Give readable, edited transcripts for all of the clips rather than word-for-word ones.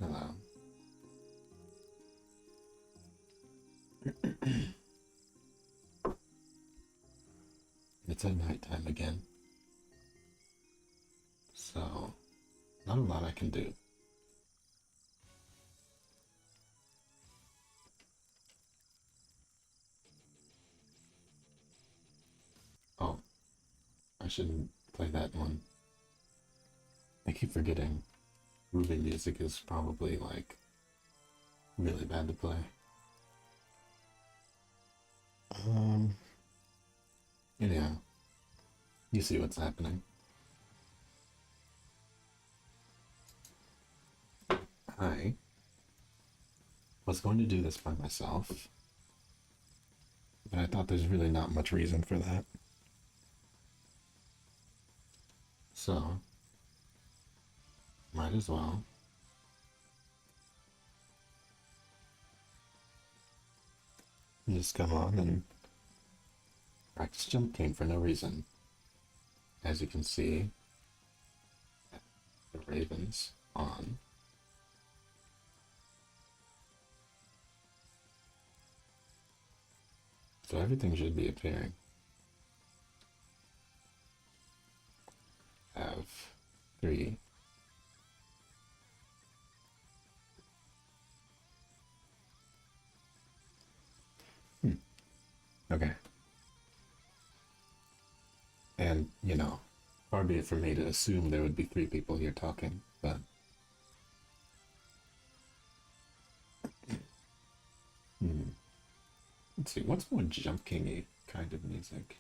Hello. It's at nighttime again. So, not a lot I can do. Oh, I shouldn't play that one. I keep forgetting. Movie music is probably, like, really bad to play. Anyhow, you see what's happening. I was going to do this by myself, but I thought there's really not much reason for that. So, might as well. Just come on and practice jump king for no reason. As you can see, the Ravens on. So everything should be appearing. Have 3. Okay. And, you know, far be it from me to assume there would be 3 people here talking, but... Let's see, what's more jump king-y kind of music?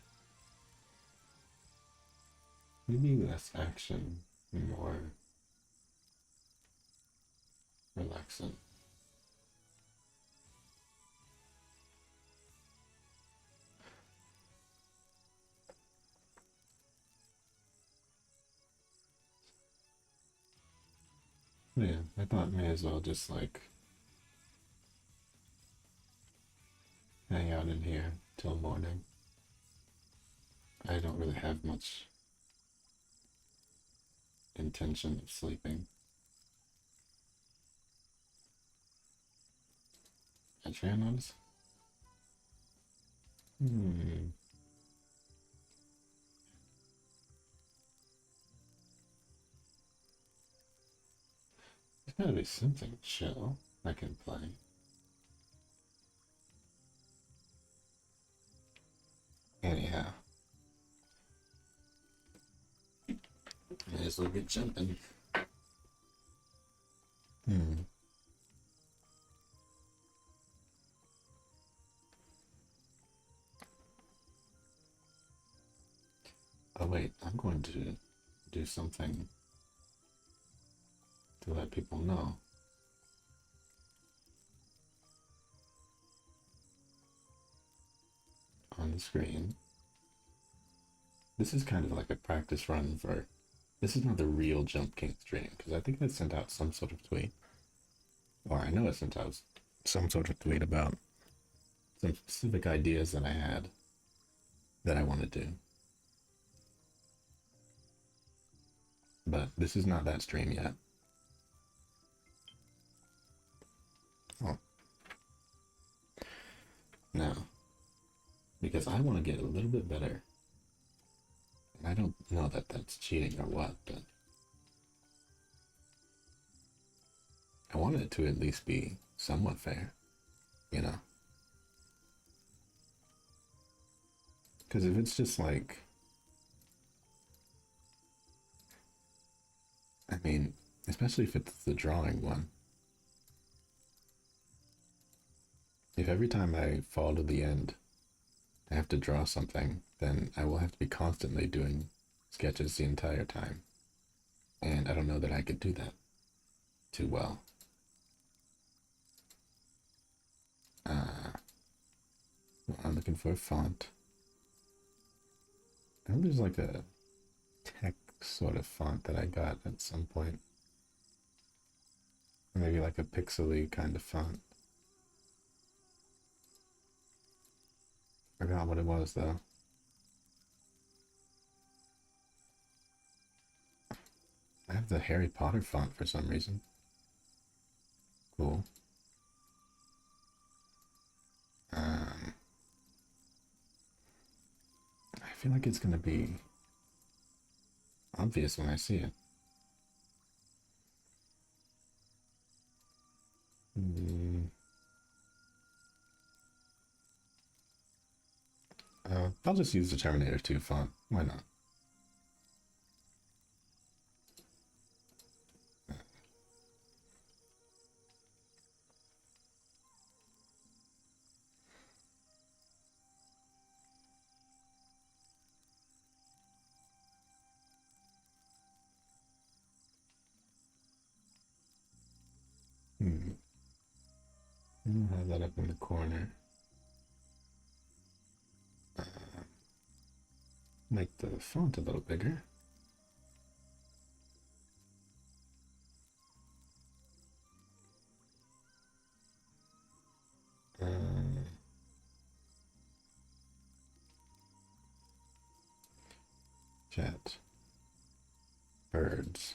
Maybe less action, more relaxing. Yeah, I thought may as well just like hang out in here till morning. I don't really have much intention of sleeping. Adriano's? There's gotta be something chill I can play. Anyhow. May as well get jumping. Oh wait, I'm going to do something to let people know. On the screen. This is kind of like a practice run for... This is not the real Jump King stream, because I think I sent out some sort of tweet. Or I know I sent out some sort of tweet about some specific ideas that I had that I want to do. But this is not that stream yet. Oh. Now, because I want to get a little bit better. And I don't know that that's cheating or what, but I want it to at least be somewhat fair, you know? Because if it's just like... I mean, especially if it's the drawing one. If every time I fall to the end, I have to draw something, then I will have to be constantly doing sketches the entire time. And I don't know that I could do that too well. I'm looking for a font. I know there's like a tech sort of font that I got at some point. Or maybe like a pixely kind of font. I forgot what it was though. I have the Harry Potter font for some reason. Cool. I feel like it's gonna be obvious when I see it. Mm, I'll just use the Terminator 2 font. Why not? Hmm. I'll have that up in the corner. Uh, make the font a little bigger. Uh, Chat. Birds.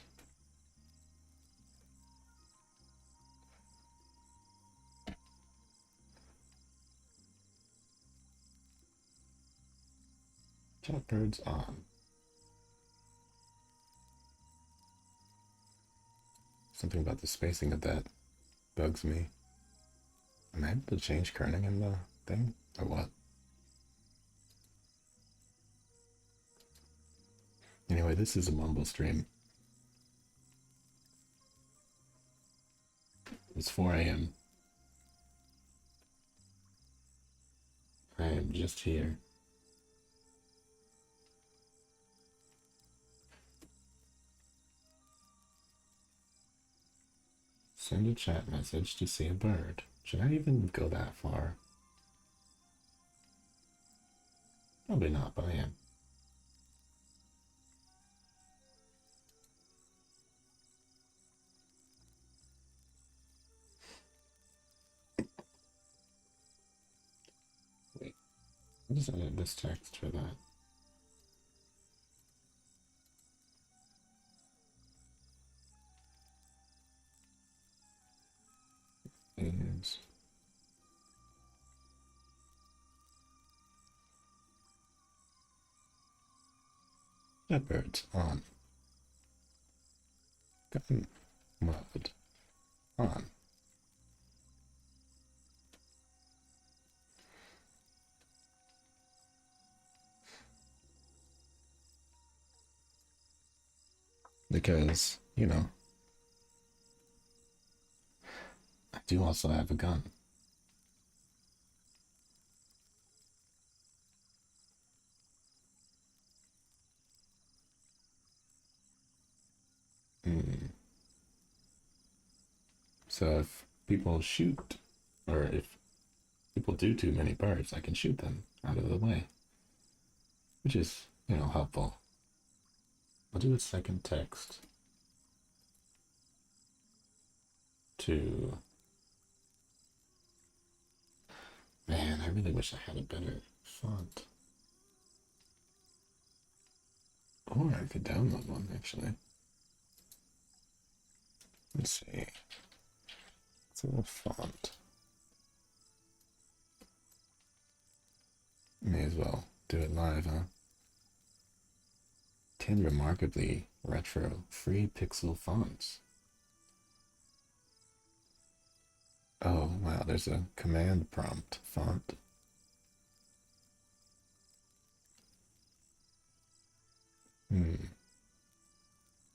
Chat birds on. Something about the spacing of that bugs me. Am I able to change kerning in the thing? Or what? Anyway, this is a mumble stream. It's 4 a.m. I am just here. Send a chat message to see a bird. Should I even go that far? Probably not, but I am. Wait, what is edit this text for that? Is birds on. Gun mode on. Because, you know, I do also have a gun. Mm. So if people shoot, or if people do too many birds, I can shoot them out of the way, which is, you know, helpful. I'll do a second text to. Man, I really wish I had a better font. Or I could download one, actually. Let's see. It's a font. May as well do it live, huh? 10 remarkably retro free pixel fonts. Oh, wow, there's a command prompt font.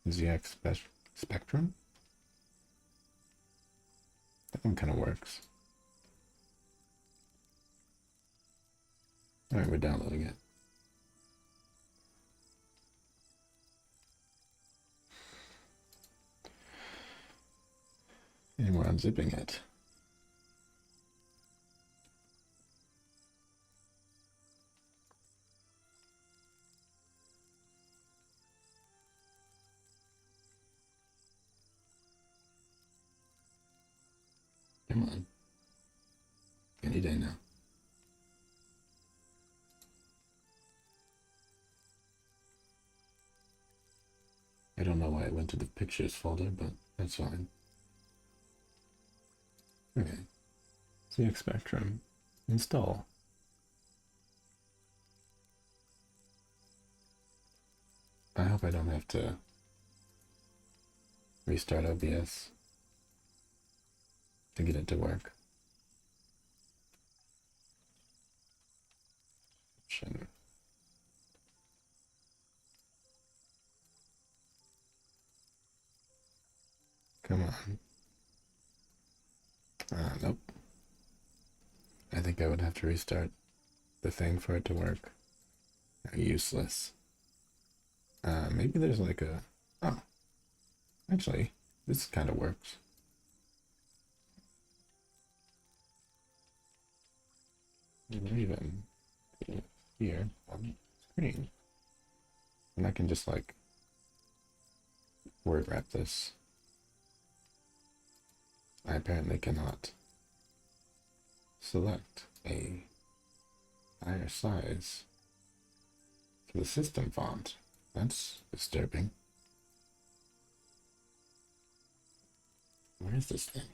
ZX Spectrum? That one kind of works. Alright, we're downloading it. And we're unzipping it. Come on. Any day now. I don't know why I went to the pictures folder, but that's fine. Okay. CX Spectrum. Install. I hope I don't have to restart OBS to get it to work. Come on. Nope. I think I would have to restart the thing for it to work. Useless. Maybe there's like a... Oh. Actually, this kind of works. We're even here on the screen. And I can just like word wrap this. I apparently cannot select a higher size for the system font. That's disturbing. Where is this thing?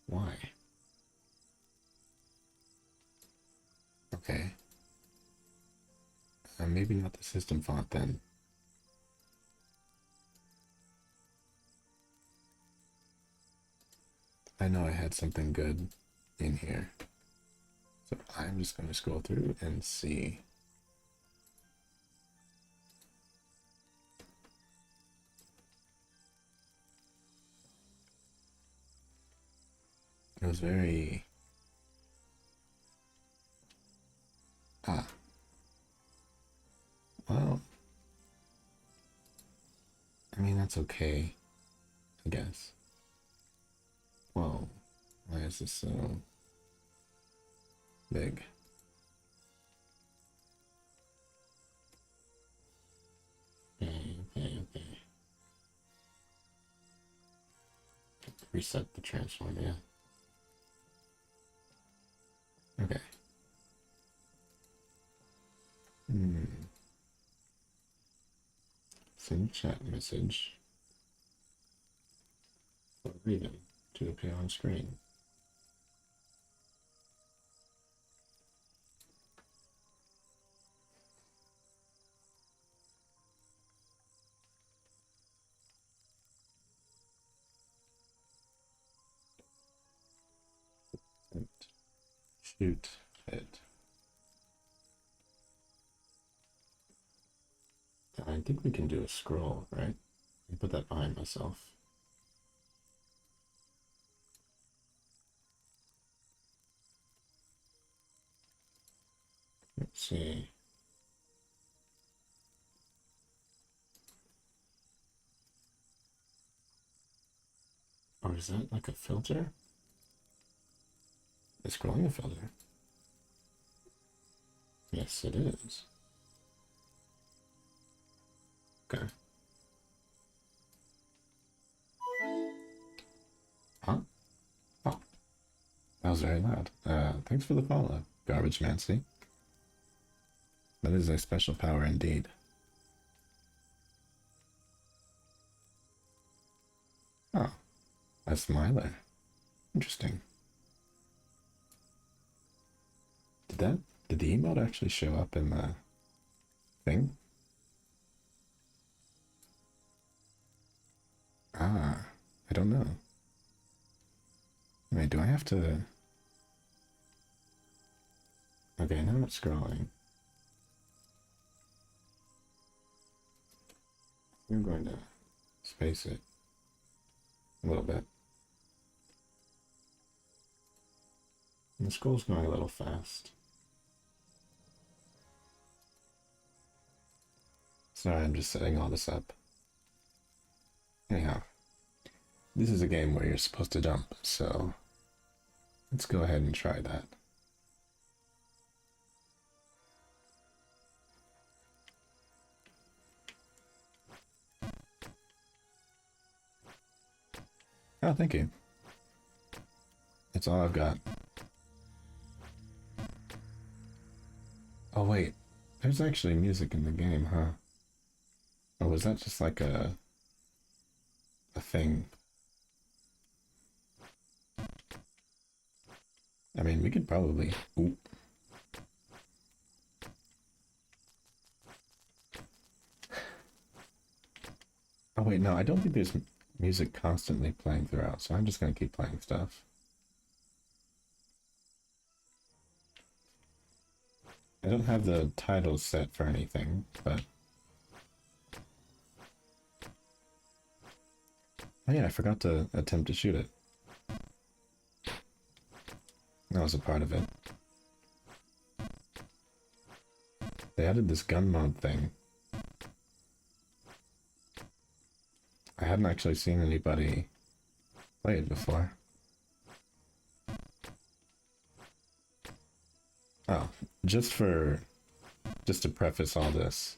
Why? Okay. Maybe not the system font then. I know I had something good in here. So I'm just going to scroll through and see. It was very... Well, I mean, that's okay, I guess. Whoa, why is this so big? Okay. Reset the transform, yeah. Okay. Send chat message for reading to appear on screen. Shoot it. I think we can do a scroll, right? I put that behind myself. Let's see. Or is that like a filter? Is scrolling a filter? Yes, it is. Okay. Huh? Oh, that was very loud. Thanks for the follow, Garbage Mancy. That is a special power indeed. Oh, a smiler. Interesting. Did the emote actually show up in the thing? I don't know. Wait, do I have to... Okay, now it's scrolling. I'm going to space it a little bit. And the scroll's going a little fast. Sorry, I'm just setting all this up. Anyhow, this is a game where you're supposed to jump, so let's go ahead and try that. Oh, thank you. That's all I've got. Oh, wait. There's actually music in the game, huh? Or was that just like a thing? I mean, we could probably... Ooh. Oh wait, no, I don't think there's music constantly playing throughout, so I'm just gonna keep playing stuff. I don't have the titles set for anything, but... Oh yeah, I forgot to attempt to shoot it. That was a part of it. They added this gun mode thing. I hadn't actually seen anybody play it before. Oh, just to preface all this,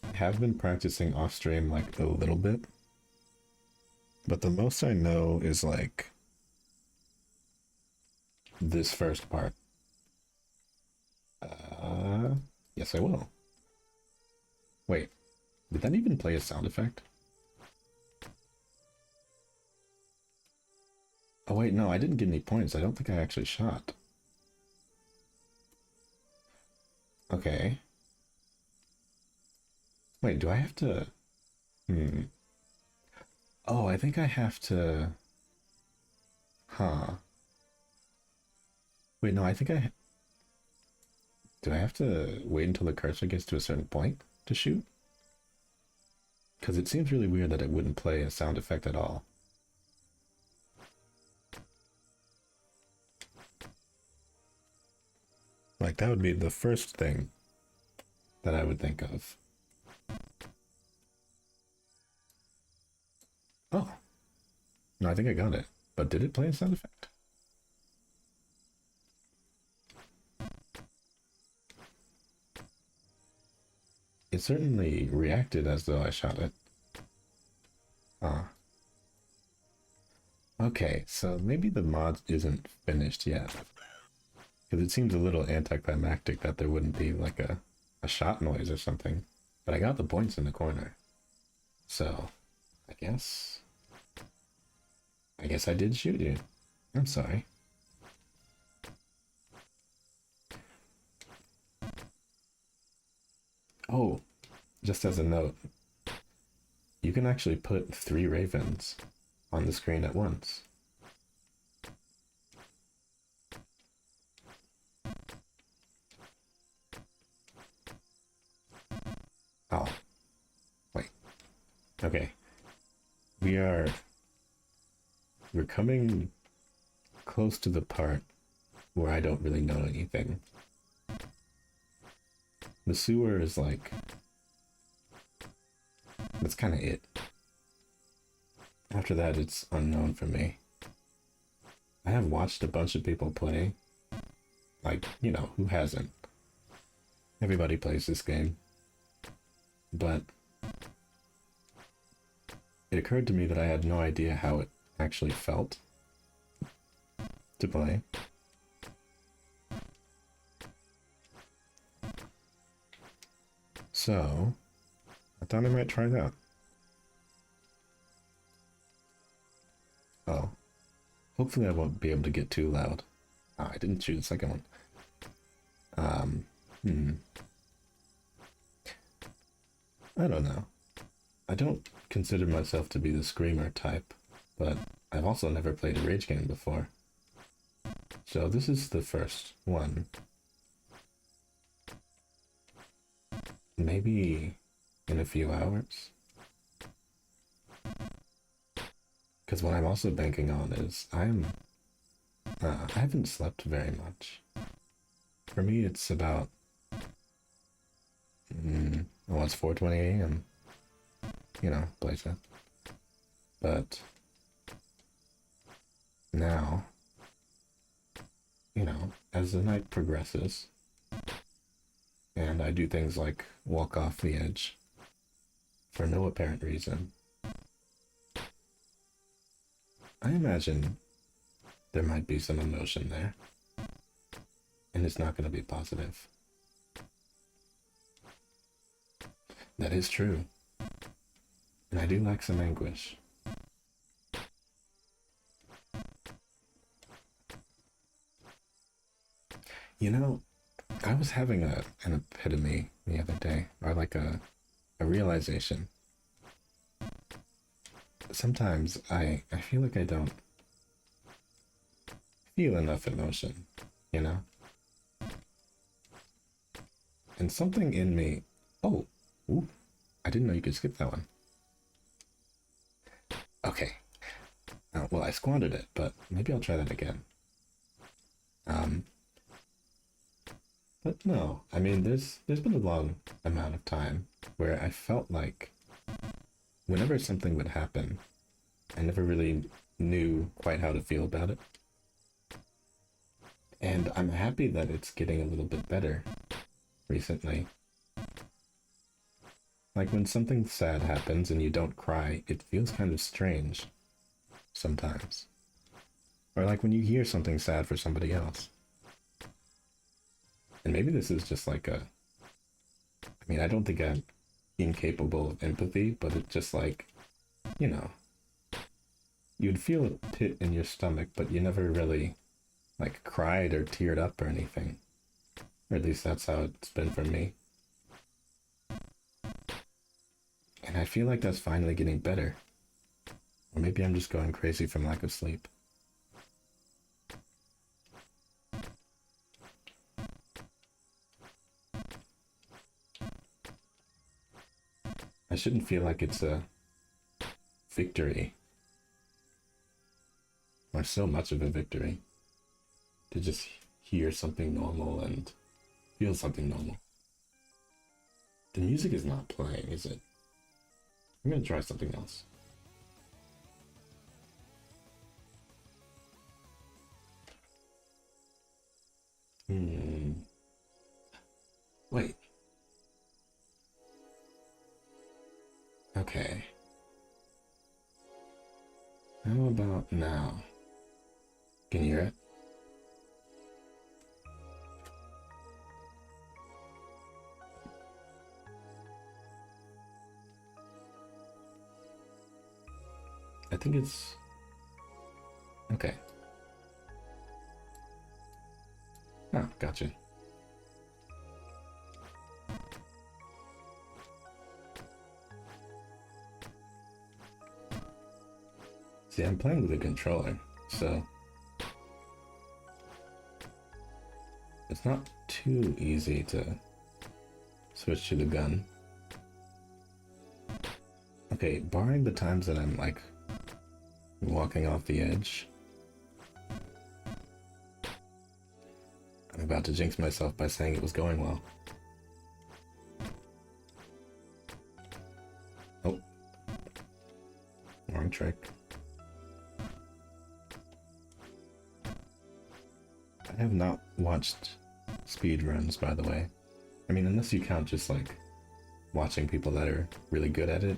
I have been practicing off stream like a little bit, but the most I know is like this first part. Yes, I will. Wait, did that even play a sound effect? Oh wait, no, I didn't get any points. I don't think I actually shot. Okay. Wait, do I have to... Hmm. Oh, I think I have to... Huh. Wait, no, I think I... Do I have to wait until the cursor gets to a certain point to shoot? Because it seems really weird that it wouldn't play a sound effect at all. Like, that would be the first thing that I would think of. Oh. No, I think I got it. But did it play a sound effect? It certainly reacted as though I shot it. Ah. Okay, so maybe the mod isn't finished yet. Because it seems a little anticlimactic that there wouldn't be like a shot noise or something. But I got the points in the corner. So, I guess I did shoot you. I'm sorry. Oh, just as a note, you can actually put 3 ravens on the screen at once. Oh, wait. Okay. We're coming close to the part where I don't really know anything. The sewer is like... That's kind of it. After that, it's unknown for me. I have watched a bunch of people play. Like, you know, who hasn't? Everybody plays this game. But it occurred to me that I had no idea how it actually felt to play. So, I thought I might try that. Oh. Hopefully I won't be able to get too loud. Ah, I didn't shoot the second one. I don't know. I don't consider myself to be the screamer type, but I've also never played a rage game before. So this is the first one. Maybe in a few hours. Because what I'm also banking on is I haven't slept very much. For me, it's about well, it's 4:20 a.m. You know, playset. But now, you know, as the night progresses, and I do things like walk off the edge for no apparent reason, I imagine there might be some emotion there. And it's not going to be positive. That is true. And I do like some anguish. You know, I was having an epitome the other day, or like a realization. Sometimes I feel like I don't feel enough emotion, you know? And something in me. Oh, ooh, I didn't know you could skip that one. Okay. Well, I squandered it, but maybe I'll try that again. Um, but no, I mean, there's been a long amount of time where I felt like whenever something would happen, I never really knew quite how to feel about it. And I'm happy that it's getting a little bit better recently. Like when something sad happens and you don't cry, it feels kind of strange sometimes. Or like when you hear something sad for somebody else. And maybe this is just like I mean, I don't think I'm incapable of empathy, but it's just like, you know, you'd feel a pit in your stomach, but you never really like cried or teared up or anything. Or at least that's how it's been for me. And I feel like that's finally getting better. Or maybe I'm just going crazy from lack of sleep. I shouldn't feel like it's a victory, or so much of a victory, to just hear something normal and feel something normal. The music is not playing, is it? I'm gonna try something else. Wait. Okay. How about now? Can you hear it? I think it's... Okay. Oh, gotcha. See, I'm playing with a controller, so it's not too easy to switch to the gun. Okay, barring the times that I'm like walking off the edge, I'm about to jinx myself by saying it was going well. Oh, wrong trick. I have not watched speedruns, by the way. I mean, unless you count just like watching people that are really good at it.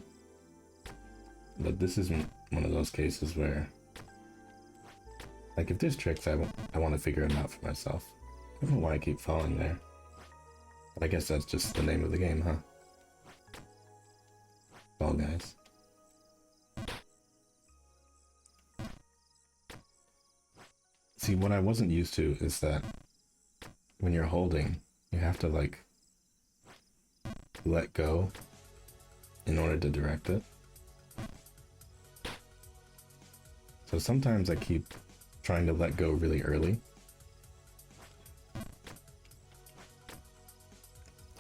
But this isn't one of those cases where, like, if there's tricks, I want to figure them out for myself. I don't know why I keep falling there. But I guess that's just the name of the game, huh? Fall Guys. See, what I wasn't used to is that when you're holding, you have to, like, let go in order to direct it. So sometimes I keep trying to let go really early.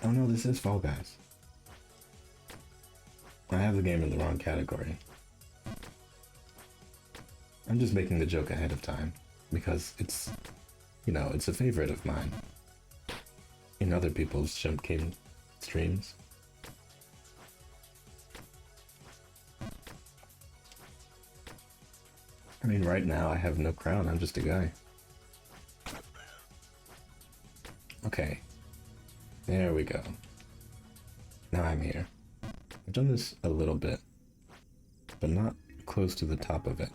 Oh no, this is Fall Guys. I have the game in the wrong category. I'm just making the joke ahead of time because it's, you know, it's a favorite of mine in other people's Jump King streams. I mean, right now I have no crown, I'm just a guy. Okay. There we go. Now I'm here. I've done this a little bit, but not close to the top of it.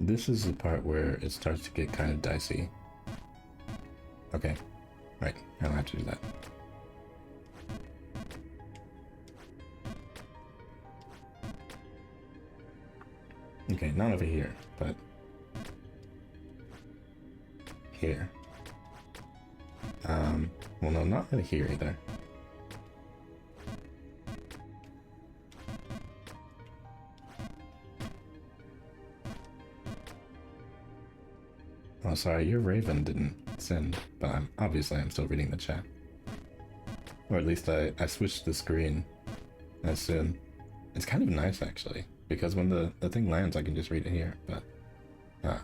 This is the part where it starts to get kind of dicey. Okay, right, I don't have to do that. Okay, not over here, but here. Well, no, not really here either. Oh, sorry, your Raven didn't send, but obviously I'm still reading the chat. Or at least I switched the screen as soon. It's kind of nice, actually, because when the thing lands, I can just read it here, but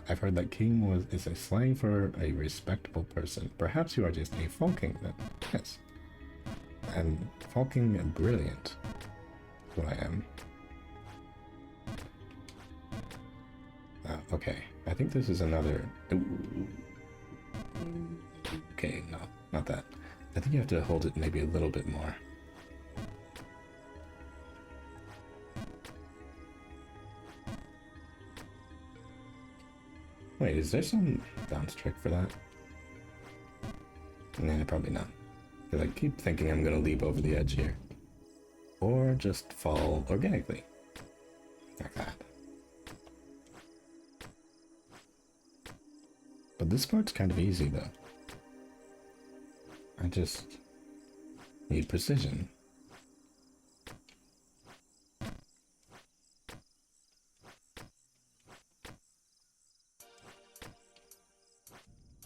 I've heard that king is a slang for a respectable person. Perhaps you are just a falking then. Yes. I'm falking brilliant. That's what I am. Okay, I think this is another... Ooh. Okay, no, not that. I think you have to hold it maybe a little bit more. Wait, is there some bounce trick for that? Nah, probably not. Because I keep thinking I'm gonna leap over the edge here. Or just fall organically. Like that. But this part's kind of easy, though. I just need precision.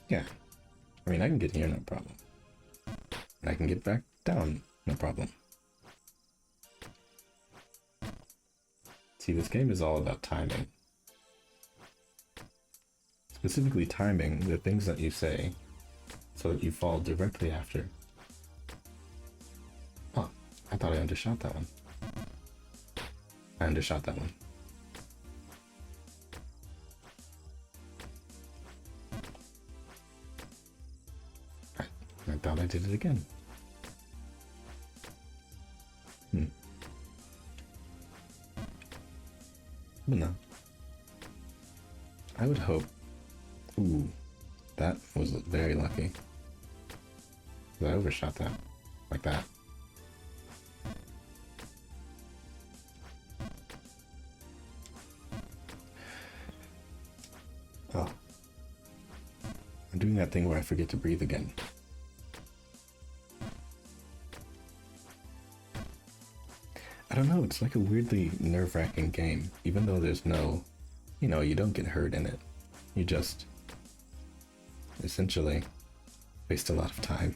Yeah. I mean, I can get here, no problem. And I can get back down, no problem. See, this game is all about timing. Specifically timing the things that you say so that you fall directly after. Oh, I thought I undershot that one. I undershot that one. I thought I did it again. But no. I would hope... Ooh, that was very lucky. I overshot that. Like that. Oh. I'm doing that thing where I forget to breathe again. I don't know, it's like a weirdly nerve-wracking game, even though there's no, you don't get hurt in it. You just, essentially, waste a lot of time.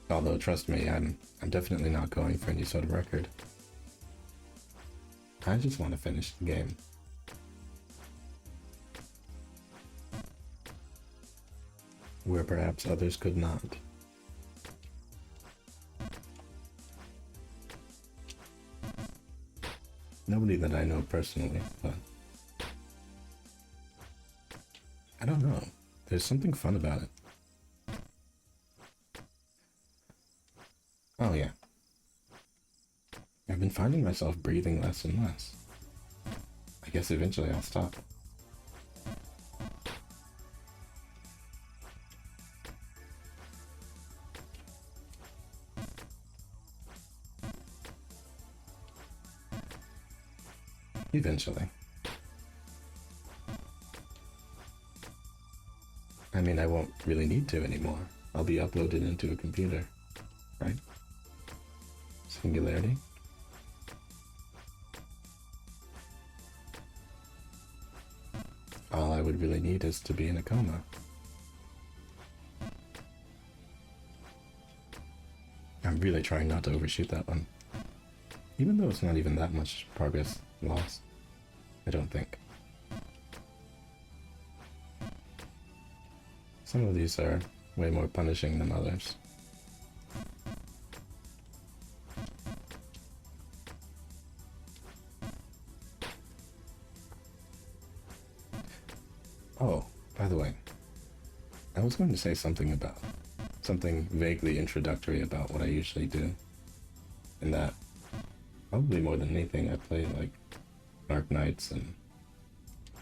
Although, trust me, I'm definitely not going for any sort of record. I just want to finish the game. Where perhaps others could not. Nobody that I know personally, but I don't know. There's something fun about it. Oh yeah. I've been finding myself breathing less and less. I guess eventually I'll stop. Eventually. I mean, I won't really need to anymore. I'll be uploaded into a computer, right? Singularity? All I would really need is to be in a coma. I'm really trying not to overshoot that one. Even though it's not even that much progress lost, I don't think. Some of these are way more punishing than others. Oh, by the way, I was going to say something vaguely introductory about what I usually do. In that, probably more than anything, I play like Dark Knights and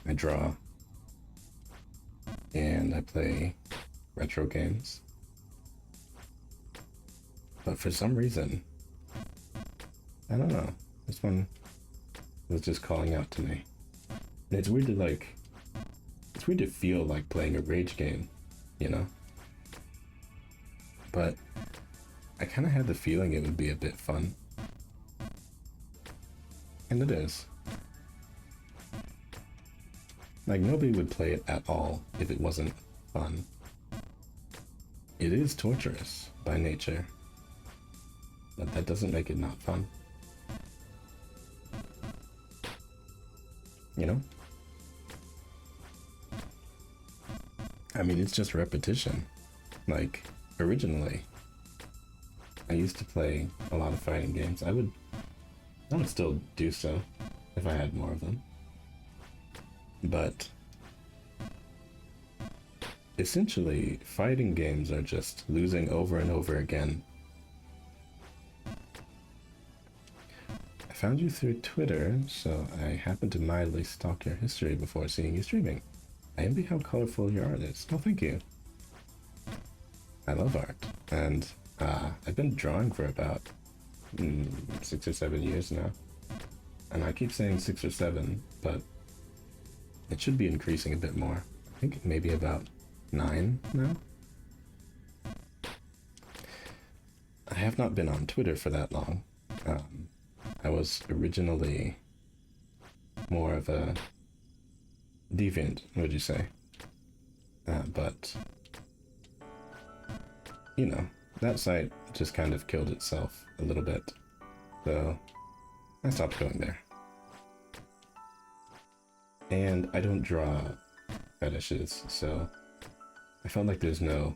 I draw. And I play retro games. But for some reason, I don't know. This one was just calling out to me. And it's weird to like, it's weird to feel like playing a rage game, you know? But I kind of had the feeling it would be a bit fun. And it is. Like, nobody would play it at all if it wasn't fun. It is torturous by nature, but that doesn't make it not fun. You know? I mean, it's just repetition. Like, originally, I used to play a lot of fighting games. I would still do so if I had more of them. But essentially, fighting games are just losing over and over again. I found you through Twitter, so I happened to mildly stalk your history before seeing you streaming. I envy how colorful your art is. Oh, thank you. I love art, and I've been drawing for about 6 or 7 years now. And I keep saying 6 or 7, but it should be increasing a bit more. I think maybe about 9 now. I have not been on Twitter for that long. I was originally more of a deviant, would you say? But, you know, that site just kind of killed itself a little bit. So I stopped going there. And I don't draw fetishes, so I felt like there's no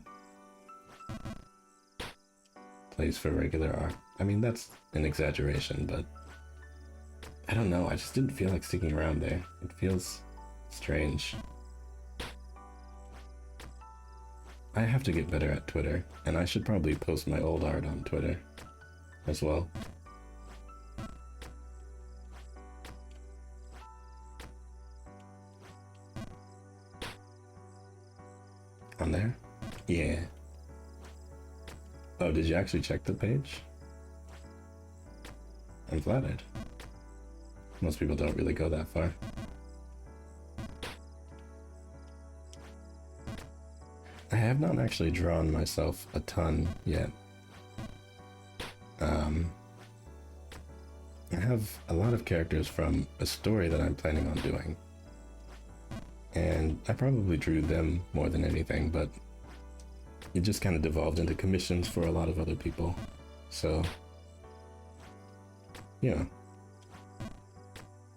place for regular art. I mean, that's an exaggeration, but I don't know, I just didn't feel like sticking around there. It feels strange. I have to get better at Twitter, and I should probably post my old art on Twitter as well. On there? Yeah. Oh, did you actually check the page? I'm flattered. Most people don't really go that far. I have not actually drawn myself a ton yet. I have a lot of characters from a story that I'm planning on doing. And I probably drew them more than anything, but it just kind of devolved into commissions for a lot of other people. So, yeah.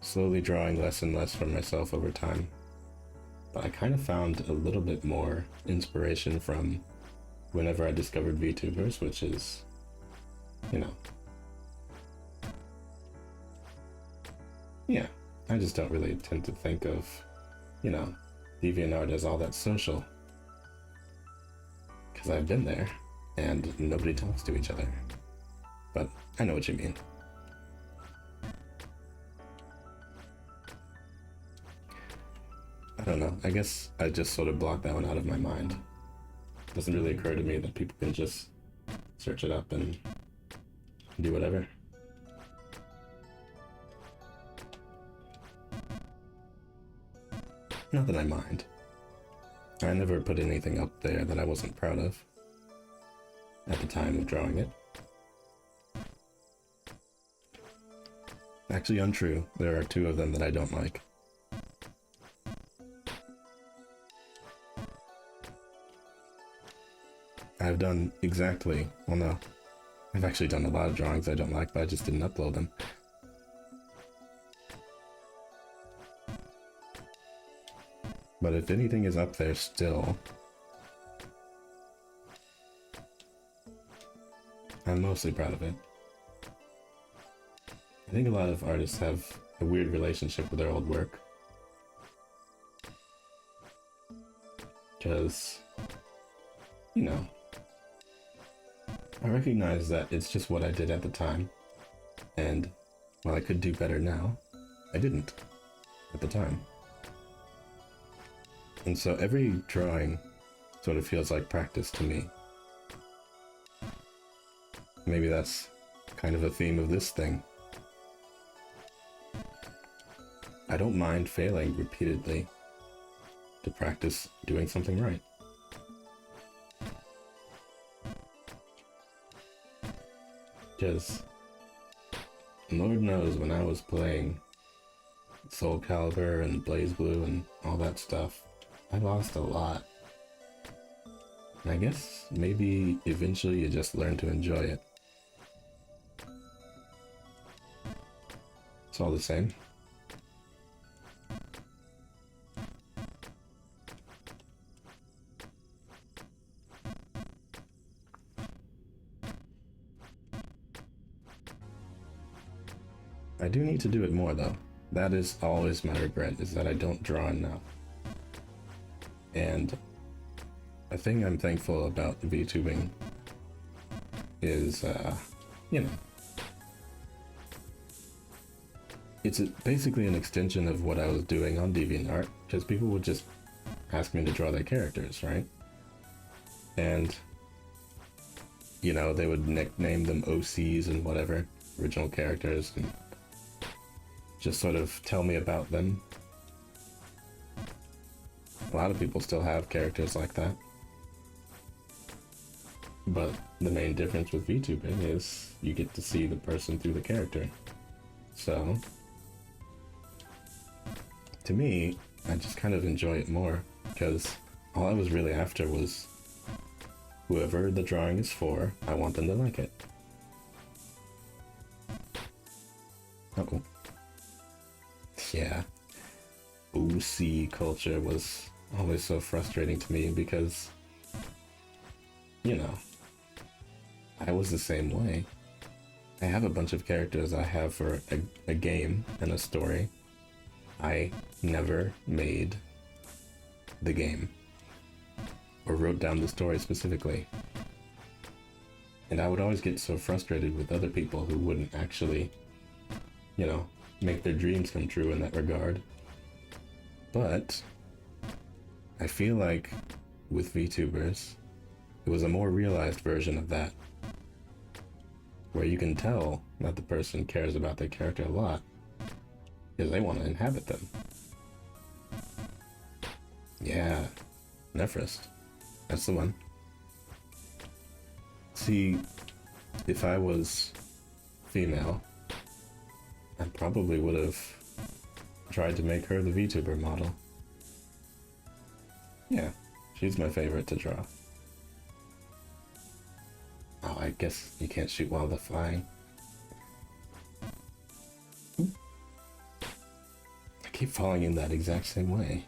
Slowly drawing less and less for myself over time. But I kind of found a little bit more inspiration from whenever I discovered VTubers, which is, you know. Yeah, I just don't really tend to think of, you know, DeviantArt as all that social. Because I've been there, and nobody talks to each other. But I know what you mean. I don't know, I guess I just sort of blocked that one out of my mind. It doesn't really occur to me that people can just search it up and do whatever. Not that I mind. I never put anything up there that I wasn't proud of at the time of drawing it. Actually untrue, there are 2 of them that I don't like. I've done exactly, well no, I've actually done a lot of drawings I don't like, but I just didn't upload them. But if anything is up there still, I'm mostly proud of it. I think a lot of artists have a weird relationship with their old work. Because, you know, I recognize that it's just what I did at the time, and while I could do better now, I didn't at the time. And so every drawing sort of feels like practice to me. Maybe that's kind of a theme of this thing. I don't mind failing repeatedly to practice doing something right. Because Lord knows when I was playing Soul Calibur and Blaze Blue and all that stuff, I lost a lot. And I guess maybe eventually you just learn to enjoy it. It's all the same. I do need to do it more though. That is always my regret, is that I don't draw enough. And a thing I'm thankful about VTubing is, you know, it's basically an extension of what I was doing on DeviantArt, because people would just ask me to draw their characters, right? And, you know, they would nickname them OCs and whatever, original characters, and just sort of tell me about them. A lot of people still have characters like that. But the main difference with VTubing is you get to see the person through the character. So, to me, I just kind of enjoy it more, because all I was really after was whoever the drawing is for, I want them to like it. Uh-oh. Yeah. OC culture was always so frustrating to me because, you know, I was the same way. I have a bunch of characters I have for a game and a story. I never made the game or wrote down the story specifically. And I would always get so frustrated with other people who wouldn't actually, you know, make their dreams come true in that regard. But I feel like with VTubers, it was a more realized version of that, where you can tell that the person cares about their character a lot because they want to inhabit them. Yeah, Nephris. That's the one. See, if I was female, I probably would have tried to make her the VTuber model. Yeah, she's my favorite to draw. Oh, I guess you can't shoot while they're flying. I keep falling in that exact same way.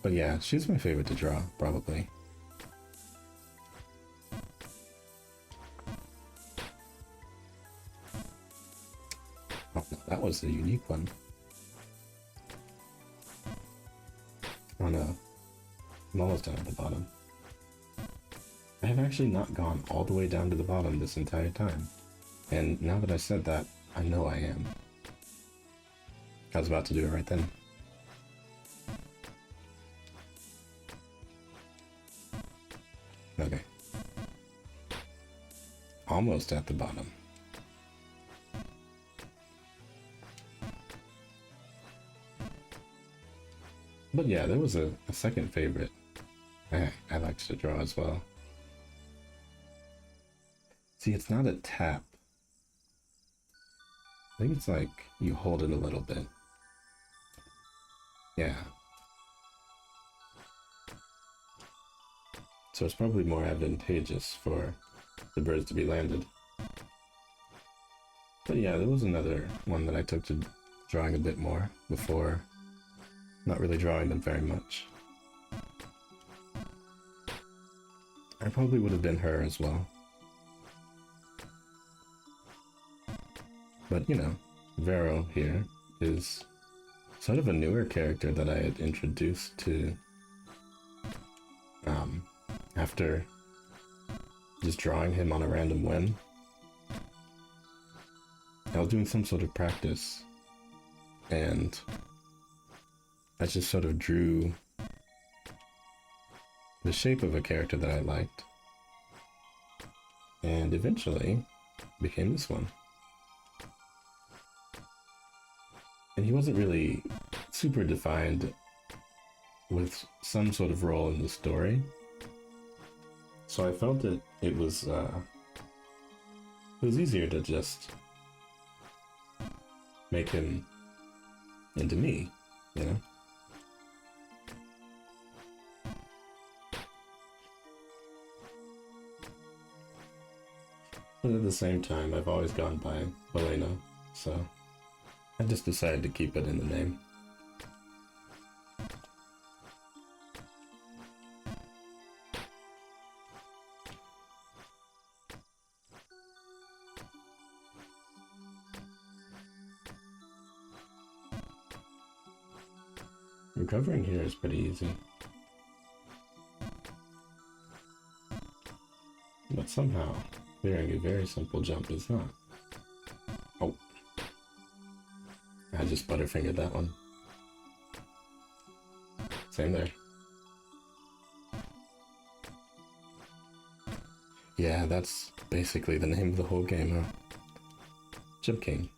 But yeah, she's my favorite to draw, probably. Oh no, that was a unique one. Oh no, I'm almost down at the bottom. I have actually not gone all the way down to the bottom this entire time. And now that I said that, I know I am. I was about to do it right then. Okay. Almost at the bottom. But yeah, there was a second favorite I liked to draw as well. See, it's not a tap. I think it's like you hold it a little bit. Yeah. So it's probably more advantageous for the birds to be landed. But yeah, there was another one that I took to drawing a bit more before not really drawing them very much. I probably would have been her as well. But, you know, Vero here is sort of a newer character that I had introduced to after just drawing him on a random whim. I was doing some sort of practice, and I just sort of drew the shape of a character that I liked, and eventually became this one. And he wasn't really super defined with some sort of role in the story. So I felt that it was easier to just make him into me, you know? But at the same time, I've always gone by Voleno, so I just decided to keep it in the name. Recovering here is pretty easy. But somehow, clearing a very simple jump is not. Oh. I just butterfingered that one. Same there. Yeah, that's basically the name of the whole game, huh? Jump King.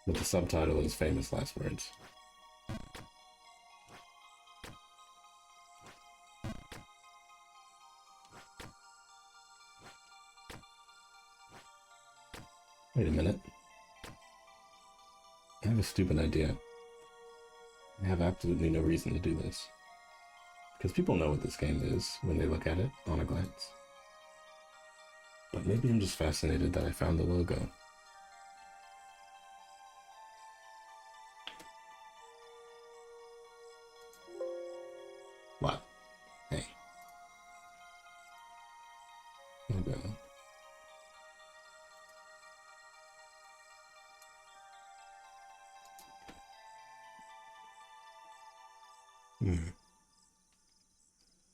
But the subtitle is famous last words. Wait a minute. I have a stupid idea. I have absolutely no reason to do this. Because people know what this game is when they look at it on a glance. But maybe I'm just fascinated that I found the logo. What? Hey. Logo.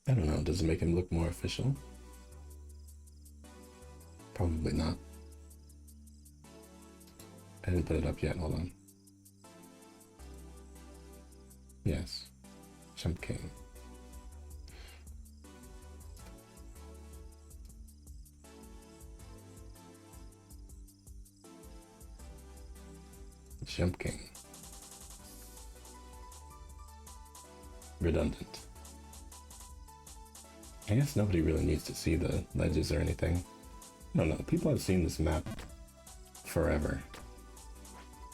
I don't know, does it make him look more official? Probably not. I didn't put it up yet, hold on. Yes. Jump King. Jump King. Redundant. I guess nobody really needs to see the ledges or anything. I don't know, people have seen this map forever.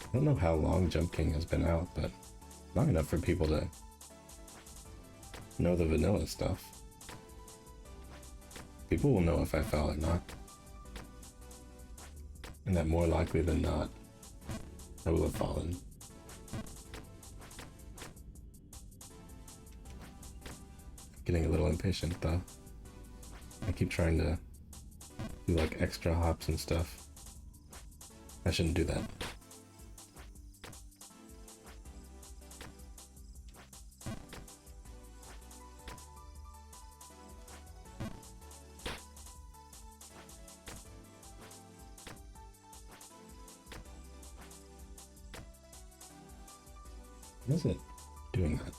I don't know how long Jump King has been out, but long enough for people to know the vanilla stuff. People will know if I fell or not. And that more likely than not, I will have fallen. Getting a little impatient though. I keep trying to do like extra hops and stuff. I shouldn't do that. What is it doing that?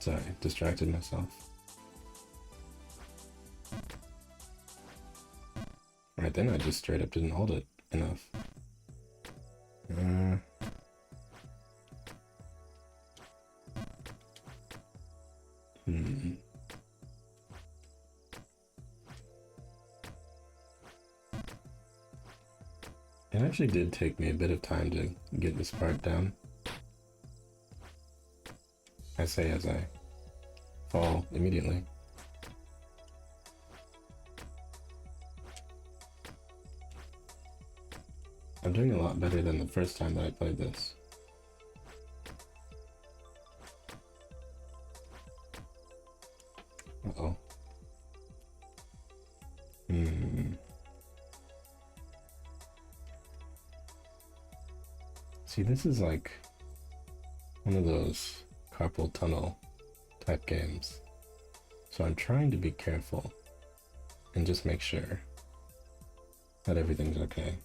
Sorry, distracted myself. Right then, I just straight up didn't hold it enough. It actually did take me a bit of time to get this part down. I say as I fall immediately. I'm doing a lot better than the first time that I played this. Uh-oh. See, this is like one of those carpal tunnel type games. So I'm trying to be careful and just make sure that everything's okay.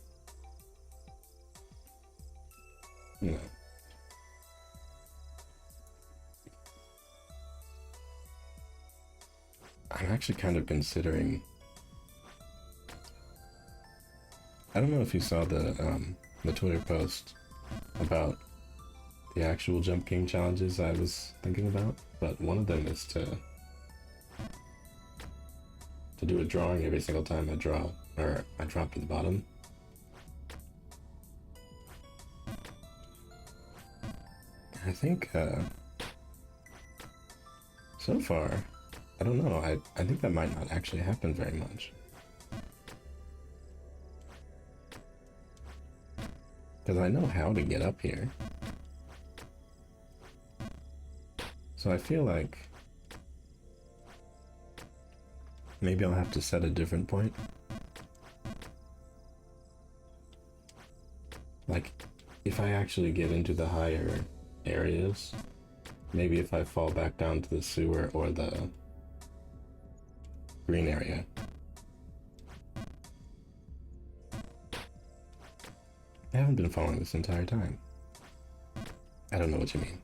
You know. I'm actually kind of considering I don't know if you saw the Twitter post about the actual Jump King challenges I was thinking about, but one of them is to do a drawing every single time I draw, or I drop to the bottom. I think, so far, I don't know, I think that might not actually happen very much. Because I know how to get up here. So I feel like maybe I'll have to set a different point. Like, if I actually get into the higher areas, maybe if I fall back down to the sewer or the green area. I haven't been following this entire time. I don't know what you mean.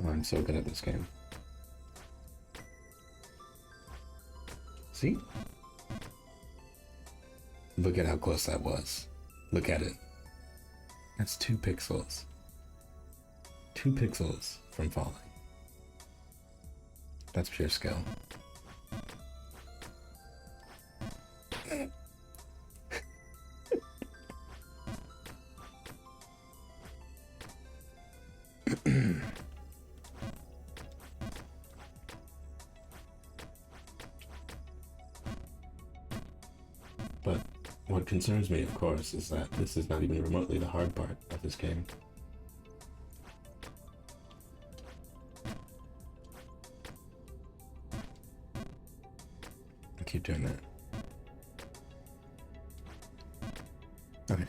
Oh, I'm so good at this game. See? Look at how close that was. Look at it. That's 2 pixels. 2 pixels from falling. That's pure skill. But what concerns me, of course, is that this is not even remotely the hard part of this game. I keep doing that. Okay.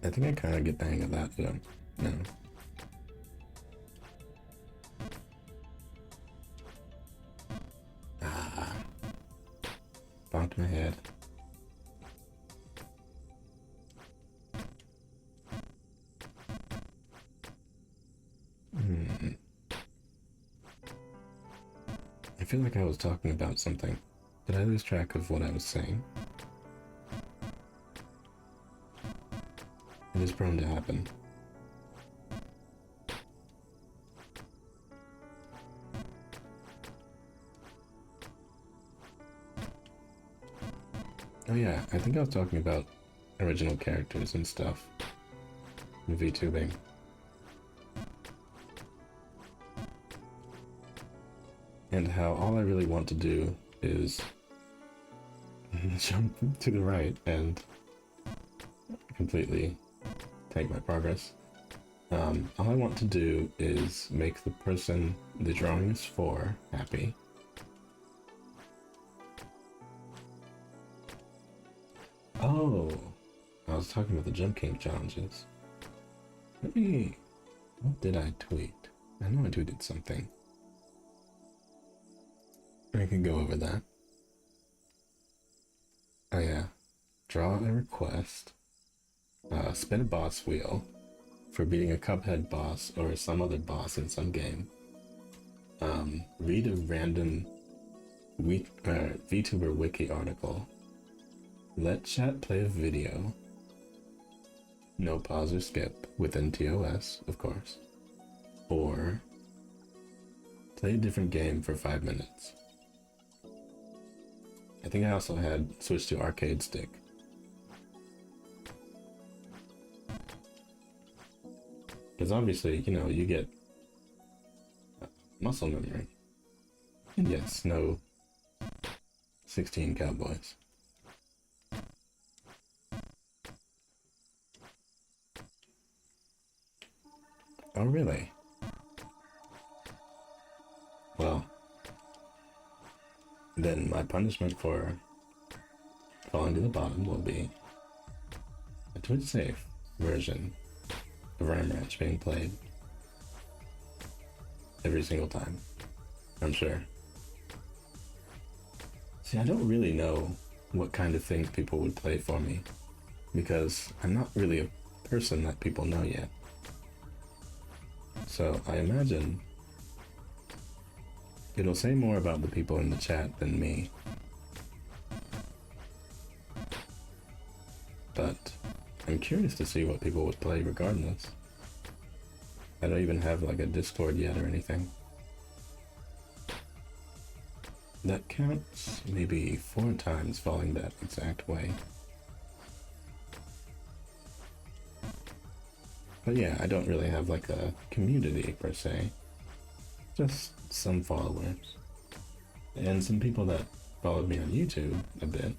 I think I kind of get the hang of that, though. No. Bonked my head. I feel like I was talking about something. Did I lose track of what I was saying? It is prone to happen. Oh yeah, I think I was talking about original characters and stuff in VTubing. And how all I really want to do is jump to the right and completely take my progress. All I want to do is make the person the drawing is for happy. Oh, I was talking about the Jump King challenges. What did I tweet? I know I tweeted something. I can go over that. Oh yeah. Draw a request. Spin a boss wheel for beating a Cuphead boss or some other boss in some game. Read a random VTuber wiki article. Let chat play a video. No pause or skip within TOS, of course. Or play a different game for 5 minutes. I think I also had switched to arcade stick. Because obviously, you know, you get muscle memory. And yes, no 16 cowboys. Oh, really? Well, then my punishment for falling to the bottom will be a Twitch safe version of Ram Ranch being played every single time, I'm sure. See, I don't really know what kind of things people would play for me, because I'm not really a person that people know yet. So I imagine it'll say more about the people in the chat than me. But I'm curious to see what people would play regardless. I don't even have like a Discord yet or anything. That counts maybe 4 times falling that exact way. But yeah, I don't really have like a community per se. Just some followers. And some people that followed me on YouTube a bit.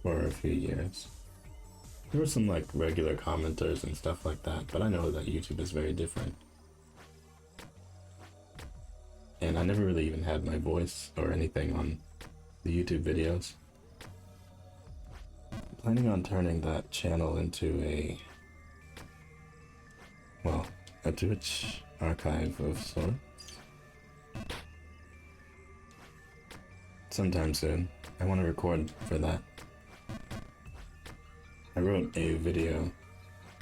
For a few years. There were some like regular commenters and stuff like that, but I know that YouTube is very different. And I never really even had my voice or anything on the YouTube videos. I'm planning on turning that channel into a Twitch archive of sorts. Sometime soon. I want to record for that. I wrote a video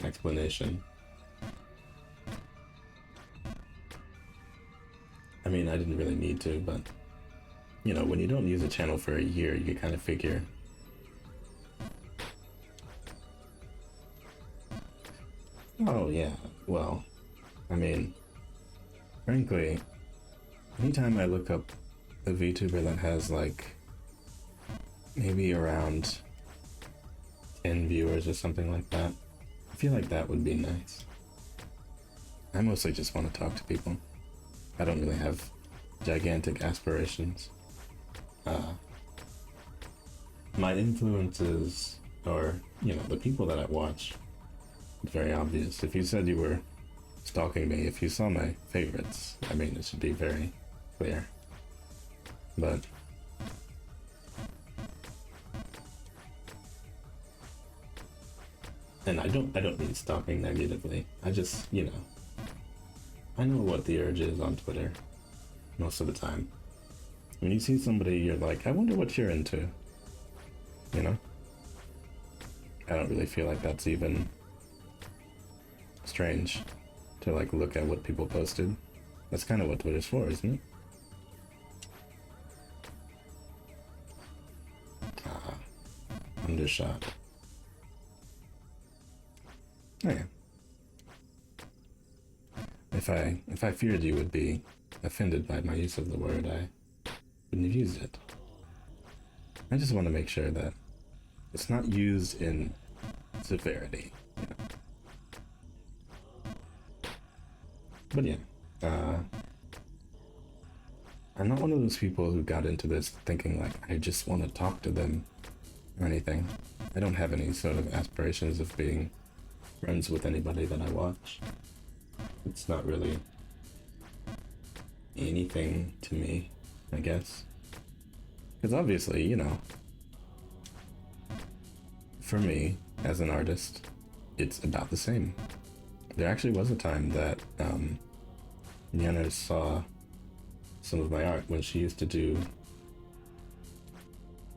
explanation. I mean, I didn't really need to, but you know, when you don't use a channel for a year, you kind of figure. Oh yeah, well, I mean, frankly, anytime I look up a VTuber that has like maybe around 10 viewers or something like that, I feel like that would be nice. I mostly just want to talk to people. I don't really have gigantic aspirations. My influences, or, you know, the people that I watch, it's very obvious. If you said you were stalking me, if you saw my favorites, I mean, it should be very clear. But and I don't mean stalking negatively. I just, you know, I know what the urge is on Twitter most of the time. When you see somebody, you're like, I wonder what you're into. You know? I don't really feel like that's even strange to like look at what people posted. That's kind of what Twitter's for, isn't it? Undershot. Oh yeah. If I feared you would be offended by my use of the word, I wouldn't have used it. I just want to make sure that it's not used in severity, you know. But yeah, I'm not one of those people who got into this thinking like I just want to talk to them or anything. I don't have any sort of aspirations of being friends with anybody that I watch. It's not really anything to me, I guess. Because obviously, you know, for me, as an artist, it's about the same. There actually was a time that Yana saw some of my art when she used to do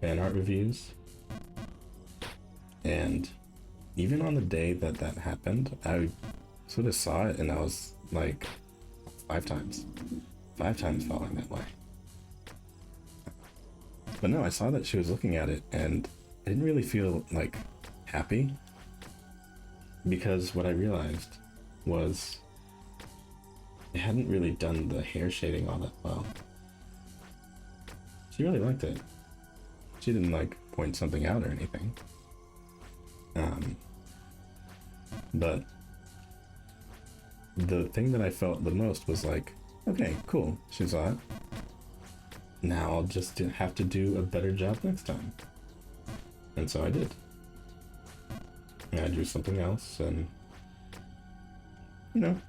fan art reviews. And even on the day that that happened, I sort of saw it and I was like 5 times falling that way. But no, I saw that she was looking at it and I didn't really feel like happy, because what I realized was it hadn't really done the hair shading all that well. She really liked it. She didn't like point something out or anything. But the thing that I felt the most was like, okay, cool, she saw it. Now I'll just have to do a better job next time. And so I did. And I drew something else, and you know,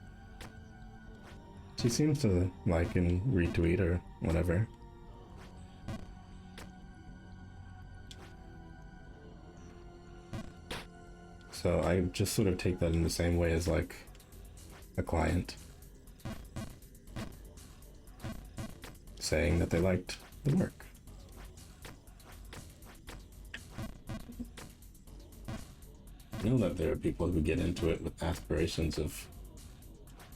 she seems to like and retweet or whatever. So I just sort of take that in the same way as like a client saying that they liked the work. I know that there are people who get into it with aspirations of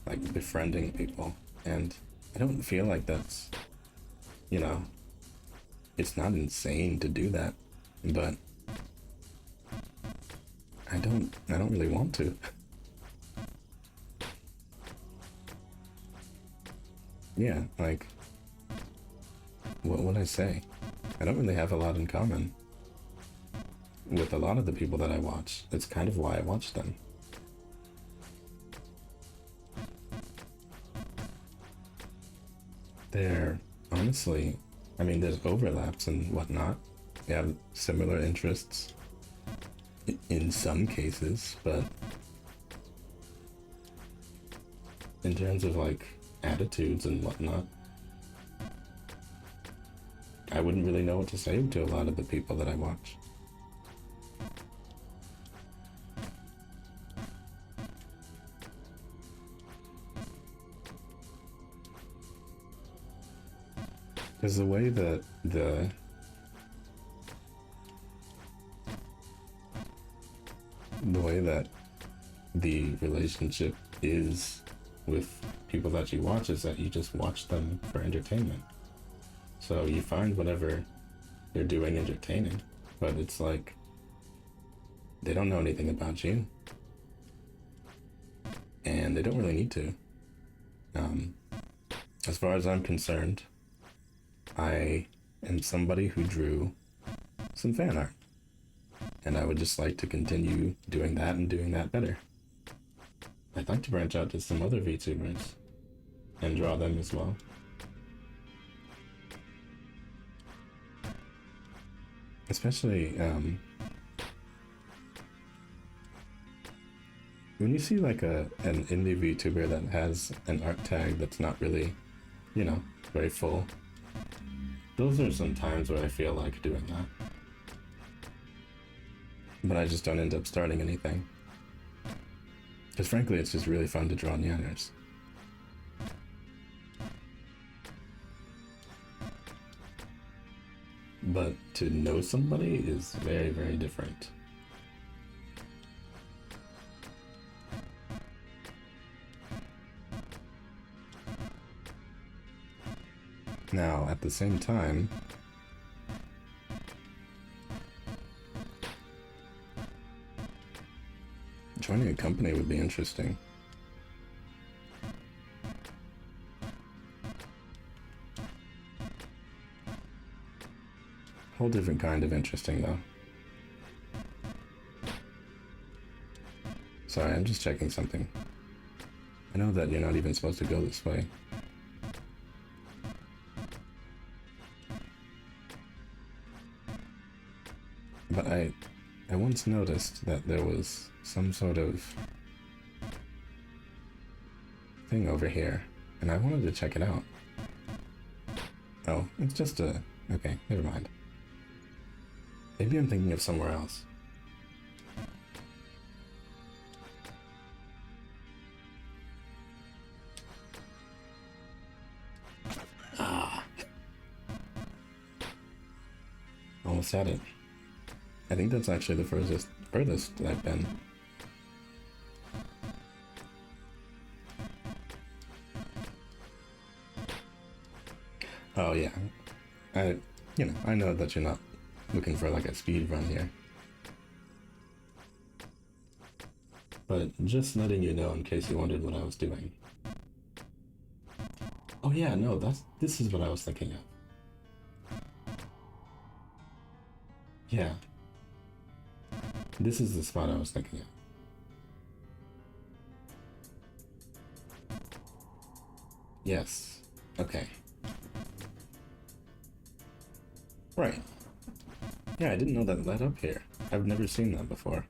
like befriending people, and I don't feel like that's, you know, it's not insane to do that, but I don't really want to. Yeah, like what would I say? I don't really have a lot in common with a lot of the people that I watch. It's kind of why I watch them. They're honestly, I mean, there's overlaps and whatnot. We have similar interests in some cases, but in terms of like attitudes and whatnot, I wouldn't really know what to say to a lot of the people that I watch. Because the way that the relationship is with people that you watch is that you just watch them for entertainment. So you find whatever they're doing entertaining, but it's like they don't know anything about you, and they don't really need to. As far as I'm concerned, I am somebody who drew some fan art, and I would just like to continue doing that and doing that better. I'd like to branch out to some other VTubers and draw them as well. Especially when you see like an indie VTuber that has an art tag that's not really, you know, very full. Those are some times where I feel like doing that. But I just don't end up starting anything. Because frankly, it's just really fun to draw nyanners. But to know somebody is very, very different. Now, at the same time, joining a company would be interesting. Whole different kind of interesting, though. Sorry, I'm just checking something. I know that you're not even supposed to go this way. But I once noticed that there was some sort of thing over here, and I wanted to check it out. Oh, it's just a... okay, never mind. Maybe I'm thinking of somewhere else. Ah. Almost had it. I think that's actually the furthest that I've been. Oh yeah. I know that you're not looking for like a speed run here. But just letting you know in case you wondered what I was doing. Oh yeah, no, this is what I was thinking of. Yeah. This is the spot I was thinking of. Yes. Okay. Right. Yeah, I didn't know that led up here. I've never seen that before.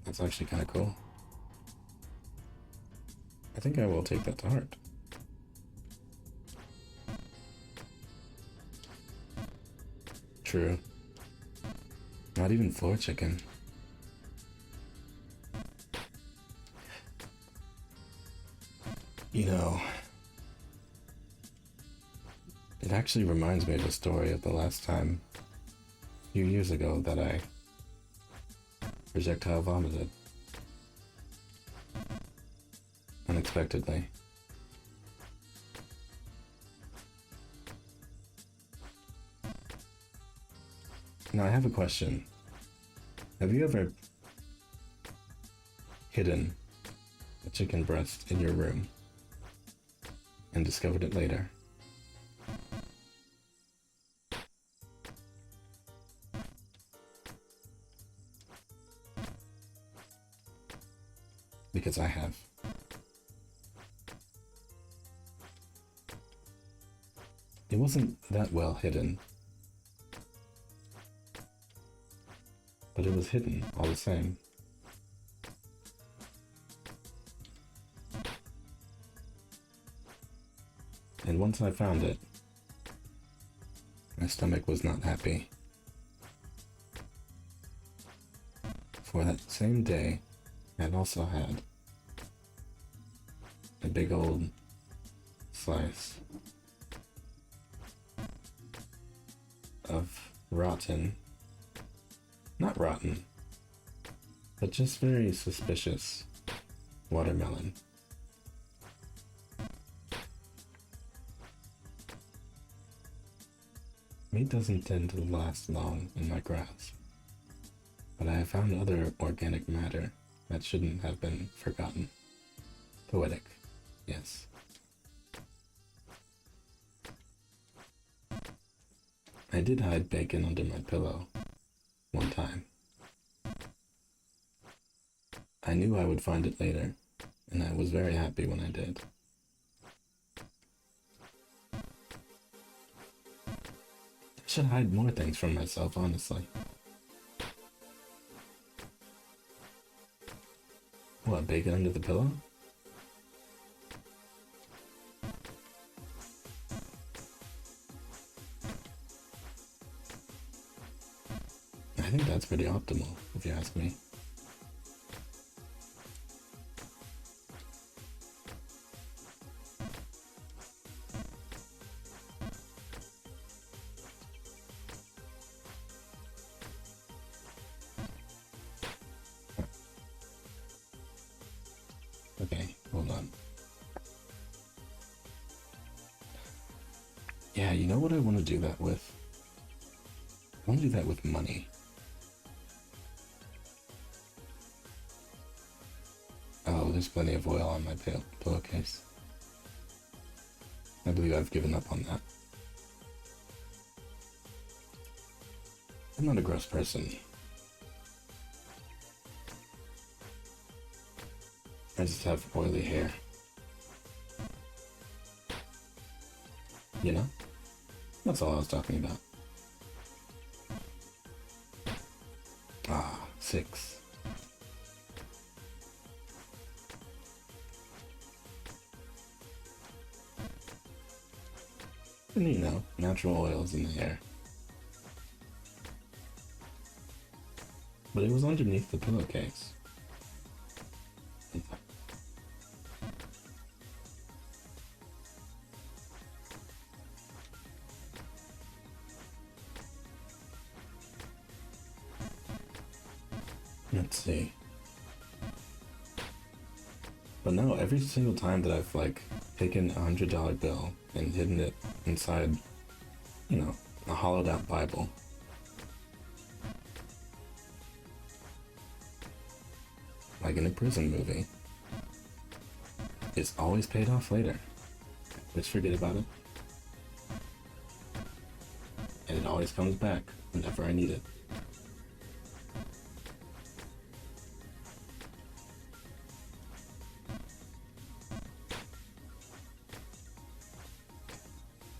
That's actually kind of cool. I think I will take that to heart. True. Not even floor chicken. You know, it actually reminds me of a story of the last time, a few years ago, that I projectile vomited. Unexpectedly. Now I have a question. Have you ever hidden a chicken breast in your room and discovered it later? Because I have. It wasn't that well hidden, but it was hidden all the same. And once I found it, my stomach was not happy. For that same day, I'd also had a big old slice of not rotten, but just very suspicious watermelon. Meat doesn't tend to last long in my grasp, but I have found other organic matter that shouldn't have been forgotten. Poetic, yes. I did hide bacon under my pillow one time. I knew I would find it later, and I was very happy when I did. I should hide more things from myself, honestly. What, bacon under the pillow? I think that's pretty optimal, if you ask me. Okay, hold on. Yeah, you know what I want to do that with? I want to do that with money. Oh, there's plenty of oil on my pillowcase. I believe I've given up on that. I'm not a gross person. I just have oily hair. You know? That's all I was talking about. Ah, 6. And you know, natural oils in the hair. But it was underneath the pillowcase. Let's see. But no, every single time that I've like taken $100 bill and hidden it inside, you know, a hollowed out Bible, like in a prison movie, it's always paid off later. Just forget about it. And it always comes back whenever I need it.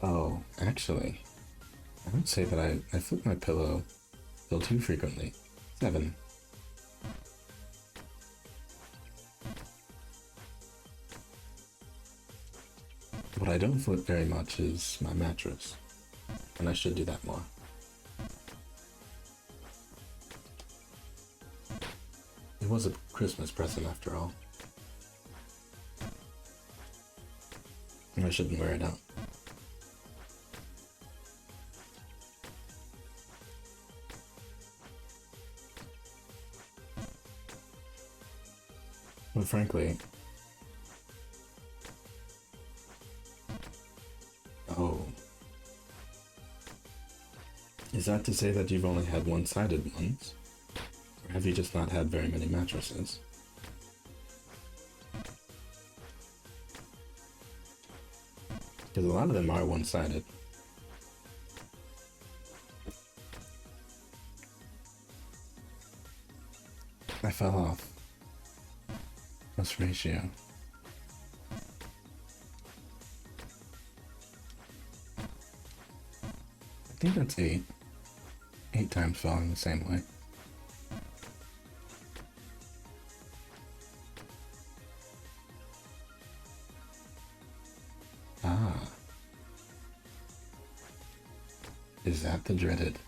Oh, actually, I would say that I flip my pillow still too frequently. 7. What I don't flip very much is my mattress, and I should do that more. It was a Christmas present after all. And I shouldn't wear it out. But frankly... Oh. Is that to say that you've only had one-sided ones? Or have you just not had very many mattresses? Because a lot of them are one-sided. I fell off. What's ratio? I think that's 8. 8 times falling the same way. Ah. Is that the dreaded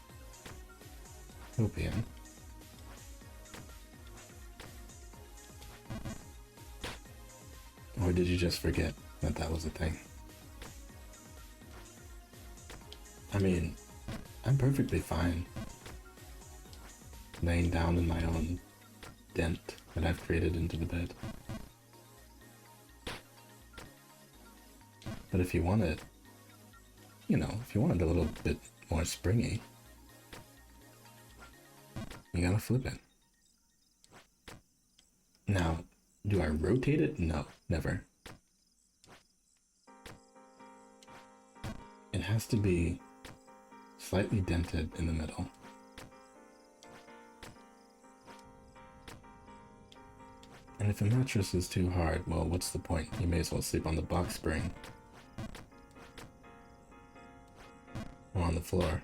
opium? Or did you just forget that that was a thing? I mean, I'm perfectly fine laying down in my own dent that I've created into the bed. But if you want it, you know, if you want it a little bit more springy, you gotta flip it. Now, do I rotate it? No, never. It has to be slightly dented in the middle. And if a mattress is too hard, well, what's the point? You may as well sleep on the box spring. Or on the floor.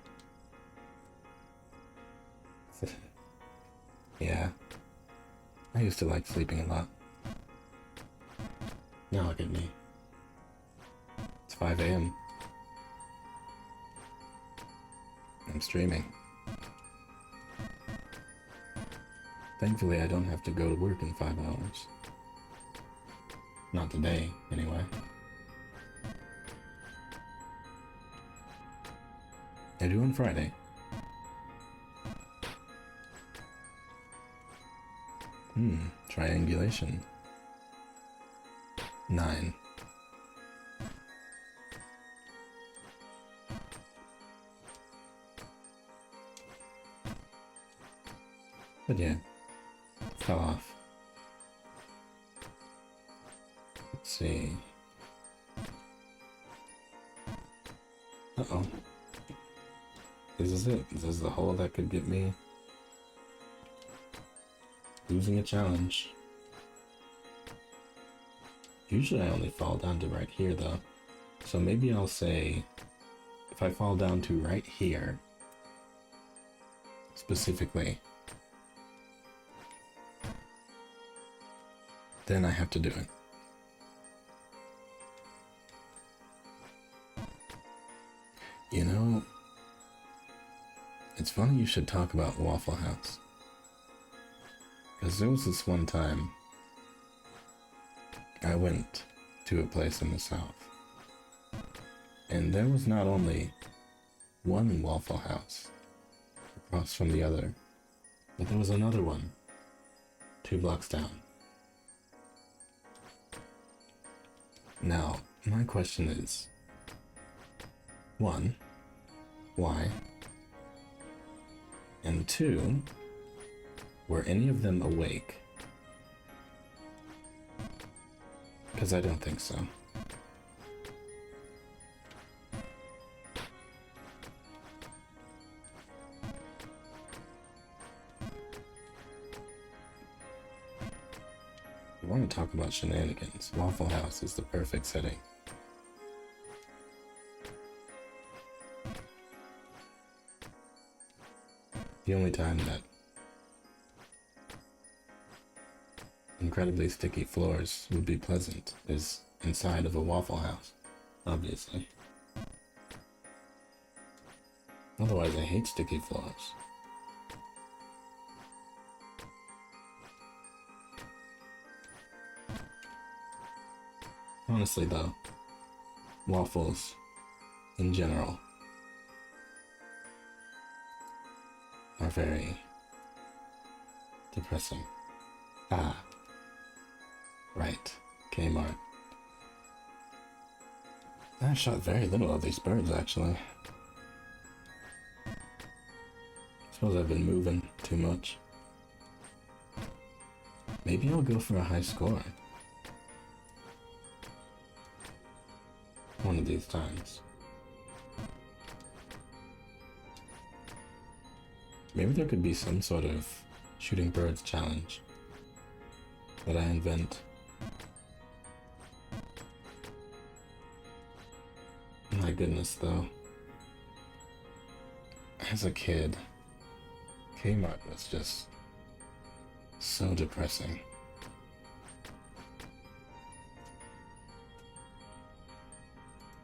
Yeah. I used to like sleeping a lot. Now look at me. It's 5 a.m. I'm streaming. Thankfully, I don't have to go to work in 5 hours. Not today, anyway. I do on Friday. Triangulation. 9. But yeah, fell off. Let's see. Uh-oh. This is it. This is the hole that could get me losing a challenge. Usually I only fall down to right here though. So maybe I'll say if I fall down to right here specifically, then I have to do it. You know, it's funny you should talk about Waffle House. Because there was this one time I went to a place in the South, and there was not only one Waffle House across from the other, but there was another one 2 blocks down. Now, my question is, 1, why? And 2, were any of them awake? Because I don't think so. I want to talk about shenanigans. Waffle House is the perfect setting. The only time that incredibly sticky floors would be pleasant is inside of a Waffle House, obviously. Otherwise, I hate sticky floors. Honestly though, waffles in general are very depressing. Ah. Right. Kmart. I shot very little of these birds, actually. I suppose I've been moving too much. Maybe I'll go for a high score. One of these times. Maybe there could be some sort of shooting birds challenge that I invent. My goodness, though. As a kid, Kmart was just so depressing.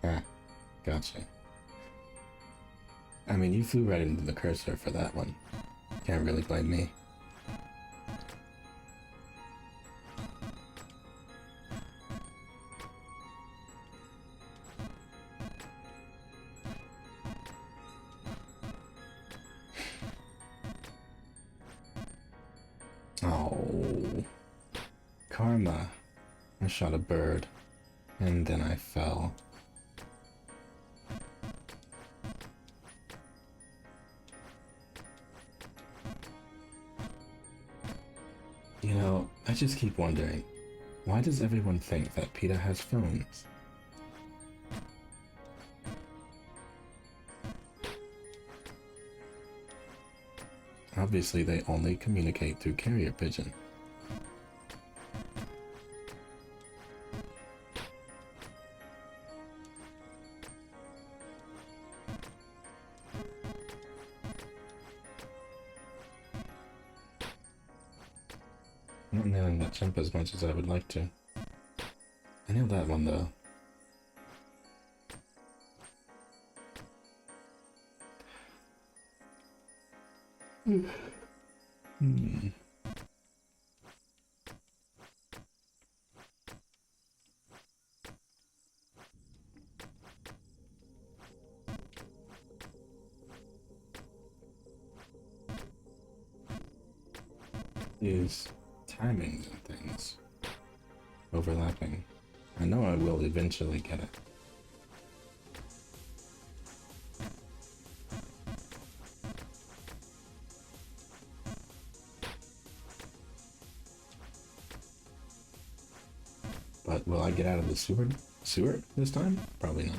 Ah, gotcha. I mean, you flew right into the cursor for that one. Can't really blame me. Oh, karma. I shot a bird, and then I fell. You know, I just keep wondering, why does everyone think that PETA has phones? Obviously, they only communicate through carrier pigeon. I'm not nailing that jump as much as I would like to. I nailed that one, though. Hmm. These timings and things overlapping. I know I will eventually get it. But will I get out of the sewer this time? Probably not.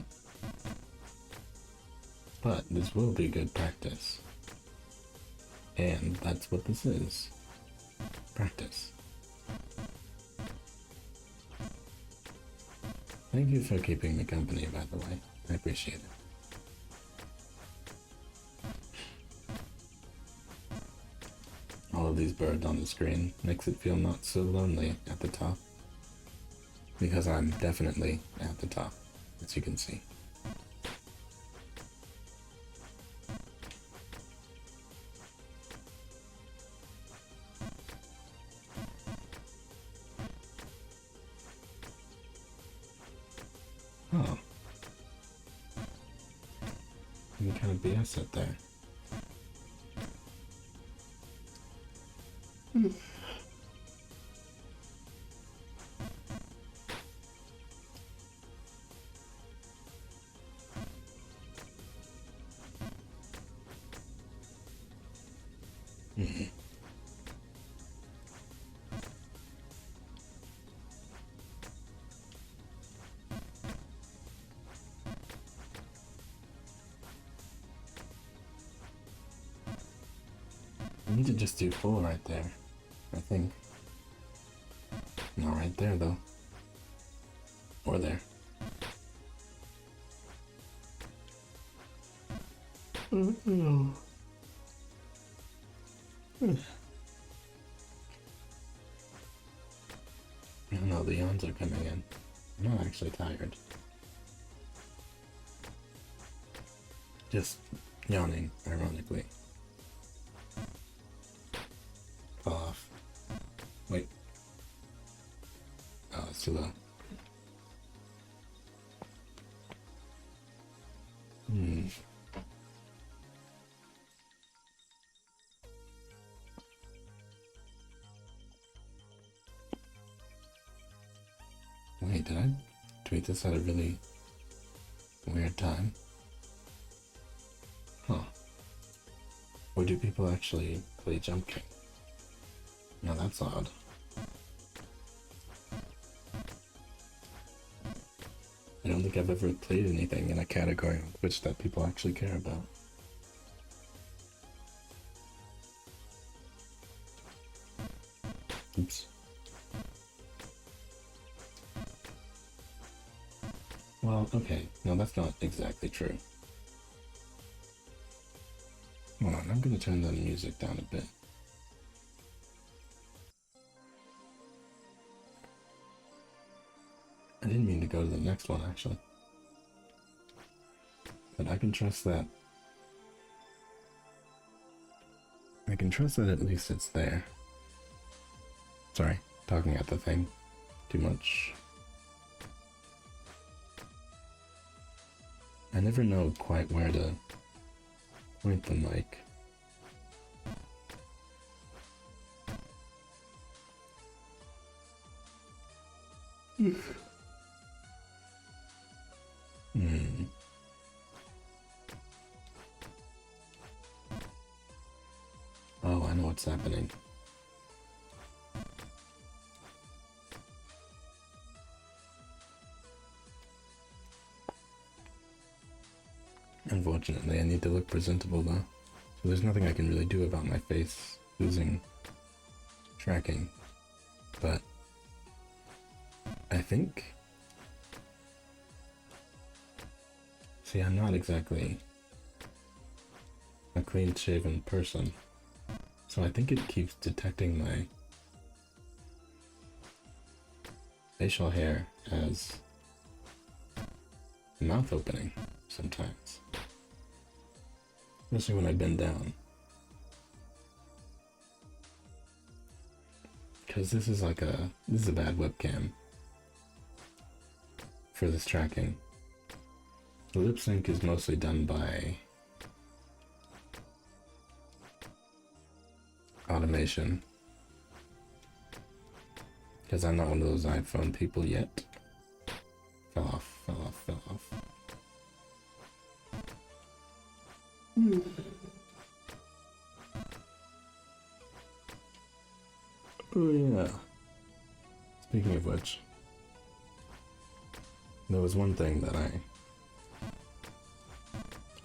But this will be good practice. And that's what this is. Practice. Thank you for keeping me company, by the way. I appreciate it. All of these birds on the screen makes it feel not so lonely at the top. Because I'm definitely at the top, as you can see. Oh. What kind of BS up there? I need to just do full right there, I think. Not right there, though. Or there. I don't know, the yawns are coming in. I'm not actually tired. Just yawning, ironically. Fall off. Wait. Oh, it's too low. Wait, did I tweet this at a really weird time? Huh. Or do people actually play Jump King? Now that's odd. I don't think I've ever played anything in a category on Twitch that people actually care about. Oops. Well, okay. No, that's not exactly true. Hold on, I'm gonna turn the music down a bit. I didn't mean to go to the next one, actually. But I can trust that. I can trust that at least it's there. Sorry, talking at the thing too much. I never know quite where to point the mic. Oh, I know what's happening. Unfortunately, I need to look presentable though. So there's nothing I can really do about my face losing tracking. But I think... See, I'm not exactly a clean-shaven person. So I think it keeps detecting my facial hair as mouth opening sometimes. Especially when I bend down. Because this is a bad webcam for this tracking. The lip sync is mostly done by automation. Because I'm not one of those iPhone people yet. Fell off. Oh yeah. Speaking of which, there was one thing that I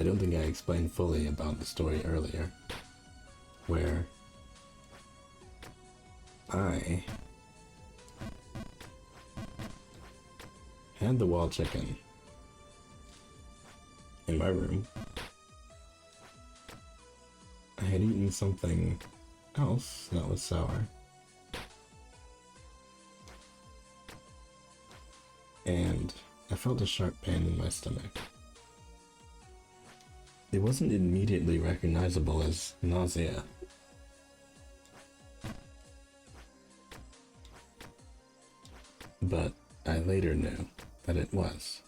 don't think I explained fully about the story earlier, where I had the wall chicken in my room. I had eaten something else that was sour. And I felt a sharp pain in my stomach. It wasn't immediately recognizable as nausea. But I later knew that it was.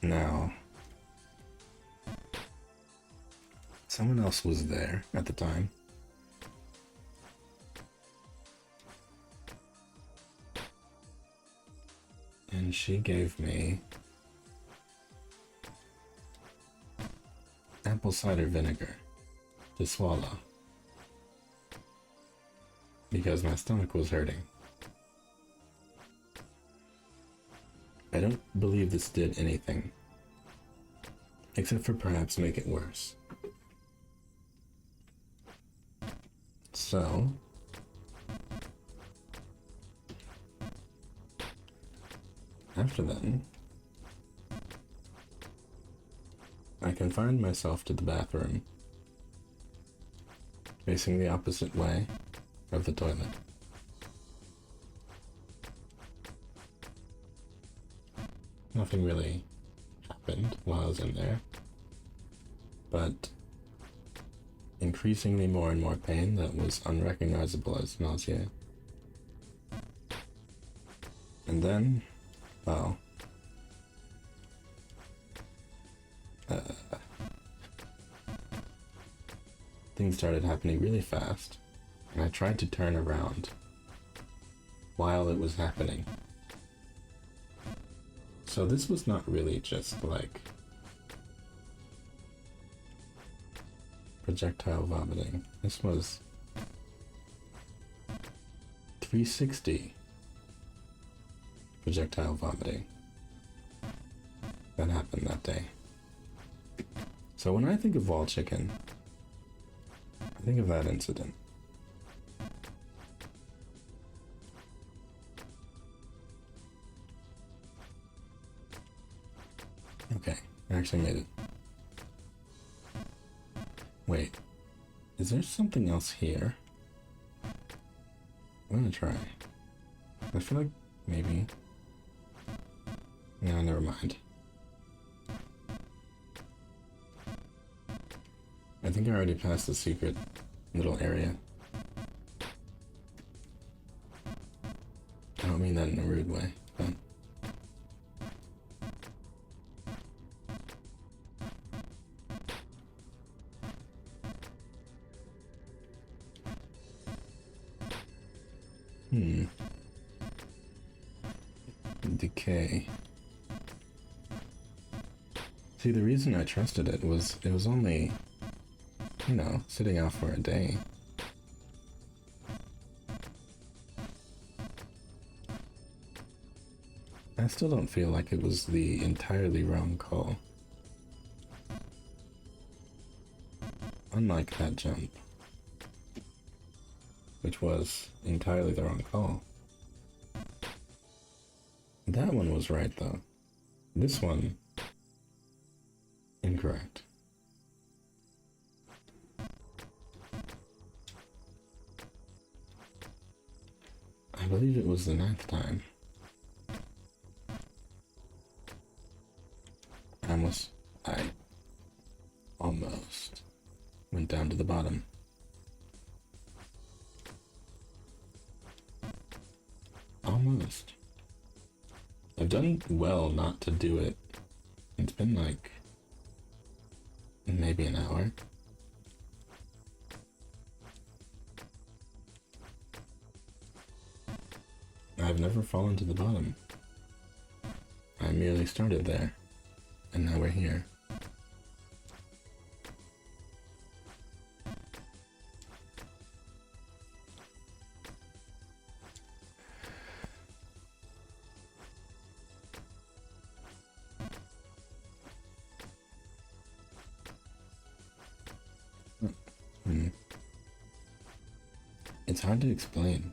Now, someone else was there at the time. And she gave me apple cider vinegar to swallow because my stomach was hurting. I don't believe this did anything except for perhaps make it worse. So after then, I confined myself to the bathroom, facing the opposite way of the toilet. Nothing really happened while I was in there, but increasingly more and more pain that was unrecognizable as nausea. And then, well, things started happening really fast, and I tried to turn around while it was happening. So this was not really just like projectile vomiting. This was 360 projectile vomiting that happened that day. So when I think of wall chicken, I think of that incident. Okay, I actually made it. Wait, is there something else here? I'm gonna try. I feel like maybe. No, never mind. I think I already passed the secret little area. I don't mean that in a rude way, but... Decay. See, the reason I trusted it was only, you know, sitting out for a day. I still don't feel like it was the entirely wrong call. Unlike that jump, which was entirely the wrong call. That one was right, though. This one, incorrect. I believe it was the 9th time. I almost went down to the bottom. Almost. I've done well not to do it. It's been like maybe an hour. I've never fallen to the bottom. I merely started there, and now we're here. It's hard to explain.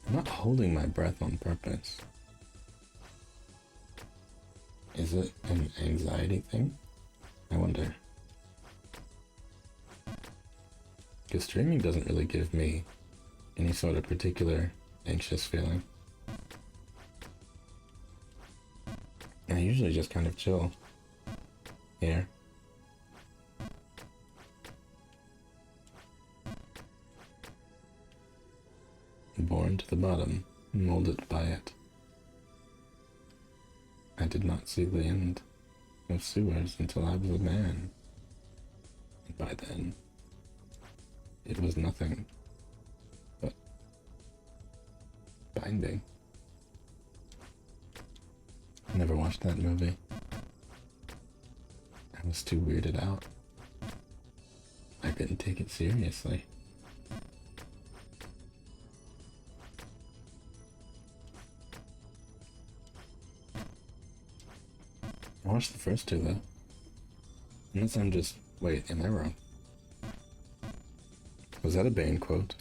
I'm not holding my breath on purpose. Is it an anxiety thing? I wonder. Because streaming doesn't really give me any sort of particular anxious feeling. I usually just kind of chill here. Born to the bottom, molded by it. I did not see the end of sewers until I was a man. And by then, it was nothing but binding. I never watched that movie. I was too weirded out. I couldn't take it seriously. I watched the first two though. Unless I'm just... Wait, am I wrong? Was that a Bane quote?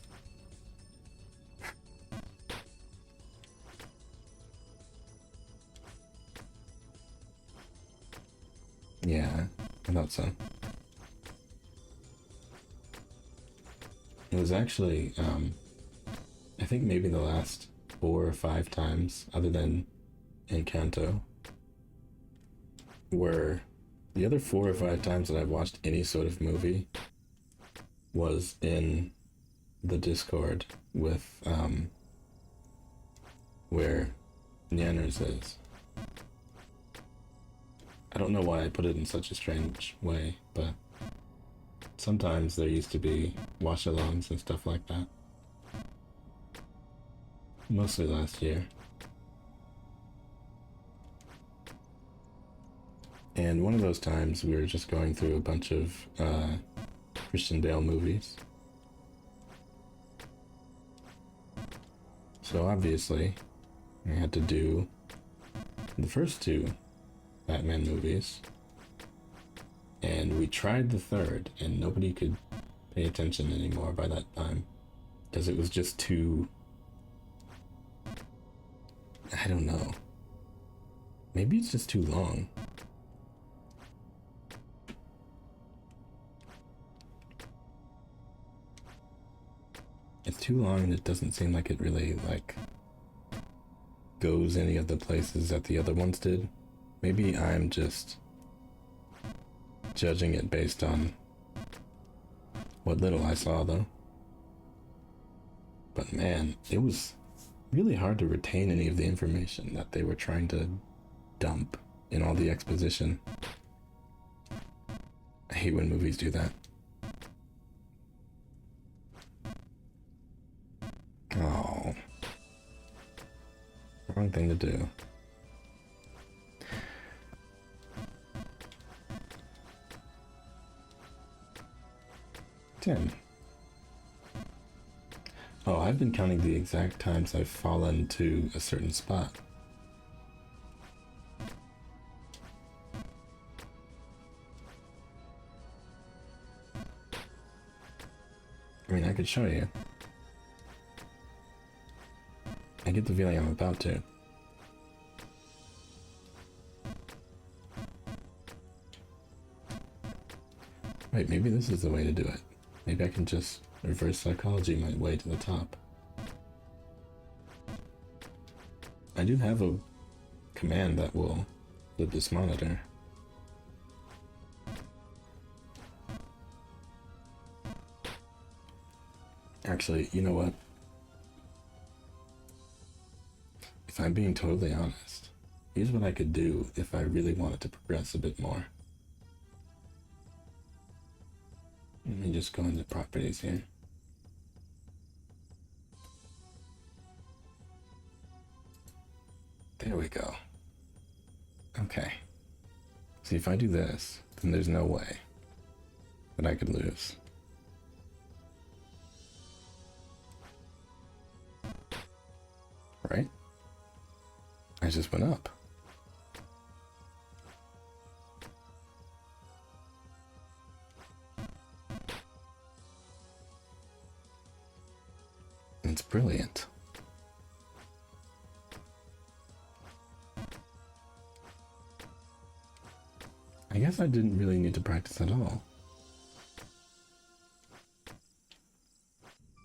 Yeah, I thought so. It was actually, I think maybe the last 4 or 5 times, other than Encanto, were the other 4 or 5 times that I've watched any sort of movie was in the Discord with, where Nyanners is. I don't know why I put it in such a strange way, but sometimes there used to be watch-alongs and stuff like that. Mostly last year. And one of those times we were just going through a bunch of Christian Bale movies. So obviously, I had to do the first two Batman movies. And we tried the third, and nobody could pay attention anymore by that time. Because it was just too... I don't know. Maybe it's just too long. It's too long and it doesn't seem like it really, like, goes any of the places that the other ones did. Maybe I'm just judging it based on what little I saw, though. But man, it was really hard to retain any of the information that they were trying to dump in all the exposition. I hate when movies do that. Oh. Wrong thing to do. Ten. Oh, I've been counting the exact times I've fallen to a certain spot. I mean, I could show you. I get the feeling I'm about to. Wait, maybe this is the way to do it. Maybe I can just reverse psychology my way to the top. I do have a command that will flip this monitor. Actually, you know what? If I'm being totally honest, here's what I could do if I really wanted to progress a bit more. Let me just go into properties here. There we go. Okay. See, if I do this, then there's no way that I could lose. Right? I just went up. It's brilliant. I guess I didn't really need to practice at all.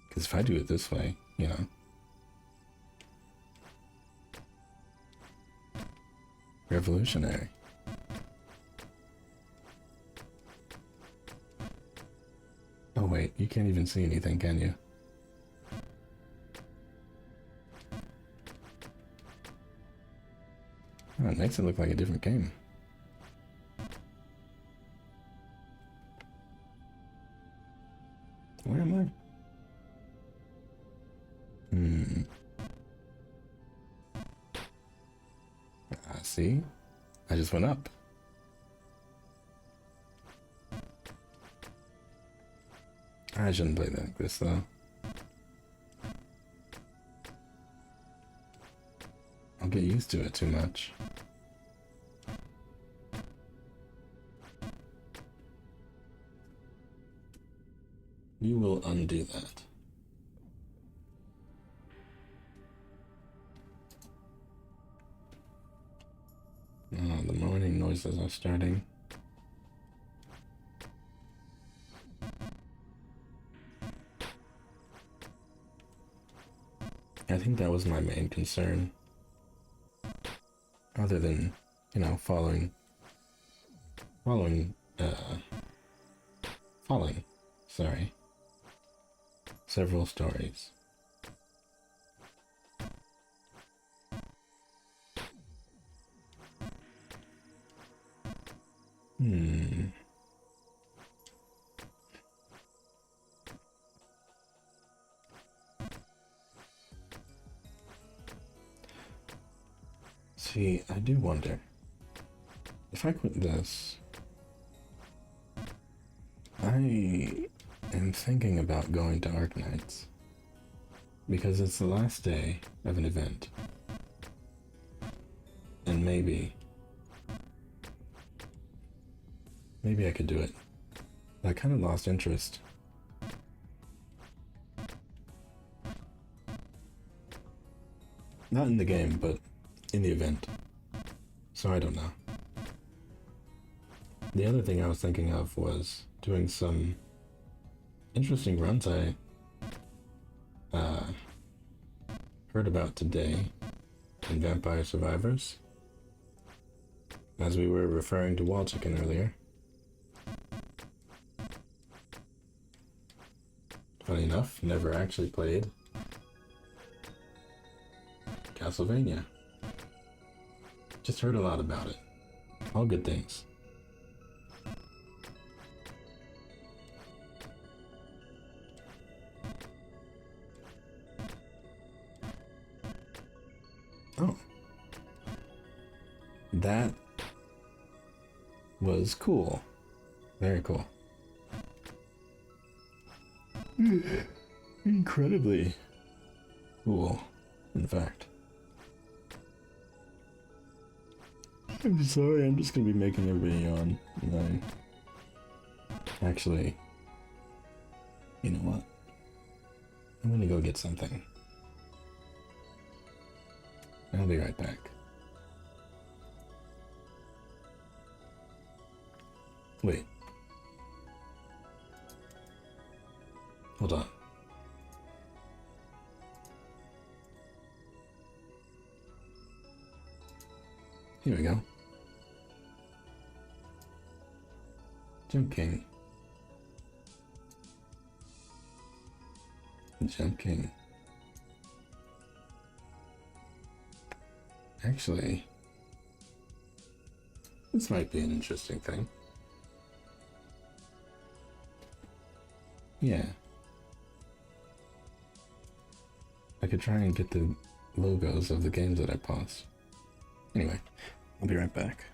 Because if I do it this way, you know. Revolutionary. Oh wait, you can't even see anything, can you? Oh, it makes it look like a different game. Where am I? See? I just went up. I shouldn't play like this, though. I'll get used to it too much. You will undo that. Oh, the morning noises are starting. I think that was my main concern. Other than, you know, falling, sorry, several stories. See, I do wonder if I quit this. I am thinking about going to Arknights because it's the last day of an event, and maybe I could do it. I kind of lost interest. Not in the game, but in the event. So I don't know. The other thing I was thinking of was doing some interesting runs I heard about today in Vampire Survivors, as we were referring to Wall Chicken earlier. Funny enough, never actually played Castlevania. Just heard a lot about it. All good things. Oh. That was cool. Very cool. Incredibly cool, in fact. I'm sorry, I'm just gonna be making everybody yawn. And actually, you know what? I'm gonna go get something. I'll be right back. Wait. Hold on. Here we go. Jump King. Jump King. Actually, this might be an interesting thing. Yeah. I could try and get the logos of the games that I paused. Anyway, I'll be right back.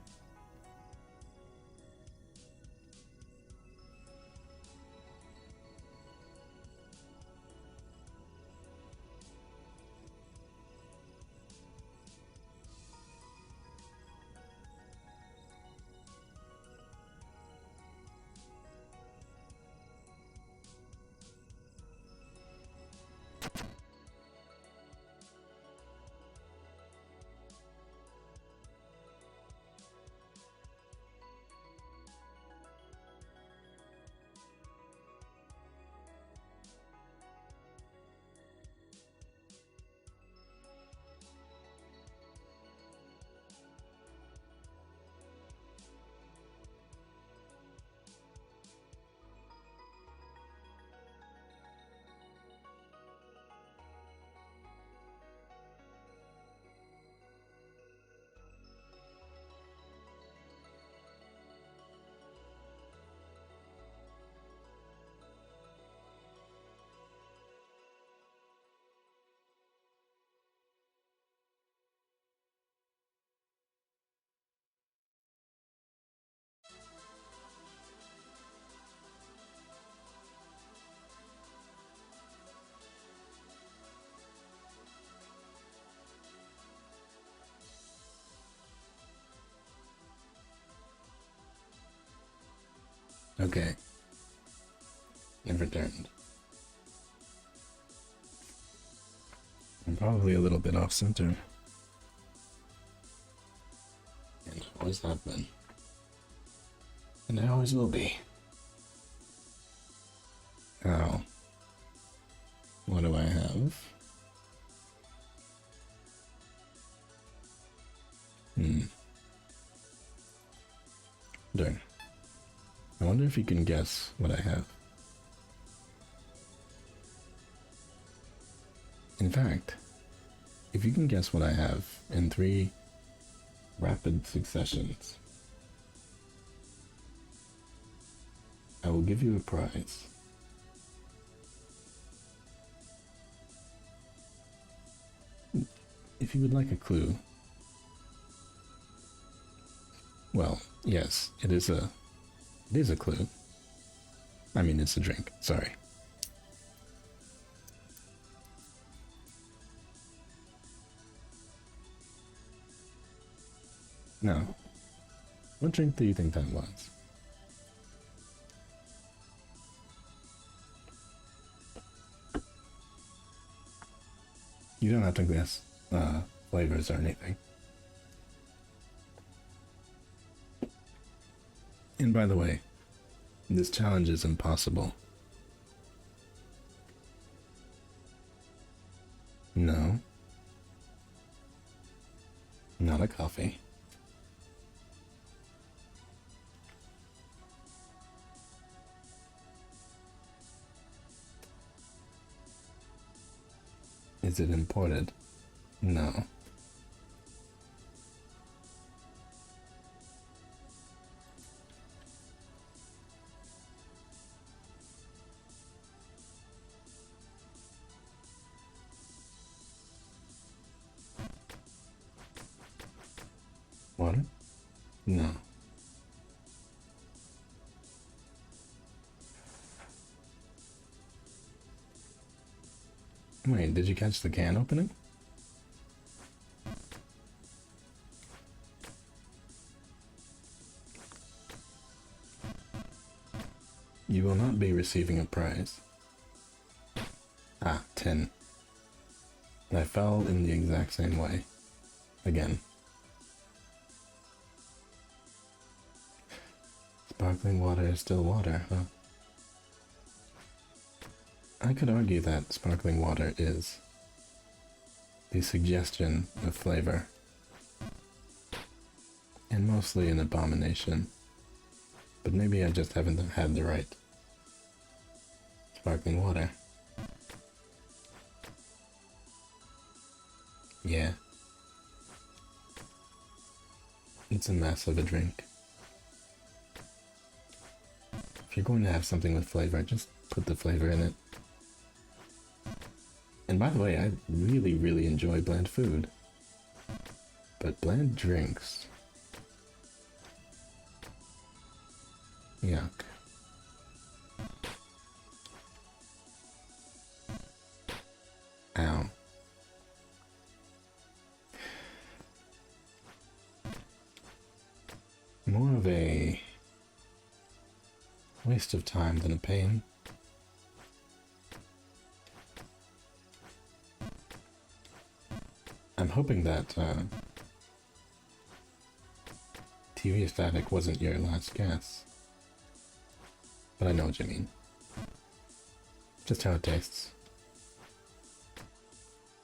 Okay. I've returned. I'm probably a little bit off center. And always have been. And I always will be. Now, what do I have? Darn. I wonder if you can guess what I have. In fact, if you can guess what I have in 3 rapid successions, I will give you a prize. If you would like a clue, Well, yes, it is a clue. I mean, it's a drink. Sorry. No. What drink do you think that was? You don't have to guess flavors or anything. And by the way, this challenge is impossible. No. Not a coffee. Is it imported? No. Water? No. Wait, did you catch the can opening? You will not be receiving a prize. Ah, 10. I fell in the exact same way. Again. Sparkling water is still water, huh? I could argue that sparkling water is the suggestion of flavor, and mostly an abomination, but maybe I just haven't had the right sparkling water. Yeah. It's a mess of a drink. If you're going to have something with flavor, just put the flavor in it. And by the way, I really, really enjoy bland food. But bland drinks... yuck. Ow. More of a waste of time than a pain. I'm hoping that TV static wasn't your last guess. But I know what you mean. Just how it tastes.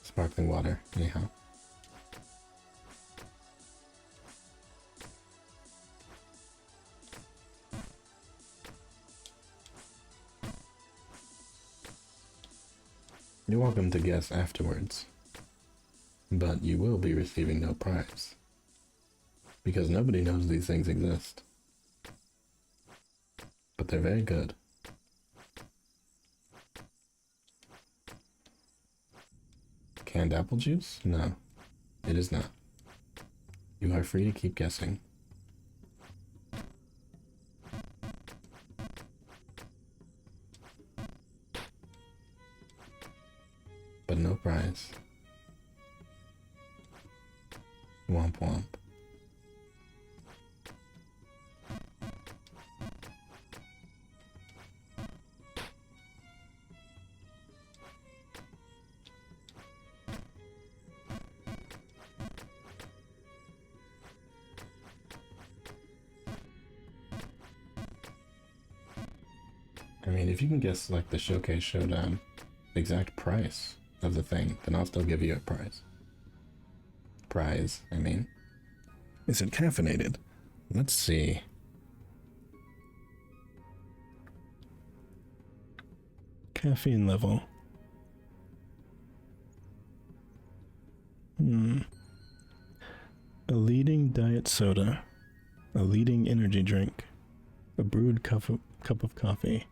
Sparkling water, anyhow. You're welcome to guess afterwards. But you will be receiving no prize. Because nobody knows these things exist. But they're very good. Canned apple juice? No, it is not. You are free to keep guessing. But no prize. Womp womp. I mean, if you can guess, like, the showcase showdown, the exact price of the thing, then I'll still give you a prize. Prize, I mean. Is it caffeinated? Let's see. Caffeine level. A leading diet soda. A leading energy drink. A brewed cup of coffee.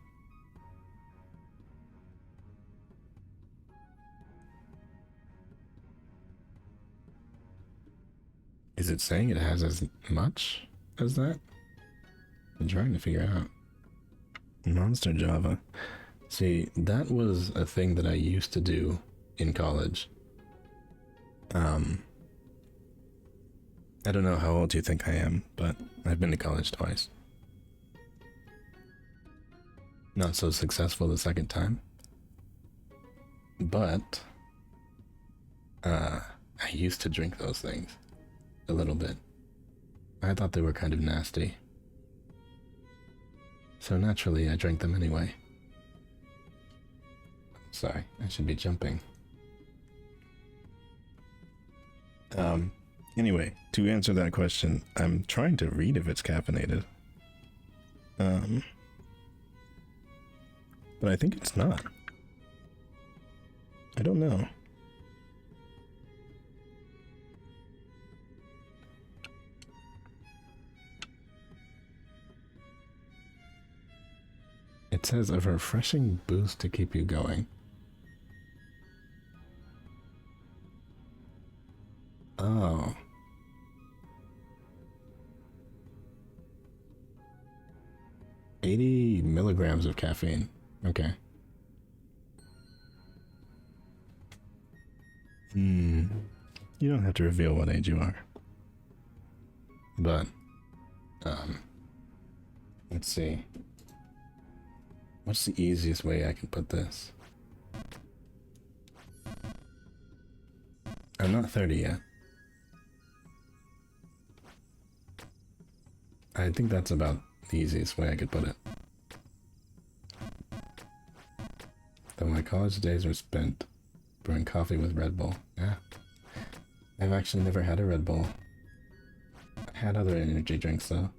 Is it saying it has as much? as that? I'm trying to figure out. Monster Java. See, that was a thing that I used to do in college. I don't know how old you think I am, but I've been to college twice. Not so successful the second time. But, I used to drink those things. A little bit. I thought they were kind of nasty. So naturally, I drank them anyway. Sorry, I should be jumping. Anyway, to answer that question, I'm trying to read if it's caffeinated. But I think it's not. I don't know. It says a refreshing boost to keep you going. Oh. $80 milligrams of caffeine. Okay. You don't have to reveal what age you are. But, let's see. What's the easiest way I can put this? I'm not 30 yet. I think that's about the easiest way I could put it. Though my college days were spent brewing coffee with Red Bull. Yeah. I've actually never had a Red Bull. I had other energy drinks though.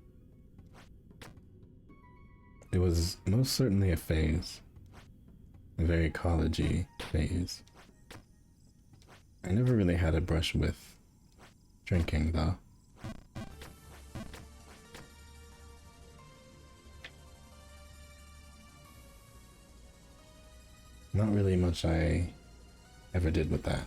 It was most certainly a phase. A very college-y phase. I never really had a brush with drinking though. Not really much I ever did with that.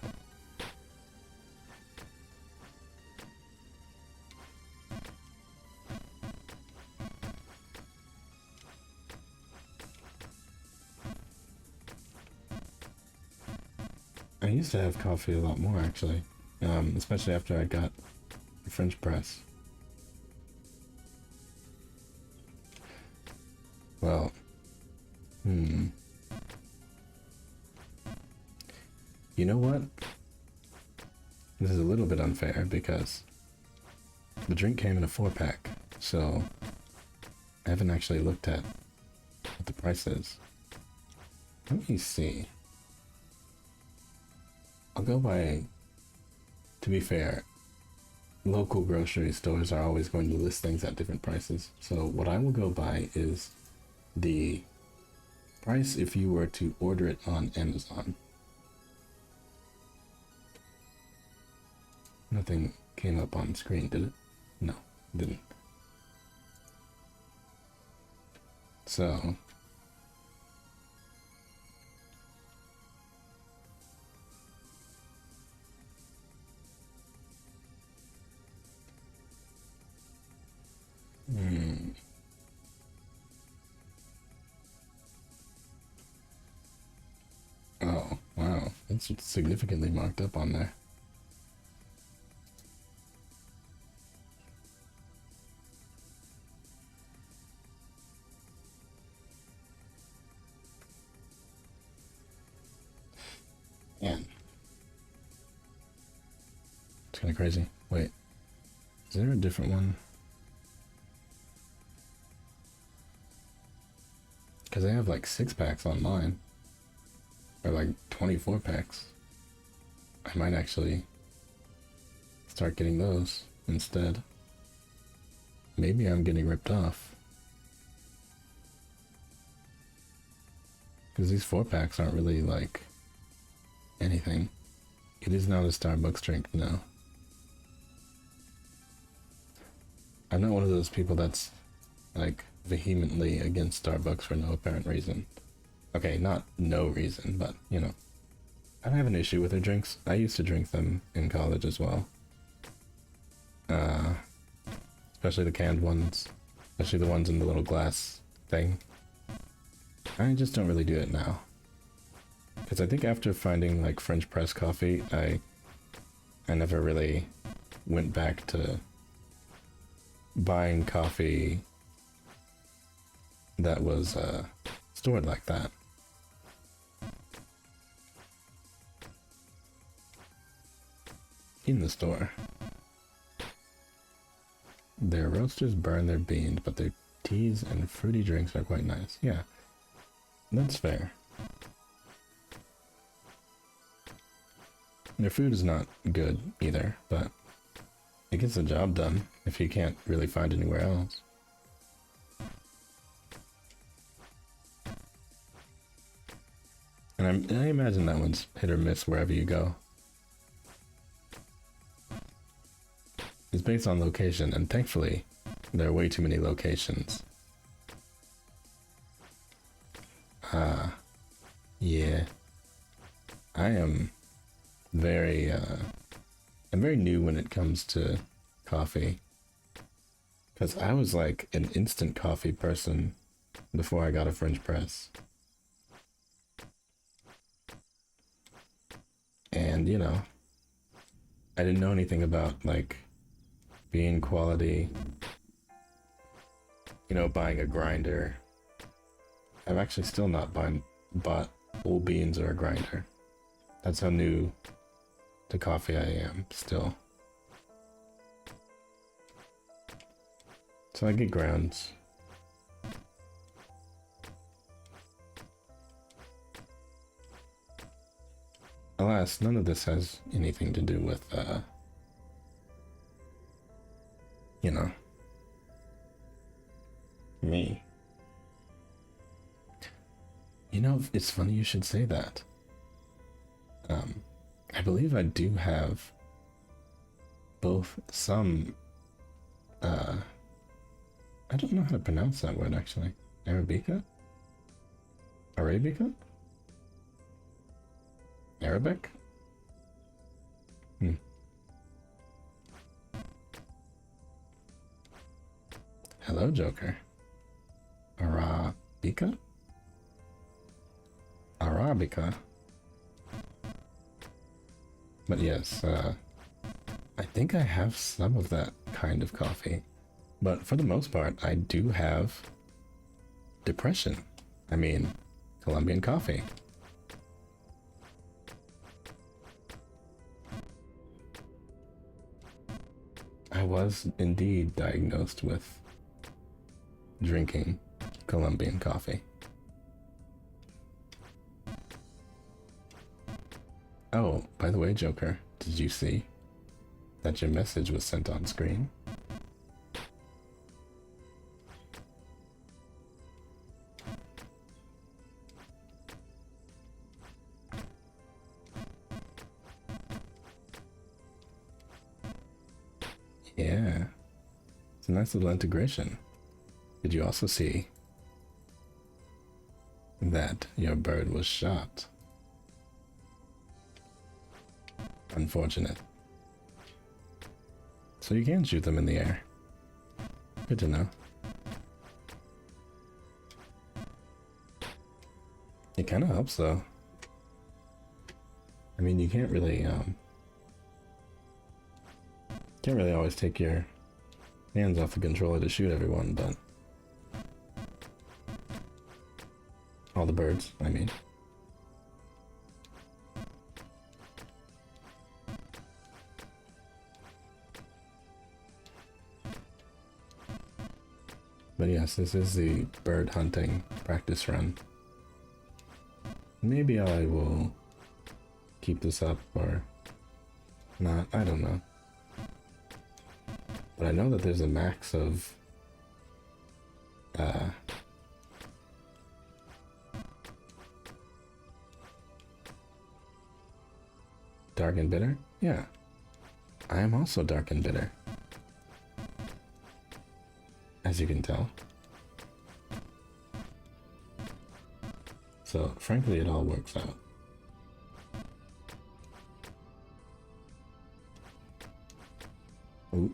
I used to have coffee a lot more actually, especially after I got the French press. Well, You know what? This is a little bit unfair because the drink came in a 4-pack, so I haven't actually looked at what the price is. Let me see. I'll go by, to be fair, local grocery stores are always going to list things at different prices. So what I will go by is the price if you were to order it on Amazon. Nothing came up on screen, did it? No, it didn't. So, oh, wow, it's significantly marked up on there. Man. It's kind of crazy. Wait, is there a different one? Because they have like 6-packs online. Or like 24 packs. I might actually start getting those instead. Maybe I'm getting ripped off. Because these 4-packs aren't really like anything. It is not a Starbucks drink, no. I'm not one of those people that's like vehemently against Starbucks for no apparent reason. Okay, not no reason, but you know. I don't have an issue with their drinks. I used to drink them in college as well. especially the canned ones, especially the ones in the little glass thing. I just don't really do it now. Because I think after finding like French press coffee, I never really went back to buying coffee that was stored like that. In the store. Their roasters burn their beans, but their teas and fruity drinks are quite nice. Yeah, that's fair. Their food is not good either, but it gets the job done if you can't really find anywhere else. And I imagine that one's hit or miss wherever you go. It's based on location, and thankfully, there are way too many locations. Yeah. I am very, I'm very new when it comes to coffee. Because I was like an instant coffee person before I got a French press. And, you know, I didn't know anything about, like, bean quality, you know, buying a grinder. I've actually still not bought whole beans or a grinder. That's how new to coffee I am, still. So I get grounds. Alas, none of this has anything to do with, you know, me. You know, it's funny you should say that. I believe I do have both some, I don't know how to pronounce that word actually. Arabica? Arabica? Arabic? Hello, Joker. Arabica? Arabica. But yes, I think I have some of that kind of coffee. But for the most part, I do have depression. I mean, Colombian coffee. I was indeed diagnosed with drinking Colombian coffee. Oh, by the way, Joker, did you see that your message was sent on screen? Yeah, it's a nice little integration. Did you also see that your bird was shot? Unfortunate. So you can shoot them in the air. Good to know. It kind of helps though. I mean, you can't really always take your hands off the controller to shoot everyone, but all the birds, I mean. But yes, this is the bird hunting practice run. Maybe I will keep this up or not, I don't know. But I know that there's a max of dark and bitter? Yeah. I am also dark and bitter. As you can tell. So, frankly, it all works out. Ooh.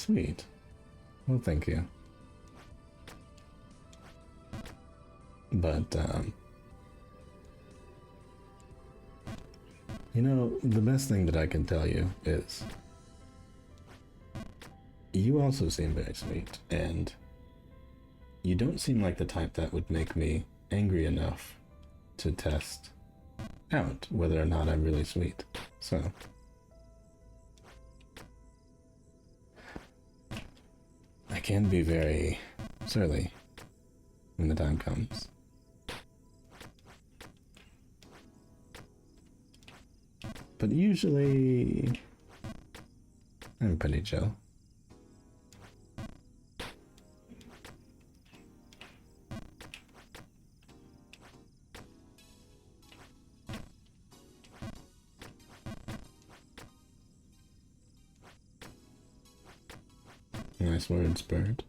sweet. Well, thank you. But, you know, the best thing that I can tell you is you also seem very sweet, and you don't seem like the type that would make me angry enough to test out whether or not I'm really sweet. So, I can be very surly when the time comes. But usually, I'm pretty chill. Nice words, bird.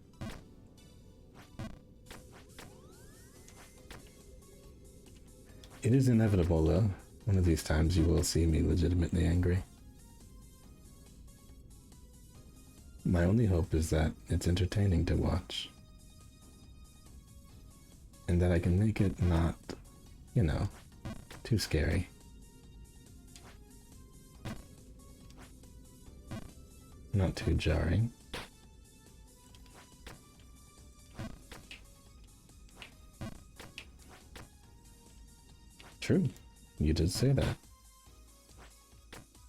It is inevitable, though. One of these times you will see me legitimately angry. My only hope is that it's entertaining to watch. And that I can make it not, you know, too scary. Not too jarring. True, you did say that.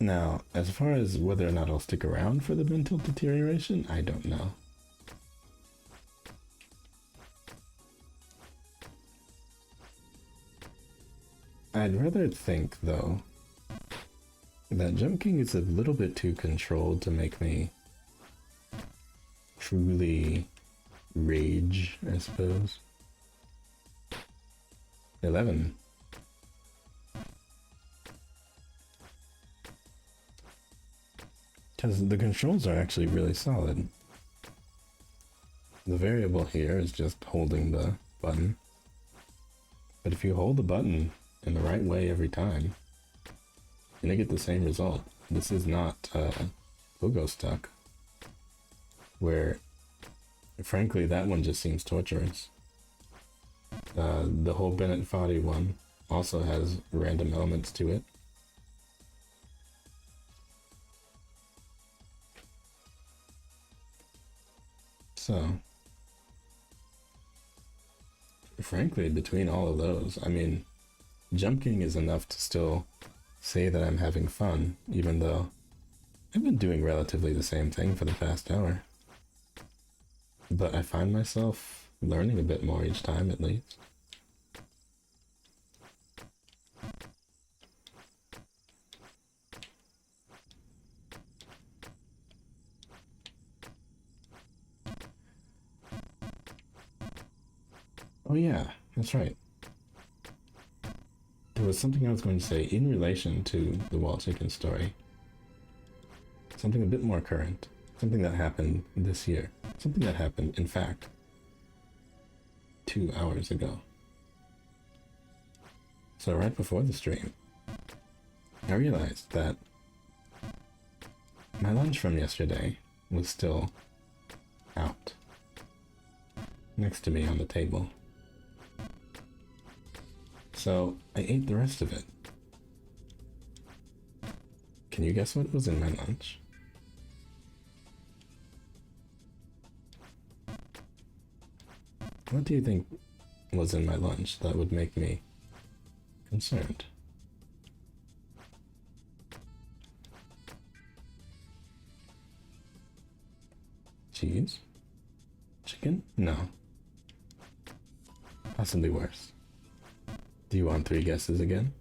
Now, as far as whether or not I'll stick around for the mental deterioration, I don't know. I'd rather think, though, that Jump King is a little bit too controlled to make me truly rage, I suppose. 11. Because the controls are actually really solid. The variable here is just holding the button. But if you hold the button in the right way every time, you're gonna get the same result. This is not Pogo Stuck, where frankly that one just seems torturous. The whole Bennett Foddy one also has random elements to it. So, frankly, between all of those, I mean, Jump King is enough to still say that I'm having fun, even though I've been doing relatively the same thing for the past hour. But I find myself learning a bit more each time, at least. Oh yeah, that's right. There was something I was going to say in relation to the wall chicken story. Something a bit more current. Something that happened this year. Something that happened, in fact, 2 hours ago. So right before the stream, I realized that my lunch from yesterday was still out, next to me on the table. So I ate the rest of it. Can you guess what was in my lunch? What do you think was in my lunch that would make me concerned? Cheese? Chicken? No. Possibly worse. Do you want 3 guesses again?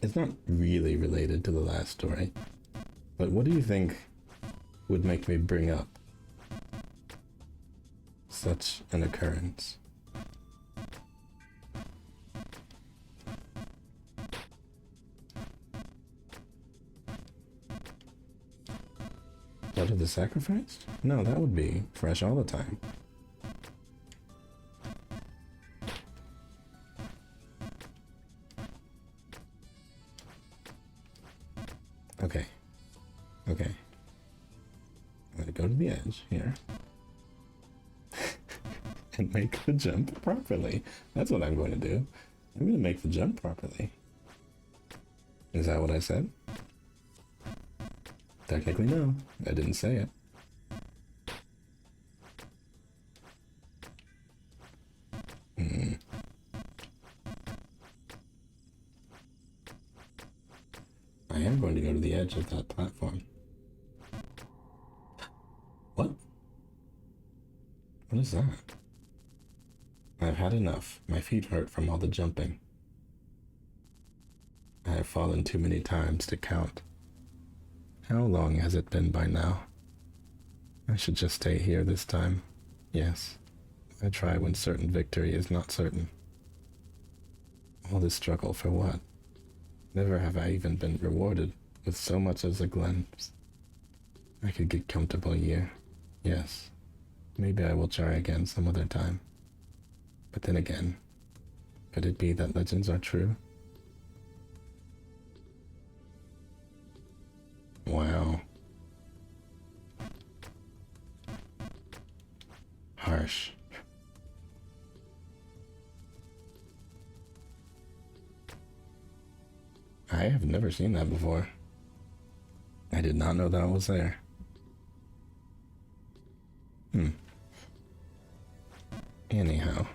It's not really related to the last story, but what do you think would make me bring up such an occurrence? Blood of the sacrificed? No, that would be fresh all the time. Okay. I'm gonna go to the edge here. And make the jump properly. That's what I'm going to do. I'm going to make the jump properly. Is that what I said? Technically, no. I didn't say it. I am going to go to the edge of that platform. What? What is that? I've had enough. My feet hurt from all the jumping. I have fallen too many times to count. How long has it been by now? I should just stay here this time. Yes, I try when certain victory is not certain. All this struggle for what? Never have I even been rewarded with so much as a glimpse. I could get comfortable here. Yes, maybe I will try again some other time. But then again, could it be that legends are true? Wow. Harsh. I have never seen that before. I did not know that was there. Anyhow.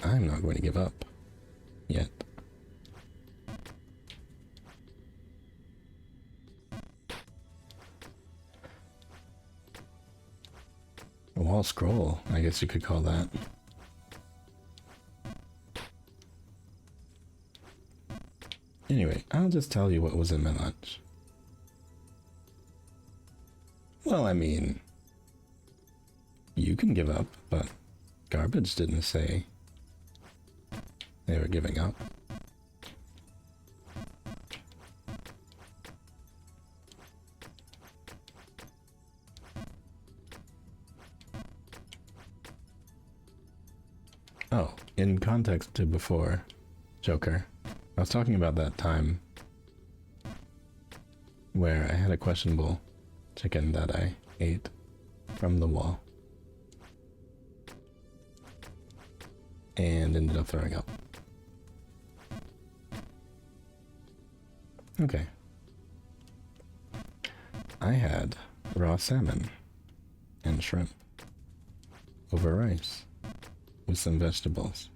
I'm not going to give up. Yet. A wall scroll, I guess you could call that. Anyway, I'll just tell you what was in my lunch. Well, I mean, you can give up, but Garbage didn't say they were giving up. Oh, in context to before, Joker, I was talking about that time where I had a questionable chicken that I ate from the wall and ended up throwing up. Okay. I had raw salmon and shrimp over rice with some vegetables.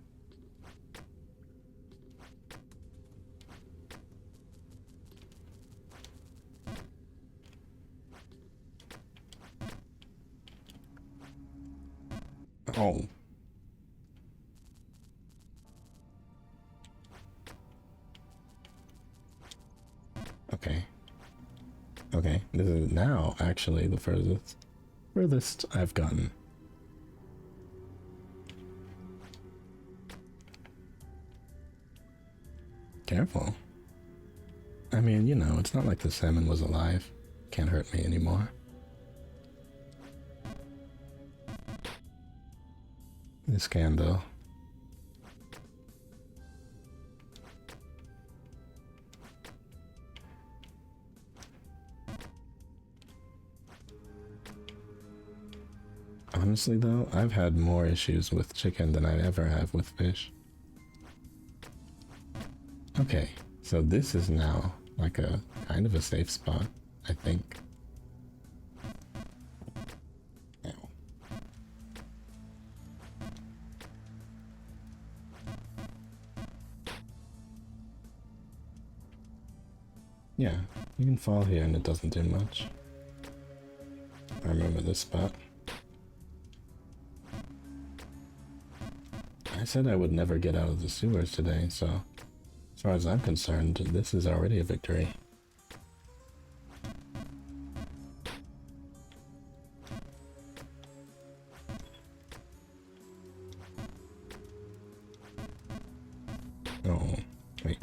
Oh. Okay. Okay, this is now actually the furthest I've gotten. Careful. I mean, you know, it's not like the salmon was alive. Can't hurt me anymore. This can, though. Honestly, though, I've had more issues with chicken than I ever have with fish. Okay, so this is now like a kind of a safe spot, I think. Ow. Yeah, you can fall here and it doesn't do much. I remember this spot. I said I would never get out of the sewers today, so as far as I'm concerned, this is already a victory. Oh, wait.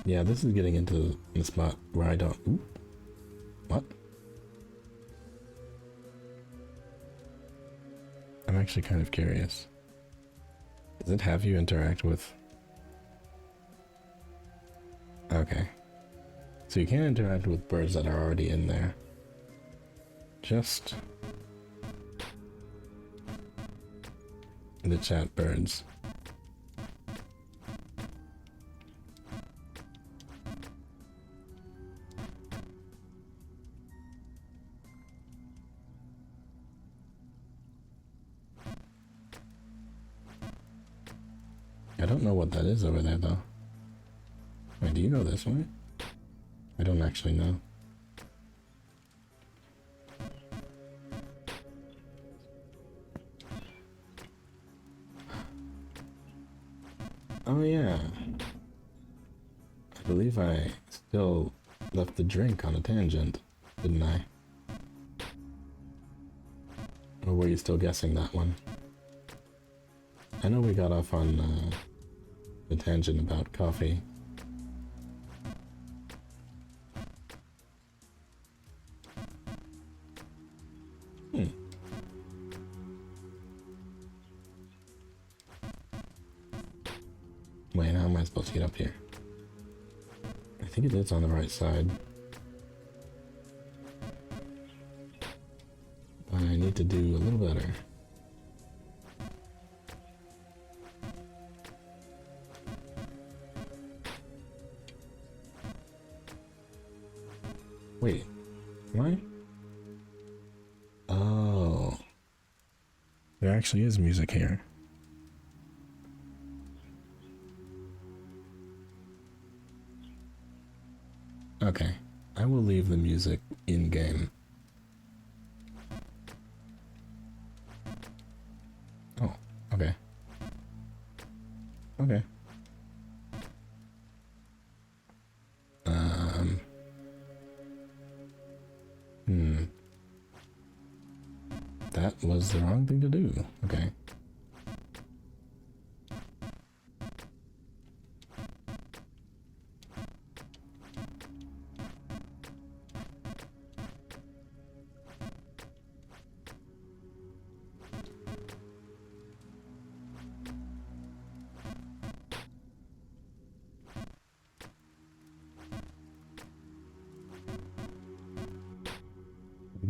Yeah, this is getting into the spot where I don't... Ooh. What? I'm actually kind of curious. Does it have you interact with... Okay. So you can't interact with birds that are already in there. Just... the chat birds. I don't know what that is over there, though. Wait, do you go this way? I don't actually know. Oh, yeah. I believe I still left the drink on a tangent, didn't I? Or were you still guessing that one? I know we got off on the tangent about coffee. Wait, how am I supposed to get up here? I think it is on the right side. I need to do a little better. Wait, am I? Oh. There actually is music here. Okay, I will leave the music in-game. Oh, okay. Okay. That was the wrong thing to do. Okay.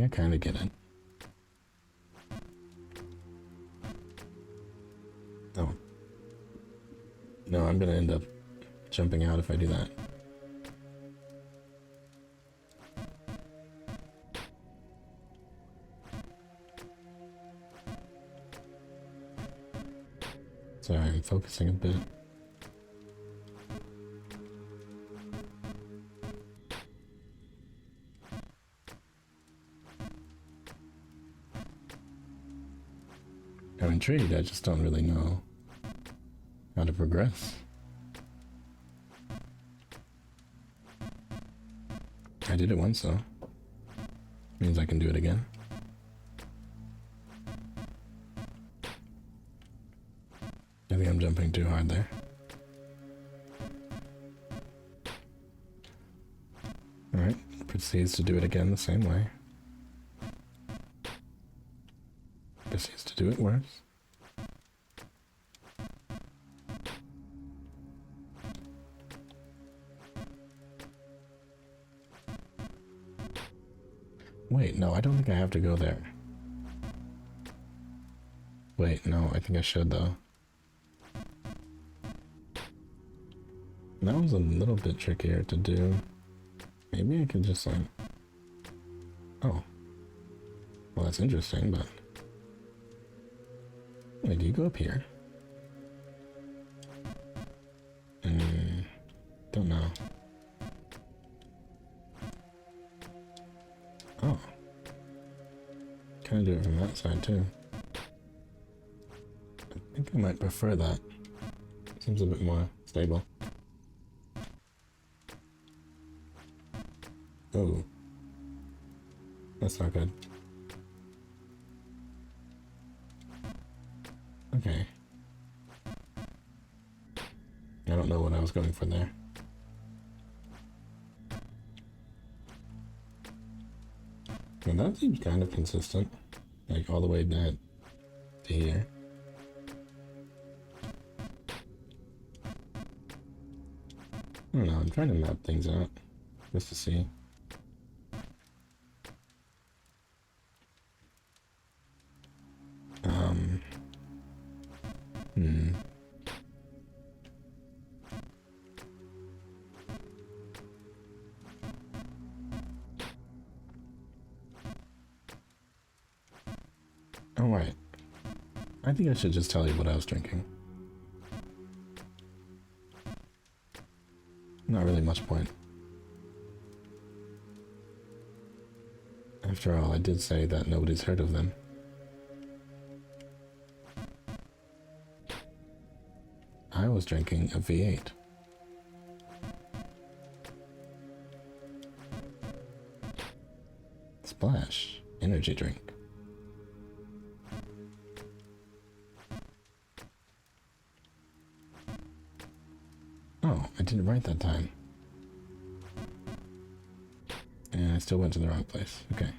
I kind of get it. Oh. No, I'm gonna end up jumping out if I do that. Sorry, I'm focusing a bit. I'm intrigued, I just don't really know how to progress. I did it once though. Means I can do it again. I think I'm jumping too hard there. Alright, proceeds to do it again the same way. Proceeds to do it worse. Wait, no, I don't think I have to go there. Wait, no, I think I should though. That was a little bit trickier to do. Maybe I could just like... Oh. Well, that's interesting, but... Wait, do you go up here? Don't know. Oh. Can I do it from that side too? I think I might prefer that. Seems a bit more stable. Oh. That's not good. Okay. I don't know what I was going for there. Well, that seems kind of consistent. Like all the way down to here. I don't know, I'm trying to map things out just to see. Hmm. Oh, right. I think I should just tell you what I was drinking. Not really much point. After all, I did say that nobody's heard of them. I was drinking a V8. Splash. Energy drink. Oh, I didn't write that time. And I still went to the wrong place. Okay.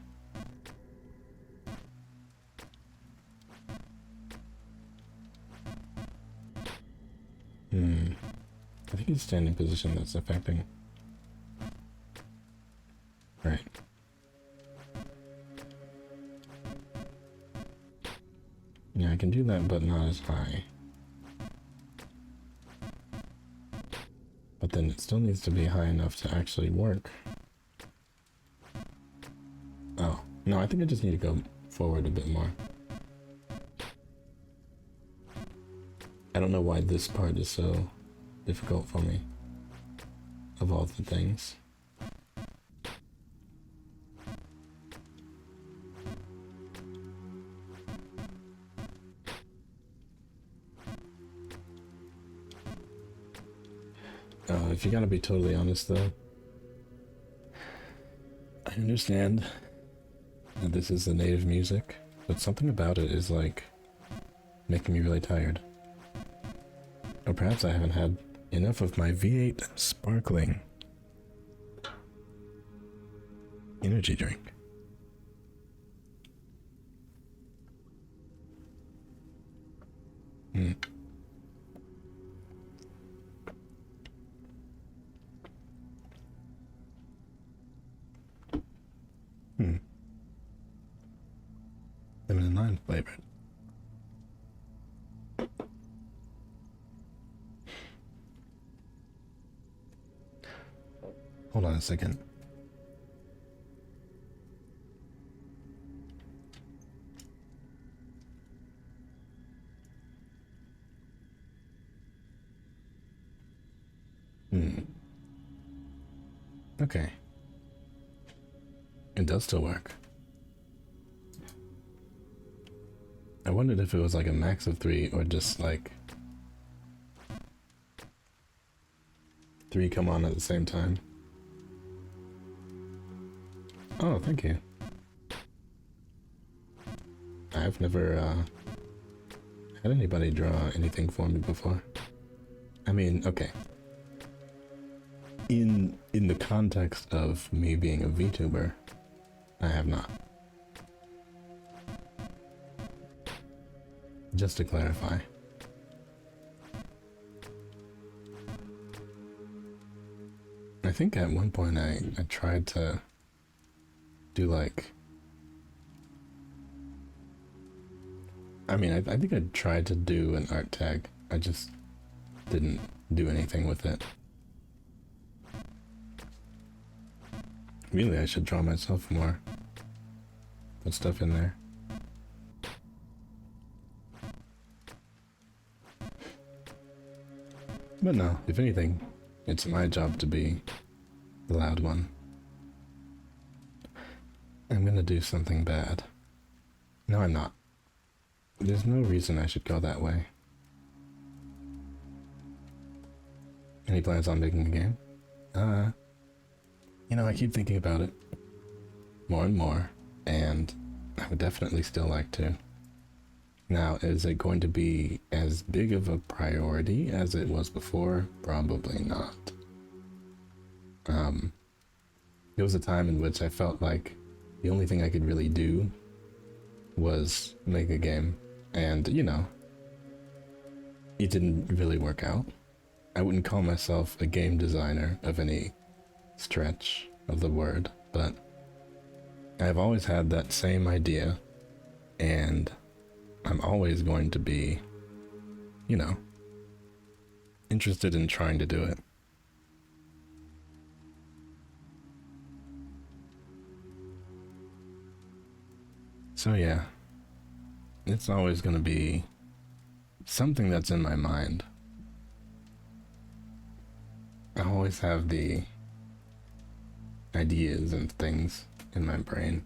I think it's standing position that's affecting. Right. Yeah, I can do that, but not as high. But then it still needs to be high enough to actually work. Oh, no, I think I just need to go forward a bit more. I don't know why this part is so difficult for me, of all the things. If you gotta be totally honest though, I understand that this is the native music, but something about it is like making me really tired. Or perhaps I haven't had enough of my V8 sparkling energy drink. Lemon and lime flavored. Hold on a second. Okay. It does still work. I wondered if it was like a max of 3 or just like 3 come on at the same time. Oh, thank you. I've never had anybody draw anything for me before. I mean, okay. In the context of me being a VTuber, I have not. Just to clarify. I think at one point I tried to do like... I mean, I think I tried to do an art tag. I just didn't do anything with it. Really, I should draw myself more. Put stuff in there. But no, if anything, it's my job to be the loud one. I'm gonna do something bad. No, I'm not. There's no reason I should go that way. Any plans on making a game? You know, I keep thinking about it more and more, and I would definitely still like to. Now, is it going to be as big of a priority as it was before? Probably not. There was a time in which I felt like the only thing I could really do was make a game. And, you know, it didn't really work out. I wouldn't call myself a game designer of any stretch of the word, but I've always had that same idea, and I'm always going to be, you know, interested in trying to do it. So yeah, it's always going to be something that's in my mind. I always have the ideas and things in my brain.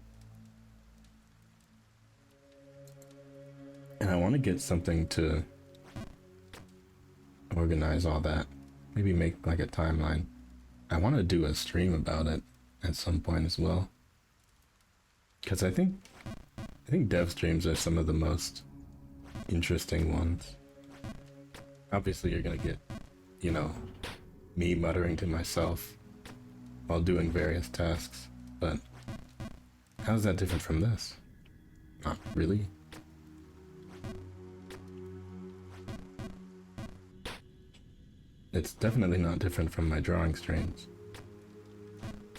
And I want to get something to organize all that. Maybe make like a timeline. I want to do a stream about it at some point as well. Because I think dev streams are some of the most interesting ones. Obviously you're gonna get, you know, me muttering to myself while doing various tasks, but how's that different from this? Not really. It's definitely not different from my drawing streams.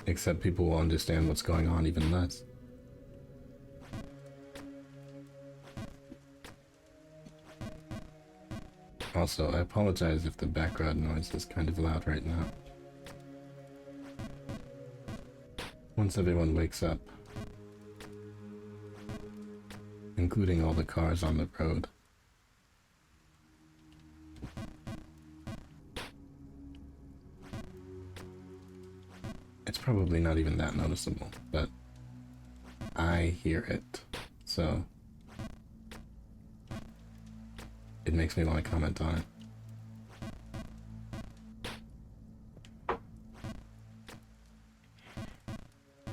Except people will understand what's going on even less. Also, I apologize if the background noise is kind of loud right now. Once everyone wakes up, including all the cars on the road, it's probably not even that noticeable, but I hear it, so it makes me want to comment on it.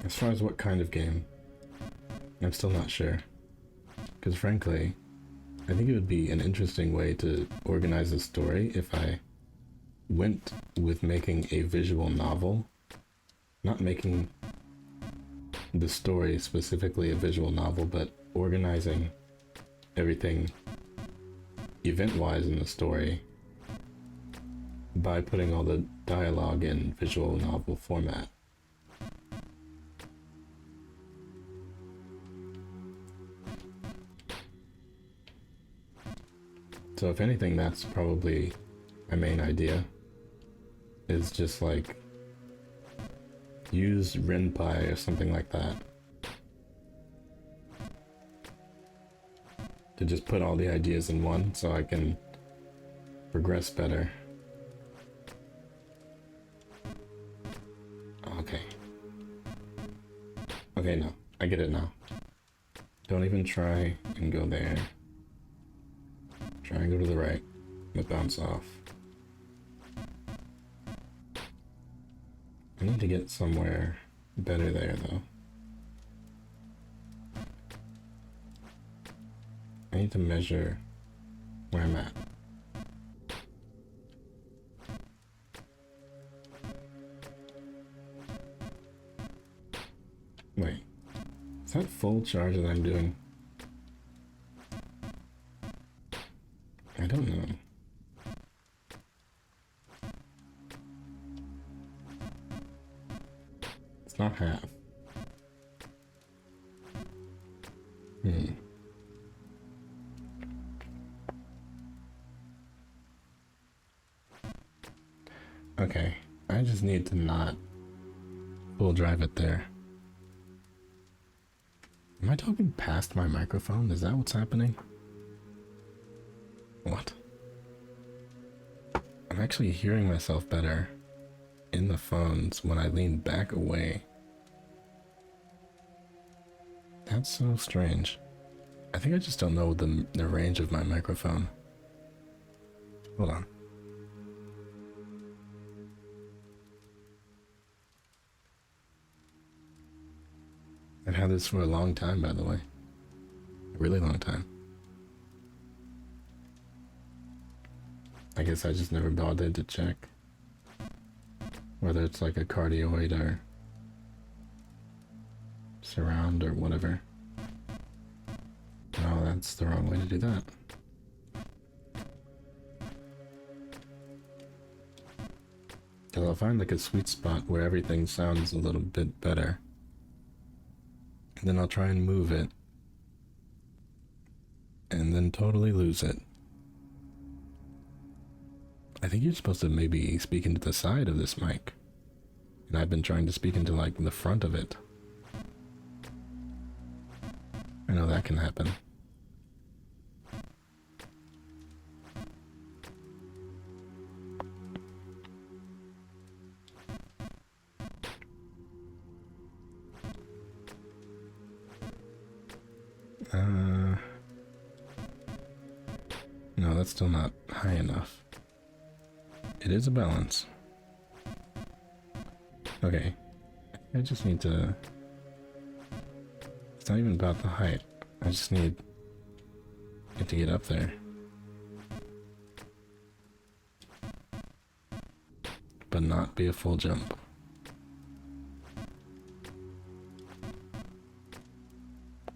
As far as what kind of game, I'm still not sure. Because frankly, I think it would be an interesting way to organize a story if I went with making a visual novel, not making the story specifically a visual novel, but organizing everything event-wise in the story by putting all the dialogue in visual novel format. So if anything, that's probably my main idea, is just like use RenPy or something like that to just put all the ideas in one so I can progress better. Okay, no, I get it now. Don't even try and go there. Try and go to the right. But bounce off. I need to get somewhere better there, though. I need to measure where I'm at. Wait, is that full charge that I'm doing? I don't know. It's not half. Okay, I just need to not full drive it there. Am I talking past my microphone? Is that what's happening? What? I'm actually hearing myself better in the phones when I lean back away. That's so strange. I think I just don't know the range of my microphone. Hold on. I've had this for a long time, by the way. A really long time. I guess I just never bothered to check whether it's like a cardioid or surround or whatever. Oh, that's the wrong way to do that. Because I'll find like a sweet spot where everything sounds a little bit better. And then I'll try and move it. And then totally lose it. I think you're supposed to maybe speak into the side of this mic. And I've been trying to speak into like the front of it. I know that can happen. No, that's still not high enough. It is a balance. Okay. I just need to... It's not even about the height. I just need it to get up there. But not be a full jump.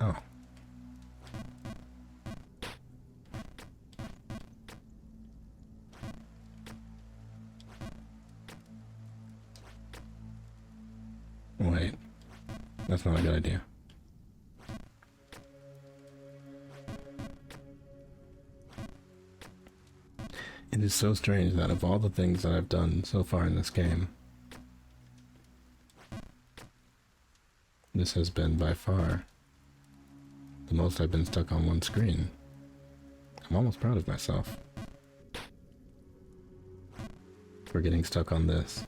Oh. Wait. That's not a good idea. It is so strange that of all the things that I've done so far in this game, this has been by far the most I've been stuck on one screen. I'm almost proud of myself for getting stuck on this,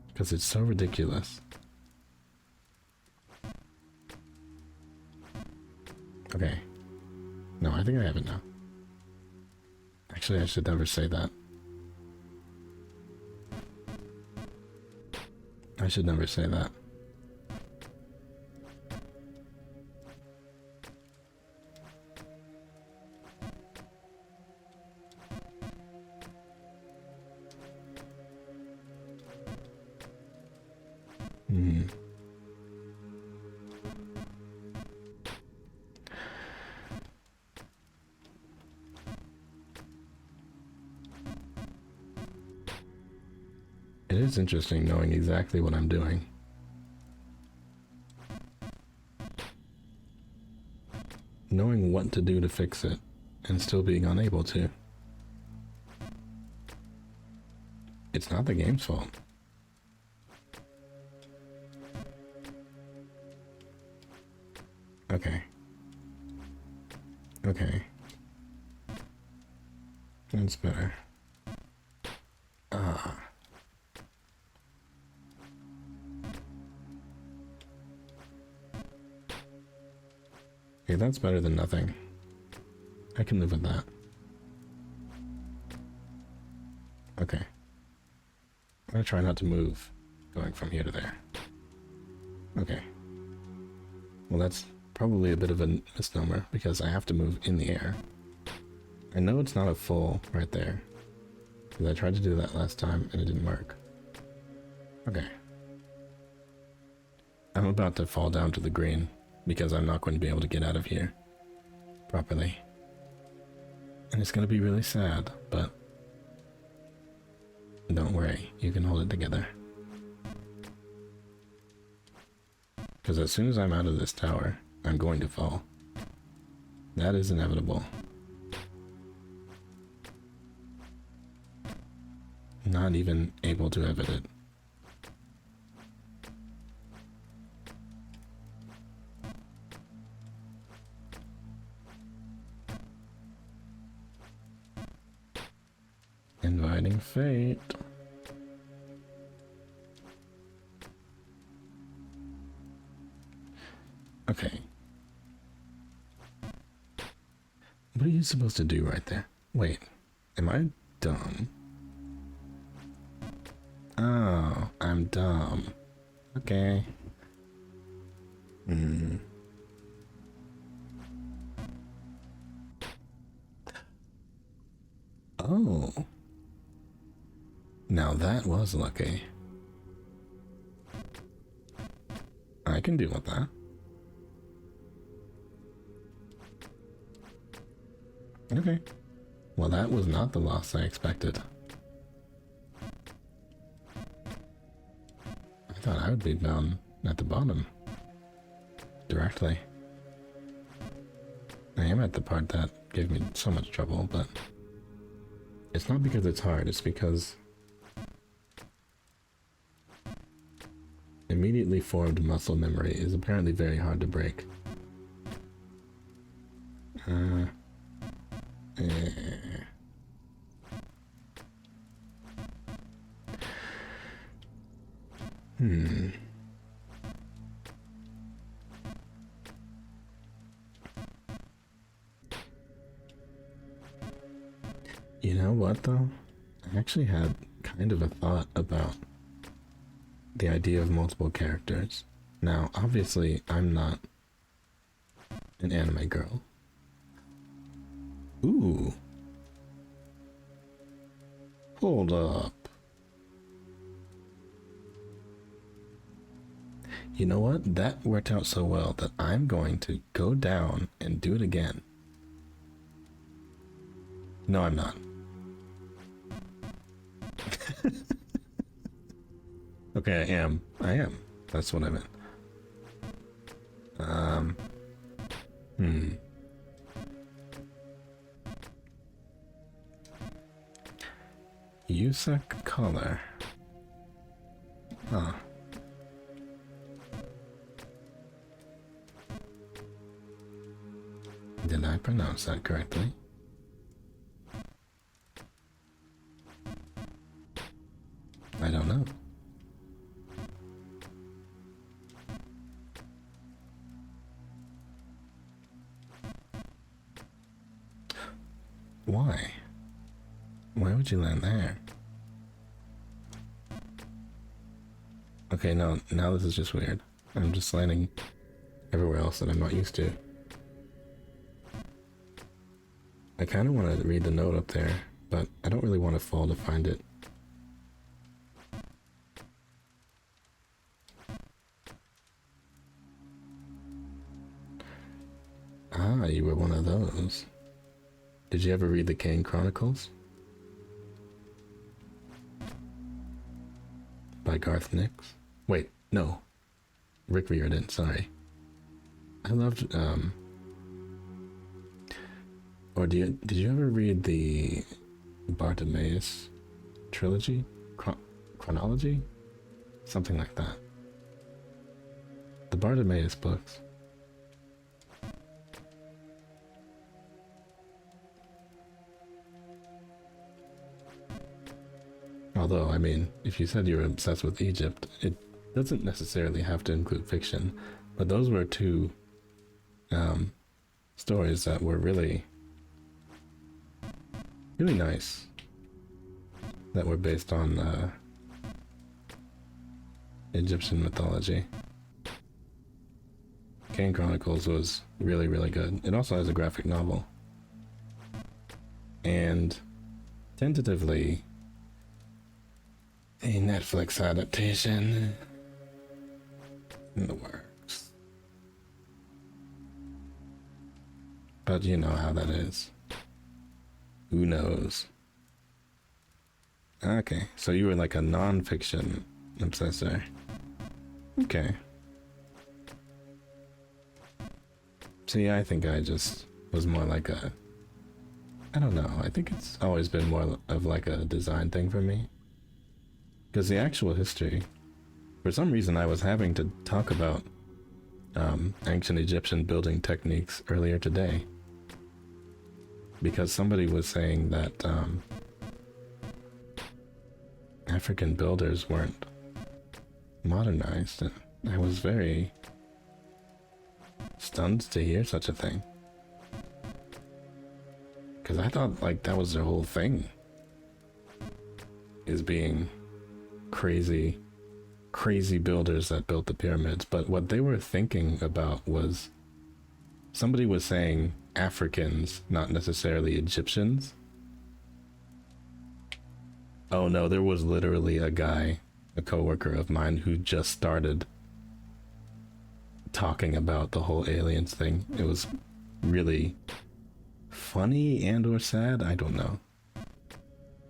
because it's so ridiculous. Okay. No, I think I have it now. Actually, I should never say that. I should never say that. It is interesting knowing exactly what I'm doing. Knowing what to do to fix it, and still being unable to. It's not the game's fault. Okay. Okay. That's better. Ah. Okay, that's better than nothing. I can live with that. Okay. I'm gonna try not to move going from here to there. Okay. Well, that's probably a bit of a misnomer because I have to move in the air. I know it's not a full right there, because I tried to do that last time and it didn't work. Okay. I'm about to fall down to the green because I'm not going to be able to get out of here properly. And it's going to be really sad, but don't worry, you can hold it together. Because as soon as I'm out of this tower, I'm going to fall. That is inevitable. Not even able to evit it. Inviting fate. Okay. What are you supposed to do right there? Wait, am I dumb? Oh, I'm dumb. Okay. Oh. Now that was lucky. I can deal with that. Okay. Well, that was not the loss I expected. I thought I would be down at the bottom. Directly. I am at the part that gave me so much trouble, but it's not because it's hard, it's because immediately formed muscle memory is apparently very hard to break. You know what, though? I actually had kind of a thought about the idea of multiple characters. Now, obviously, I'm not an anime girl. Ooh. Hold up. You know what? That worked out so well that I'm going to go down and do it again. No, I'm not. Okay, I am. That's what I meant. Yusak color. Huh. Did I pronounce that correctly? I don't know. Why? Why would you land there? Okay, no, now this is just weird. I'm just landing everywhere else that I'm not used to. I kind of want to read the note up there, but I don't really want to fall to find it. Ah, you were one of those. Did you ever read the Kane Chronicles? By Garth Nix? Wait, no. Rick Riordan, sorry. I loved, or did you ever read the Bartimaeus trilogy? Chronology? Something like that. The Bartimaeus books. Although, I mean, if you said you were obsessed with Egypt, it doesn't necessarily have to include fiction, but those were two stories that were really nice, that were based on Egyptian mythology. Kane Chronicles was really good. It also has a graphic novel. And tentatively a Netflix adaptation in the works. But you know how that is. Who knows? Okay, so you were like a non-fiction obsessor. Okay. See, I think I just was more like a... I don't know, I think it's always been more of like a design thing for me. Because the actual history, for some reason I was having to talk about ancient Egyptian building techniques earlier today. Because somebody was saying that African builders weren't modernized. And I was very stunned to hear such a thing. Because I thought like that was their whole thing. Is being crazy builders that built the pyramids. But what they were thinking about was, somebody was saying Africans, not necessarily Egyptians. Oh no, there was literally a guy, a coworker of mine, who just started talking about the whole aliens thing. It was really funny and or sad, I don't know.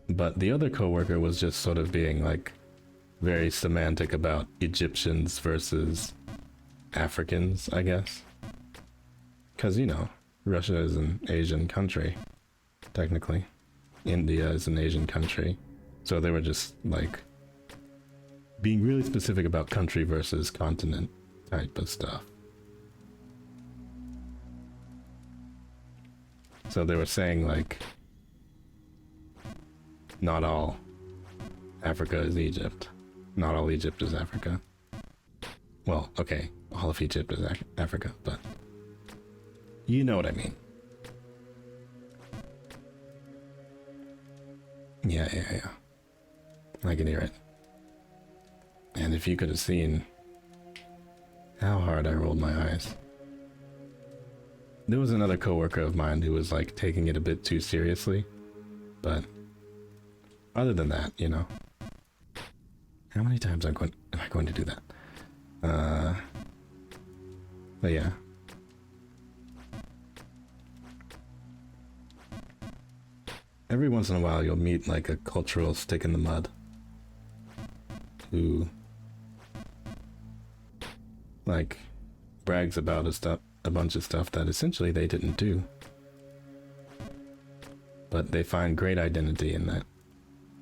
But the other coworker was just sort of being like very semantic about Egyptians versus Africans, I guess. Because, you know, Russia is an Asian country, technically. India is an Asian country. So they were just like being really specific about country versus continent type of stuff. So they were saying like, not all Africa is Egypt. Not all Egypt is Africa. Well, okay, all of Egypt is Africa, but you know what I mean. Yeah. I can hear it. And if you could have seen how hard I rolled my eyes. There was another coworker of mine who was like taking it a bit too seriously, but other than that, you know. How many times am I going to do that? But yeah. Every once in a while you'll meet like a cultural stick in the mud who like brags about a bunch of stuff that essentially they didn't do. But they find great identity in that.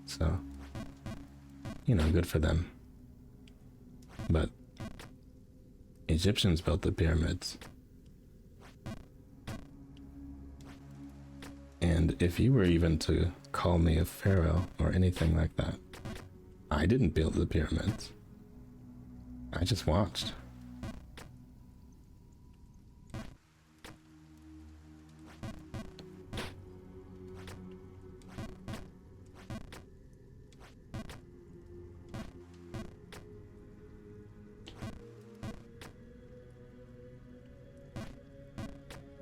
So, you know, good for them. But Egyptians built the pyramids. And if you were even to call me a pharaoh or anything like that, I didn't build the pyramids. I just watched.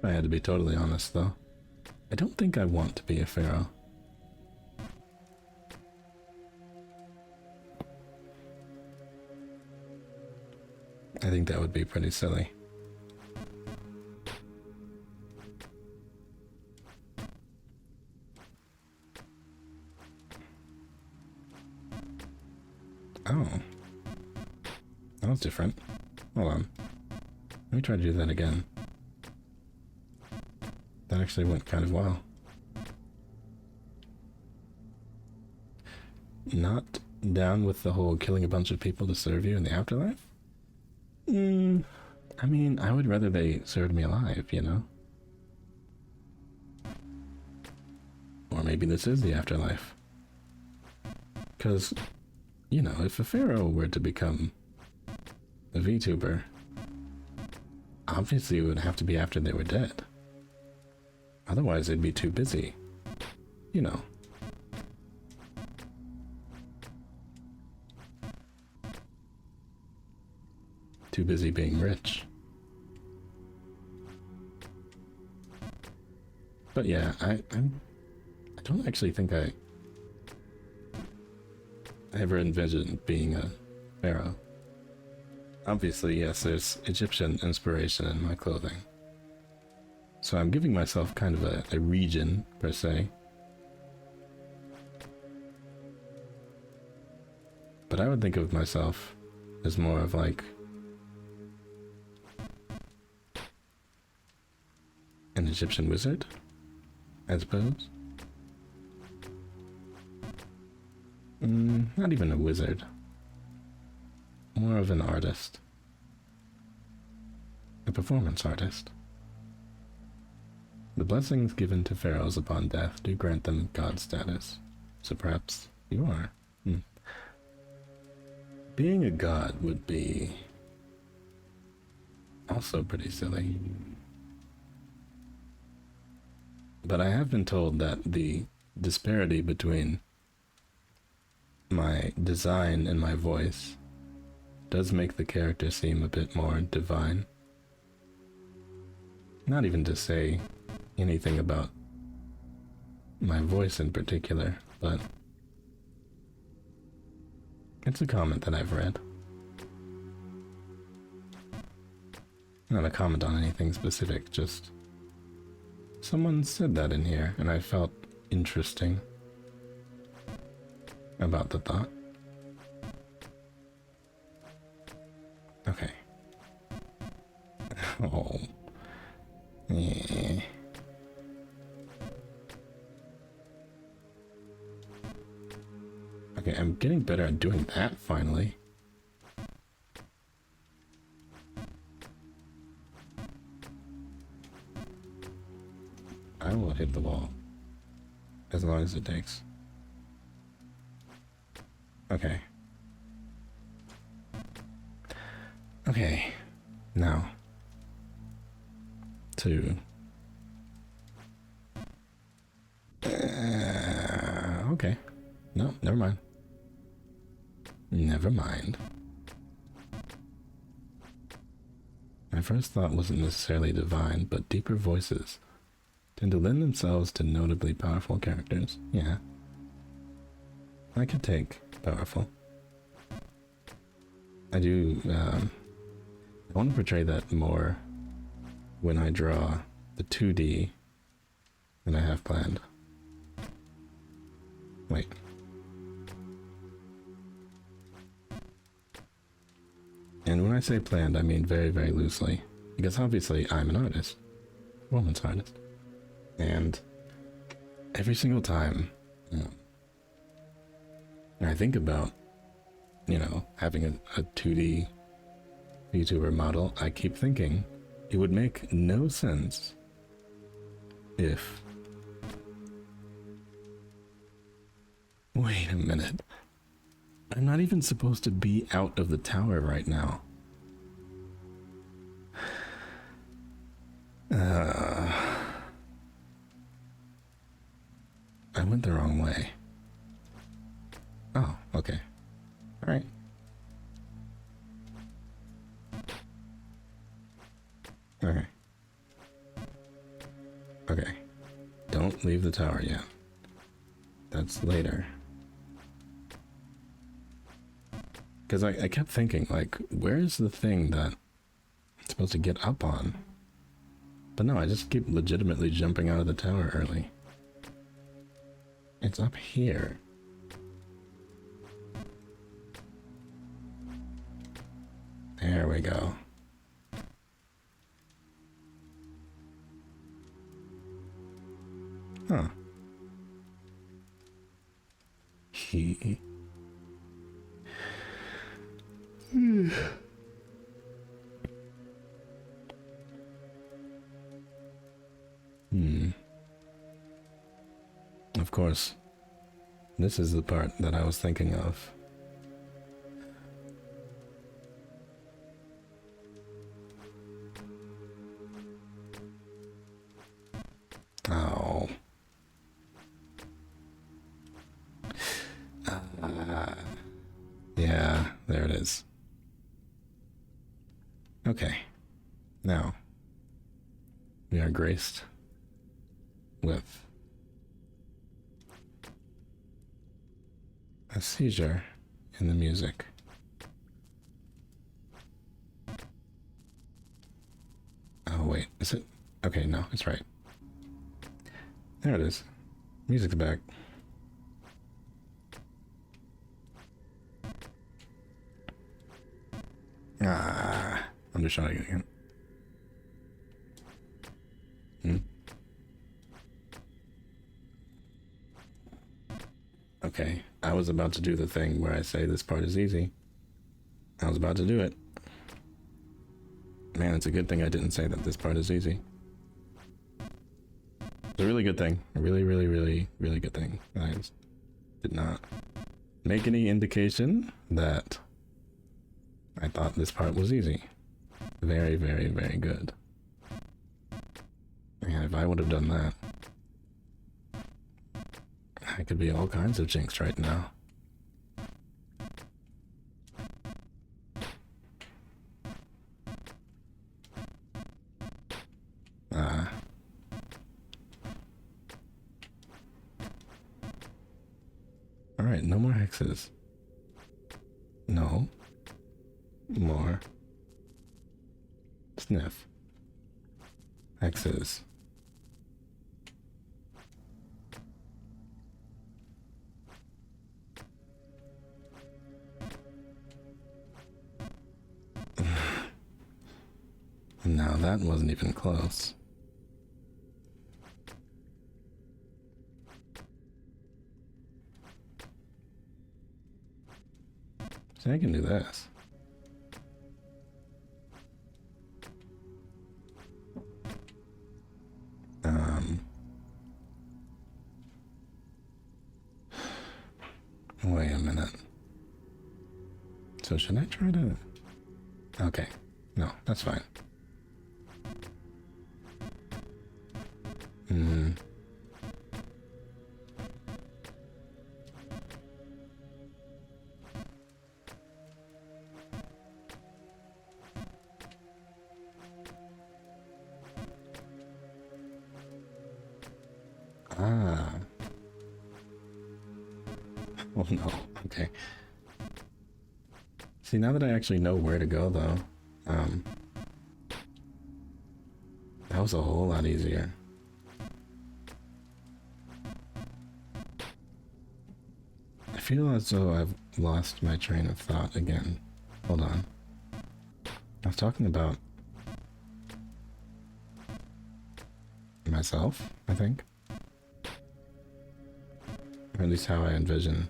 I had to be totally honest, though. I don't think I want to be a pharaoh. I think that would be pretty silly. Oh. That was different. Hold on. Let me try to do that again. That actually went kind of well. Not down with the whole killing a bunch of people to serve you in the afterlife? I mean, I would rather they served me alive, you know? Or maybe this is the afterlife. Because, you know, if a pharaoh were to become a VTuber, obviously it would have to be after they were dead. Otherwise, they'd be too busy. You know. Too busy being rich. But yeah, I don't actually think I ever envisioned being a pharaoh. Obviously, yes, there's Egyptian inspiration in my clothing. So I'm giving myself kind of a region, per se. But I would think of myself as more of like an Egyptian wizard, I suppose. Not even a wizard. More of an artist. A performance artist. The blessings given to pharaohs upon death do grant them god status. So perhaps you are. Being a god would be also pretty silly. But I have been told that the disparity between my design and my voice does make the character seem a bit more divine. Not even to say anything about my voice in particular, but it's a comment that I've read. Not a comment on anything specific, just Someone said that in here, and I felt interesting about the thought. Okay. Oh. Yeah. Okay, I'm getting better at doing that finally. I will hit the wall. As long as it takes. Okay. Okay. Now. Okay. No, never mind. Never mind. My first thought wasn't necessarily divine, but deeper voices tend to lend themselves to notably powerful characters. Yeah. I could take powerful. I do, I want to portray that more when I draw the 2D that I have planned. Wait. And when I say planned, I mean very, very loosely. Because obviously I'm an artist. Woman's artist. And every single time I think about, you know, having a 2D VTuber model, I keep thinking it would make no sense if... Wait a minute. I'm not even supposed to be out of the tower right now. I went the wrong way. Oh, okay. Alright. Okay. Okay. Don't leave the tower yet. That's later. Because I kept thinking, like, where's the thing that I'm supposed to get up on? But no, I just keep legitimately jumping out of the tower early. It's up here. There we go. Huh. Of course, this is the part that I was thinking of. Oh. Yeah, there it is. Okay. Now, we are graced with a seizure in the music. Oh, wait, is it? Okay, no, it's right. There it is. Music's back. Undershot again. Okay, I was about to do the thing where I say this part is easy. I was about to do it. Man, it's a good thing I didn't say that this part is easy. It's a really good thing. A really, really, really, really good thing. I just did not make any indication that I thought this part was easy. Very, very, very good. And if I would have done that, I could be all kinds of jinxed right now. Alright, no more hexes. No. More. Sniff. Hexes. No, that wasn't even close. See, I can do this. Wait a minute. So should I try to... Okay. No, that's fine. Ah. Oh no, okay. See, now that I actually know where to go, though, that was a whole lot easier. I feel as though I've lost my train of thought again. Hold on. I was talking about myself, I think. Or at least how I envision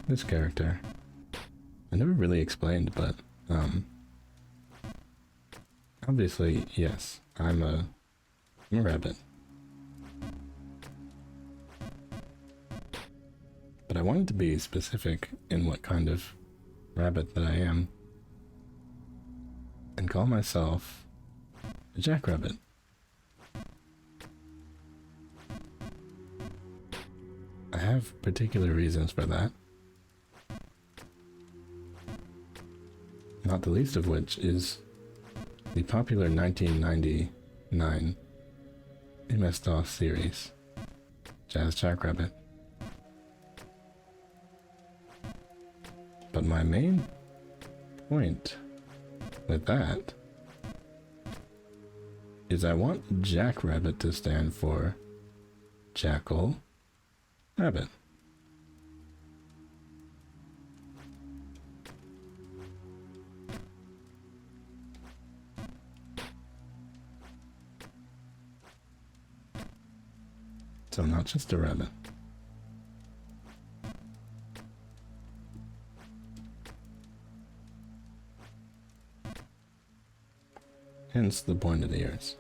this character. I never really explained, but, obviously, yes, I'm a rabbit. But I wanted to be specific in what kind of rabbit that I am, and call myself a jackrabbit. I have particular reasons for that. Not the least of which is the popular 1999 MS-DOS series, Jazz Jackrabbit. But my main point with that is I want Jackrabbit to stand for Jackal Rabbit. So not just a rabbit. Hence the pointed ears.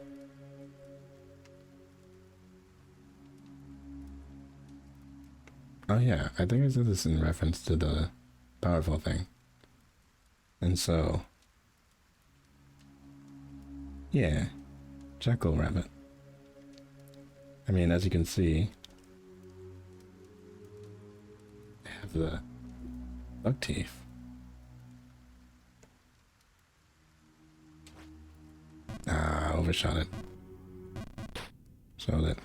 Oh yeah, I think I said this in reference to the powerful thing. And so, yeah, Jackal Rabbit. I mean, as you can see, I have the buck teeth. Ah, overshot it. Showed it.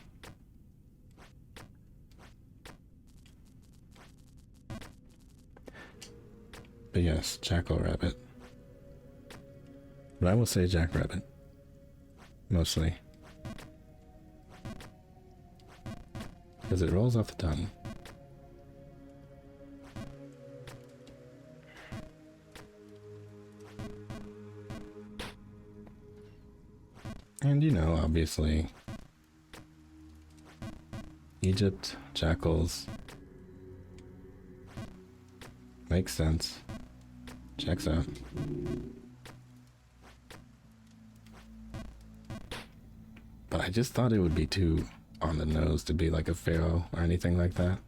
But yes, Jackal Rabbit. But I will say Jackrabbit. Mostly. Because it rolls off the tongue. And you know, obviously, Egypt, jackals, makes sense, checks out. But I just thought it would be too on the nose to be like a pharaoh or anything like that.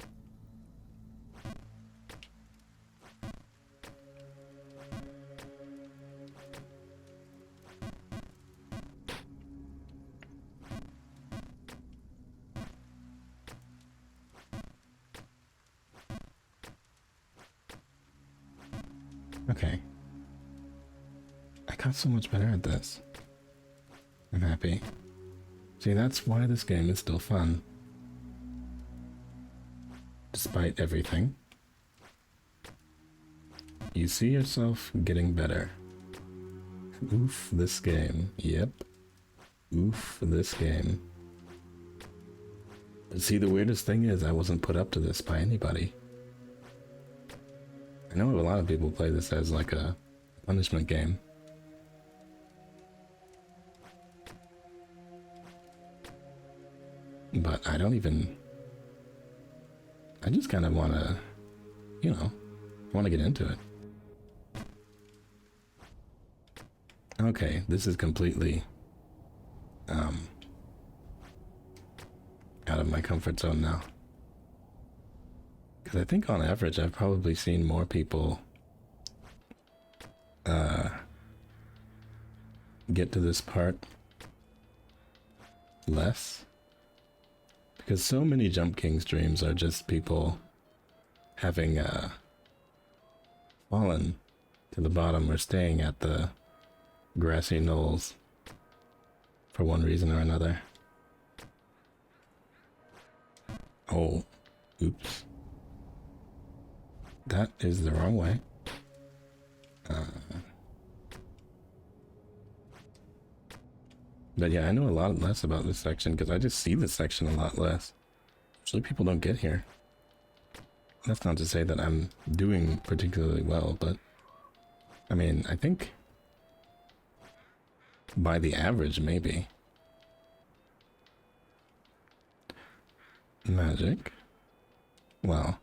Okay. I got so much better at this. I'm happy. See, that's why this game is still fun. Despite everything. You see yourself getting better. Oof, this game. Yep. Oof, this game. But see, the weirdest thing is I wasn't put up to this by anybody. I know a lot of people play this as like a punishment game. But I don't even... I just kind of want to, you know, want to get into it. Okay, this is completely out of my comfort zone now. Because I think on average I've probably seen more people get to this part less. Because so many Jump King streams are just people having fallen to the bottom or staying at the grassy knolls for one reason or another. Oh, oops. That is the wrong way. But yeah, I know a lot less about this section because I just see this section a lot less. Usually people don't get here. That's not to say that I'm doing particularly well, but I mean, I think by the average, maybe. Magic. Well,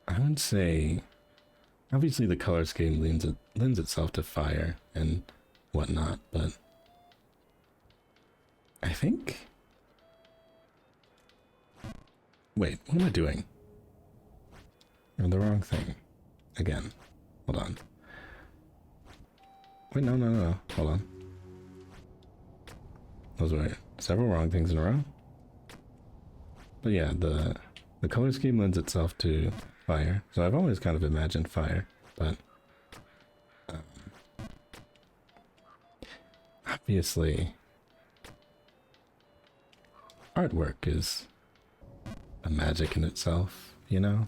I would say obviously the color scheme lends itself to fire and whatnot, but I think... Wait, what am I doing? Oh, the wrong thing. Again. Hold on. Wait, no. Hold on. Those were several wrong things in a row. But yeah, the color scheme lends itself to fire. So I've always kind of imagined fire, but obviously artwork is a magic in itself, you know?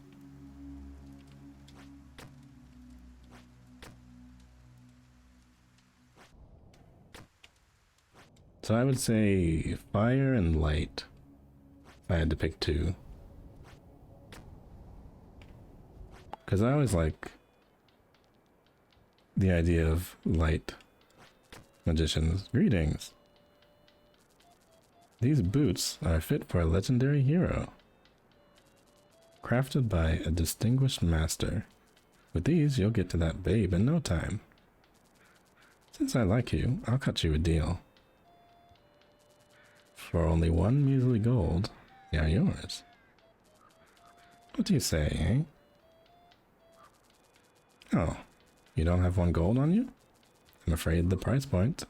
So I would say fire and light, if I had to pick two. Because I always like the idea of light magicians. Greetings! These boots are fit for a legendary hero. Crafted by a distinguished master. With these, you'll get to that babe in no time. Since I like you, I'll cut you a deal. For only 1 measly gold, they are yours. What do you say, eh? Oh, you don't have 1 gold on you? I'm afraid the price point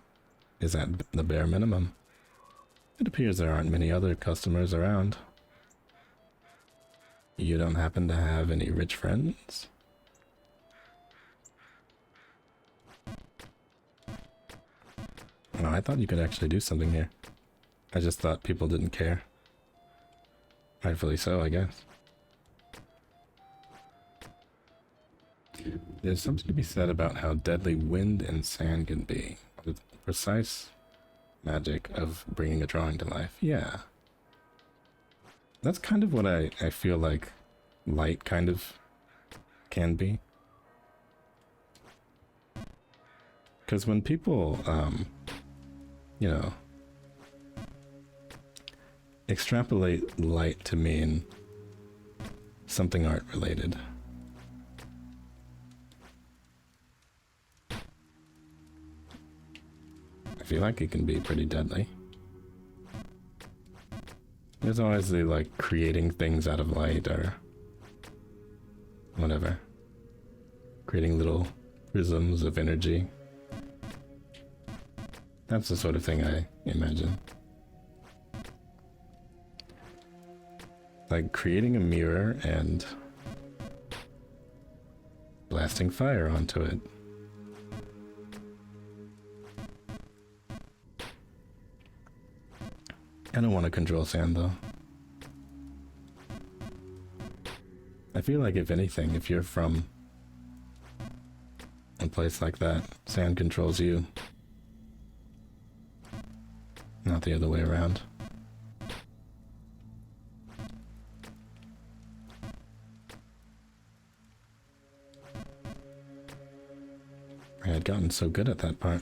is at the bare minimum. It appears there aren't many other customers around. You don't happen to have any rich friends? Oh, I thought you could actually do something here. I just thought people didn't care. Rightfully so, I guess. There's something to be said about how deadly wind and sand can be. The precise magic of bringing a drawing to life. Yeah. That's kind of what I feel like light kind of can be. Because when people, you know, extrapolate light to mean something art related. I feel like it can be pretty deadly. There's always the like creating things out of light or whatever. Creating little prisms of energy. That's the sort of thing I imagine. Like creating a mirror and blasting fire onto it. I don't want to control sand though. I feel like if anything, if you're from a place like that, sand controls you. Not the other way around. I had gotten so good at that part.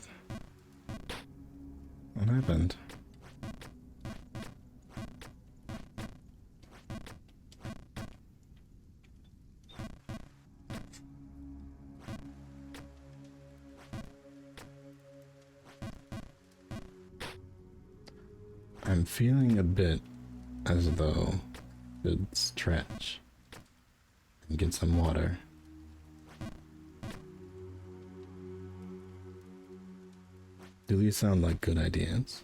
What happened? I'm feeling a bit as though I should stretch and get some water. Do these sound like good ideas?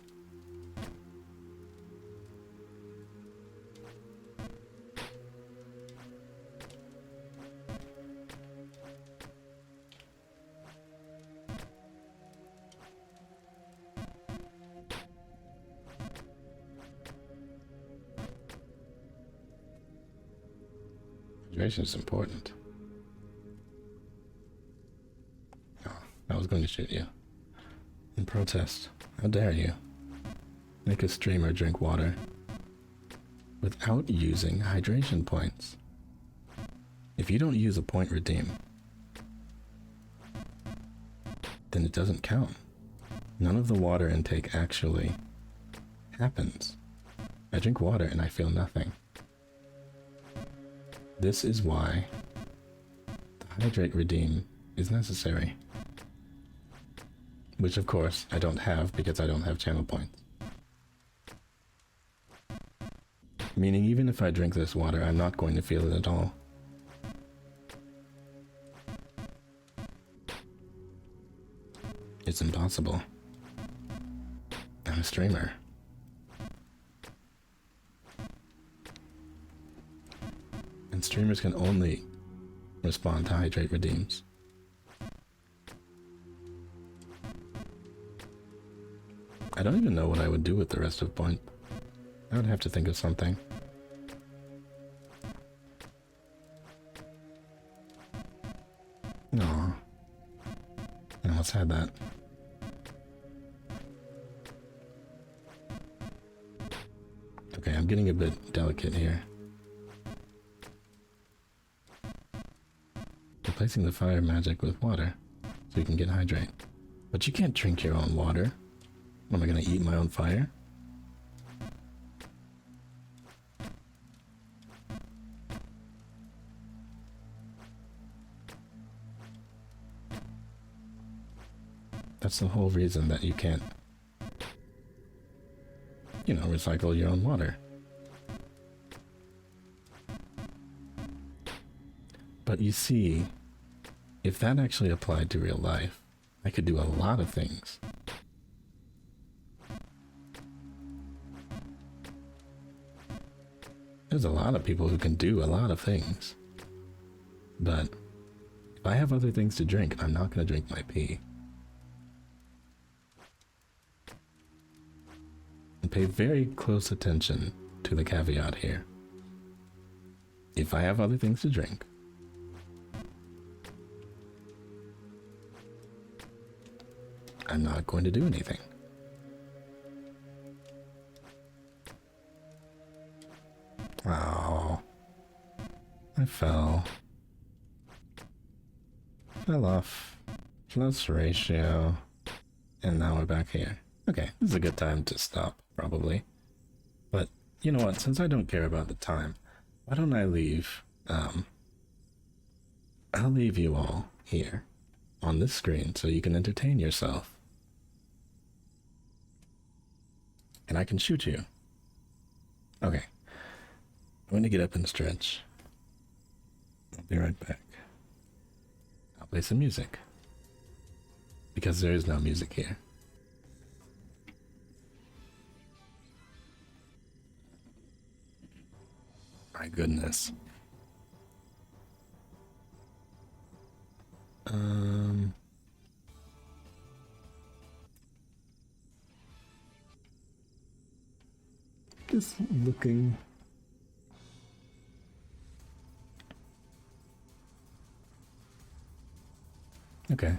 Hydration is important. Oh, I was going to shoot you. In protest. How dare you? Make a streamer drink water without using hydration points. If you don't use a point redeem, then it doesn't count. None of the water intake actually happens. I drink water and I feel nothing. This is why the hydrate redeem is necessary. Which of course I don't have because I don't have channel points. Meaning even if I drink this water, I'm not going to feel it at all. It's impossible. I'm a streamer. And streamers can only respond to hydrate redeems. I don't even know what I would do with the rest of point. I would have to think of something. No. No, let's have that. Okay, I'm getting a bit delicate here. Replacing the fire magic with water so you can get hydrate. But you can't drink your own water. Am I gonna eat my own fire? That's the whole reason that you can't, you know, recycle your own water. But you see, if that actually applied to real life, I could do a lot of things. There's a lot of people who can do a lot of things. But if I have other things to drink, I'm not going to drink my pee. And pay very close attention to the caveat here. If I have other things to drink, I'm not going to do anything. Oh, I fell off. Plus ratio. And now we're back here. Okay, this is a good time to stop, probably. But, you know what, since I don't care about the time, why don't I leave, I'll leave you all here on this screen so you can entertain yourself. And I can shoot you. Okay. I'm going to get up and stretch. I'll be right back. I'll play some music. Because there is no music here. My goodness. Just looking. Okay.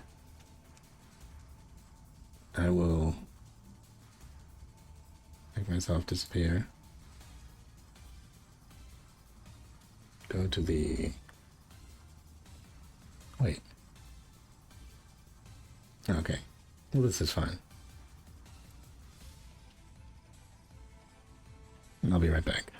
I will make myself disappear. Go to the... Wait. Okay. Well, this is fine. I'll be right back.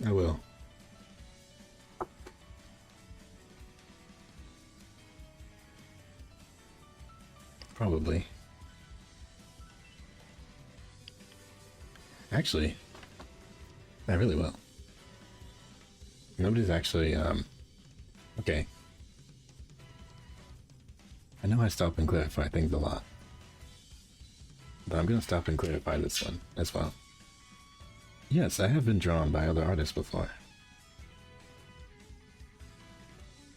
I will. Probably. Actually, I really will. Nobody's actually, okay. I know I stop and clarify things a lot, but I'm gonna stop and clarify this one as well. Yes, I have been drawn by other artists before.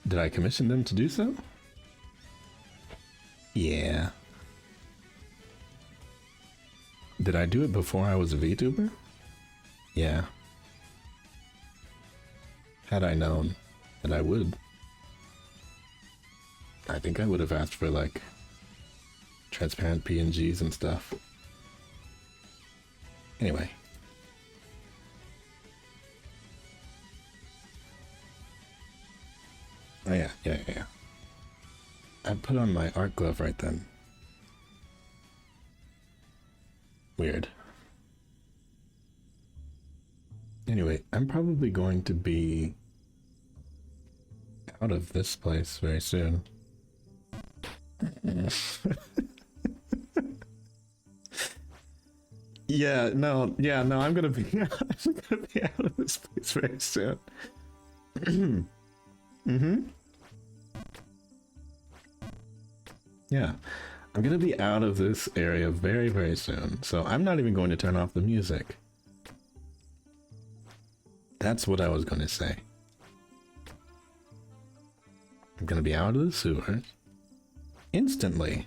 Did I commission them to do so? Yeah. Did I do it before I was a VTuber? Yeah. Had I known that I would, I think I would have asked for like transparent PNGs and stuff. Anyway. Oh yeah. I put on my art glove right then. Weird. Anyway, I'm probably going to be out of this place very soon. I'm gonna be out of this place very soon. Yeah, I'm gonna be out of this area very, very soon, so I'm not even going to turn off the music. That's what I was gonna say. I'm gonna be out of the sewers instantly.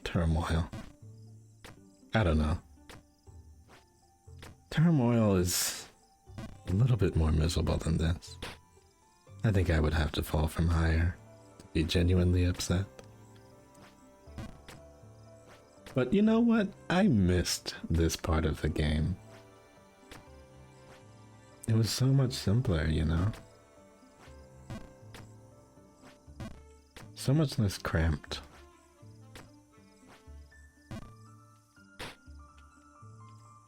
Turmoil. I don't know. Turmoil is a little bit more miserable than this. I think I would have to fall from higher to be genuinely upset. But you know what? I missed this part of the game. It was so much simpler, you know? So much less cramped.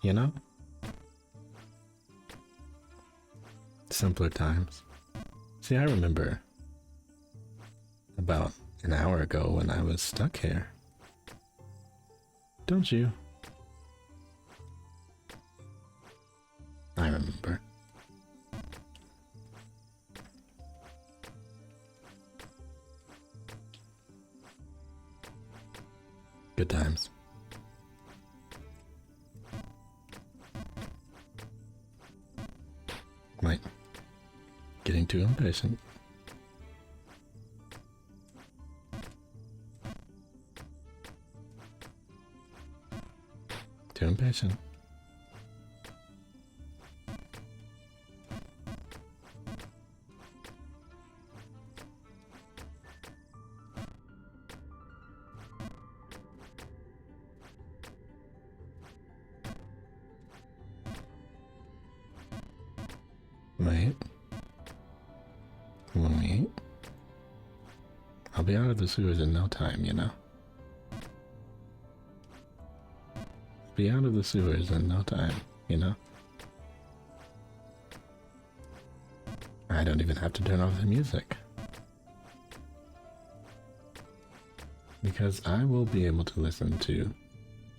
You know? Simpler times. See, I remember about an hour ago when I was stuck here. Don't you? I remember. Good times. Wait. Getting too impatient. Too impatient. Wait. Wait. I'll be out of the sewers in no time, you know? Be out of the sewers in no time, you know? I don't even have to turn off the music. Because I will be able to listen to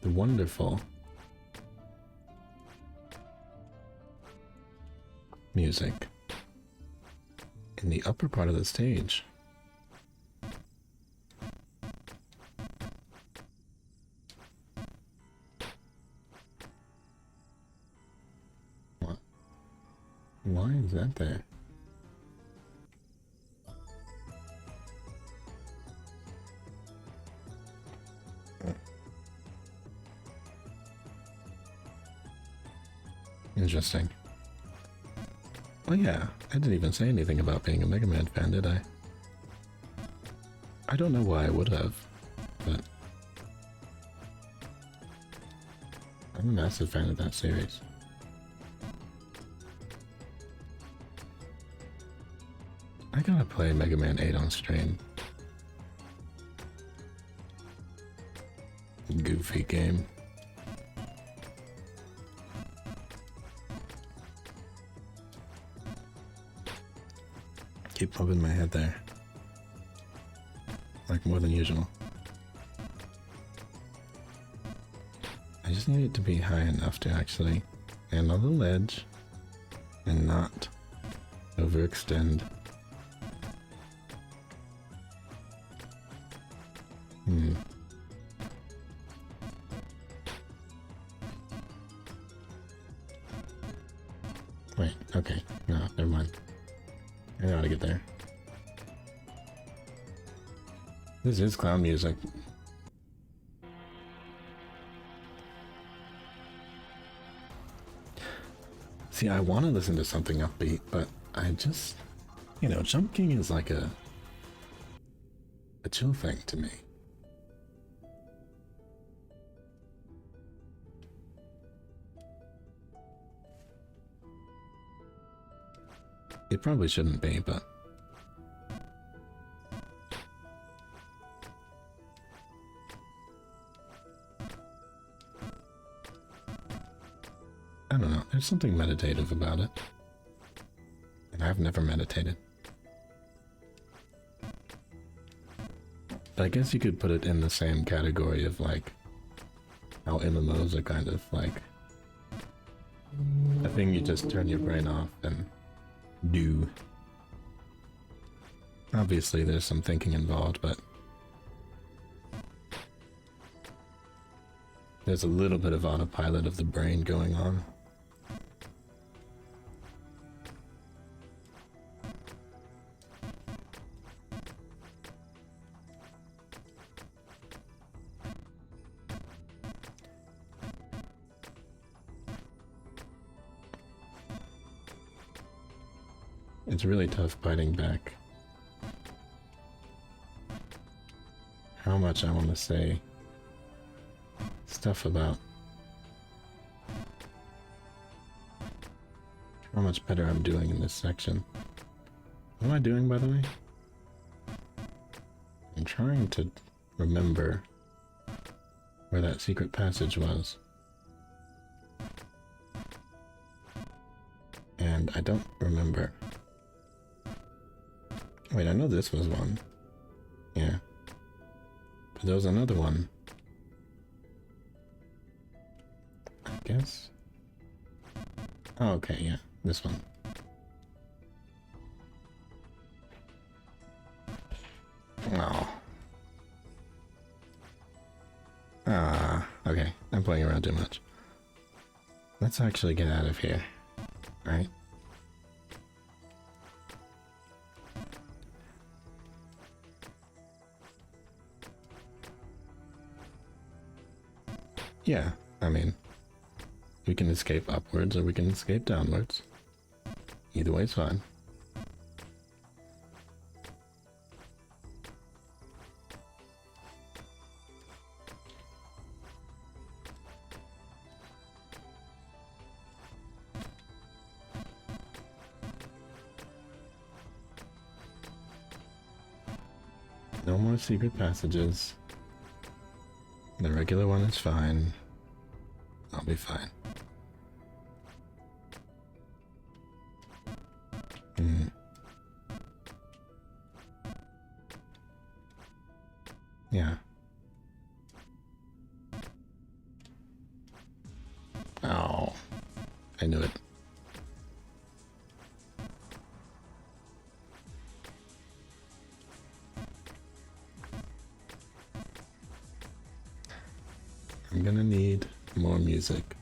the wonderful music in the upper part of the stage. What? Why is that there? Interesting. Oh yeah, I didn't even say anything about being a Mega Man fan, did I? I don't know why I would have, but I'm a massive fan of that series. I gotta play Mega Man 8 on stream. Goofy game. Keep popping my head there. Like more than usual. I just need it to be high enough to actually stand on the ledge and not overextend. Wait, okay. No, never mind. I know how to get there. This is clown music. See, I want to listen to something upbeat, but I just, you know, Jump King is like a chill thing to me. It probably shouldn't be, but I don't know, there's something meditative about it. And I've never meditated. But I guess you could put it in the same category of like how MMOs are kind of like a thing you just turn your brain off and do. Obviously there's some thinking involved, but there's a little bit of autopilot of the brain going on. It's really tough fighting back. How much I want to say stuff about how much better I'm doing in this section. What am I doing, by the way? I'm trying to remember where that secret passage was. And I don't remember. Wait, I know this was one. Yeah. But there was another one. I guess. Oh, okay, yeah. This one. Oh. Okay. I'm playing around too much. Let's actually get out of here. Right? Yeah, I mean, we can escape upwards or we can escape downwards. Either way is fine. No more secret passages. The regular one is fine. I'll be fine. Yeah. Oh. I knew it. I'm gonna need more music.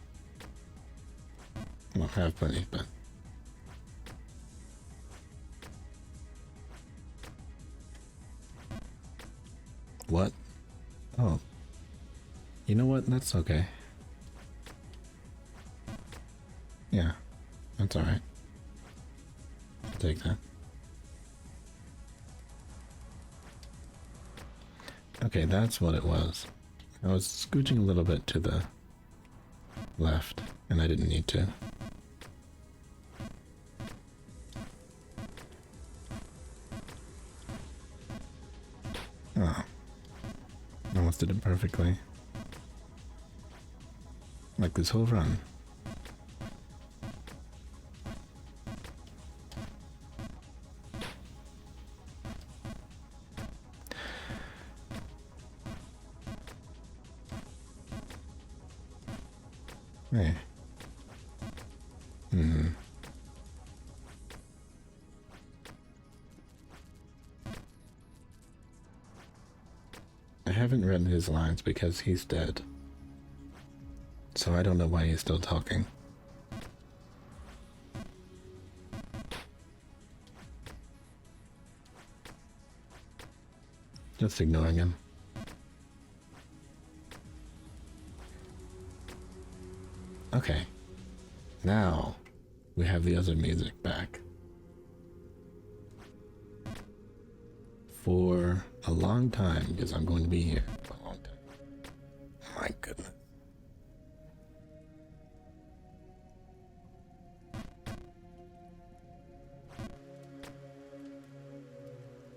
I don't have plenty, but what? Oh. You know what? That's okay. Yeah. That's alright. I'll take that. Okay, that's what it was. I was scooching a little bit to the left, and I didn't need to. Oh. Almost did it perfectly. Like this whole run. Hey. I haven't read his lines because he's dead. So I don't know why he's still talking. Just ignoring him. Okay. Now we have the other music back. For a long time, because I'm going to be here for a long time. My goodness.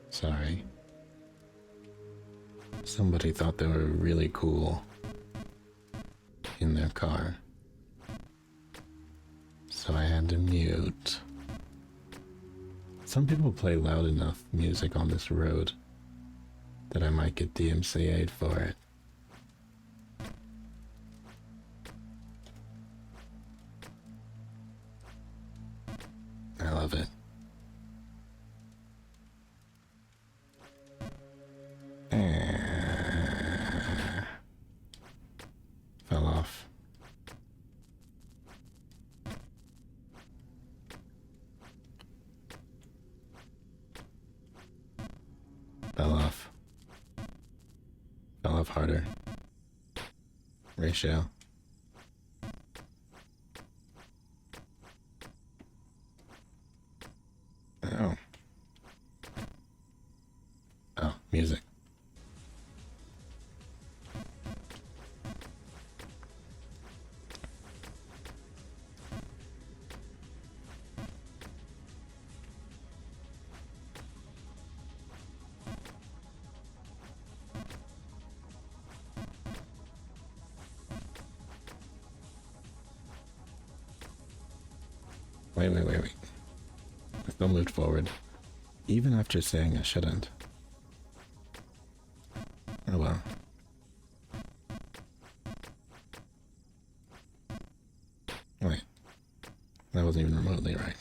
Sorry. Somebody thought they were really cool in their car. So I had to mute. Some people play loud enough music on this road that I might get DMCA'd for it. I love it. Fell off. Fell off. Fell off harder. Ratio. Oh. Oh, music. Wait. I still moved forward. Even after saying I shouldn't. Oh well. Wait. That wasn't even remotely right.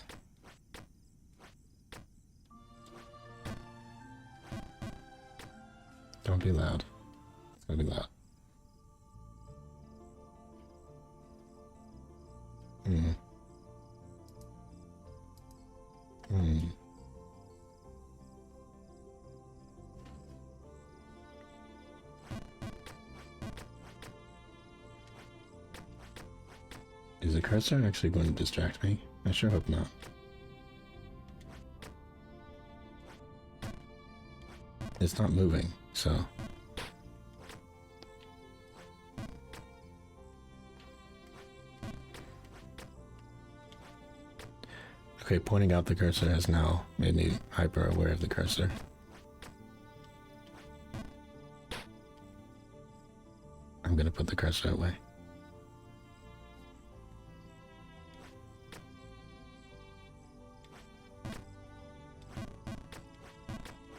Don't be loud. It's gonna be loud. Is the cursor actually going to distract me? I sure hope not. It's not moving, so... Okay, pointing out the cursor has now made me hyper aware of the cursor. I'm gonna put the cursor away.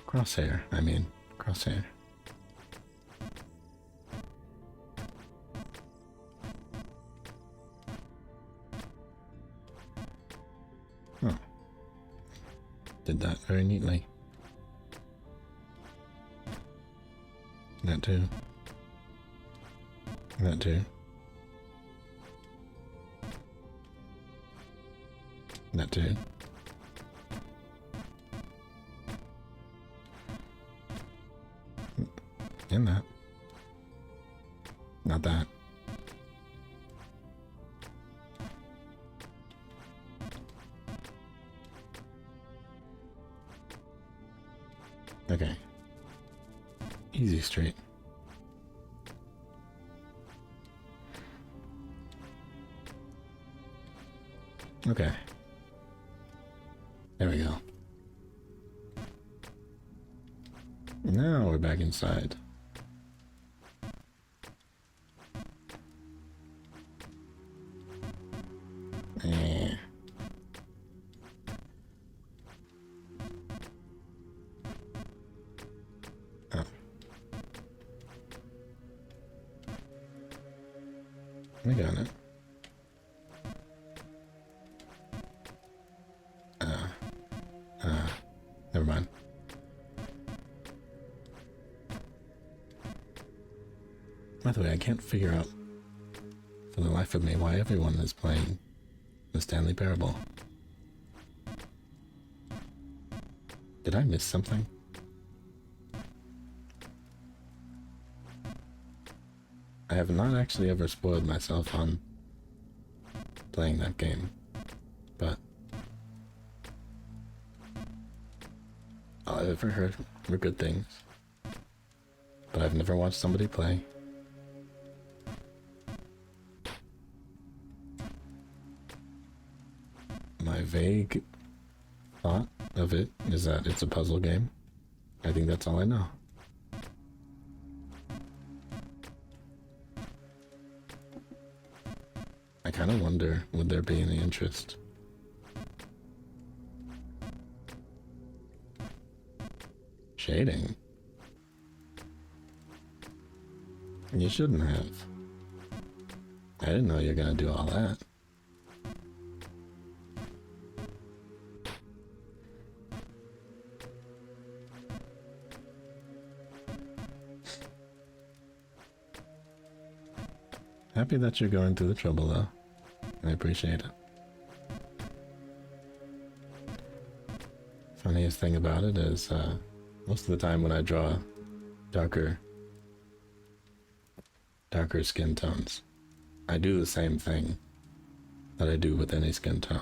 Crosshair, I mean, crosshair. Oh. Did that very neatly. That too. That too. That too. And that. Not that. Okay. Easy street. Okay. There we go. Now we're back inside. Eh. Oh. I got it. Never mind. By the way, I can't figure out for the life of me why everyone is playing the Stanley Parable. Did I miss something? I have not actually ever spoiled myself on playing that game, but all I've ever heard were good things, but I've never watched somebody play. My vague thought of it is that it's a puzzle game. I think that's all I know. I kind of wonder, would there be any interest? Shading? You shouldn't have. I didn't know you were gonna do all that. Happy that you're going through the trouble, though. I appreciate it. Funniest thing about it is, most of the time when I draw darker skin tones, I do the same thing that I do with any skin tone.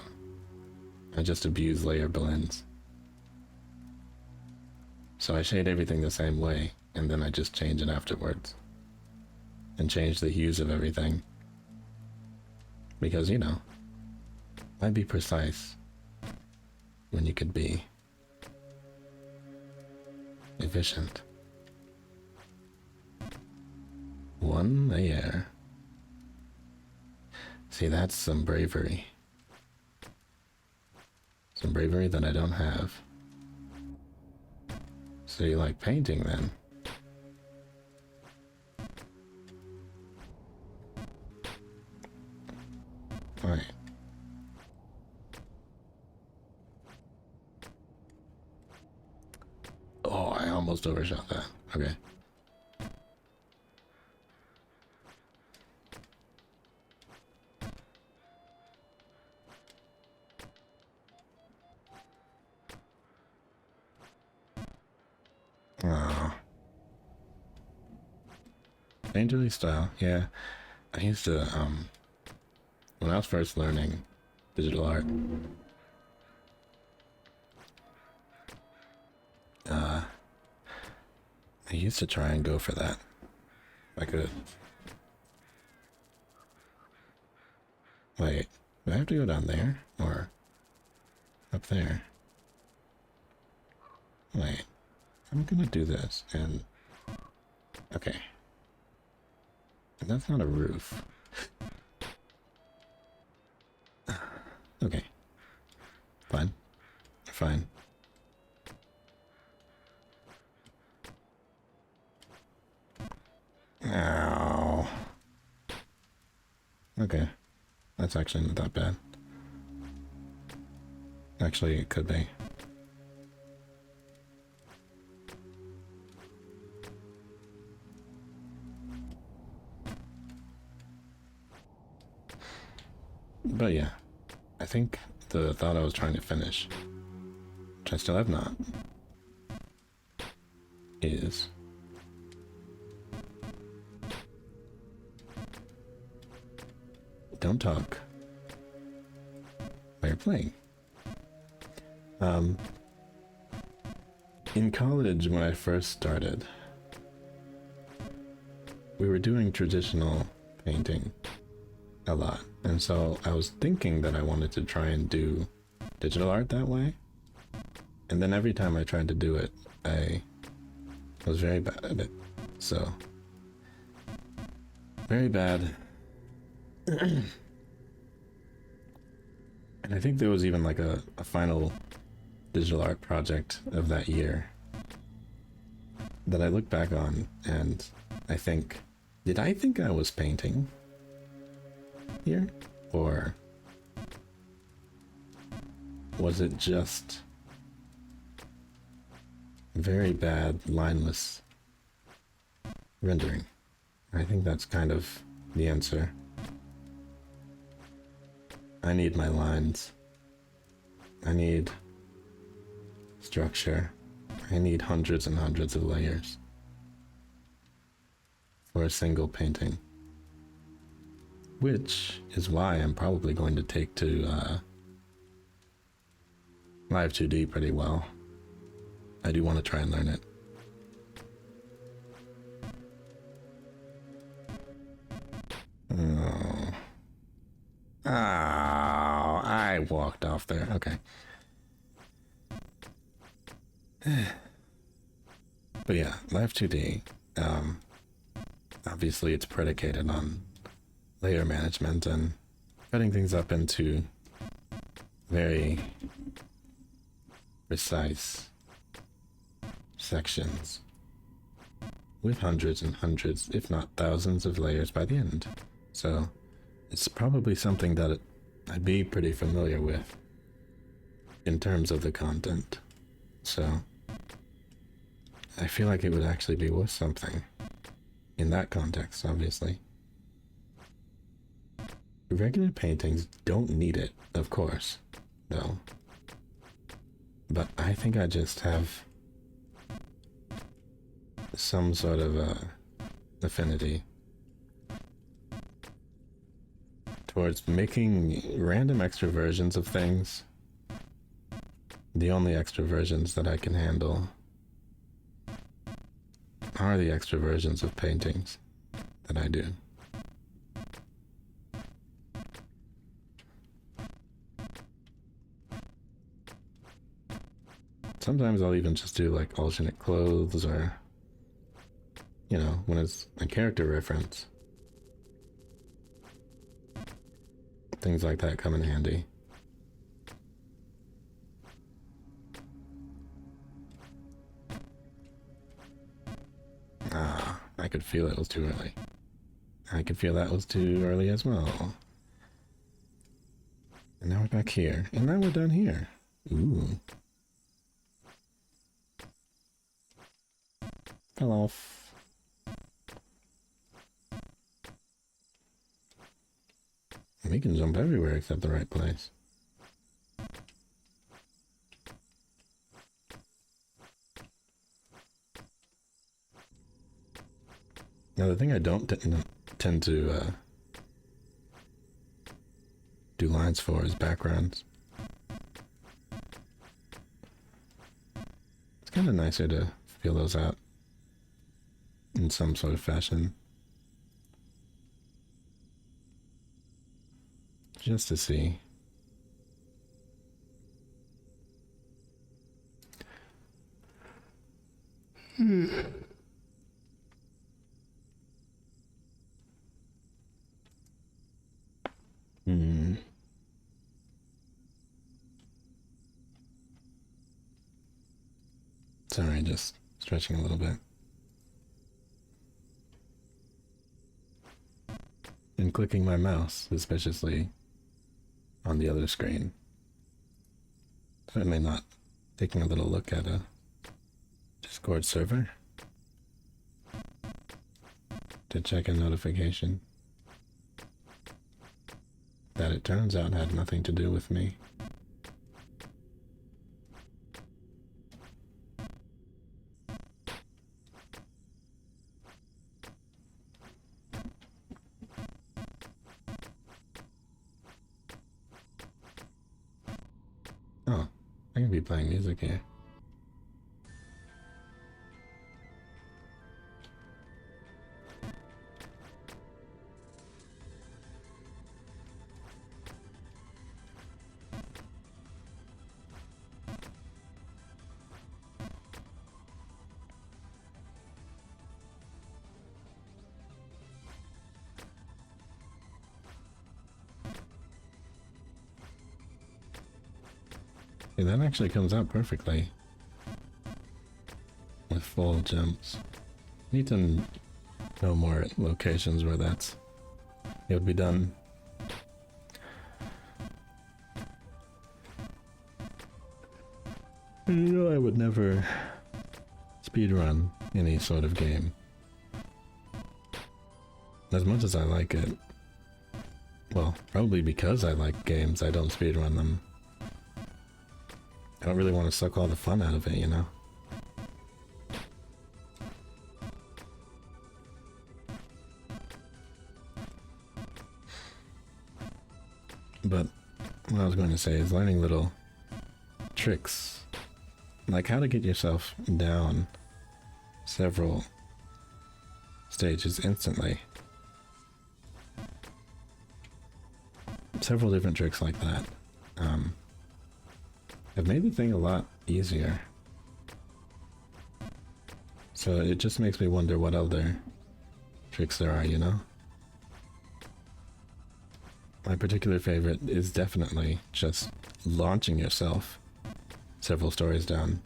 I just abuse layer blends. So I shade everything the same way, and then I just change it afterwards. And change the hues of everything. Because, you know, why be precise when you could be efficient? One layer. See, that's some bravery. Some bravery that I don't have. So you like painting then? Right. Oh, I almost overshot that. Okay. Oh. Painterly style, yeah. I used to, when I was first learning digital art, I used to try and go for that. If I could. Wait, do I have to go down there? Or up there? Wait, I'm gonna do this and... Okay. That's not a roof. Okay. Fine. Fine. Ow. Okay. That's actually not that bad. Actually, it could be. But yeah, I think the thought I was trying to finish, which I still have not, is don't talk while you're playing. In college, when I first started, we were doing traditional painting a lot, and so I was thinking that I wanted to try and do digital art that way, and then every time I tried to do it, I was very bad at it. So very bad. And I think there was even like a final digital art project of that year that I look back on, and I think, did I think I was painting here? Or was it just very bad lineless rendering? I think that's kind of the answer. I need my lines. I need structure. I need hundreds and hundreds of layers for a single painting. Which is why I'm probably going to take to Live 2D pretty well. I do want to try and learn it. Oh. Oh, I walked off there. Okay. But yeah, Live 2D, obviously it's predicated on layer management and cutting things up into very precise sections with hundreds and hundreds, if not thousands of layers by the end. So it's probably something that I'd be pretty familiar with in terms of the content. So I feel like it would actually be worth something in that context, obviously. Regular paintings don't need it, of course, though. But I think I just have some sort of affinity towards making random extra versions of things the only extra versions that I can handle are the extra versions of paintings that I do. Sometimes I'll even just do like alternate clothes or, you know, when it's a character reference. Things like that come in handy. Ah, I could feel it was too early. I could feel that was too early as well. And now we're back here. And now we're done here. Ooh. Fell off. We can jump everywhere except the right place. Now the thing I don't tend to do lines for is backgrounds. It's kind of nicer to feel those out in some sort of fashion. Just to see. Sorry, just stretching a little bit. And clicking my mouse suspiciously on the other screen. Certainly not taking a little look at a Discord server to check a notification that it turns out had nothing to do with me. Oh, I can be playing music here. Yeah, that actually comes out perfectly with full jumps. Need to know more locations where it would be done. You know, I would never speedrun any sort of game. As much as I like it, well, probably because I like games, I don't speedrun them. I don't really want to suck all the fun out of it, you know? But what I was going to say is learning little tricks, like how to get yourself down several stages instantly. Several different tricks like that have made the thing a lot easier. So it just makes me wonder what other tricks there are, you know? My particular favorite is definitely just launching yourself several stories down.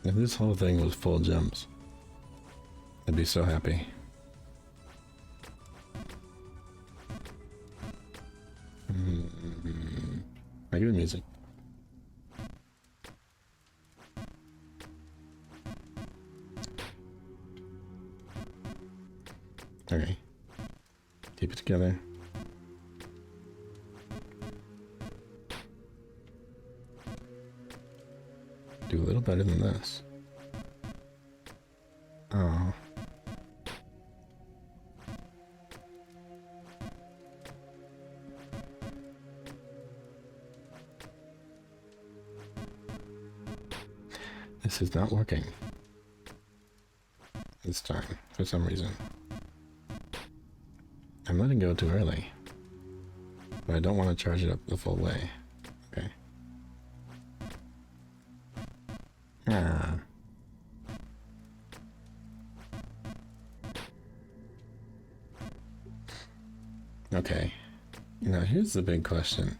If this whole thing was full jumps, I'd be so happy. Regular music. Okay. Keep it together. Do a little better than this. Oh. This is not working. This time, for some reason. I'm letting go too early. But I don't want to charge it up the full way. Okay. Ah. Okay. Now here's the big question.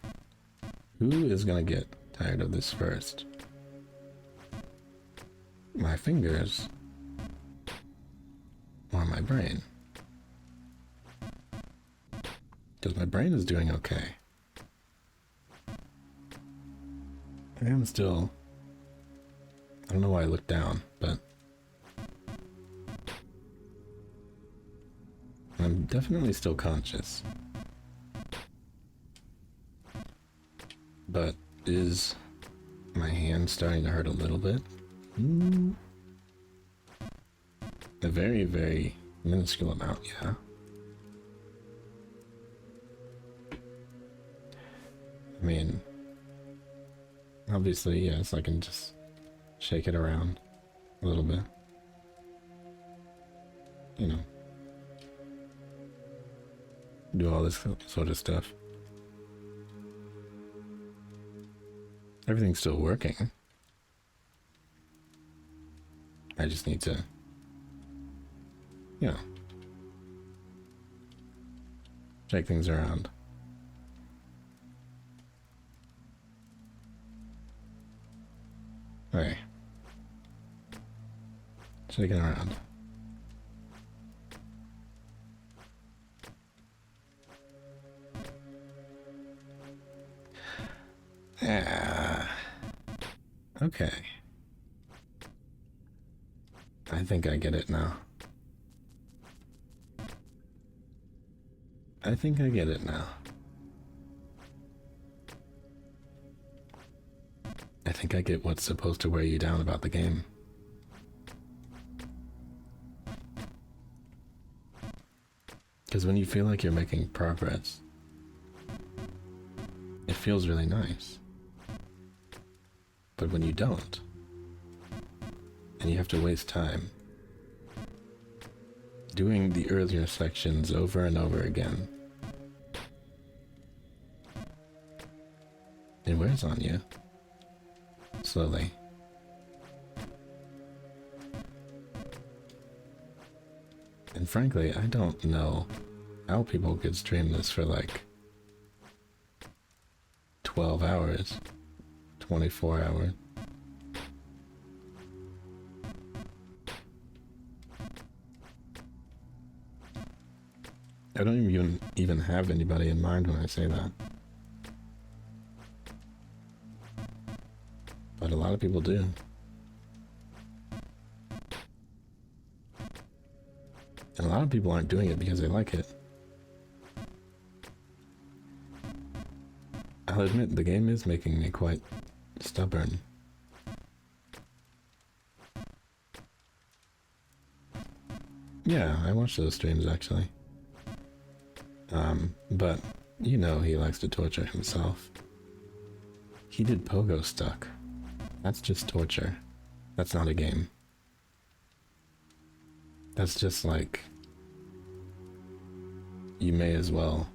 Who is gonna get tired of this first? My fingers or my brain? Because my brain is doing okay. I am still... I don't know why I looked down, but... I'm definitely still conscious. But is my hand starting to hurt a little bit? A very, very minuscule amount, yeah. I mean, obviously, yes, I can just shake it around a little bit. You know. Do all this sort of stuff. Everything's still working. I just need to, you know, shake things around. Okay. Shaking around. Yeah. Okay. I think I get it now. I think I get it now. I think I get what's supposed to wear you down about the game. Because when you feel like you're making progress, it feels really nice. But when you don't, and you have to waste time doing the earlier sections over and over again. It wears on you. Slowly. And frankly, I don't know how people could stream this for like 12 hours, 24 hours. I don't even have anybody in mind when I say that. But a lot of people do. And a lot of people aren't doing it because they like it. I'll admit, the game is making me quite stubborn. Yeah, I watch those streams actually. But you know he likes to torture himself. He did Pogo Stuck. That's just torture. That's not a game. That's just like, you may as well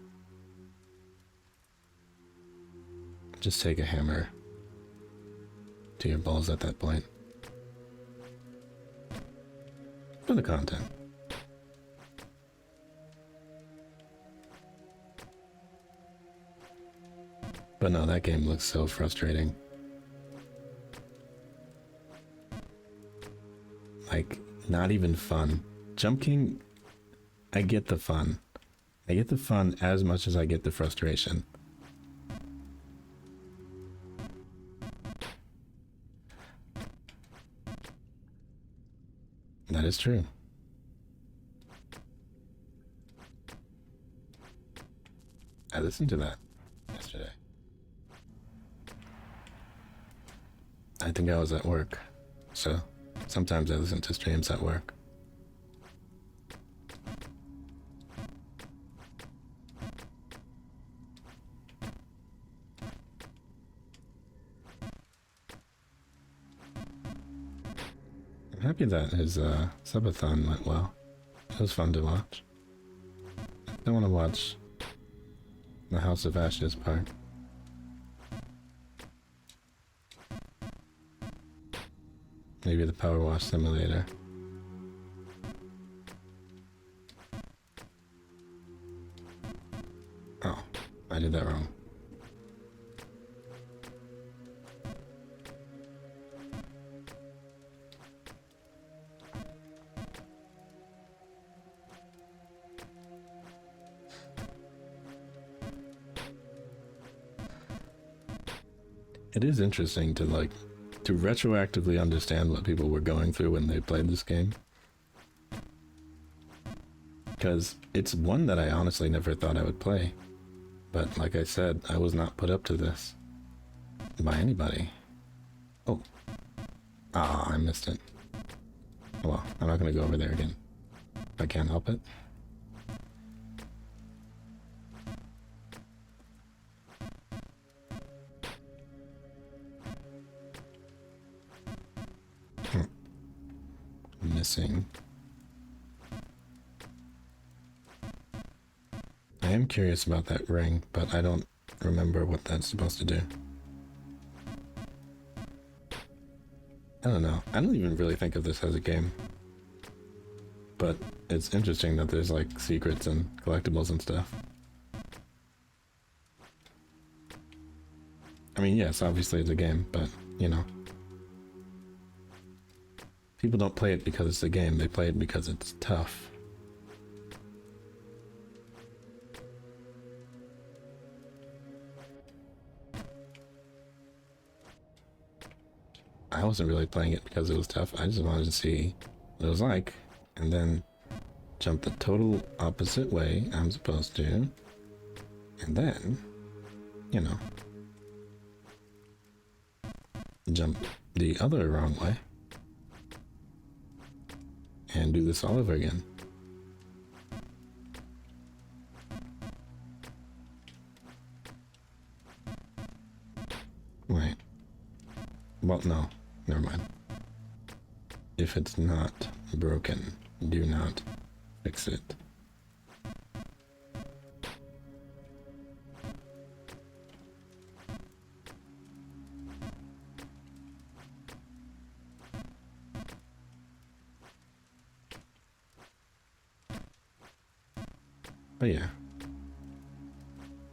just take a hammer to your balls at that point. For the content. But no, that game looks so frustrating. Like, not even fun. Jump King, I get the fun. I get the fun as much as I get the frustration. That is true. I listened to that yesterday. I think I was at work, so sometimes I listen to streams at work. I'm happy that his subathon went well. It was fun to watch. I want to watch the House of Ashes part. Maybe the Power Wash Simulator. Oh, I did that wrong. It is interesting to to retroactively understand what people were going through when they played this game. Because it's one that I honestly never thought I would play. But like I said, I was not put up to this by anybody. Oh. Ah, I missed it. Well, I'm not going to go over there again. If I can't help it. Missing. I am curious about that ring, but I don't remember what that's supposed to do. I don't know. I don't even really think of this as a game. But it's interesting that there's like secrets and collectibles and stuff. I mean, yes, obviously it's a game, but you know. People don't play it because it's a game, they play it because it's tough. I wasn't really playing it because it was tough, I just wanted to see what it was like, and then jump the total opposite way I'm supposed to, and then, you know, jump the other wrong way. And do this all over again. Wait. Well, no. Never mind. If it's not broken, do not fix it. But yeah,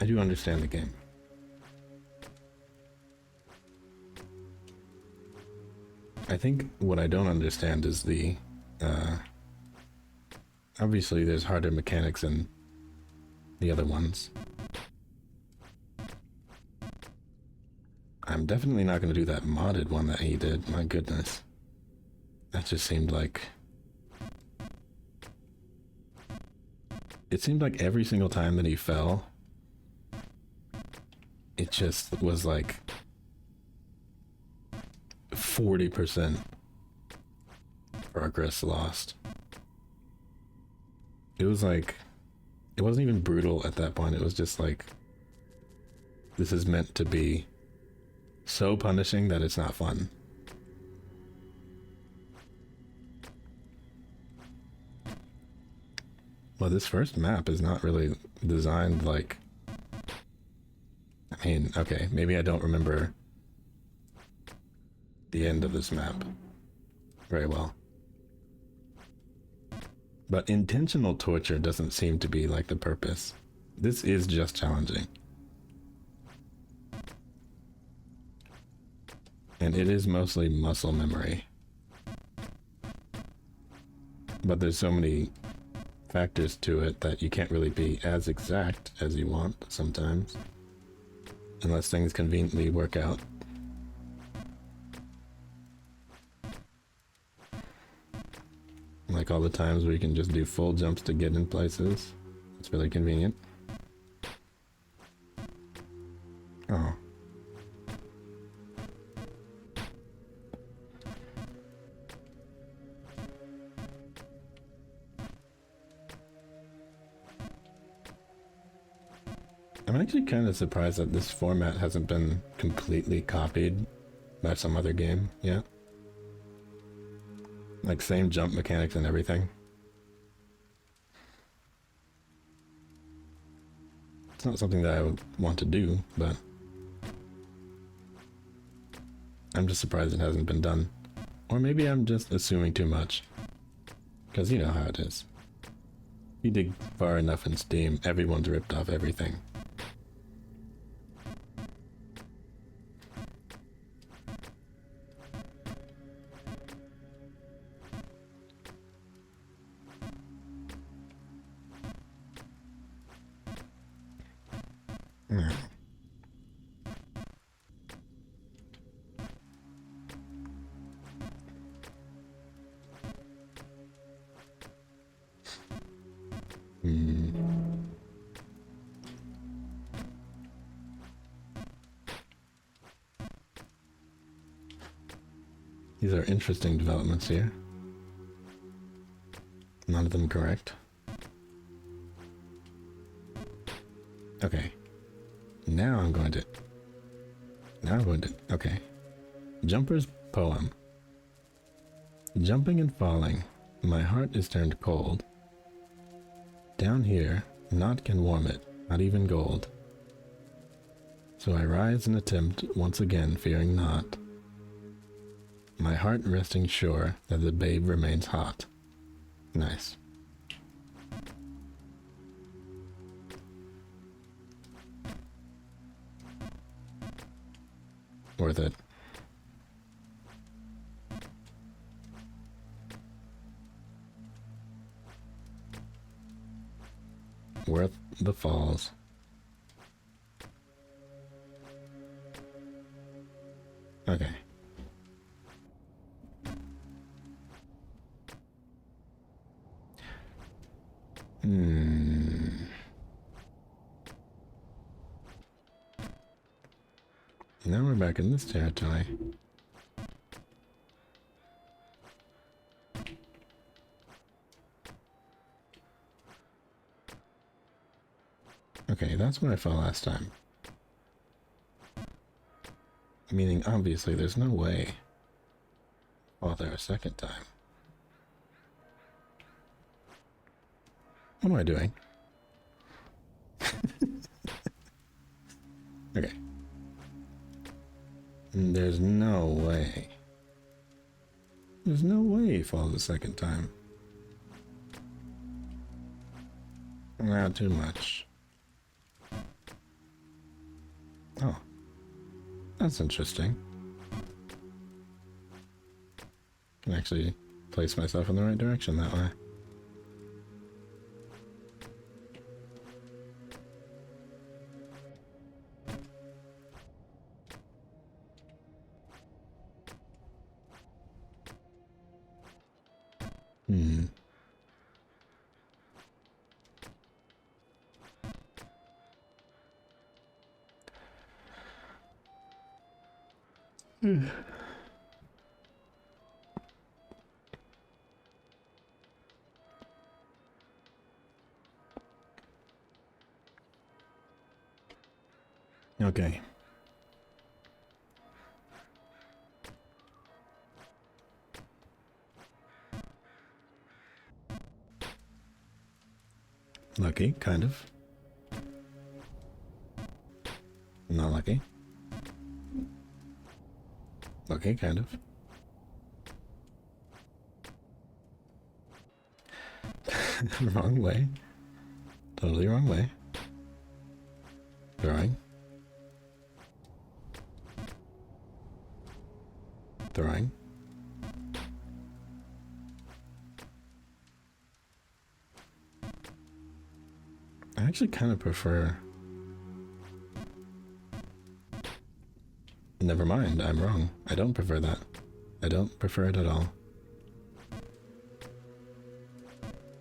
I do understand the game. I think what I don't understand is the, obviously there's harder mechanics in the other ones. I'm definitely not going to do that modded one that he did, my goodness. That just seemed like... It seemed like every single time that he fell, it just was like 40% progress lost. It was like, it wasn't even brutal at that point. It was just like, this is meant to be so punishing that it's not fun. Well, this first map is not really designed like... I mean, okay, maybe I don't remember the end of this map very well. But intentional torture doesn't seem to be like the purpose. This is just challenging. And it is mostly muscle memory. But there's so many factors to it that you can't really be as exact as you want sometimes. Unless things conveniently work out. Like all the times where you can just do full jumps to get in places. It's really convenient. Oh. I'm actually kind of surprised that this format hasn't been completely copied by some other game yet. Like same jump mechanics and everything. It's not something that I would want to do, but I'm just surprised it hasn't been done. Or maybe I'm just assuming too much. Because you know how it is. If you dig far enough in Steam, everyone's ripped off everything. These are interesting developments here. None of them correct. Okay. Now I'm going to... Okay. Jumper's poem. Jumping and falling, my heart is turned cold. Down here, naught can warm it, not even gold. So I rise and attempt once again, fearing not. My heart resting sure that the babe remains hot. Nice. Worth it. Worth the falls. Okay. Now we're back in this territory. Okay, that's where I fell last time. Meaning, obviously, there's no way fall there a second time. What am I doing? Okay. There's no way. There's no way he falls a second time. Not too much. Oh. That's interesting. Can actually place myself in the right direction that way. Hmm. Okay. Lucky, kind of. Not lucky. Lucky, kind of. Wrong way. Totally wrong way. Throwing. Throwing. I actually kind of prefer... Never mind, I'm wrong. I don't prefer that. I don't prefer it at all.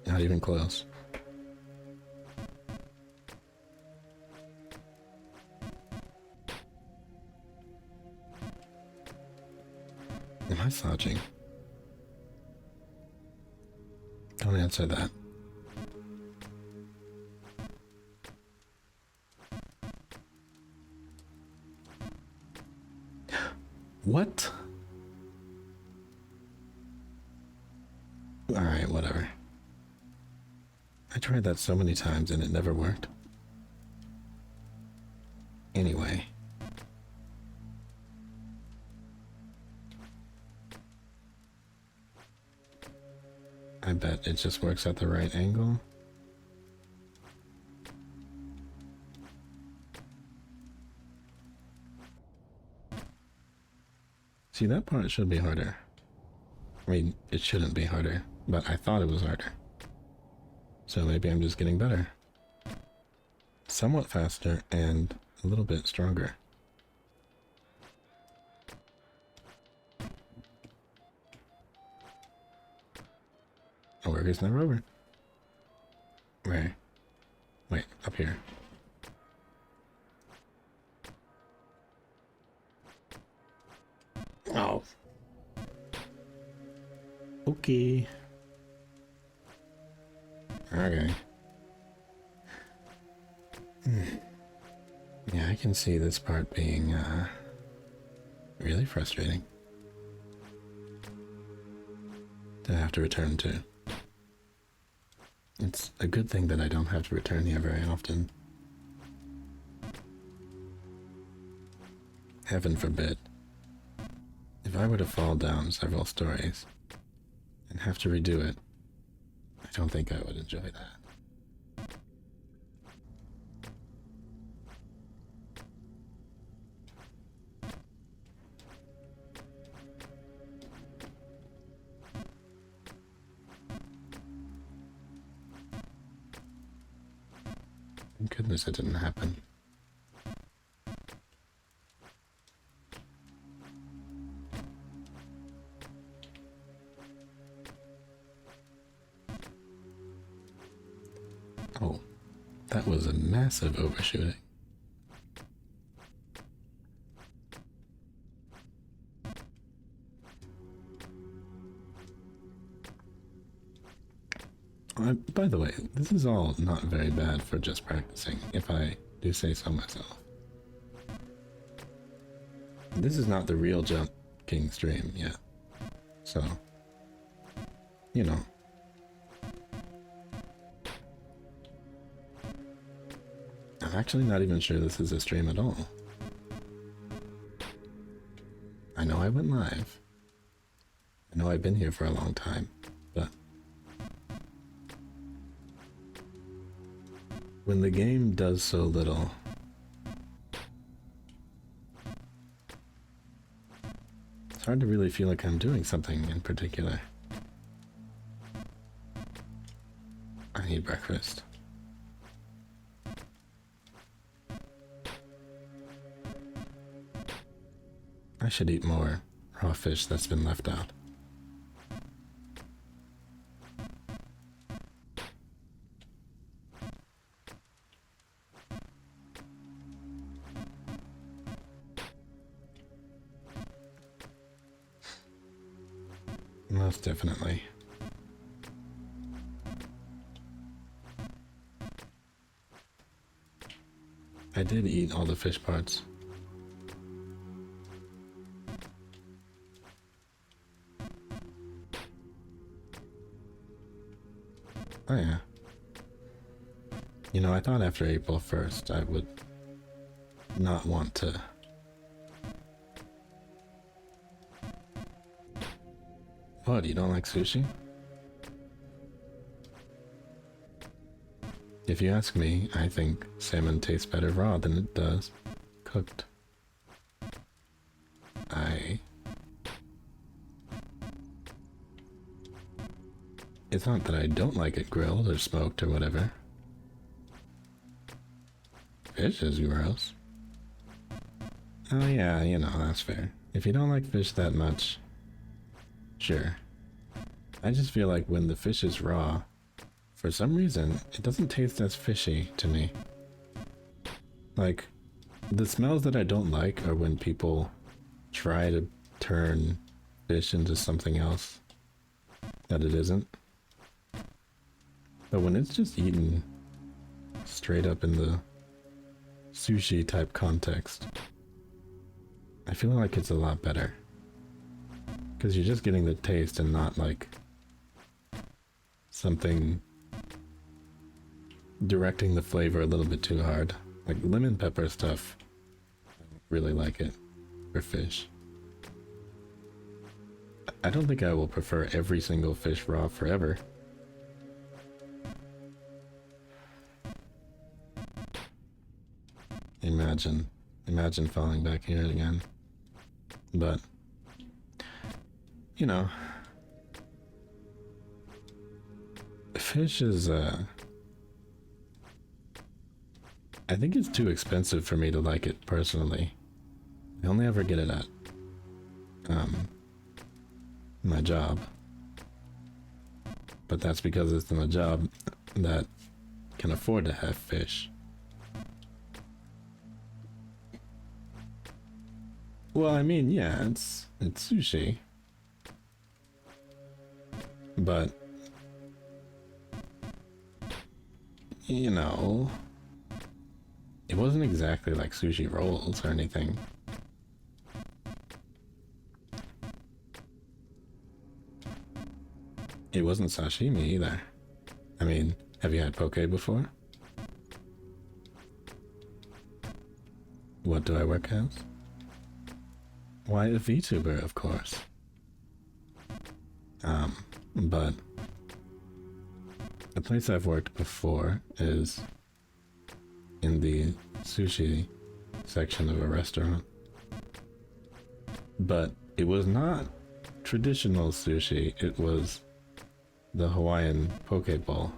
Not even close. Am I slouching? Don't answer that. What? Alright, whatever. I tried that so many times and it never worked. Anyway. I bet it just works at the right angle. See, that part should be harder. I mean, it shouldn't be harder, but I thought it was harder. So maybe I'm just getting better. Somewhat faster and a little bit stronger. Our work is never over. Where? Wait, up here. Oh. Okay. Okay. Yeah, I can see this part being really frustrating to have to return to. It's a good thing that I don't have to return here very often. Heaven forbid. If I were to fall down several stories and have to redo it, I don't think I would enjoy that. Thank goodness it didn't happen. Oh, that was a massive overshooting. By the way, this is all not very bad for just practicing, if I do say so myself. This is not the real Jump King stream yet, So, you know. I'm actually not even sure this is a stream at all. I know I went live. I know I've been here for a long time, but when the game does so little, it's hard to really feel like I'm doing something in particular. I need breakfast. I should eat more raw fish that's been left out. Most definitely. I did eat all the fish parts. Oh yeah. You know, I thought after April 1st I would not want to What, you don't like sushi? If you ask me, I think salmon tastes better raw than it does cooked. It's not that I don't like it grilled or smoked or whatever. Fish is gross. Oh yeah, you know, that's fair. If you don't like fish that much, sure. I just feel like when the fish is raw, for some reason, it doesn't taste as fishy to me. Like, the smells that I don't like are when people try to turn fish into something else that it isn't. But when it's just eaten straight up in the sushi type context, I feel like it's a lot better. Because you're just getting the taste and not like something directing the flavor a little bit too hard. Like lemon pepper stuff, I don't really like it for fish. I don't think I will prefer every single fish raw forever. Imagine falling back here again. But, you know, fish is, I think it's too expensive for me to like it personally. I only ever get it at, my job. But that's because it's in a job that can afford to have fish. Well, I mean, yeah, it's sushi. But, you know, it wasn't exactly like sushi rolls or anything. It wasn't sashimi either. I mean, have you had poke before? What do I work as? Why, a VTuber, of course. But the place I've worked before is in the sushi section of a restaurant. But it was not traditional sushi, it was the Hawaiian poke bowl,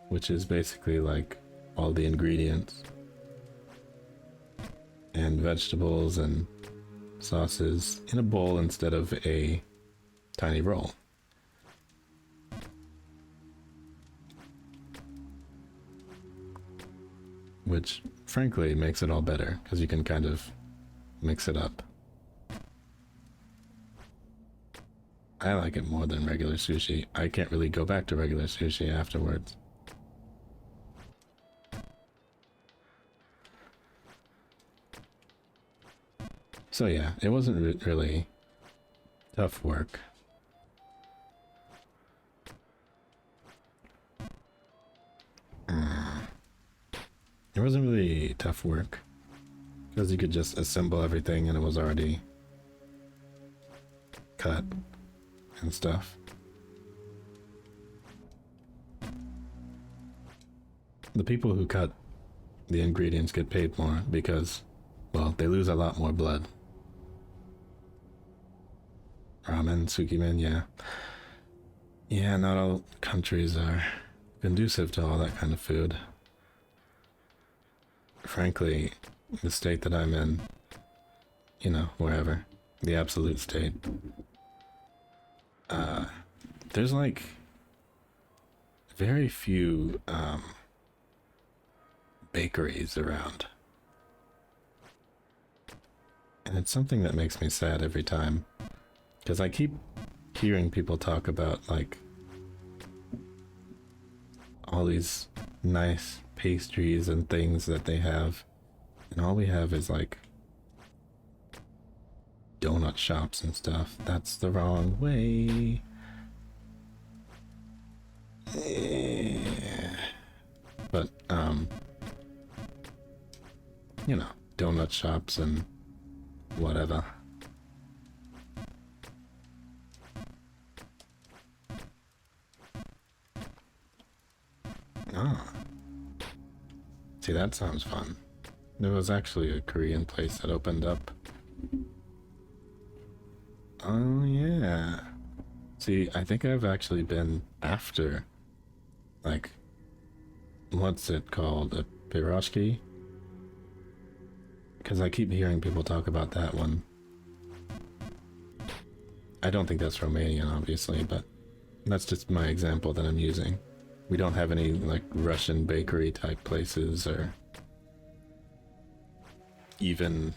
which is basically like all the ingredients and vegetables and sauces in a bowl instead of a tiny roll. Which, frankly, makes it all better, because you can kind of mix it up. I like it more than regular sushi. I can't really go back to regular sushi afterwards. So yeah, it wasn't really tough work. It wasn't really tough work because you could just assemble everything and it was already cut and stuff. The people who cut the ingredients get paid more because, well, they lose a lot more blood. Ramen, sukimen, yeah. Yeah, not all countries are conducive to all that kind of food. Frankly, the state that I'm in, you know, wherever, the absolute state, there's like very few bakeries around. And it's something that makes me sad every time. Because I keep hearing people talk about like all these nice pastries and things that they have. And all we have is like donut shops and stuff. That's the wrong way. But, you know, donut shops and whatever. Ah. See, that sounds fun. There was actually a Korean place that opened up. Oh, yeah. See, I think I've actually been after, like, what's it called? A pierogi? Because I keep hearing people talk about that one. I don't think that's Romanian, obviously, but that's just my example that I'm using. We don't have any, like, Russian bakery type places or even,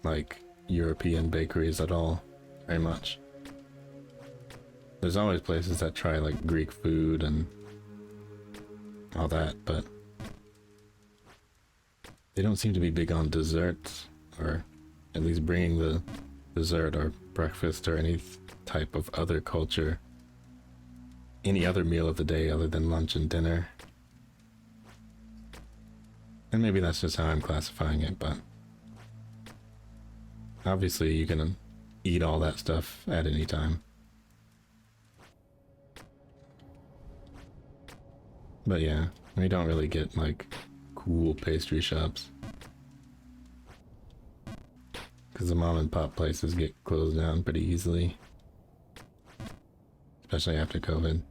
like, European bakeries at all, very much. There's always places that try, like, Greek food and all that, but they don't seem to be big on desserts, or at least bringing the dessert or breakfast or any type of other culture, any other meal of the day other than lunch and dinner. And maybe that's just how I'm classifying it, but obviously you can eat all that stuff at any time. But yeah, we don't really get like cool pastry shops. Because the mom and pop places get closed down pretty easily. Especially after COVID.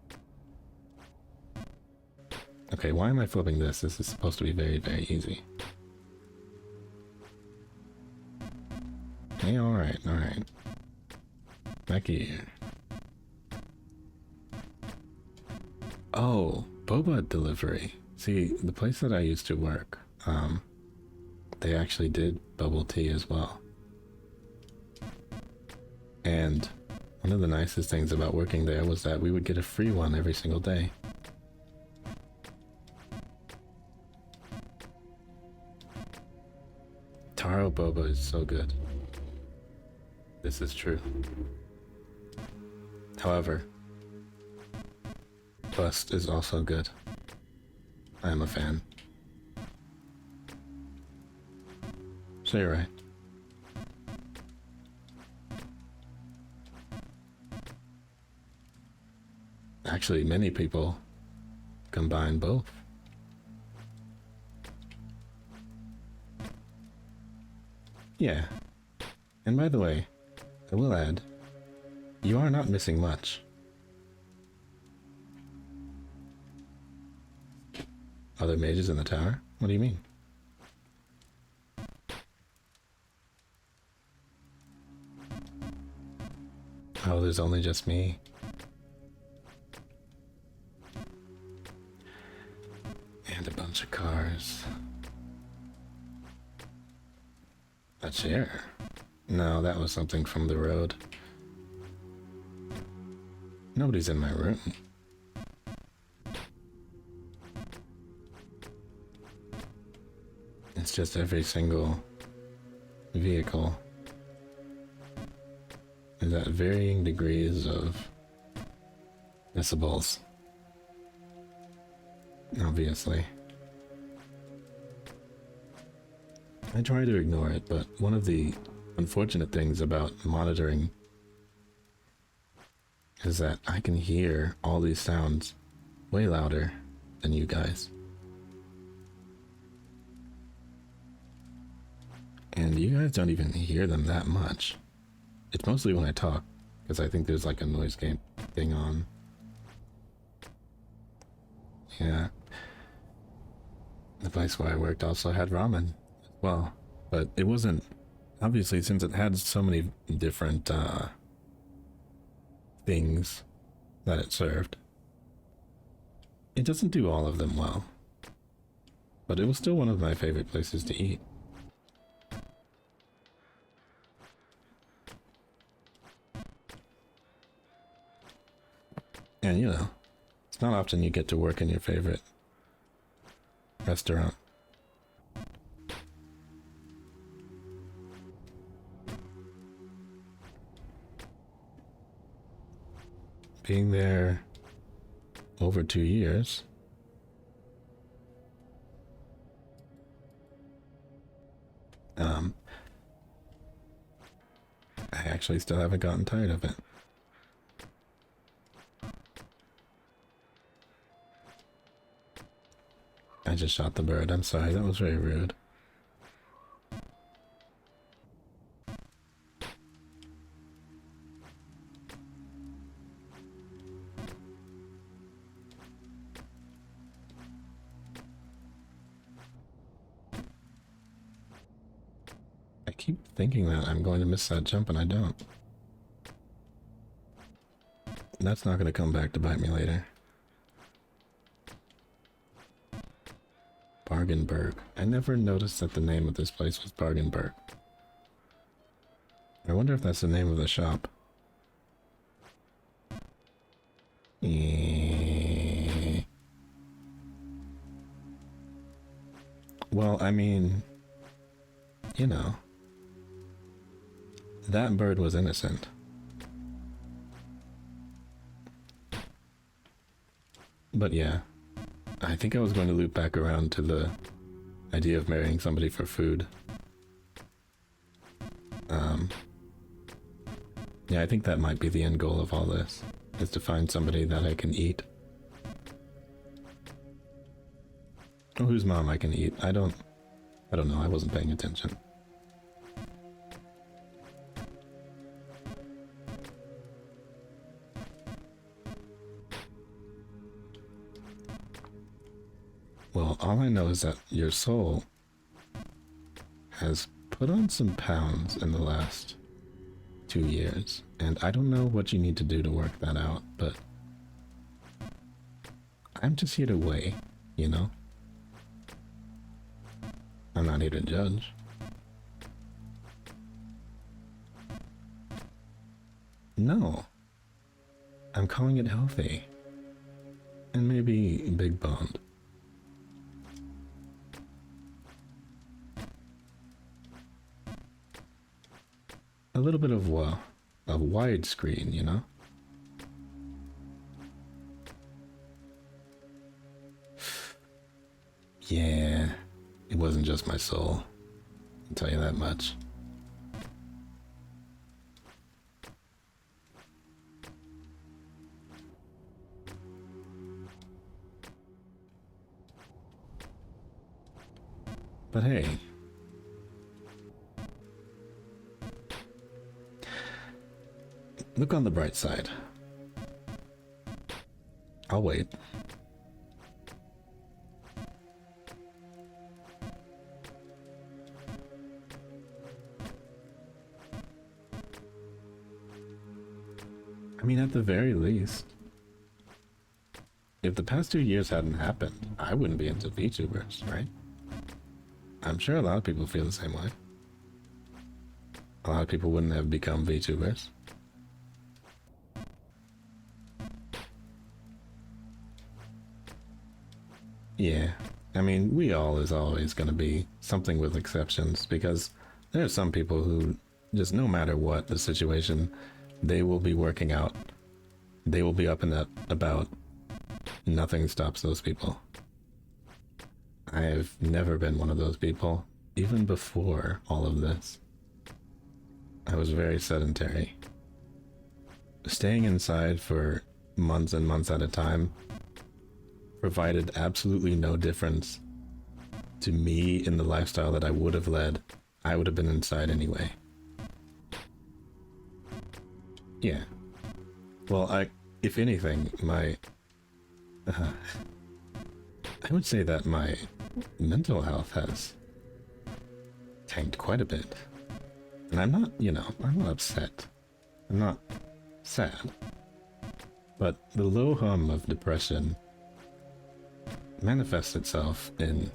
Okay, why am I flipping this? This is supposed to be very, very easy. Hey, alright, alright. Back here. Oh, boba delivery. See, the place that I used to work, they actually did bubble tea as well. And one of the nicest things about working there was that we would get a free one every single day. Taro boba is so good. This is true. However, Bust is also good. I am a fan. So you're right. Actually, many people combine both. Yeah. And by the way, I will add, you are not missing much. Are there mages in the tower? What do you mean? Oh, there's only just me. And a bunch of cars. A chair? No, that was something from the road. Nobody's in my room. It's just every single vehicle is at varying degrees of decibels. Obviously. I try to ignore it, but one of the unfortunate things about monitoring is that I can hear all these sounds way louder than you guys. And you guys don't even hear them that much. It's mostly when I talk, because I think there's like a noise game thing on. Yeah. The place where I worked also had ramen as well, but it wasn't, obviously, since it had so many different things that it served. It doesn't do all of them well, but it was still one of my favorite places to eat. And you know, it's not often you get to work in your favorite restaurant. Being there over 2 years, I actually still haven't gotten tired of it. I just shot the bird. I'm sorry, that was very rude. I keep thinking that I'm going to miss that jump and I don't. That's not going to come back to bite me later. Bargainburg. I never noticed that the name of this place was Bargainburg. I wonder if that's the name of the shop. Well, I mean, you know, that bird was innocent. But yeah, I think I was going to loop back around to the idea of marrying somebody for food. Yeah, I think that might be the end goal of all this, is to find somebody that I can eat. Or whose mom I can eat. I don't know, I wasn't paying attention. Well, all I know is that your soul has put on some pounds in the last 2 years, and I don't know what you need to do to work that out, but I'm just here to weigh, you know? I'm not here to judge. No. I'm calling it healthy. And maybe big boned. A little bit of a widescreen, you know? Yeah, it wasn't just my soul. I'll tell you that much. But hey, look on the bright side. I'll wait. I mean, at the very least, if the past 2 years hadn't happened, I wouldn't be into VTubers, right? I'm sure a lot of people feel the same way. A lot of people wouldn't have become VTubers. Yeah, I mean, we all is always going to be something with exceptions, because there are some people who just, no matter what the situation, they will be working out. They will be up and about. Nothing stops those people. I've never been one of those people. Even before all of this, I was very sedentary. Staying inside for months and months at a time provided absolutely no difference to me in the lifestyle that I would have led. I would have been inside anyway. Yeah. Well, if anything, I would say that my mental health has tanked quite a bit. And I'm not, I'm not upset. I'm not sad. But the low hum of depression manifests itself in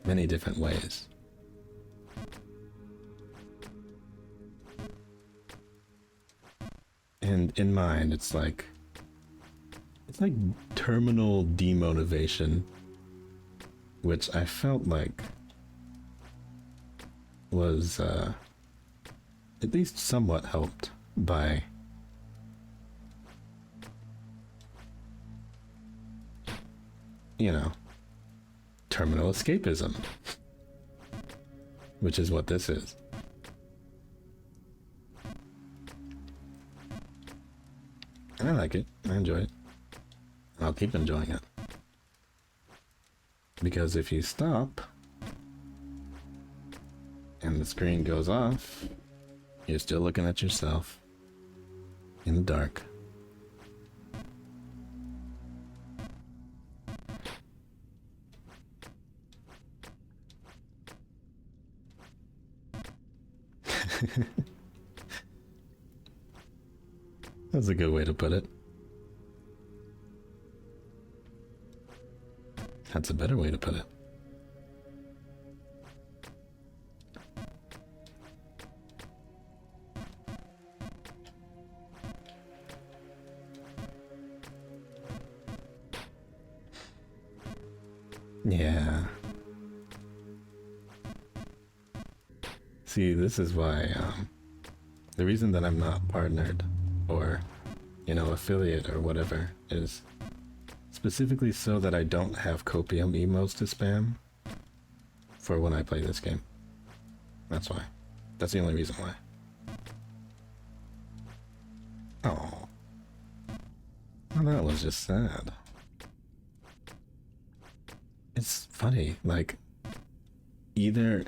many different ways. And in mine, it's like terminal demotivation, which I felt like was at least somewhat helped by terminal escapism, which is what this is. And I like it. I enjoy it. I'll keep enjoying it. Because if you stop and the screen goes off, you're still looking at yourself in the dark. That's a good way to put it. That's a better way to put it. Yeah. See, this is why, the reason that I'm not partnered or, affiliate or whatever is specifically so that I don't have copium emos to spam for when I play this game. That's why. That's the only reason why. Oh. Well, that was just sad. It's funny, like, either...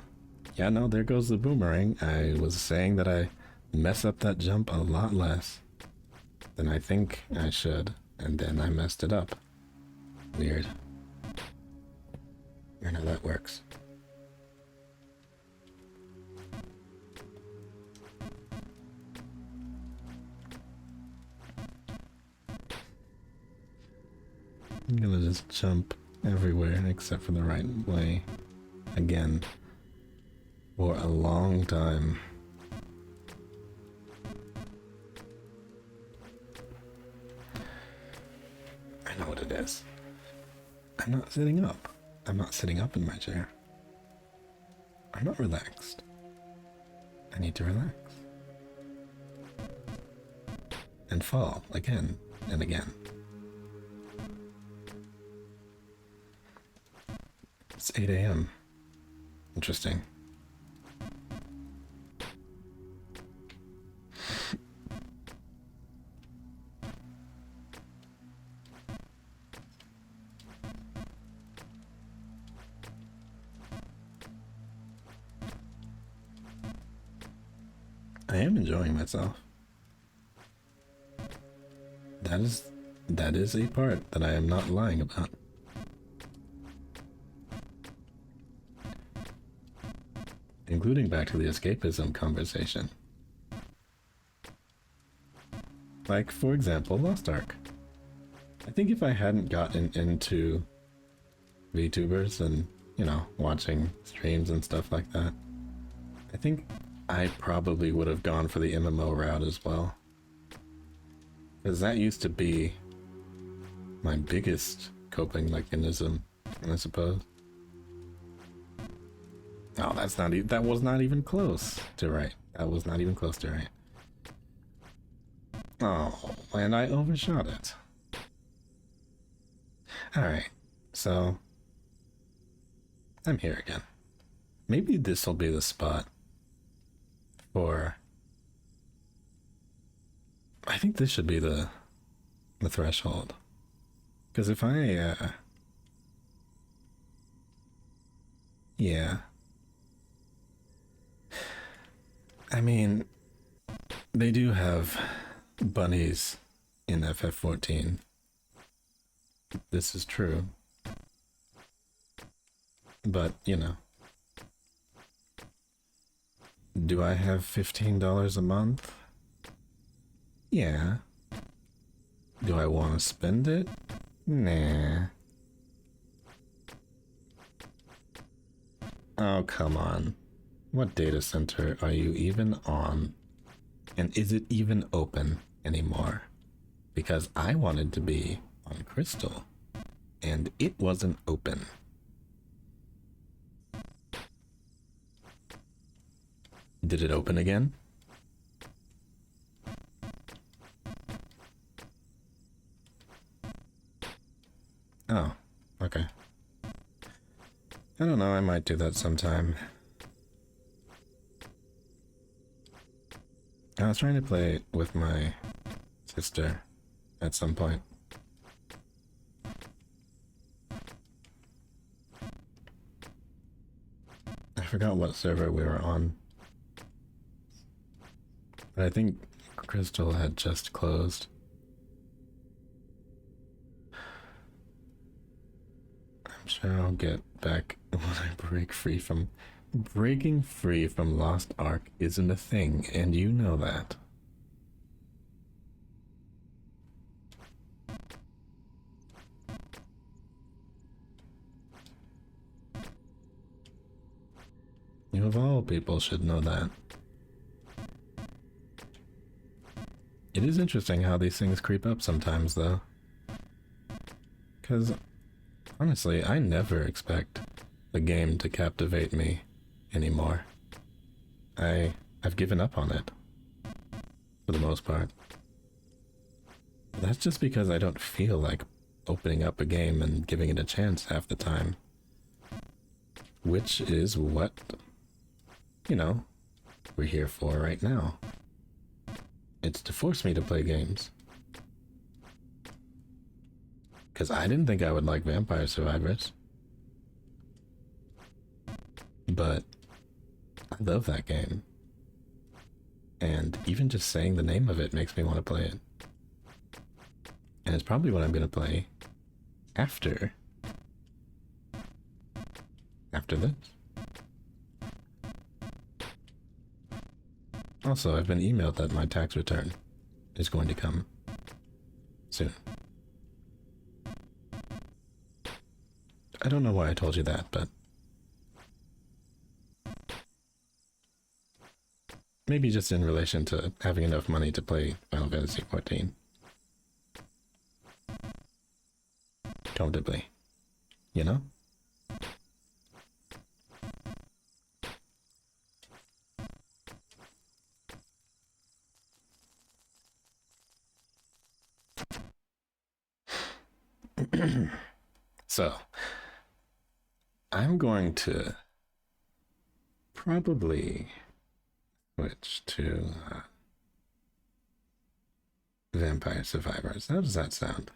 Yeah, no, there goes the boomerang. I was saying that I mess up that jump a lot less than I think I should, and then I messed it up. Weird. Weird how that works. I'm gonna just jump everywhere except for the right way. Again. For a long time. I know what it is. I'm not sitting up. I'm not sitting up in my chair. I'm not relaxed. I need to relax. And fall again and again. It's 8 a.m. Interesting. I am enjoying myself. That is a part that I am not lying about. Including back to the escapism conversation. Like, for example, Lost Ark. I think if I hadn't gotten into VTubers and, watching streams and stuff like that, I think I probably would have gone for the MMO route as well. Because that used to be my biggest coping mechanism, I suppose. Oh, that was not even close to right. That was not even close to right. Oh, and I overshot it. Alright, so I'm here again. Maybe this will be the spot for... I think this should be the threshold. Because if I, yeah. I mean, they do have bunnies in FF14. This is true. But, you know. Do I have $15 a month? Yeah. Do I want to spend it? Nah. Oh, come on. What data center are you even on? And is it even open anymore? Because I wanted to be on Crystal, and it wasn't open. Did it open again? Oh, okay. I don't know, I might do that sometime. I was trying to play it with my sister at some point. I forgot what server we were on. But I think Crystal had just closed. I'm sure I'll get back when I break free from... Breaking free from Lost Ark isn't a thing, and you know that. You of all people should know that. It is interesting how these things creep up sometimes, though. Because, honestly, I never expect a game to captivate me anymore. I've given up on it, for the most part. That's just because I don't feel like opening up a game and giving it a chance half the time. Which is what, you know, we're here for right now. It's to force me to play games. Because I didn't think I would like Vampire Survivors. But I love that game. And even just saying the name of it makes me want to play it. And it's probably what I'm going to play after this. Also, I've been emailed that my tax return is going to come soon. I don't know why I told you that, but maybe just in relation to having enough money to play Final Fantasy XIV. Comfortably. You know? So, I'm going to probably switch to Vampire Survivors. How does that sound?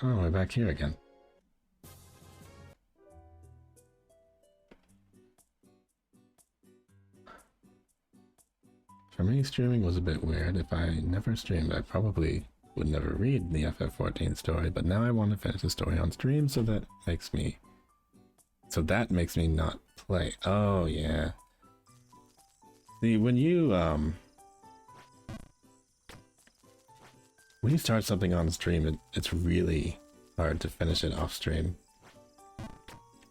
Oh, we're back here again. For me, streaming was a bit weird. If I never streamed, I probably would never read the FF14 story, but now I want to finish the story on stream, so that makes me not play. Oh, yeah. See, when you start something on stream, it's really hard to finish it off stream.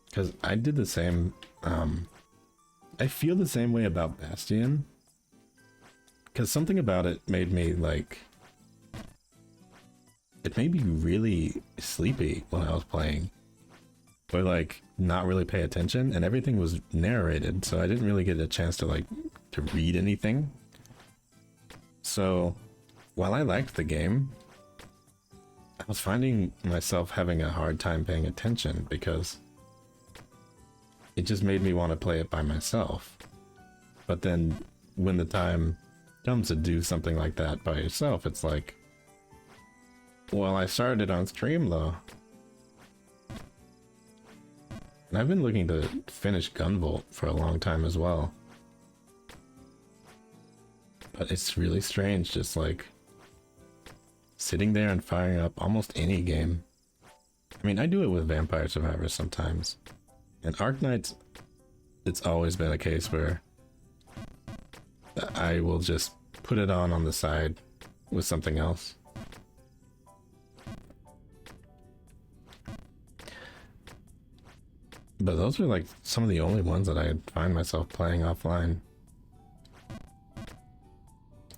Because I did the same, I feel the same way about Bastion. Because something about it made me, like, it made me really sleepy when I was playing. Or like not really pay attention, and everything was narrated, so I didn't really get a chance to like to read anything. So while I liked the game, I was finding myself having a hard time paying attention because it just made me want to play it by myself. But then when the time comes to do something like that by yourself, it's like, well, I started it on stream though. And I've been looking to finish Gunvolt for a long time as well. But it's really strange just like sitting there and firing up almost any game. I mean, I do it with Vampire Survivors sometimes. And Arknights, it's always been a case where I will just put it on the side with something else. But those are like some of the only ones that I find myself playing offline.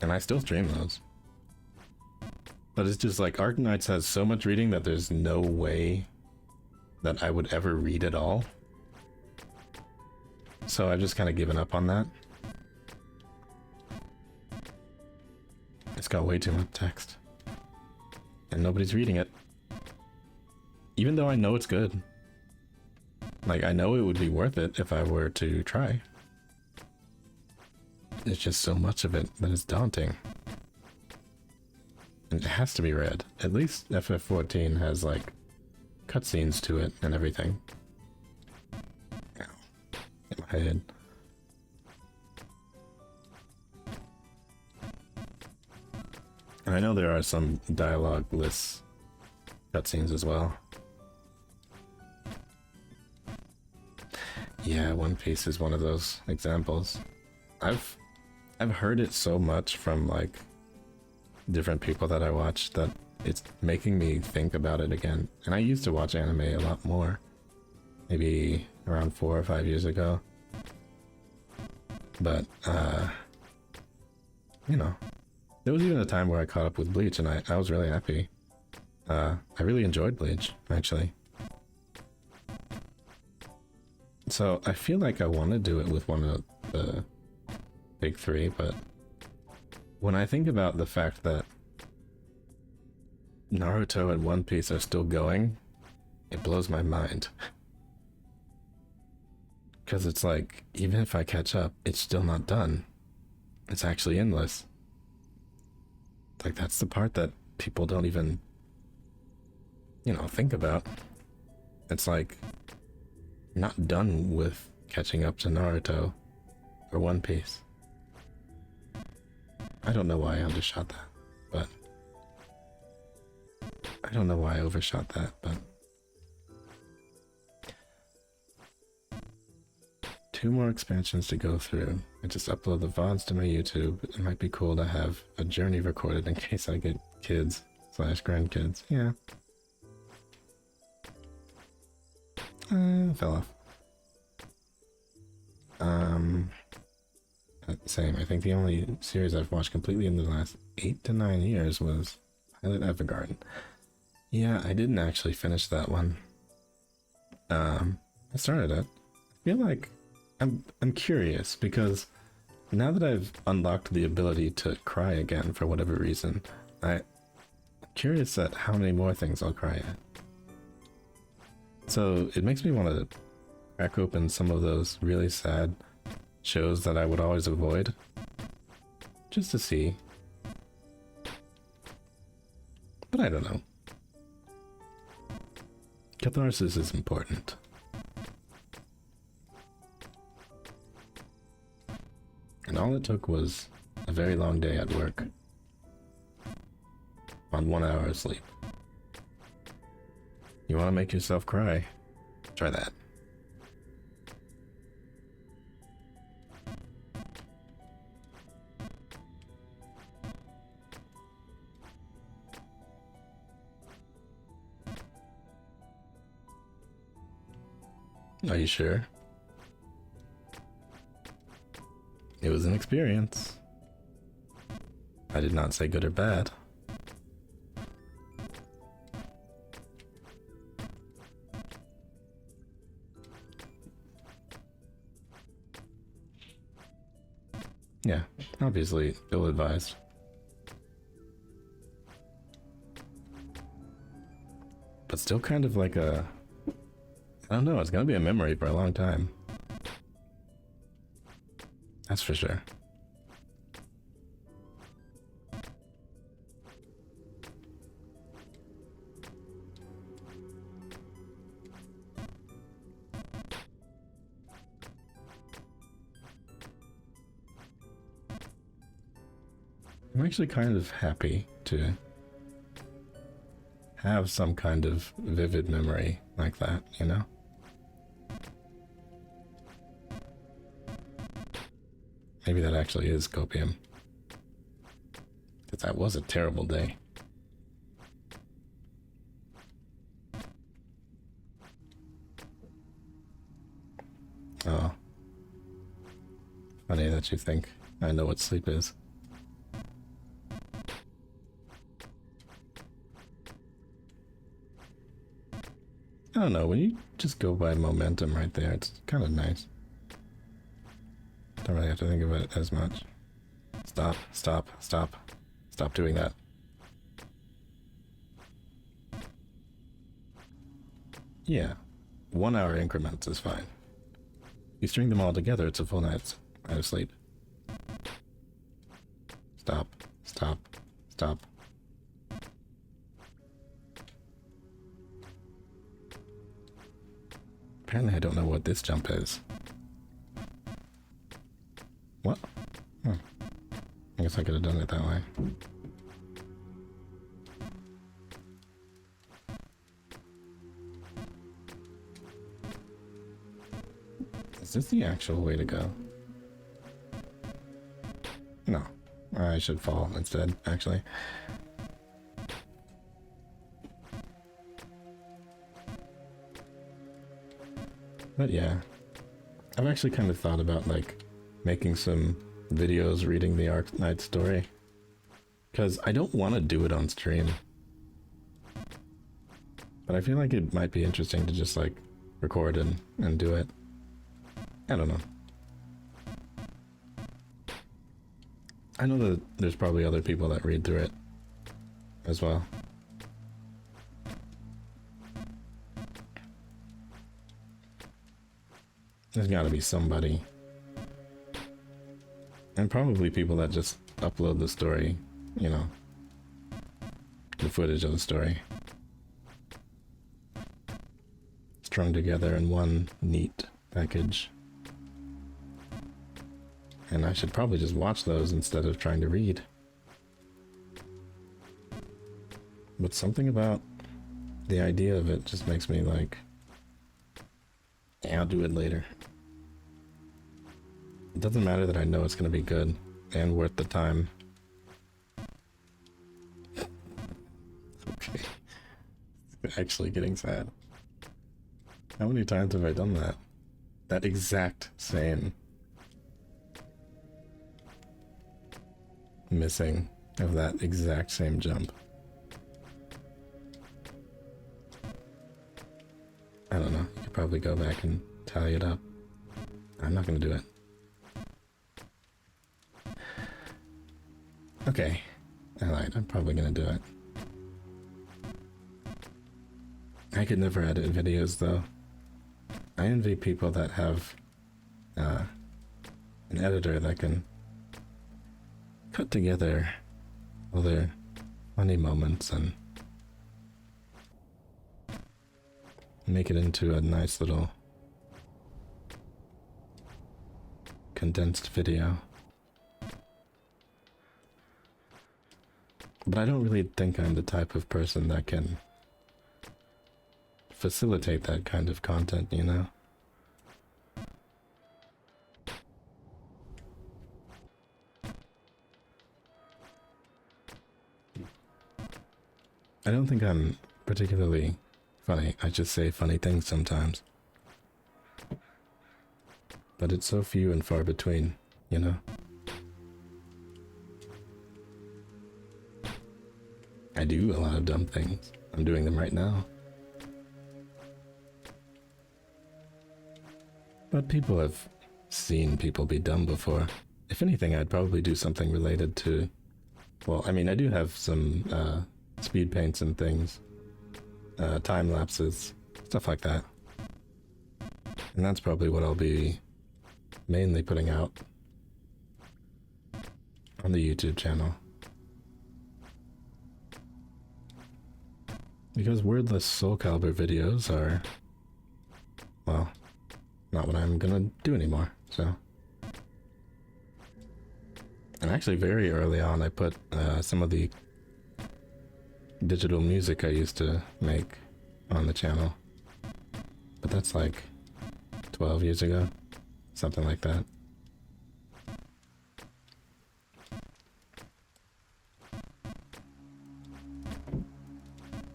And I still stream those. But it's just like Arknights has so much reading that there's no way that I would ever read it all. So I've just kind of given up on that. It's got way too much text. And nobody's reading it. Even though I know it's good. Like, I know it would be worth it if I were to try. There's just so much of it that it's daunting. And it has to be read. At least FF14 has, like, cutscenes to it and everything. Ow. Hit my head. And I know there are some dialogue-less cutscenes as well. Yeah, One Piece is one of those examples. I've heard it so much from like different people that I watch that it's making me think about it again. And I used to watch anime a lot more, maybe around 4 or 5 years ago. But you know, there was even a time where I caught up with Bleach, and I was really happy. I really enjoyed Bleach, actually. So I feel like I want to do it with one of the big three, but when I think about the fact that Naruto and One Piece are still going, it blows my mind. Because it's like, even if I catch up, it's still not done. It's actually endless. Like, that's the part that people don't even, you know, think about. It's like, not done with catching up to Naruto or One Piece. I don't know why I undershot that, but I don't know why I overshot that, but 2 more expansions to go through. I just upload the VODs to my YouTube. It might be cool to have a journey recorded in case I get kids/grandkids. Yeah. Fell off. Same. I think the only series I've watched completely in the last 8 to 9 years was Violet Evergarden. Yeah, I didn't actually finish that one. I started it. I feel like I'm curious because now that I've unlocked the ability to cry again for whatever reason, I'm curious at how many more things I'll cry at. So it makes me want to crack open some of those really sad shows that I would always avoid, just to see. But I don't know. Catharsis is important. And all it took was a very long day at work on 1 hour of sleep. You want to make yourself cry? Try that. Are you sure? It was an experience. I did not say good or bad. Yeah, obviously ill-advised. But still kind of like a... I don't know, it's gonna be a memory for a long time. That's for sure. I'm actually kind of happy to have some kind of vivid memory like that, you know? Maybe that actually is copium. Because that was a terrible day. Oh. Funny that you think I know what sleep is. I don't know, when you just go by momentum right there, it's kind of nice. Don't really have to think about it as much. Stop, stop, stop. Stop doing that. Yeah, 1 hour increments is fine. You string them all together, it's a full night of sleep. Stop, stop, stop. Apparently I don't know what this jump is. What? Hmm. I guess I could have done it that way. Is this the actual way to go? No. I should fall instead, actually. But yeah. I've actually kind of thought about, like, making some videos reading the Ark Knight story. Because I don't want to do it on stream. But I feel like it might be interesting to just, like, record and do it. I don't know. I know that there's probably other people that read through it as well. There's gotta be somebody. And probably people that just upload the story, you know, the footage of the story. Strung together in one neat package. And I should probably just watch those instead of trying to read. But something about the idea of it just makes me like, yeah, I'll do it later. It doesn't matter that I know it's going to be good and worth the time. Okay. It's actually getting sad. How many times have I done that? That exact same missing of that exact same jump. I don't know. You could probably go back and tally it up. I'm not going to do it. Okay. I lied. I'm probably going to do it. I could never edit videos, though. I envy people that have an editor that can cut together all their funny moments and make it into a nice little condensed video. But I don't really think I'm the type of person that can facilitate that kind of content, you know? I don't think I'm particularly funny. I just say funny things sometimes. But it's so few and far between, you know? I do a lot of dumb things. I'm doing them right now. But people have seen people be dumb before. If anything, I'd probably do something related to... Well, I mean, I do have some speed paints and things. Time lapses, stuff like that. And that's probably what I'll be mainly putting out on the YouTube channel. Because wordless Soul Calibur videos are, well, not what I'm gonna do anymore, so. And actually very early on I put some of the digital music I used to make on the channel. But that's like 12 years ago, something like that.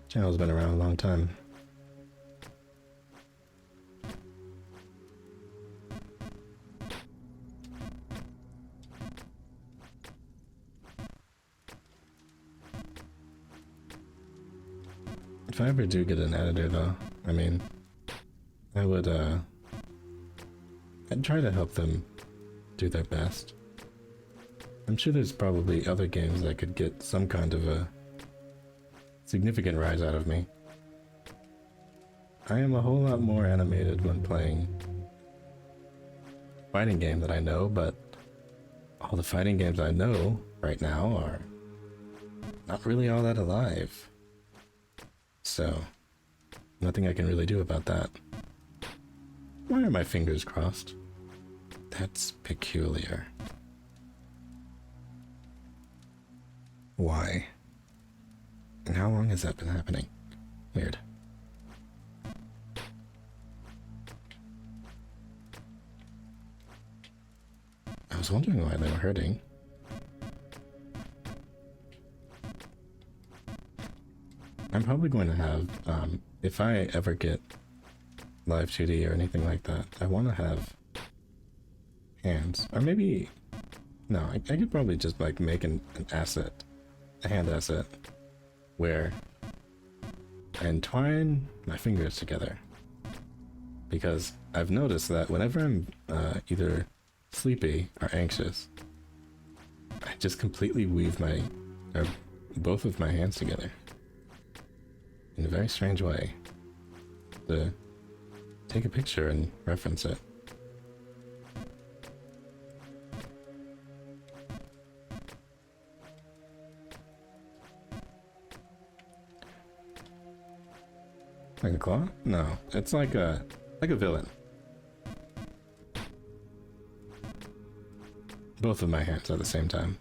Channel's been around a long time. If I ever do get an editor though, I mean, I would, I'd try to help them do their best. I'm sure there's probably other games that could get some kind of a significant rise out of me. I am a whole lot more animated when playing fighting game that I know, but all the fighting games I know right now are not really all that alive. So, nothing I can really do about that. Why are my fingers crossed? That's peculiar. Why? And how long has that been happening? Weird. I was wondering why they were hurting. I'm probably going to have, if I ever get live 2D or anything like that, I want to have hands. Or maybe, no, I could probably just like make an asset, a hand asset, where I entwine my fingers together. Because I've noticed that whenever I'm either sleepy or anxious, I just completely weave both of my hands together in a very strange way to take a picture and reference it. Like a claw? No, it's like a villain. Both of my hands at the same time.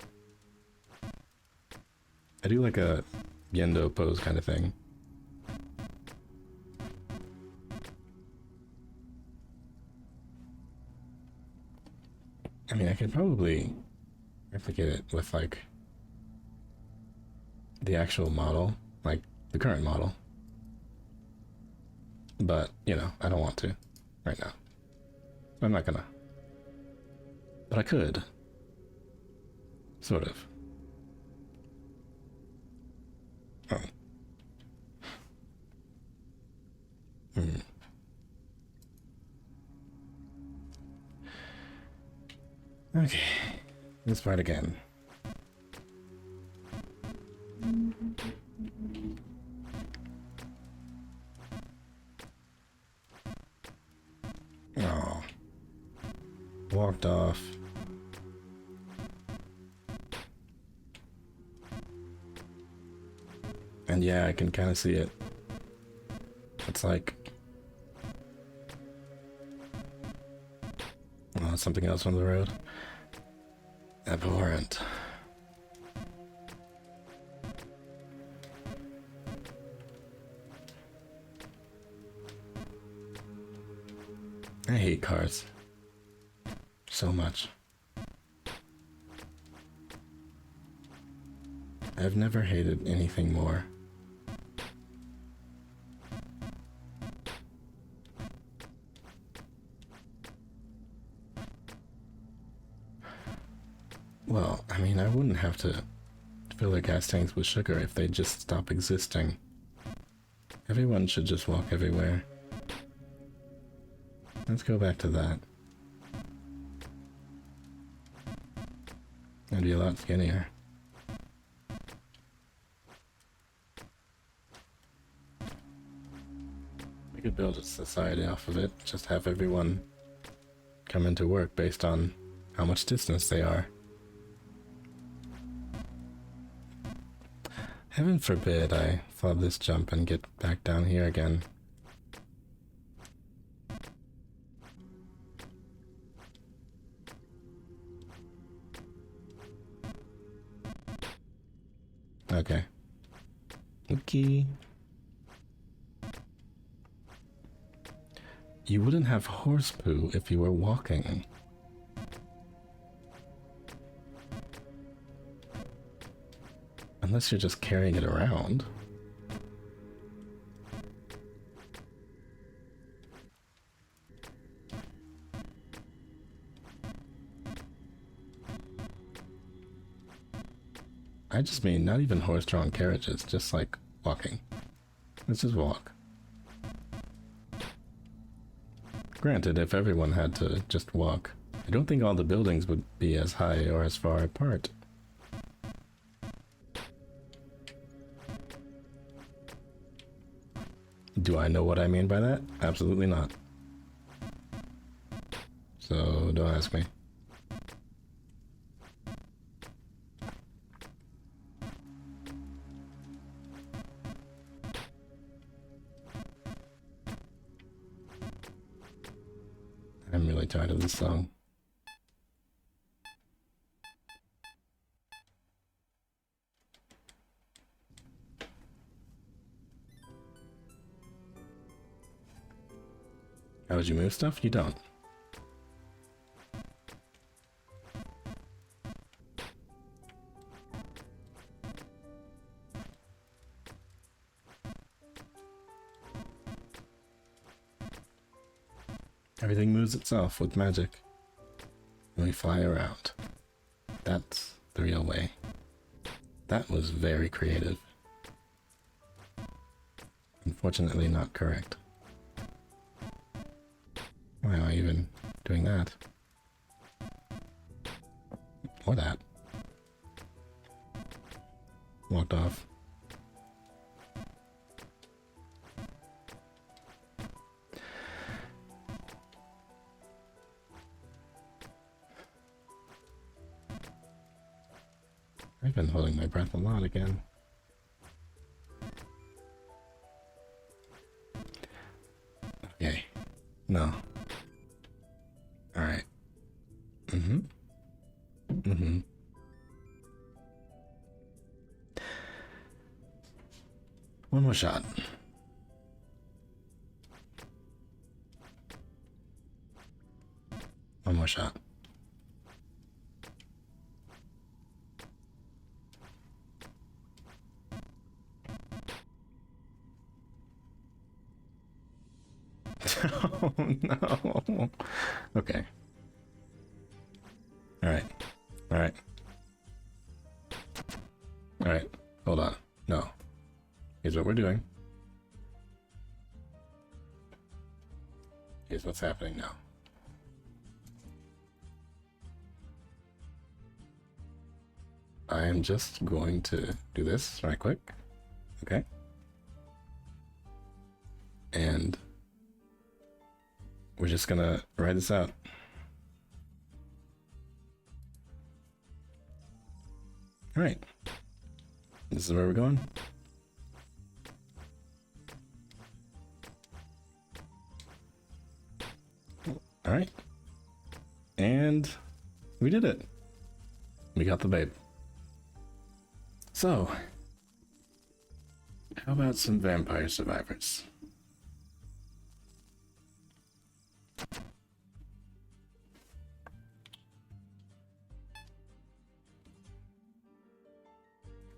I do like a Gendo pose kind of thing. I mean, I could probably replicate it with like the actual model, like the current model. But, you know, I don't want to right now. I'm not gonna. But I could. Sort of. Oh. Okay. Let's fight again. Oh. Walked off. And yeah, I can kind of see it. It's like... oh, something else on the road. Abhorrent. I hate cars. So much. I've never hated anything more. Well, I mean, I wouldn't have to fill their gas tanks with sugar if they just stop existing. Everyone should just walk everywhere. Let's go back to that. I'd be a lot skinnier. We could build a society off of it, just have everyone come into work based on how much distance they are. Heaven forbid I flub this jump and get back down here again. Okay. Okay. You wouldn't have horse poo if you were walking. Unless you're just carrying it around. I just mean not even horse-drawn carriages, just like walking. Let's just walk. Granted, if everyone had to just walk, I don't think all the buildings would be as high or as far apart. Do I know what I mean by that? Absolutely not. So don't ask me. I'm really tired of this song. How would you move stuff? You don't. Everything moves itself with magic. And we fly around. That's the real way. That was very creative. Unfortunately not correct. Why am I even doing that? Or that. Walked off. I've been holding my breath a lot again. Okay. No. Alright. Mm-hmm. Mm-hmm. One more shot. One more shot. Oh no. Okay. Alright. Alright. Alright. Hold on. No. Here's what we're doing. Here's what's happening now. I am just going to do this right quick. Okay. And we're just gonna ride this out. All right. This is where we're going. All right. And we did it. We got the babe. So, how about some vampire survivors?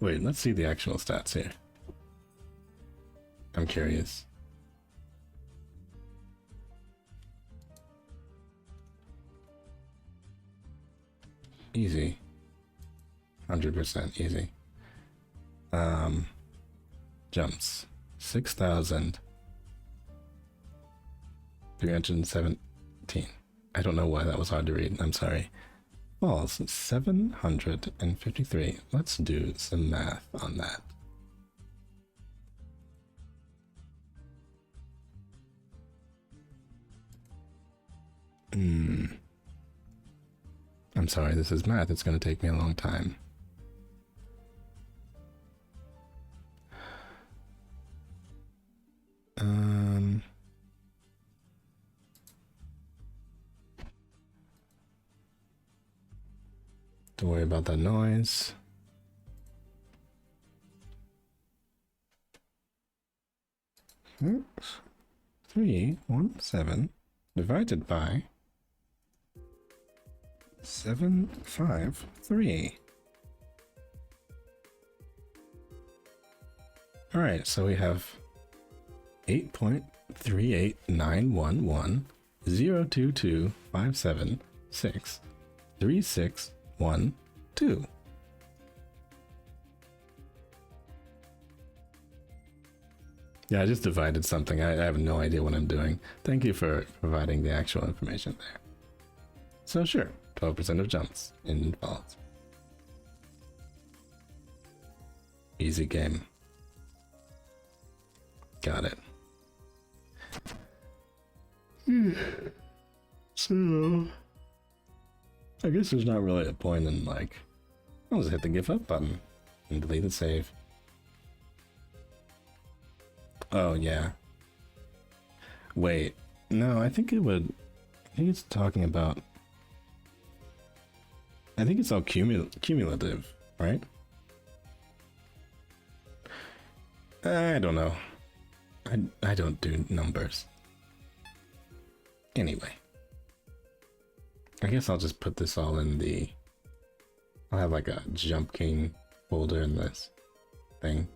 Wait, let's see the actual stats here. I'm curious. Easy. 100% easy. Jumps. 6,317. I don't know why that was hard to read. I'm sorry. balls. 753. Let's do some math on that. I'm sorry, this is math. It's going to take me a long time. Don't worry about that noise. Oops. 317 divided by 753. All right, so we have 8.389110225763612. Yeah, I just divided something. I have no idea what I'm doing. Thank you for providing the actual information there. So sure, 12% of jumps in VODS. Easy game. Got it. So, I guess there's not really a point in, like, I'll just hit the give up button and delete the save. Oh, yeah. Wait, no, I think it's talking about, I think it's all cumulative, right? I don't know. I don't do numbers. Anyway. I guess I'll just put this all in the... I'll have like a Jump King folder in this thing.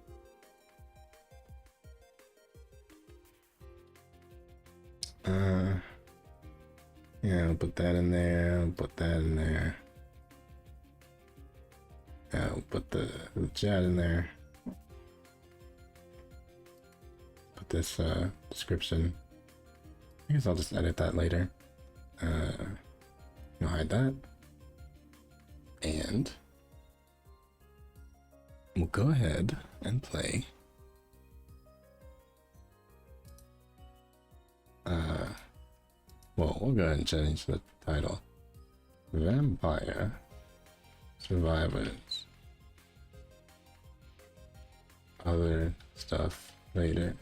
Yeah, I'll put that in there, I'll put that in there. Yeah, I'll put the chat in there. Put this description. I guess I'll just edit that later. Hide that. And we'll go ahead and play. Well, we'll go ahead and change the title. Vampire Survivors. Other stuff later.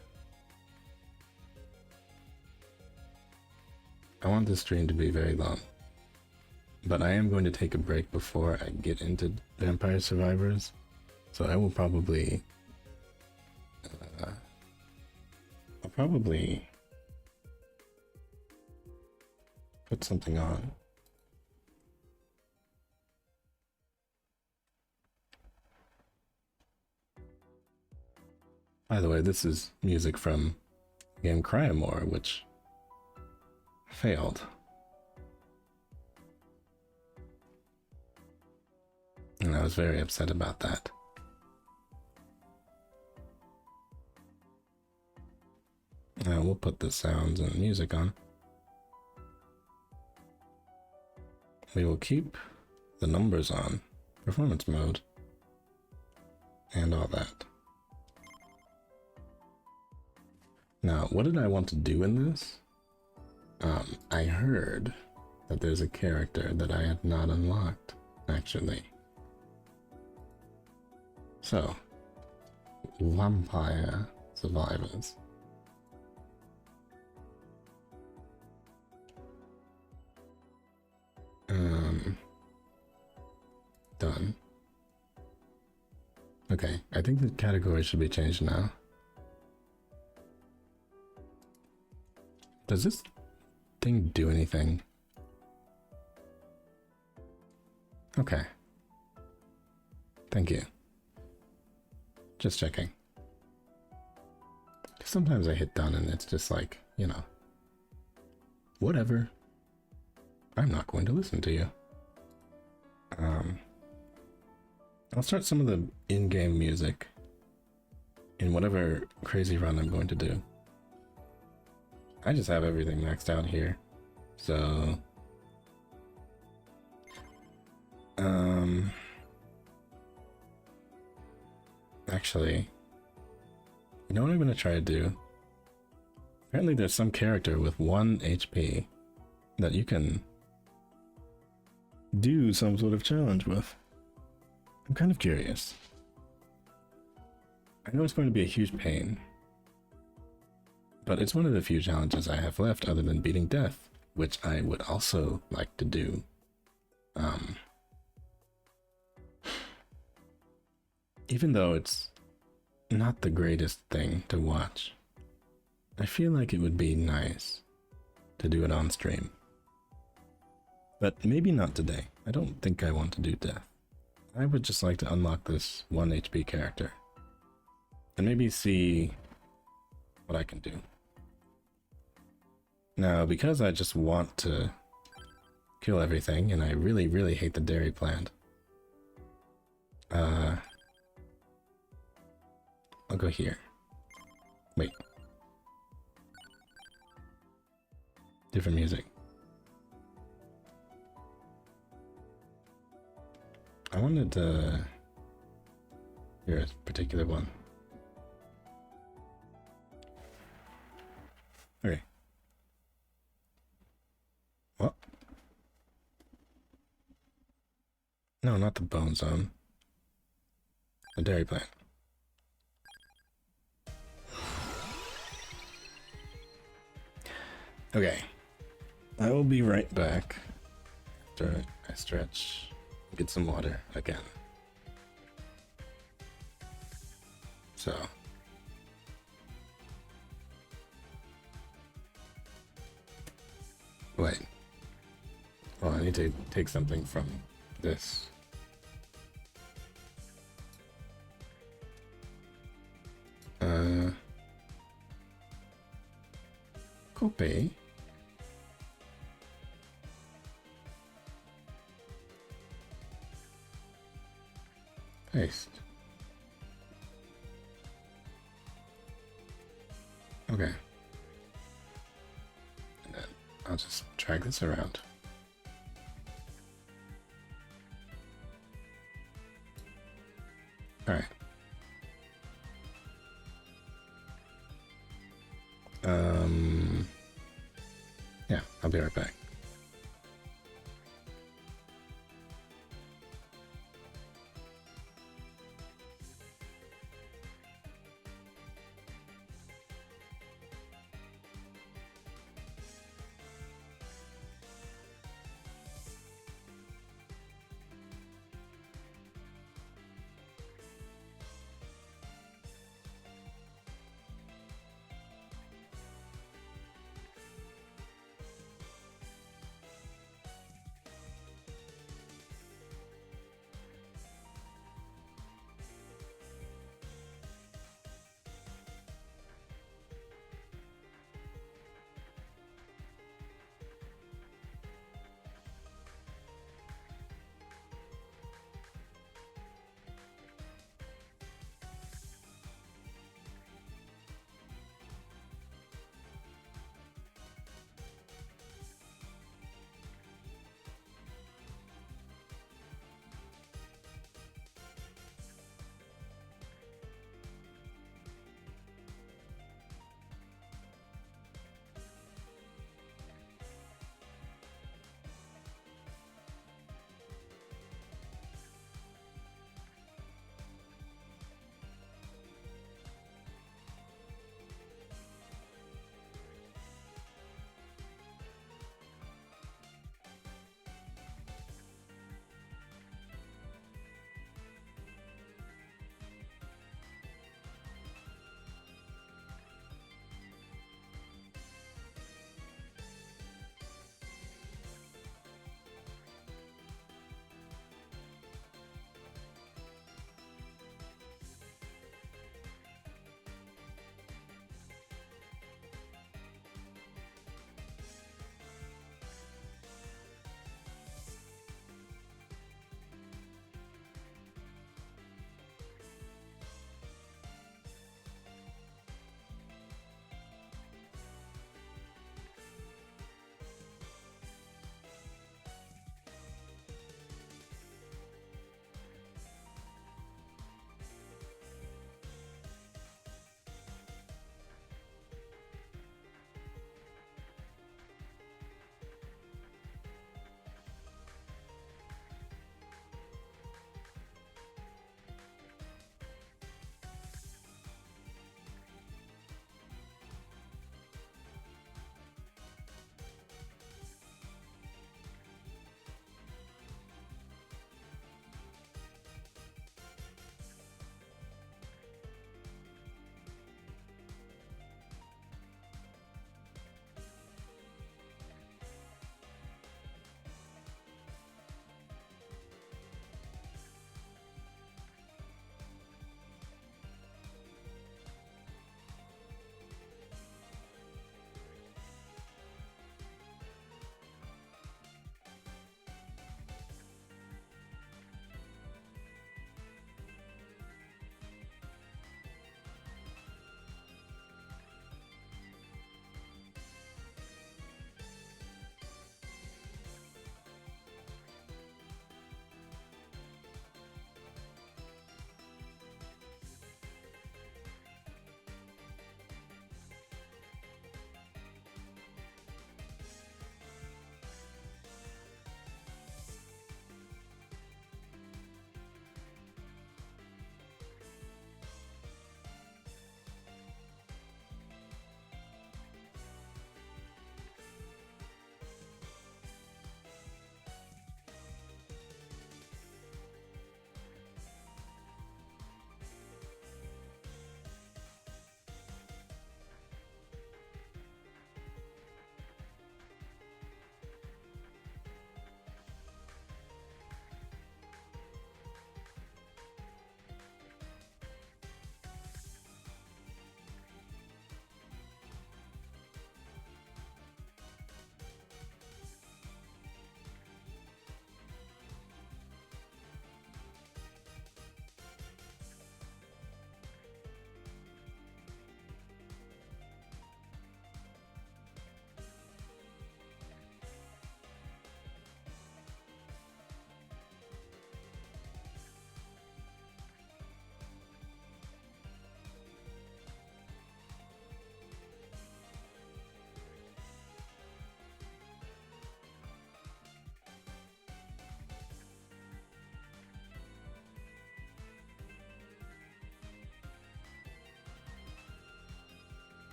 I want this stream to be very long, but I am going to take a break before I get into Vampire Survivors, so I will probably I'll probably put something on. By the way, this is music from the game Cryamore, which failed. And I was very upset about that. Now we'll put the sounds and music on. We will keep the numbers on, performance mode, and all that. Now, what did I want to do in this? I heard that there's a character that I had not unlocked, actually. So, Vampire Survivors. Done. Okay, I think the category should be changed now. Does this thing do anything? Okay. Thank you. Just checking. Sometimes I hit done and it's just like, you know, whatever. I'm not going to listen to you. I'll start some of the in-game music in whatever crazy run I'm going to do. I just have everything maxed out here, so Actually, you know what I'm going to try to do? Apparently there's some character with 1 HP that you can do some sort of challenge with. I'm kind of curious. I know it's going to be a huge pain, but it's one of the few challenges I have left other than beating death, which I would also like to do. Even though it's not the greatest thing to watch, I feel like it would be nice to do it on stream. But maybe not today. I don't think I want to do death. I would just like to unlock this 1 HP character and maybe see what I can do. Now, because I just want to kill everything and I really, really hate the dairy plant, I'll go here. Wait. Different music. I wanted to hear a particular one. Okay. What? No, not the bone zone. The dairy plant. Okay. I will be right back after I stretch, get some water again. So. Wait. Well, I need to take something from this. Copy. Paste. Okay. And then I'll just drag this around. All right. Yeah, I'll be right back.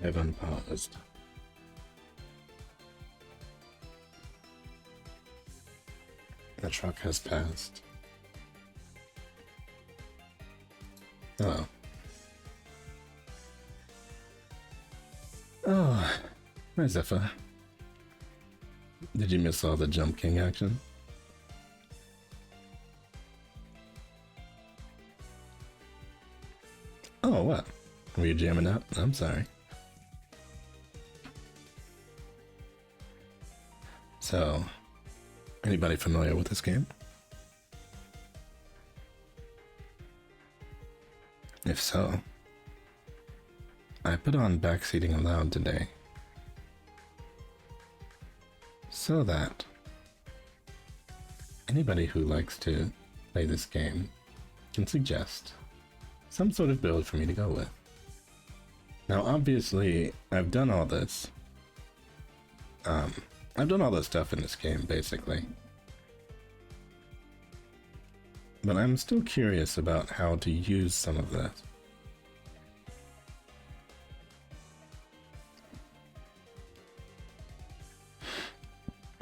I've unpaused. The truck has passed. Hello. Oh, hi Zephyr. Did you miss all the Jump King action? Oh, what? Were you jamming out? I'm sorry. So, anybody familiar with this game? If so, I put on backseating allowed today so that anybody who likes to play this game can suggest some sort of build for me to go with. Now, obviously, I've done all this. I've done all this stuff in this game, basically. But I'm still curious about how to use some of this.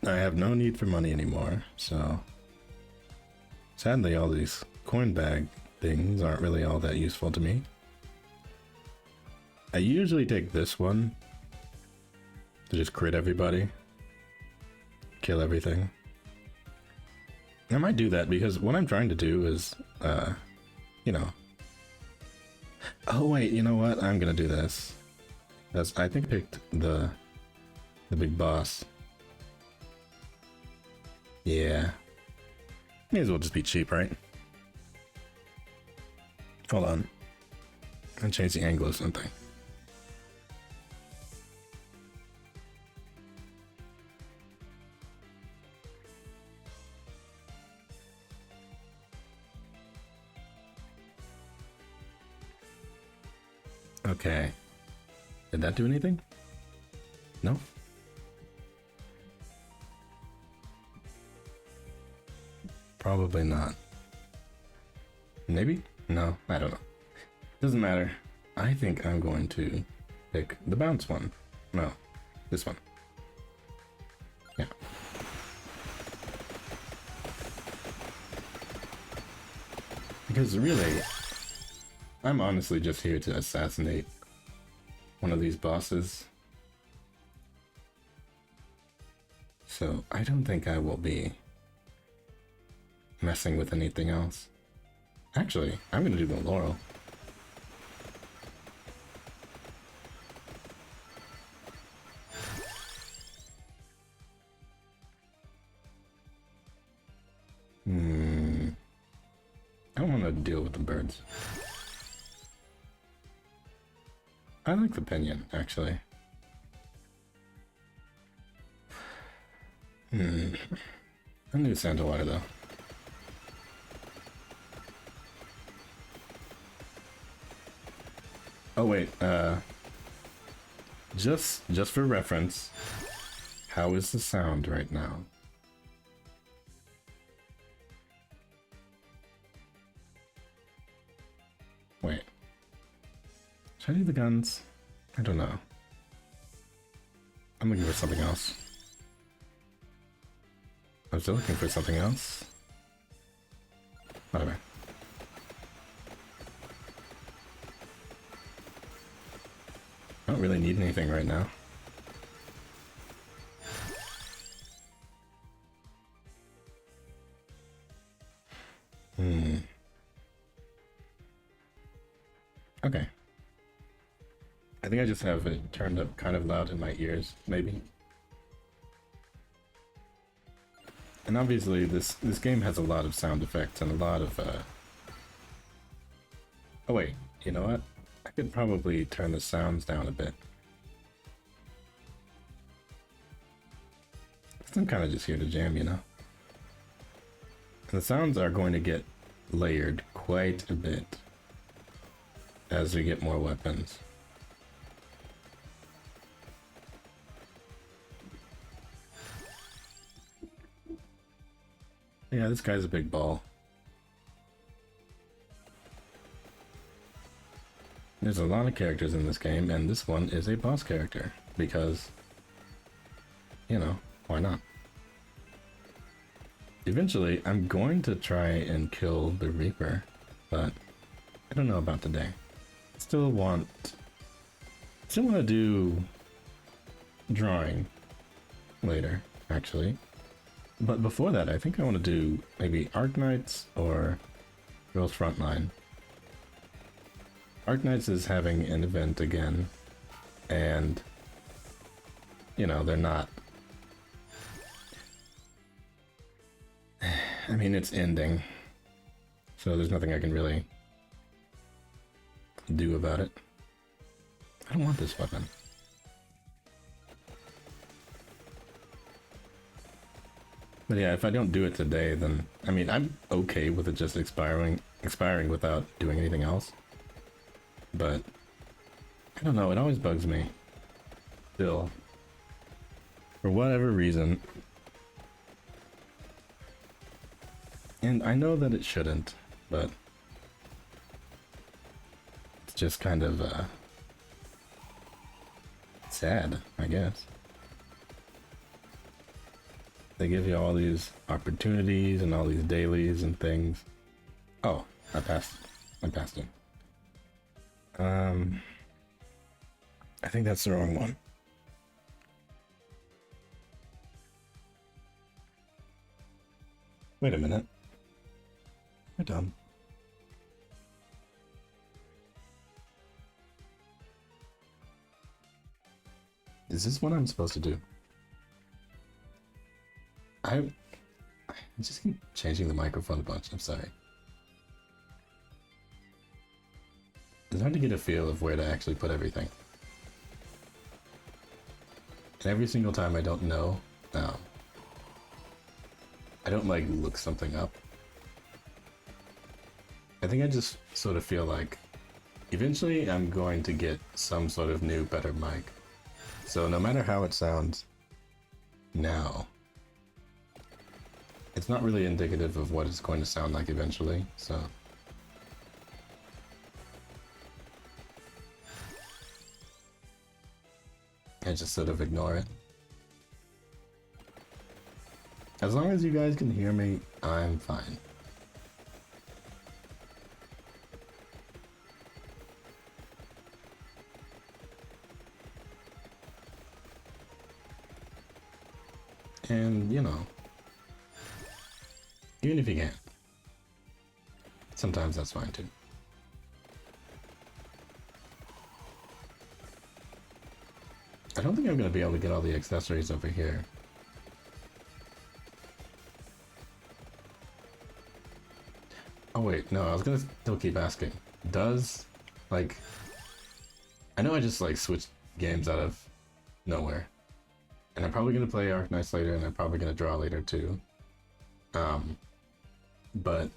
I have no need for money anymore, so sadly all these coin bag things aren't really all that useful to me. I usually take this one to just crit everybody, kill everything. I might do that because what I'm trying to do is, you know. Oh wait, you know what? I'm gonna do this. Because I think I picked the big boss. Yeah. May as well just be cheap, right? Hold on. And change the angle or something. Okay. Did that do anything? No? Probably not. Maybe? No, I don't know. Doesn't matter. I think I'm going to pick the bounce one. No, this one. Yeah. Because really, I'm honestly just here to assassinate one of these bosses. So I don't think I will be messing with anything else. Actually, I'm gonna do the Laurel. I don't want to deal with the birds. I like the pinion, actually. I'm gonna do Santa Water though. Oh wait, just for reference, how is the sound right now? Wait. Should I do the guns? I don't know. I'm looking for something else. I'm still looking for something else. Whatever. I don't really need anything right now. Okay. I think I just have it turned up kind of loud in my ears, maybe. And obviously this game has a lot of sound effects and a lot of Oh wait, you know what? I could probably turn the sounds down a bit. I'm kind of just here to jam, you know? And the sounds are going to get layered quite a bit as we get more weapons. Yeah, this guy's a big ball. There's a lot of characters in this game, and this one is a boss character, because, you know, why not? Eventually, I'm going to try and kill the Reaper, but I don't know about today. Still want to do drawing later, actually. But before that, I think I want to do maybe Arknights or Girls Frontline. Arknights is having an event again, and, you know, they're not... I mean, it's ending, so there's nothing I can really do about it. I don't want this weapon. But yeah, if I don't do it today, then, I mean, I'm okay with it just expiring without doing anything else. But, I don't know, it always bugs me. Still. For whatever reason. And I know that it shouldn't, but it's just kind of, sad, I guess. They give you all these opportunities and all these dailies and things. Oh, I passed it. I think that's the wrong one. Wait a minute. We're dumb. Is this what I'm supposed to do? I just keep changing the microphone a bunch, I'm sorry. It's hard to get a feel of where to actually put everything. And every single time I don't know, I don't like look something up. I think I just sort of feel like eventually I'm going to get some sort of new, better mic. So no matter how it sounds now, it's not really indicative of what it's going to sound like eventually, so... I just sort of ignore it. As long as you guys can hear me, I'm fine. And, you know, even if you can't, sometimes that's fine too. I don't think I'm going to be able to get all the accessories over here. Oh wait, no, I was going to still keep asking. Does, like... I know I just, like, switched games out of nowhere. And I'm probably going to play Arknights later, and I'm probably going to draw later too. But...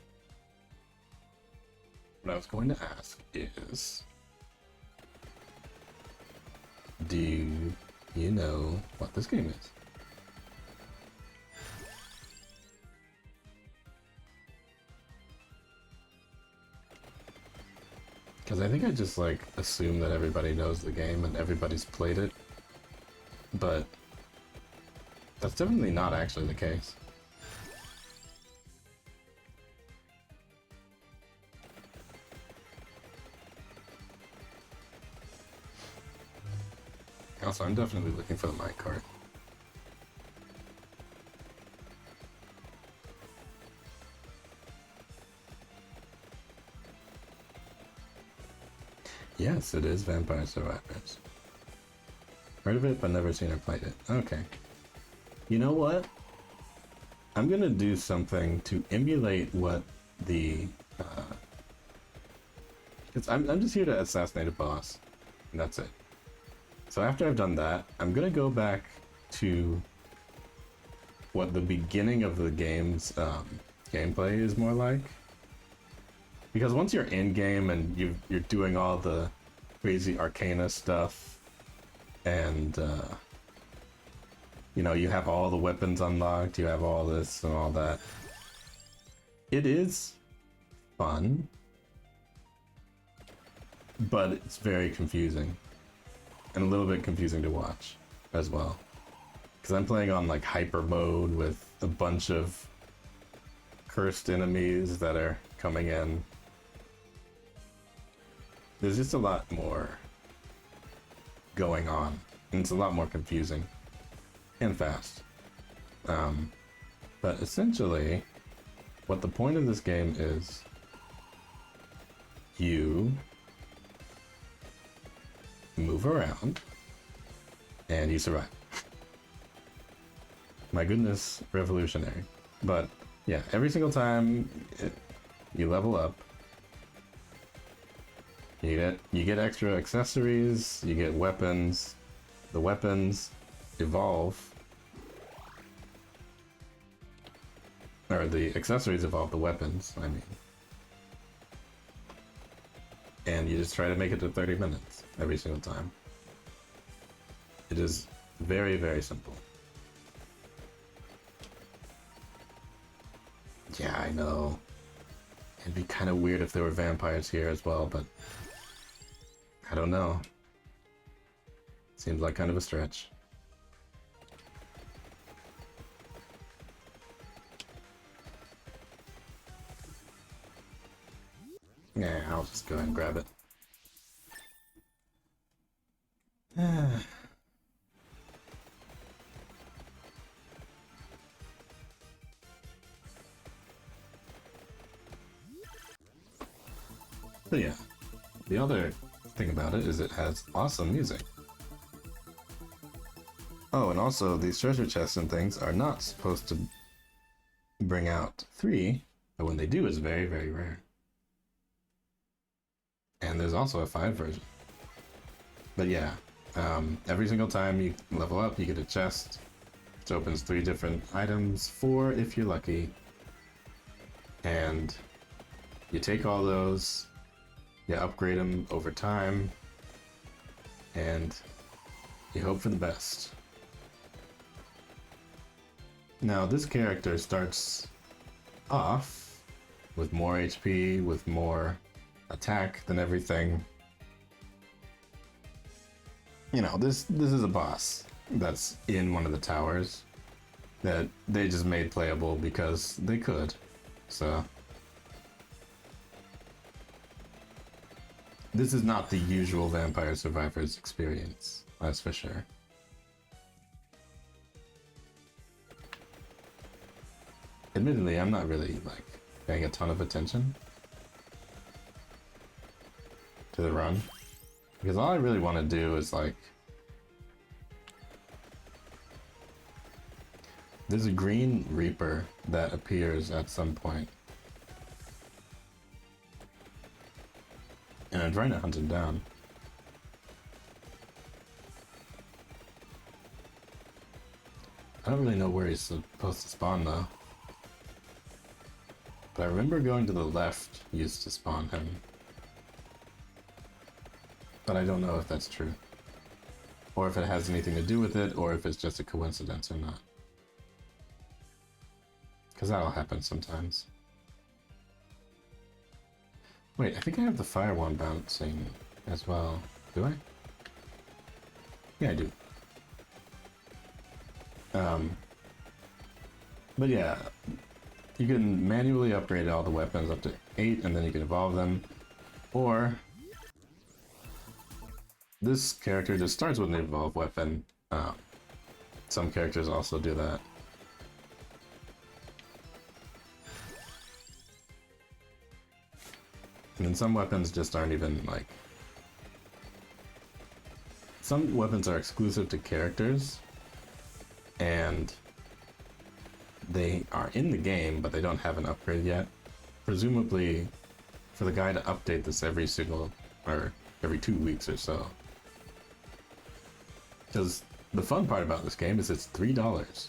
what I was going to ask is... do you know what this game is? Because I think I just, like, assume that everybody knows the game and everybody's played it. But that's definitely not actually the case. Also, I'm definitely looking for the mic card. Yes, it is Vampire Survivors. Heard of it, but never seen or played it. Okay. You know what? I'm gonna do something to emulate what the... I'm just here to assassinate a boss, and that's it. So after I've done that, I'm gonna go back to what the beginning of the game's gameplay is more like. Because once you're in game and you're doing all the crazy arcana stuff, and you know, you have all the weapons unlocked, you have all this and all that, it is fun. but it's very confusing. And a little bit confusing to watch as well. Because I'm playing on like hyper mode with a bunch of cursed enemies that are coming in. There's just a lot more going on, and it's a lot more confusing and fast. But essentially, what the point of this game is, you move around and you survive. My goodness, revolutionary. But yeah, every single time you level up, you get extra accessories, you get weapons. The weapons evolve, or the accessories evolve the weapons, I mean. And you just try to make it to 30 minutes every single time. It is very, very simple. Yeah, I know. It'd be kind of weird if there were vampires here as well, but I don't know. Seems like kind of a stretch. Yeah, I'll just go ahead and grab it. So yeah, the other thing about it is it has awesome music. Oh, and also these treasure chests and things are not supposed to bring out 3, but when they do, it's very, very rare. And there's also a 5 version. But yeah, every single time you level up, you get a chest, which opens 3 different items, 4 if you're lucky. And you take all those, you upgrade them over time, and you hope for the best. Now, this character starts off with more HP, with more attack than everything. You know, this is a boss that's in one of the towers that they just made playable because they could. So this is not the usual Vampire Survivors experience, that's for sure. Admittedly, I'm not really like paying a ton of attention to the run, because all I really want to do is like, there's a green Reaper that appears at some point, and I'm trying to hunt him down. I don't really know where he's supposed to spawn though. But I remember going to the left used to spawn him. But I don't know if that's true. Or if it has anything to do with it, or if it's just a coincidence or not. Because that'll happen sometimes. Wait, I think I have the fire one bouncing as well. Do I? Yeah, I do. But yeah, you can manually upgrade all the weapons up to 8, and then you can evolve them. Or this character just starts with an evolved weapon. Some characters also do that. And then some weapons just aren't even like... Some weapons are exclusive to characters, and they are in the game, but they don't have an upgrade yet. Presumably for the guy to update this every 2 weeks or so. Because the fun part about this game is it's $3.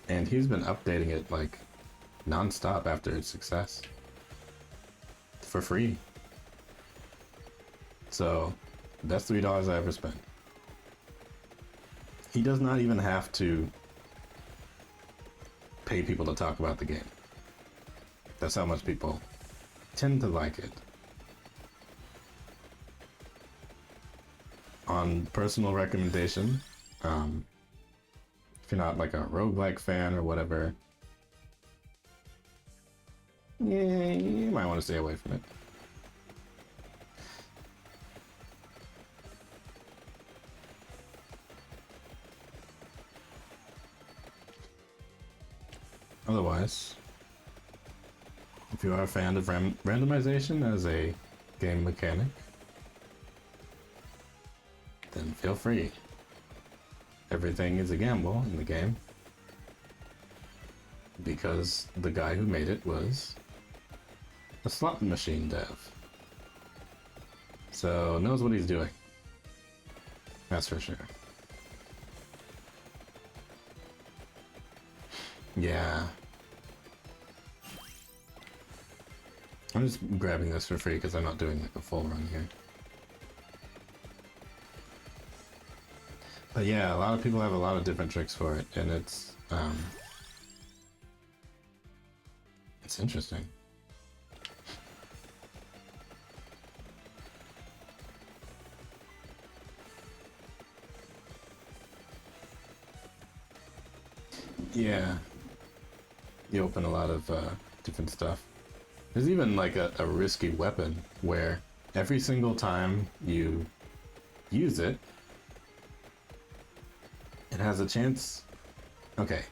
And he's been updating it like non-stop after its success. For free. So that's $3 I ever spent. He does not even have to pay people to talk about the game. That's how much people tend to like it. on personal recommendation. If you're not like a roguelike fan or whatever, yeah, you might want to stay away from it. Otherwise, if you are a fan of randomization as a game mechanic, then feel free. Everything is a gamble in the game, because the guy who made it was a slot machine dev. So knows what he's doing. That's for sure. Yeah. I'm just grabbing this for free because I'm not doing like a full run here. But yeah, a lot of people have a lot of different tricks for it, and it's interesting. Yeah. You open a lot of different stuff. There's even like a risky weapon where every single time you use it, it has a chance. Okay,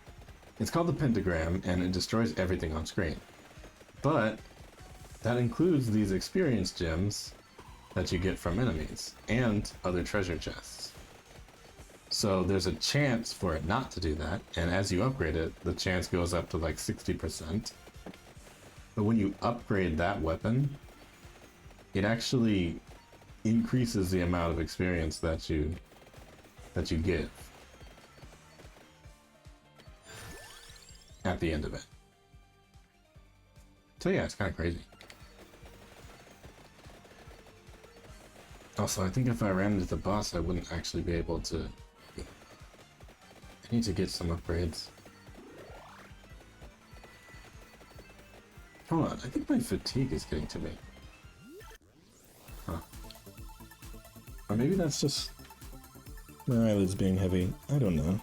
it's called the pentagram and it destroys everything on screen. But that includes these experience gems that you get from enemies and other treasure chests. So there's a chance for it not to do that, and as you upgrade it, the chance goes up to like 60%. But when you upgrade that weapon, it actually increases the amount of experience that you give at the end of it. So yeah, it's kind of crazy. Also, I think if I ran into the boss, I wouldn't actually be able to. I need to get some upgrades. Hold on, I think my fatigue is getting to me. Huh. Or maybe that's just my eyelids being heavy. I don't know.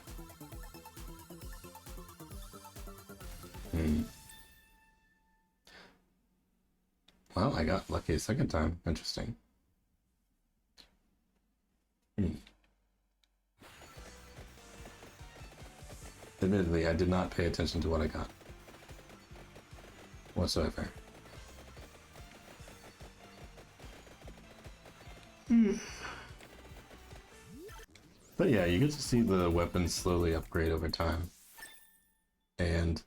Well, I got lucky a second time. Interesting. Admittedly, I did not pay attention to what I got whatsoever. But yeah, you get to see the weapons slowly upgrade over time. And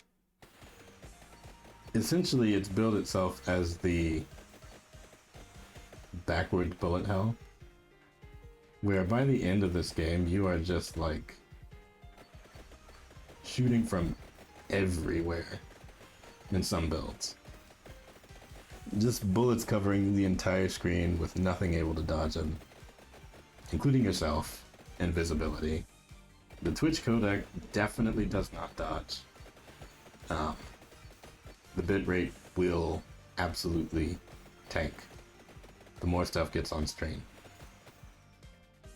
essentially it's built itself as the backward bullet hell, where by the end of this game you are just like shooting from everywhere in some builds. Just bullets covering the entire screen with nothing able to dodge them, including yourself and visibility. The Twitch codec definitely does not dodge. The bitrate will absolutely tank the more stuff gets on stream.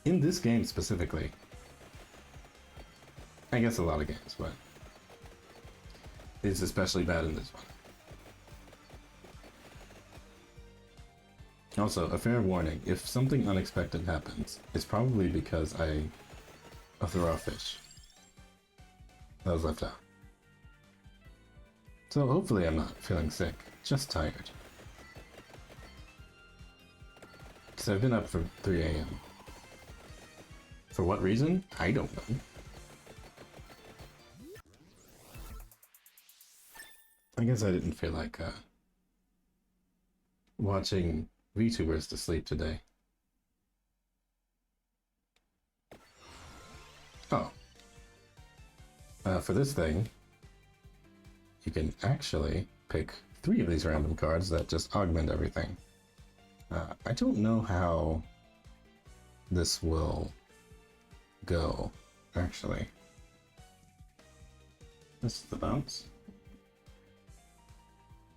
In this game specifically, I guess a lot of games, but it's especially bad in this one. Also, a fair warning, if something unexpected happens, it's probably because I threw a fish that was left out. So hopefully I'm not feeling sick, just tired. Because I've been up for 3 AM. For what reason? I don't know. I guess I didn't feel like watching VTubers to sleep today. Oh. For this thing, you can actually pick 3 of these random cards that just augment everything. I don't know how this will go, actually. This is the bounce.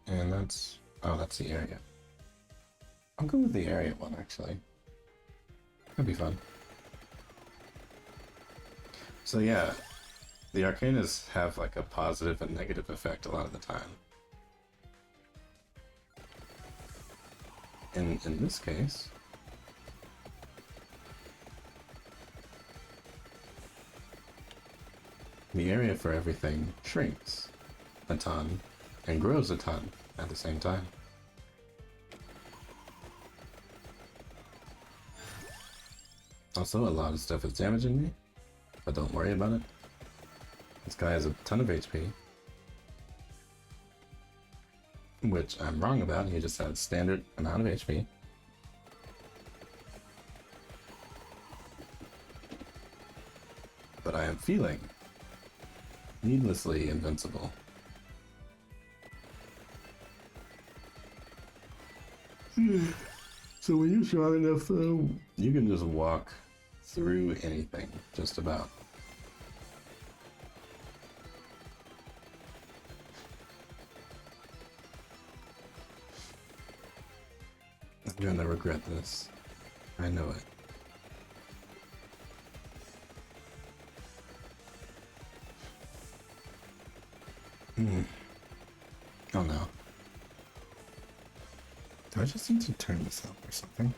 And that's... oh, that's the area. I'll go with the area one, actually. That'd be fun. So yeah, the Arcanas have like a positive and negative effect a lot of the time. And in this case, the area for everything shrinks a ton and grows a ton at the same time. Also, a lot of stuff is damaging me, but don't worry about it. This guy has a ton of HP, which I'm wrong about. He just has standard amount of HP. But I am feeling needlessly invincible. So when you're strong enough, though, you can just walk through anything, just about. I'm gonna regret this. I know it. Oh no. Do I just need to turn this up or something?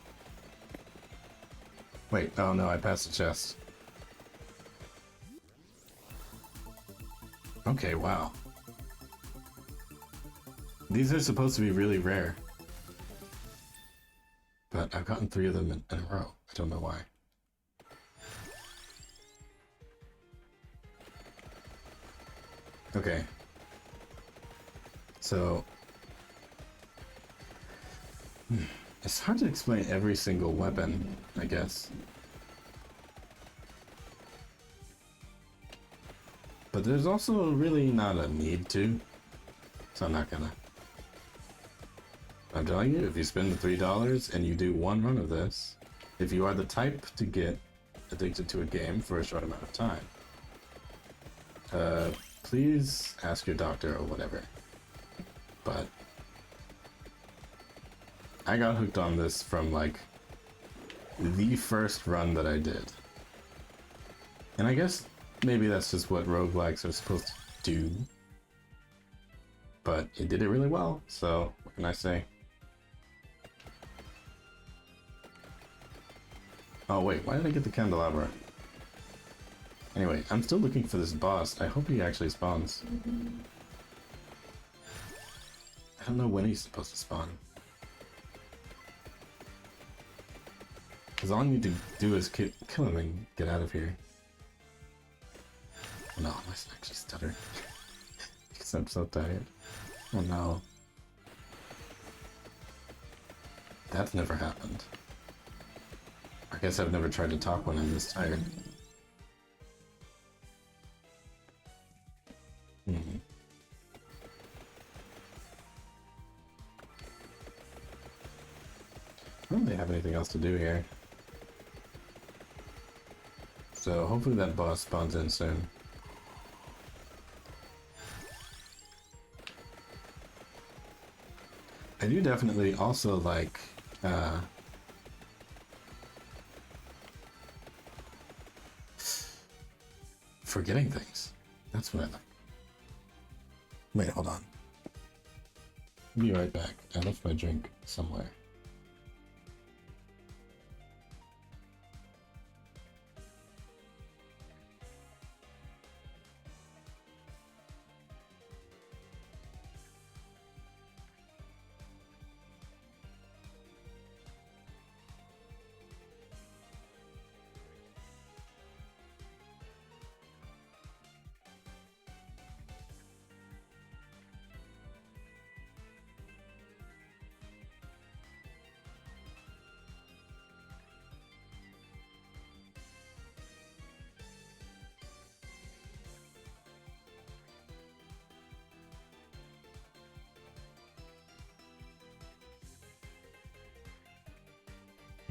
Wait, oh no, I passed the chest. Okay, wow. These are supposed to be really rare. But I've gotten 3 of them in a row. I don't know why. Okay. So... it's hard to explain every single weapon, I guess. But there's also really not a need to. So I'm not gonna. I'm telling you, if you spend the $3 and you do 1 run of this, if you are the type to get addicted to a game for a short amount of time, please ask your doctor or whatever. But I got hooked on this from like the first run that I did. And I guess maybe that's just what roguelikes are supposed to do. But it did it really well, so what can I say? Oh wait, why did I get the candelabra? Anyway, I'm still looking for this boss. I hope he actually spawns. I don't know when he's supposed to spawn. Because all I need to do is kill him and get out of here. Oh no, I actually stutter. Because I'm so tired. Oh no. That's never happened. I guess I've never tried to talk when I'm this tired. I don't really have anything else to do here. So hopefully that boss spawns in soon. I do definitely also like forgetting things. That's what I like. Wait, hold on. I'll be right back. I left my drink somewhere.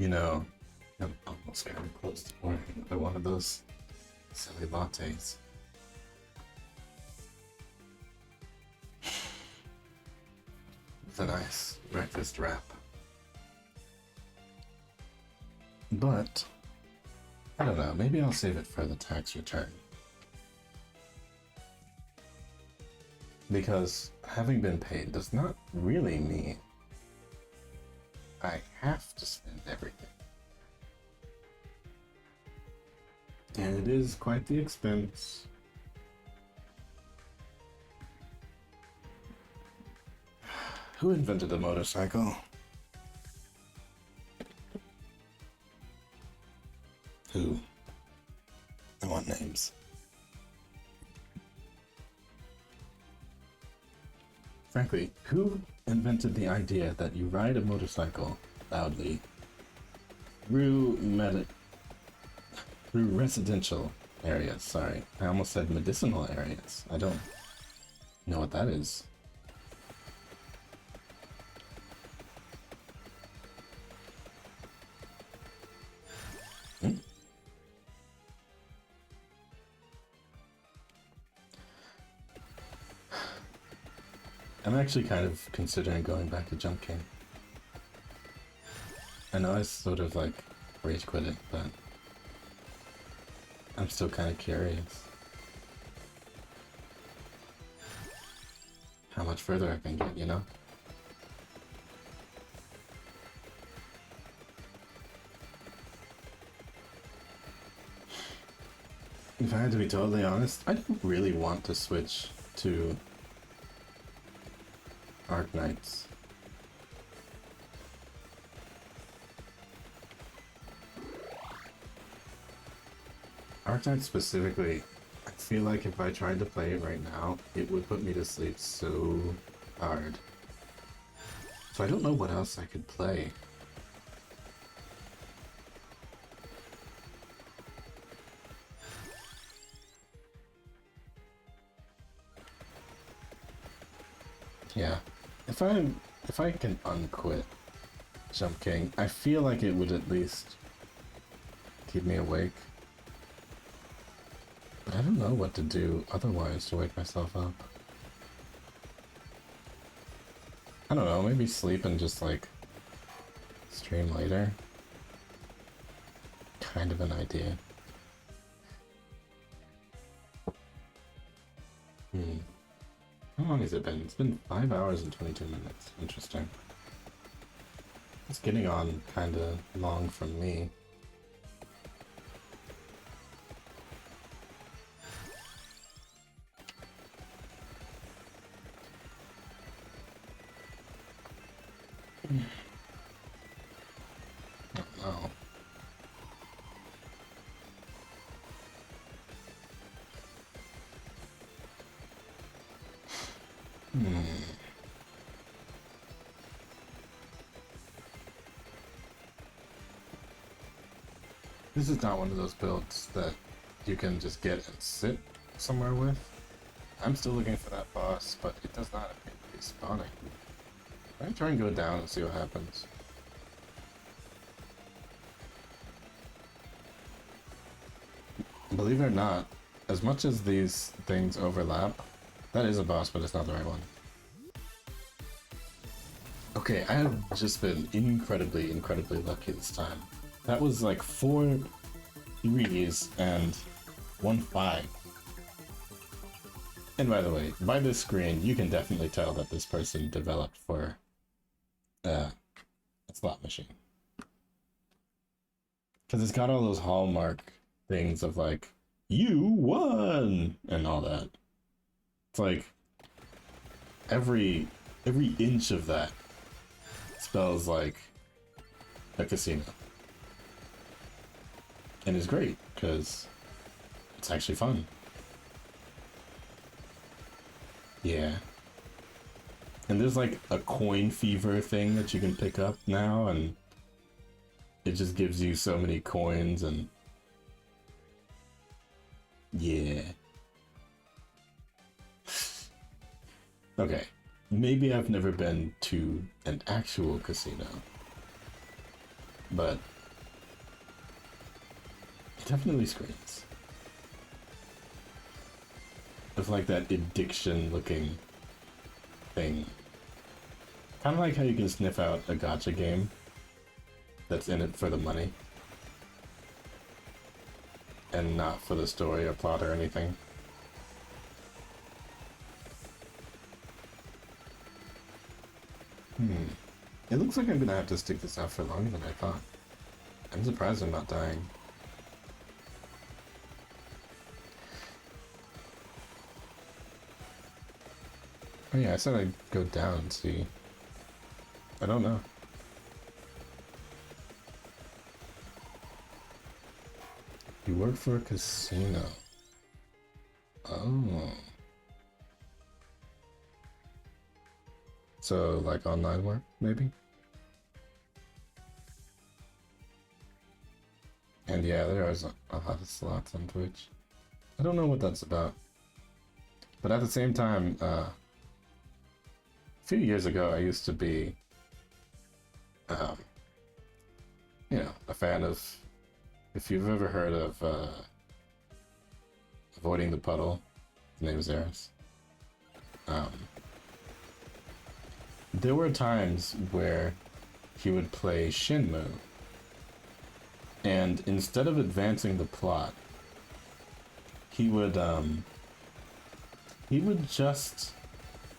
You know, I'm almost getting close to ordering another one of those silly lattes. With a nice breakfast wrap. But, I don't know, maybe I'll save it for the tax return. Because having been paid does not really mean I have to spend everything. And it is quite the expense. Who invented the motorcycle? Who? I want names. Frankly, who invented the idea that you ride a motorcycle loudly through residential areas? Sorry, I almost said medicinal areas. I don't know what that is. I'm actually kind of considering going back to Jump King. I know I sort of like rage quit it, but I'm still kind of curious how much further I can get, you know? If I had to be totally honest, I don't really want to switch to Arc Knights. Arc Knights specifically, I feel like if I tried to play it right now, it would put me to sleep so hard. So I don't know what else I could play. Yeah. If I can unquit Jump King, I feel like it would at least keep me awake. But I don't know what to do otherwise to wake myself up. I don't know, maybe sleep and just like stream later. Kind of an idea. How long has it been? It's been 5 hours and 22 minutes. Interesting. It's getting on kind of long from me. Oh no. This is not one of those builds that you can just get and sit somewhere with. I'm still looking for that boss, but it does not appear to be spawning. I'm try and go down and see what happens. Believe it or not, as much as these things overlap, that is a boss, but it's not the right one. Okay, I have just been incredibly lucky this time. That was like 4 3s and 1 5. And by the way, by this screen, you can definitely tell that this person developed for a slot machine. Because it's got all those hallmark things of like, you won! And all that. It's like, every inch of that spells like a casino. And it's great, because it's actually fun. Yeah. And there's like a coin fever thing that you can pick up now, and it just gives you so many coins, and yeah. Okay, maybe I've never been to an actual casino, but it definitely screams of like that addiction looking thing. Kind of like how you can sniff out a gacha game that's in it for the money and not for the story or plot or anything. It looks like I'm gonna have to stick this out for longer than I thought. I'm surprised I'm not dying. Oh yeah, I said I'd go down and see. I don't know. You work for a casino. Oh. So, like online work, maybe? And yeah, there is a lot of slots on Twitch. I don't know what that's about. But at the same time, a few years ago, I used to be, you know, a fan of, if you've ever heard of Avoiding the Puddle, his name is Eris. There were times where he would play Shenmue, and instead of advancing the plot, he would just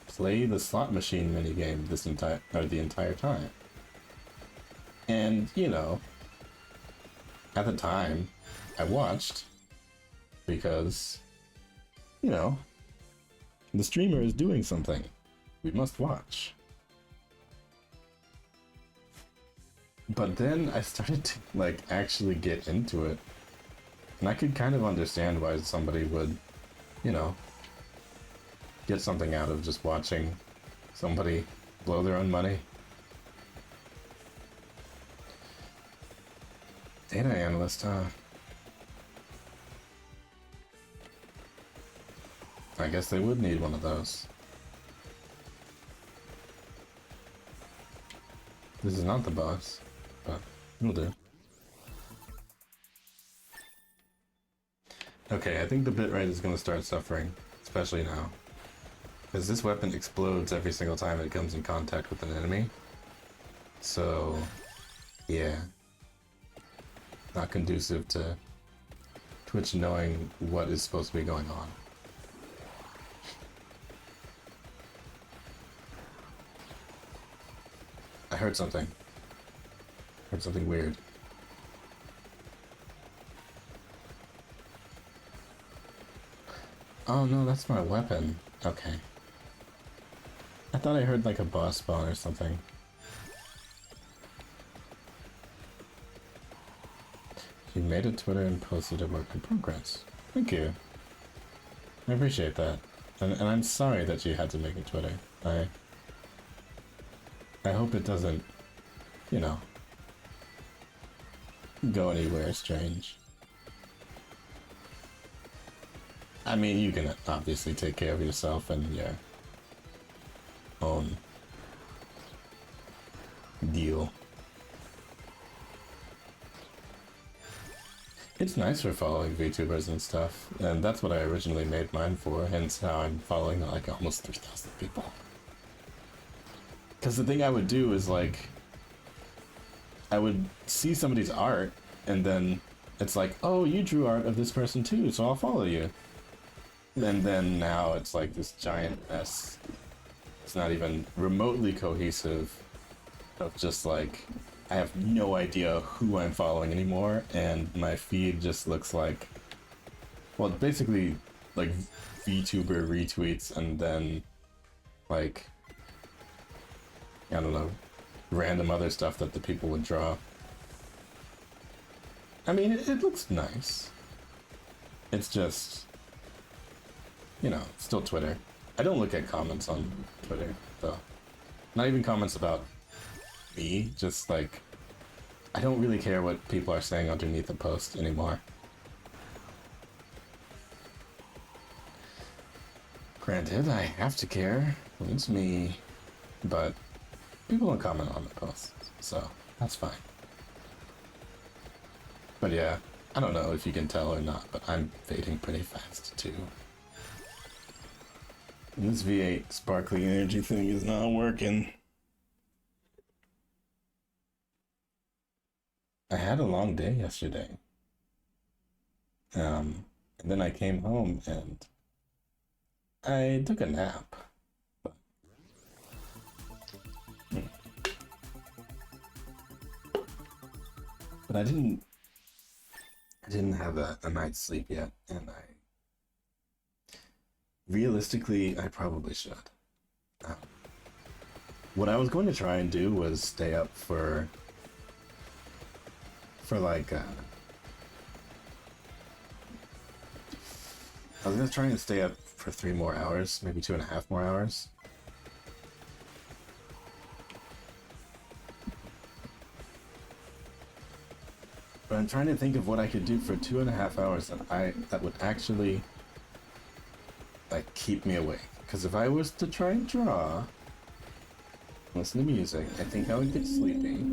play the slot machine minigame the entire time. And, you know, at the time, I watched because, you know, the streamer is doing something. We must watch. But then I started to, like, actually get into it. And I could kind of understand why somebody would, you know, get something out of just watching somebody blow their own money. Data analyst, huh? I guess they would need one of those. This is not the boss, but it'll do. Okay, I think the bitrate is going to start suffering, especially now. Because this weapon explodes every single time it comes in contact with an enemy. So, yeah. Not conducive to Twitch knowing what is supposed to be going on. I heard something. Heard something weird. Oh no, that's my weapon. Okay. I thought I heard like a boss spawn or something. You made a Twitter and posted a work in progress. Thank you. I appreciate that. And I'm sorry that you had to make a Twitter. I hope it doesn't, you know, go anywhere strange. I mean, you can obviously take care of yourself and your own deal. It's nice for following VTubers and stuff, and that's what I originally made mine for, hence how I'm following like almost 3,000 people. Because the thing I would do is like, I would see somebody's art, and then it's like, oh, you drew art of this person too, so I'll follow you. And then now it's like this giant mess. It's not even remotely cohesive of just like, I have no idea who I'm following anymore, and my feed just looks like, well, basically like VTuber retweets and then like, I don't know, random other stuff that the people would draw. I mean, it looks nice. It's just, you know, still Twitter. I don't look at comments on Twitter, though. Not even comments about me, just like, I don't really care what people are saying underneath the post anymore. Granted, I have to care. It's me. But people don't comment on the posts, so that's fine. But yeah, I don't know if you can tell or not, but I'm fading pretty fast too. And this V8 sparkling energy thing is not working. I had a long day yesterday. And then I came home and I took a nap. But, But I didn't have a night's sleep yet, and realistically, I probably should. Um, what I was going to try and do was stay up for like, I was gonna try and stay up for 3 more hours, maybe 2.5 more hours. But I'm trying to think of what I could do for 2.5 hours that would actually like keep me awake. Because if I was to try and draw, listen to music, I think I would get sleepy.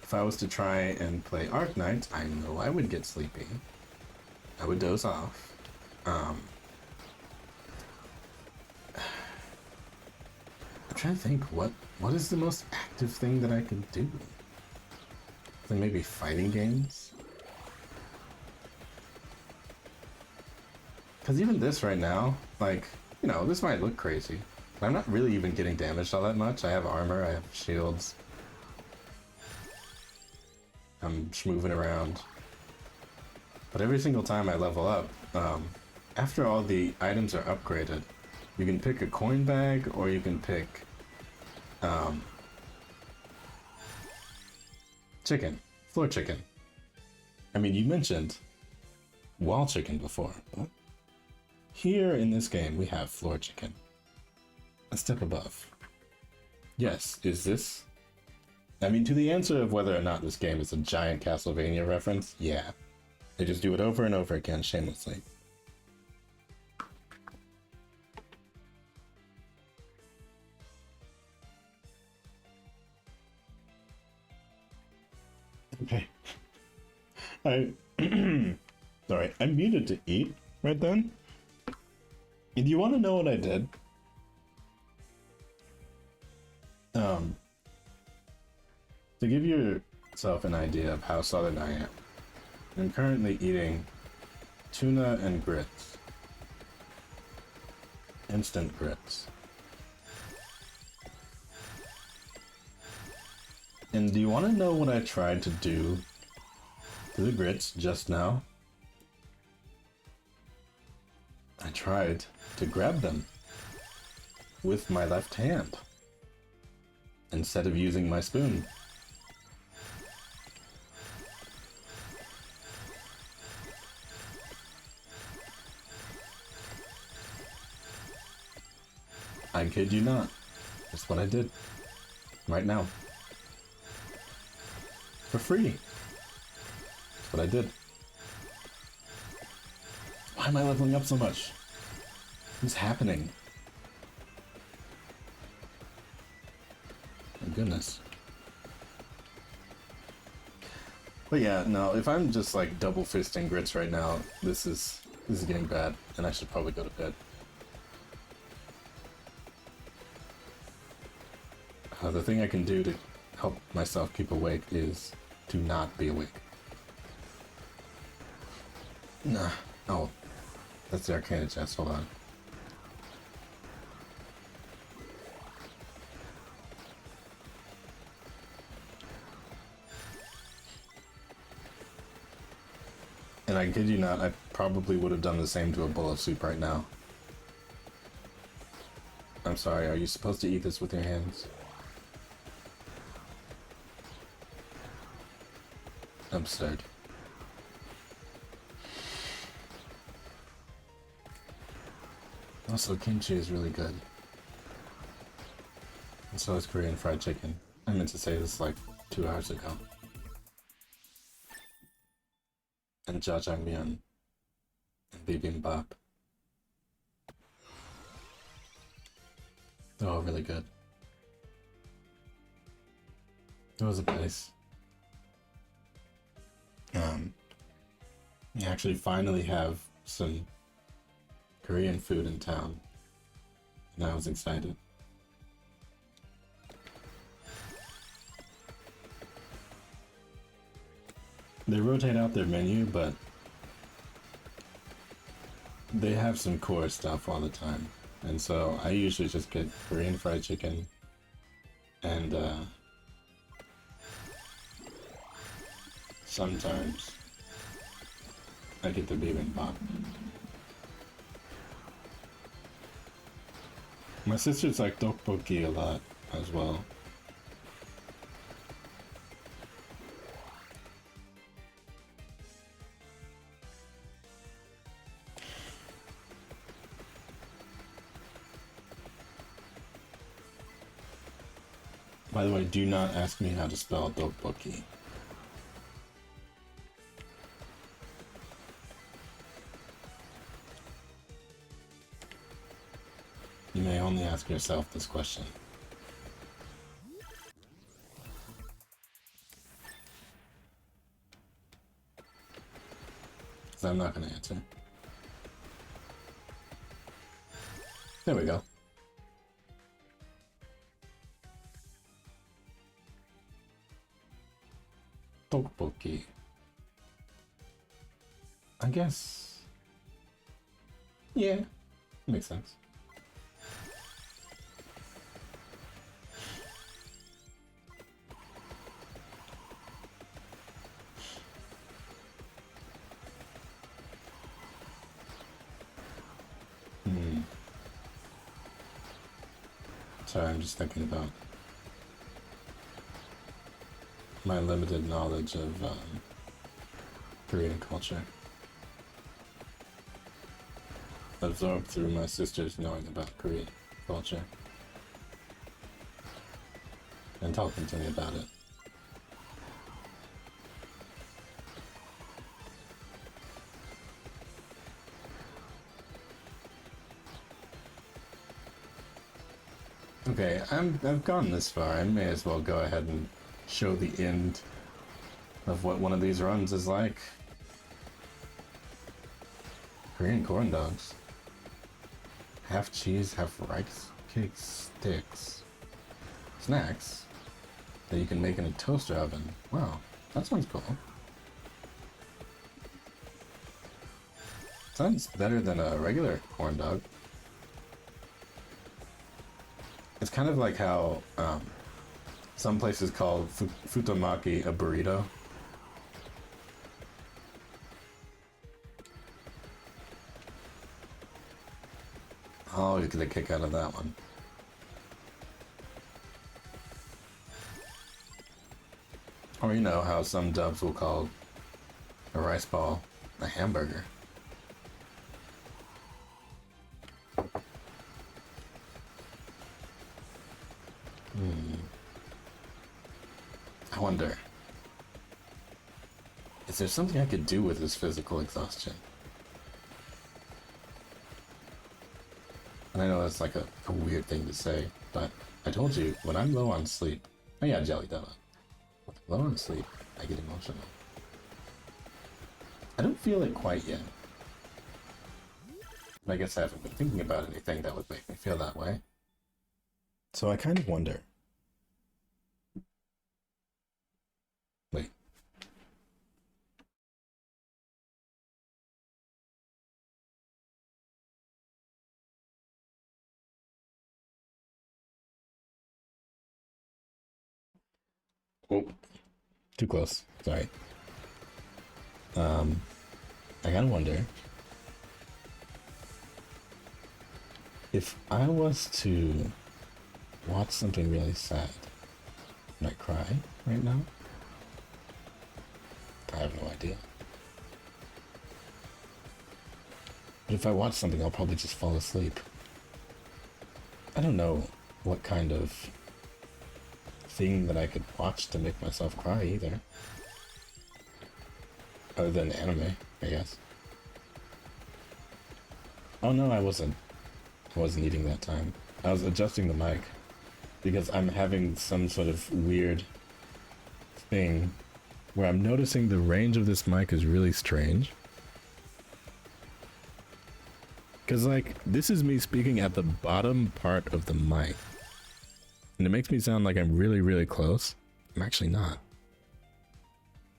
If I was to try and play Arknights, I know I would get sleepy. I would doze off. I'm trying to think what is the most active thing that I could do? Then maybe fighting games? Because even this right now, like, you know, this might look crazy, but I'm not really even getting damaged all that much. I have armor, I have shields. I'm moving around. But every single time I level up, after all the items are upgraded, you can pick a coin bag or you can pick chicken, floor chicken. I mean, you mentioned wall chicken before, but here in this game we have floor chicken. A step above. Yes, is this? I mean, to the answer of whether or not this game is a giant Castlevania reference, yeah. They just do it over and over again shamelessly. Okay. Sorry, I muted to eat right then. And do you want to know what I did? To give yourself an idea of how southern I am, I'm currently eating tuna and grits. Instant grits. And do you want to know what I tried to do to the grits just now? I tried to grab them with my left hand instead of using my spoon. I kid you not. That's what I did. Right now. For free. That's what I did. Why am I leveling up so much? What's happening? My goodness. But yeah, no, if I'm just like double fisting grits right now, this is getting bad, and I should probably go to bed. The thing I can do to help myself keep awake is to not be awake. Nah. Oh, that's the Arcana chest. Hold on. And I kid you not, I probably would have done the same to a bowl of soup right now. I'm sorry, are you supposed to eat this with your hands? Absurd. Also, kimchi is really good. And so is Korean fried chicken. I meant to say this like 2 hours ago. And jjajangmyeon. And bibimbap. They're all really good. There was a place. You actually finally have some Korean food in town. And I was excited. They rotate out their menu, but they have some core stuff all the time. And so I usually just get Korean fried chicken And sometimes I get the bibimbap. My sisters like tteokbokki a lot as well. By the way, do not ask me how to spell tteokbokki. You may only ask yourself this question. Because I'm not going to answer. There we go. Tteokbokki. I guess. Yeah, makes sense. Sorry, I'm just thinking about my limited knowledge of Korean culture. Absorbed through my sisters knowing about Korean culture and talking to me about it. Okay, I've gone this far. I may as well go ahead and show the end of what one of these runs is like. Korean corn dogs. Half cheese, half rice cake sticks. Snacks that you can make in a toaster oven. Wow, that sounds cool. Sounds better than a regular corn dog. It's kind of like how some places call futomaki a burrito. Oh, you get a kick out of that one. Or you know how some dubs will call a rice ball a hamburger. I wonder, is there something I could do with this physical exhaustion? And I know that's like a weird thing to say, but I told you, when I'm low on sleep, oh yeah, Jelly Della. When I'm low on sleep, I get emotional. I don't feel it quite yet. But I guess I haven't been thinking about anything that would make me feel that way. So I kind of wonder. Wait. Oh, too close. Sorry. I kind of wonder if I was to watch something really sad, would I cry right now? I have no idea. But if I watch something, I'll probably just fall asleep. I don't know what kind of thing that I could watch to make myself cry either. Other than anime, I guess. Oh no, I wasn't. I wasn't eating that time. I was adjusting the mic because I'm having some sort of weird thing where I'm noticing the range of this mic is really strange. Because, like, this is me speaking at the bottom part of the mic. And it makes me sound like I'm really, really close. I'm actually not.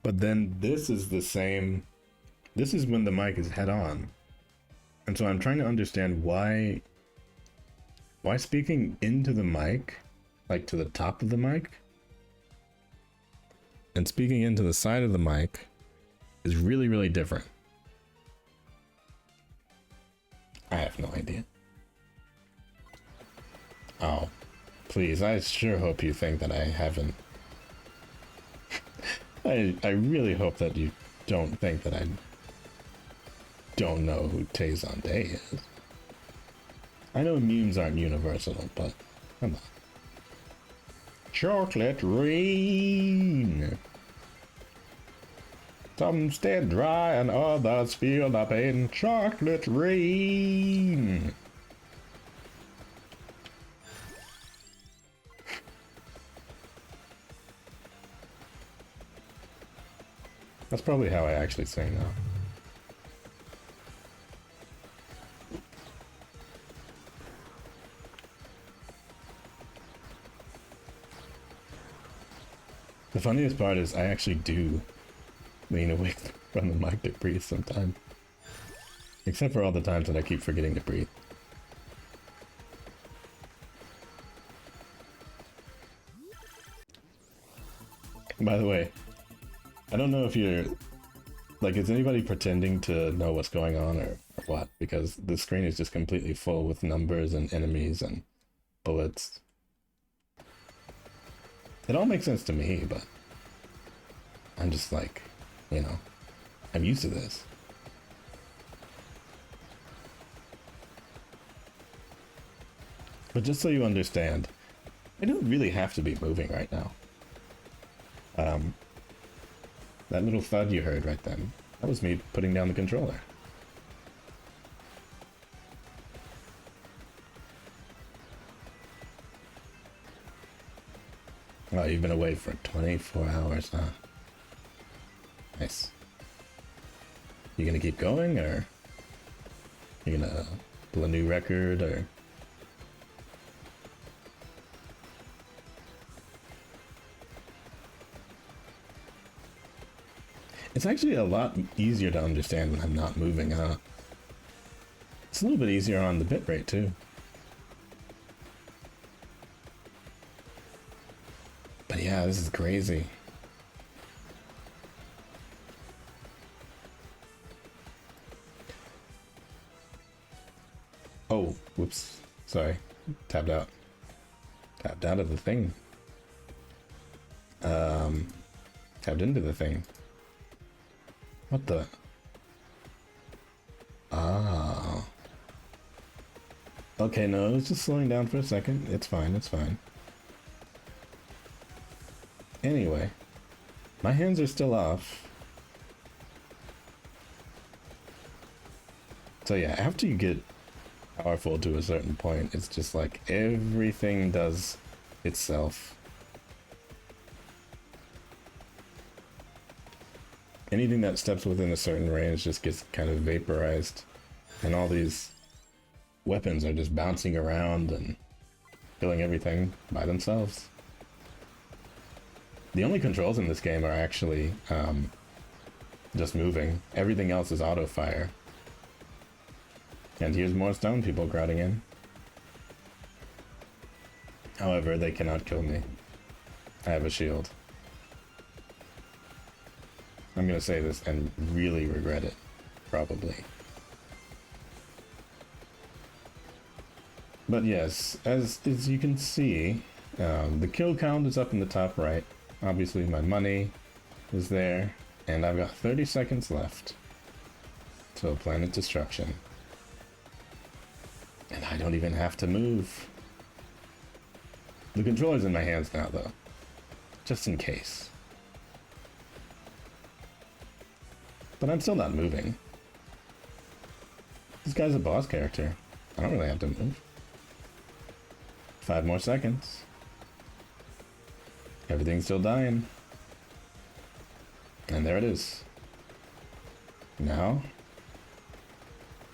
But then this is the same. This is when the mic is head on. And so I'm trying to understand why speaking into the mic like to the top of the mic, and speaking into the side of the mic is really, really different. I have no idea. Oh, please, I sure hope you think that I haven't. I really hope that you don't think that I don't know who Tazon Day is. I know memes aren't universal, but come on. Chocolate rain. Some stay dry and others feel the pain. Chocolate rain. That's probably how I actually sing now. The funniest part is I actually do lean away from the mic to breathe sometimes. Except for all the times that I keep forgetting to breathe. By the way, I don't know if you're... Like, is anybody pretending to know what's going on or what? Because the screen is just completely full with numbers and enemies and bullets. It all makes sense to me, but I'm just like, you know, I'm used to this. But just so you understand, I don't really have to be moving right now. That little thud you heard right then, that was me putting down the controller. Oh, you've been away for 24 hours, huh? Nice. You gonna keep going, or you gonna pull a new record, or... It's actually a lot easier to understand when I'm not moving, huh? It's a little bit easier on the bitrate, too. But yeah, this is crazy. Oh, whoops. Sorry. Tapped out. Tapped out of the thing. Tapped into the thing. What the? Ah. Okay, no, it was just slowing down for a second. It's fine, it's fine. Anyway, my hands are still off. So yeah, after you get powerful to a certain point, it's just like everything does itself. Anything that steps within a certain range just gets kind of vaporized, and all these weapons are just bouncing around and killing everything by themselves. The only controls in this game are actually just moving. Everything else is auto fire. And here's more stone people crowding in. However, they cannot kill me. I have a shield. I'm gonna say this and really regret it, probably. But yes, as you can see, the kill count is up in the top right. Obviously my money is there, and I've got 30 seconds left till planet destruction. And I don't even have to move. The controller's in my hands now though, just in case. But I'm still not moving. This guy's a boss character. I don't really have to move. 5 more seconds. Everything's still dying. And there it is. Now,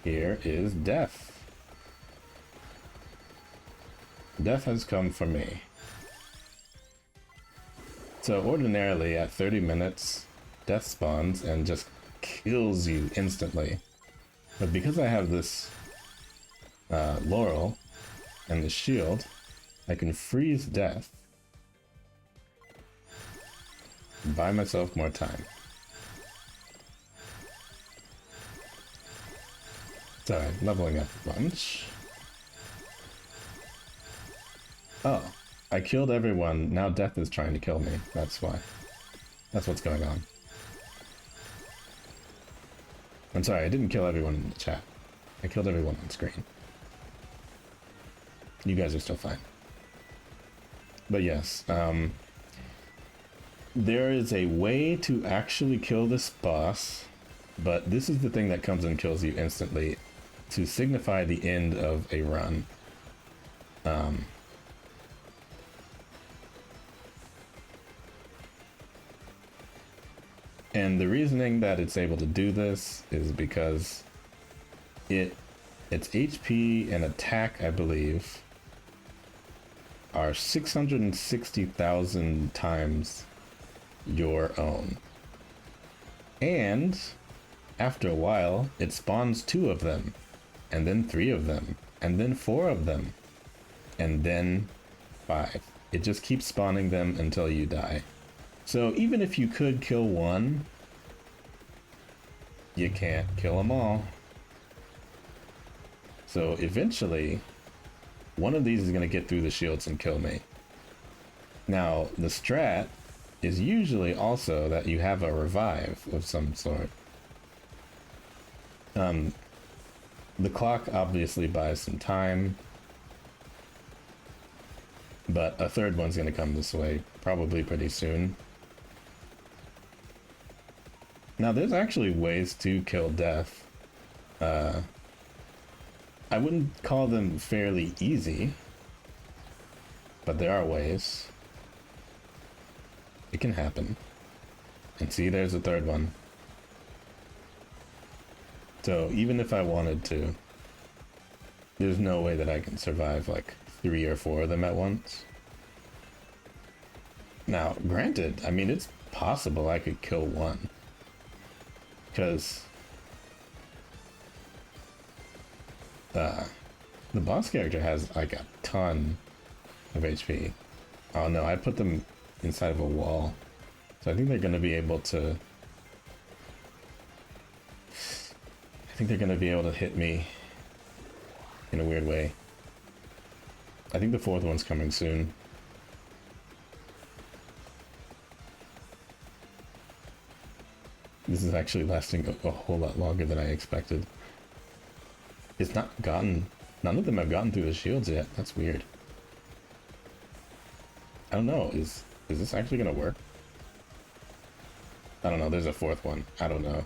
here is death. Death has come for me. So ordinarily at 30 minutes, death spawns and just kills you instantly. But because I have this Laurel and the shield, I can freeze death. Buy myself more time. Sorry, leveling up a bunch. Oh, I killed everyone. Now death is trying to kill me. That's why. That's what's going on. I'm sorry, I didn't kill everyone in the chat. I killed everyone on screen. You guys are still fine. But yes, there is a way to actually kill this boss, but this is the thing that comes and kills you instantly to signify the end of a run. And the reasoning that it's able to do this is because its HP and attack, I believe, are 660,000 times your own. And after a while, it spawns 2 of them, and then 3 of them, and then 4 of them, and then 5. It just keeps spawning them until you die. So even if you could kill one, you can't kill them all. So eventually, one of these is going to get through the shields and kill me. Now, the strat is usually also that you have a revive of some sort. The clock obviously buys some time, but a third one's going to come this way probably pretty soon. Now, there's actually ways to kill death. I wouldn't call them fairly easy, but there are ways. It can happen. And see, there's a third one. So even if I wanted to, there's no way that I can survive like 3 or 4 of them at once. Now, granted, I mean, it's possible I could kill one. Because the boss character has like a ton of HP. Oh no, I put them inside of a wall. So I think they're going to be able to... I think they're going to be able to hit me in a weird way. I think the 4th one's coming soon. This is actually lasting a whole lot longer than I expected. It's not gotten... None of them have gotten through the shields yet. That's weird. I don't know. Is this actually gonna work? I don't know. There's a 4th one. I don't know.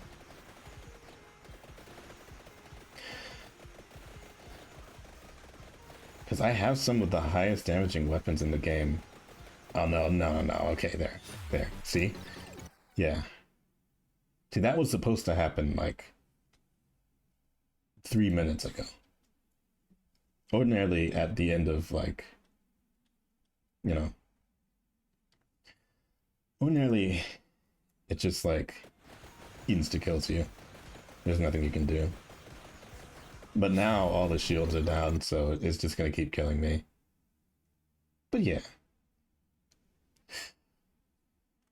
Because I have some of the highest damaging weapons in the game. Oh, no. Okay, there. See? Yeah. See, that was supposed to happen, like, 3 minutes ago. Ordinarily, at the end of, like, you know... Ordinarily, it just, like, insta-kills you. There's nothing you can do. But now, all the shields are down, so it's just gonna keep killing me. But yeah.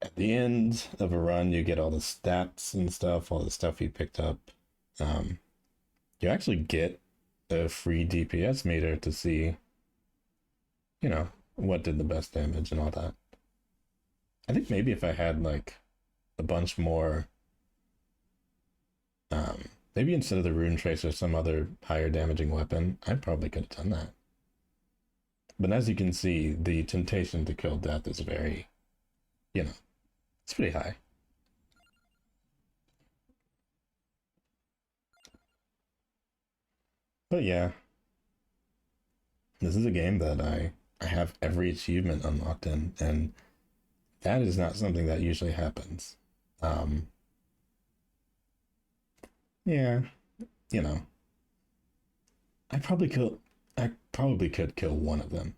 At the end of a run, you get all the stats and stuff, all the stuff you picked up. You actually get a free DPS meter to see, you know, what did the best damage and all that. I think maybe if I had, like, a bunch more, maybe instead of the Rune Tracer, some other higher damaging weapon, I probably could have done that. But as you can see, the temptation to kill death is very, you know, it's pretty high. But yeah, this is a game that I have every achievement unlocked in, and that is not something that usually happens. Yeah, you know, I probably could kill one of them.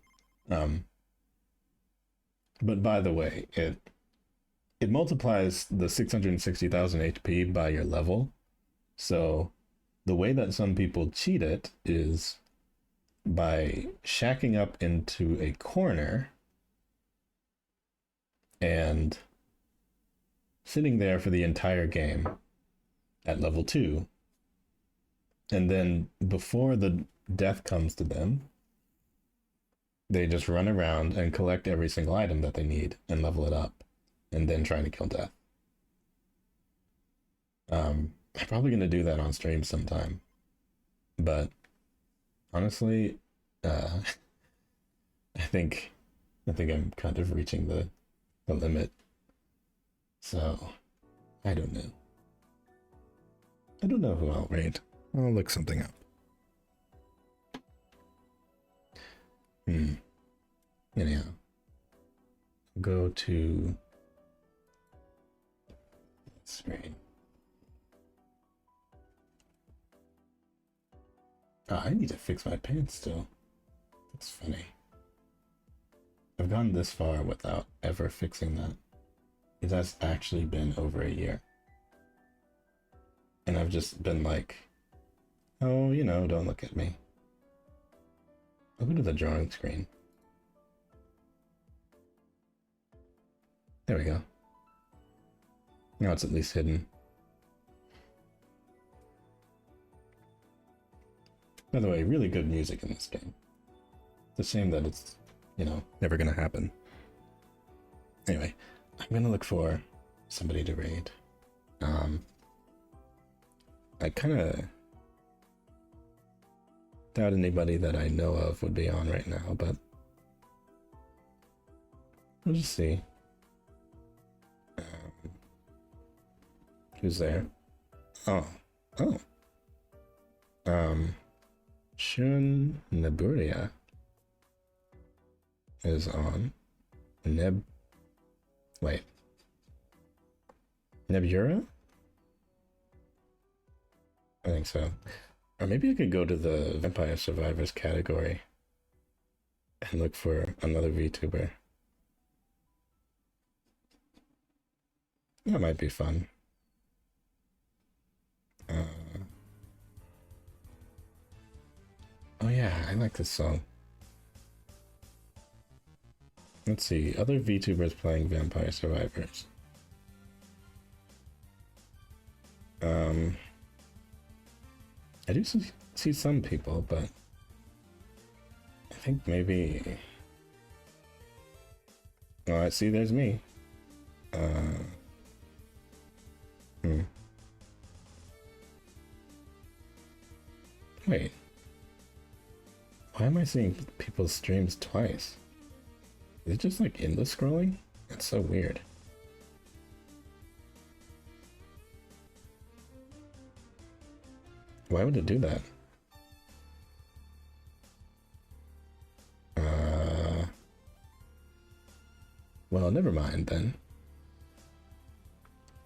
But by the way, it multiplies the 660,000 HP by your level. So the way that some people cheat it is by shacking up into a corner and sitting there for the entire game at level 2. And then before the death comes to them, they just run around and collect every single item that they need and level it up, and then trying to kill death. I'm probably going to do that on stream sometime. But honestly, I think I'm kind of reaching the limit. So I don't know. I don't know who I'll raid. I'll look something up. Anyhow, go to screen. Oh, I need to fix my pants still. That's funny. I've gone this far without ever fixing that. It has actually been over a year. And I've just been like, oh, you know, don't look at me. I'll go to the drawing screen. There we go. Now it's at least hidden. By the way, really good music in this game. It's a shame that it's, you know, never gonna happen. Anyway, I'm gonna look for somebody to raid. I kinda doubt anybody that I know of would be on right now, but we'll just see. Who's there? Oh. Shun Neburia is on. Wait. Nebura? I think so. Or maybe I could go to the Vampire Survivors category and look for another VTuber. That might be fun. Oh yeah, I like this song. Let's see, other VTubers playing Vampire Survivors. I do see some people, but I think maybe... Oh, I see there's me. Wait. Why am I seeing people's streams twice? Is it just like endless scrolling? That's so weird. Why would it do that? Well, never mind then.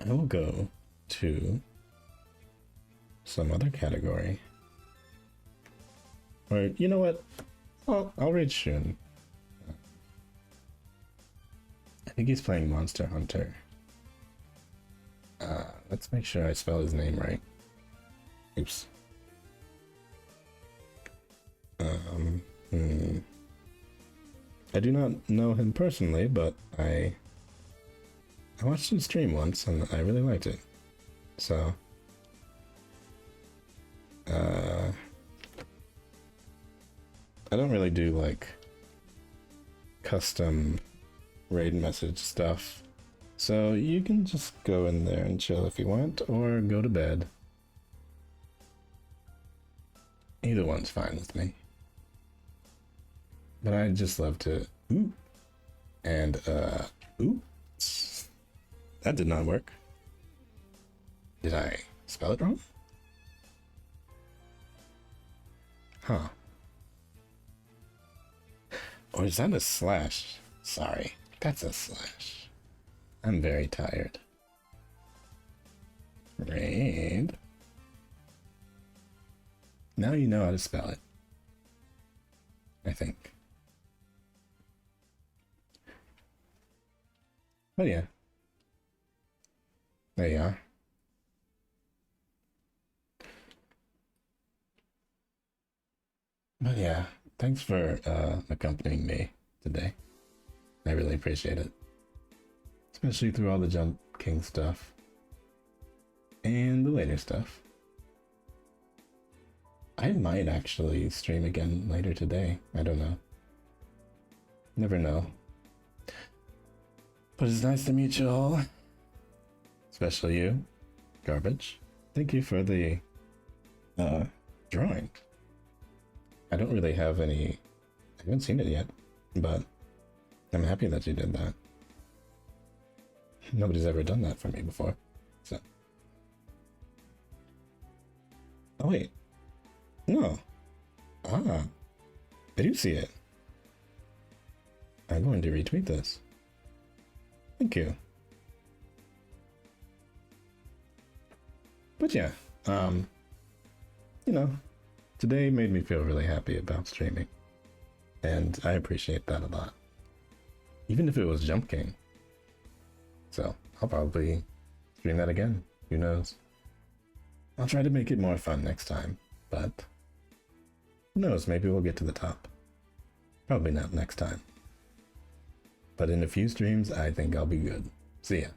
I will go to some other category. Or, you know what? I'll read Shun. I think he's playing Monster Hunter. Let's make sure I spell his name right. Oops. I do not know him personally, but I watched his stream once and I really liked it. So, I don't really do like custom raid message stuff. So you can just go in there and chill if you want, or go to bed. Either one's fine with me. But I just love to ooh. And oops. That did not work. Did I spell it wrong? Huh. Or is that a slash? Sorry, that's a slash. I'm very tired. Raid. Now you know how to spell it. I think. But yeah. There you are. But yeah, thanks for accompanying me today. I really appreciate it. Especially through all the Jump King stuff. And the later stuff. I might actually stream again later today. I don't know. Never know. But it's nice to meet you all. Especially you, Garbage. Thank you for the drawing. I don't really have any... I haven't seen it yet, but I'm happy that you did that. Nobody's ever done that for me before, so... Oh wait. No. Ah. I do see it. I'm going to retweet this. Thank you. But yeah, you know, today made me feel really happy about streaming. And I appreciate that a lot. Even if it was Jump King. So, I'll probably stream that again. Who knows? I'll try to make it more fun next time, but who knows, maybe we'll get to the top. Probably not next time. But in a few streams, I think I'll be good. See ya.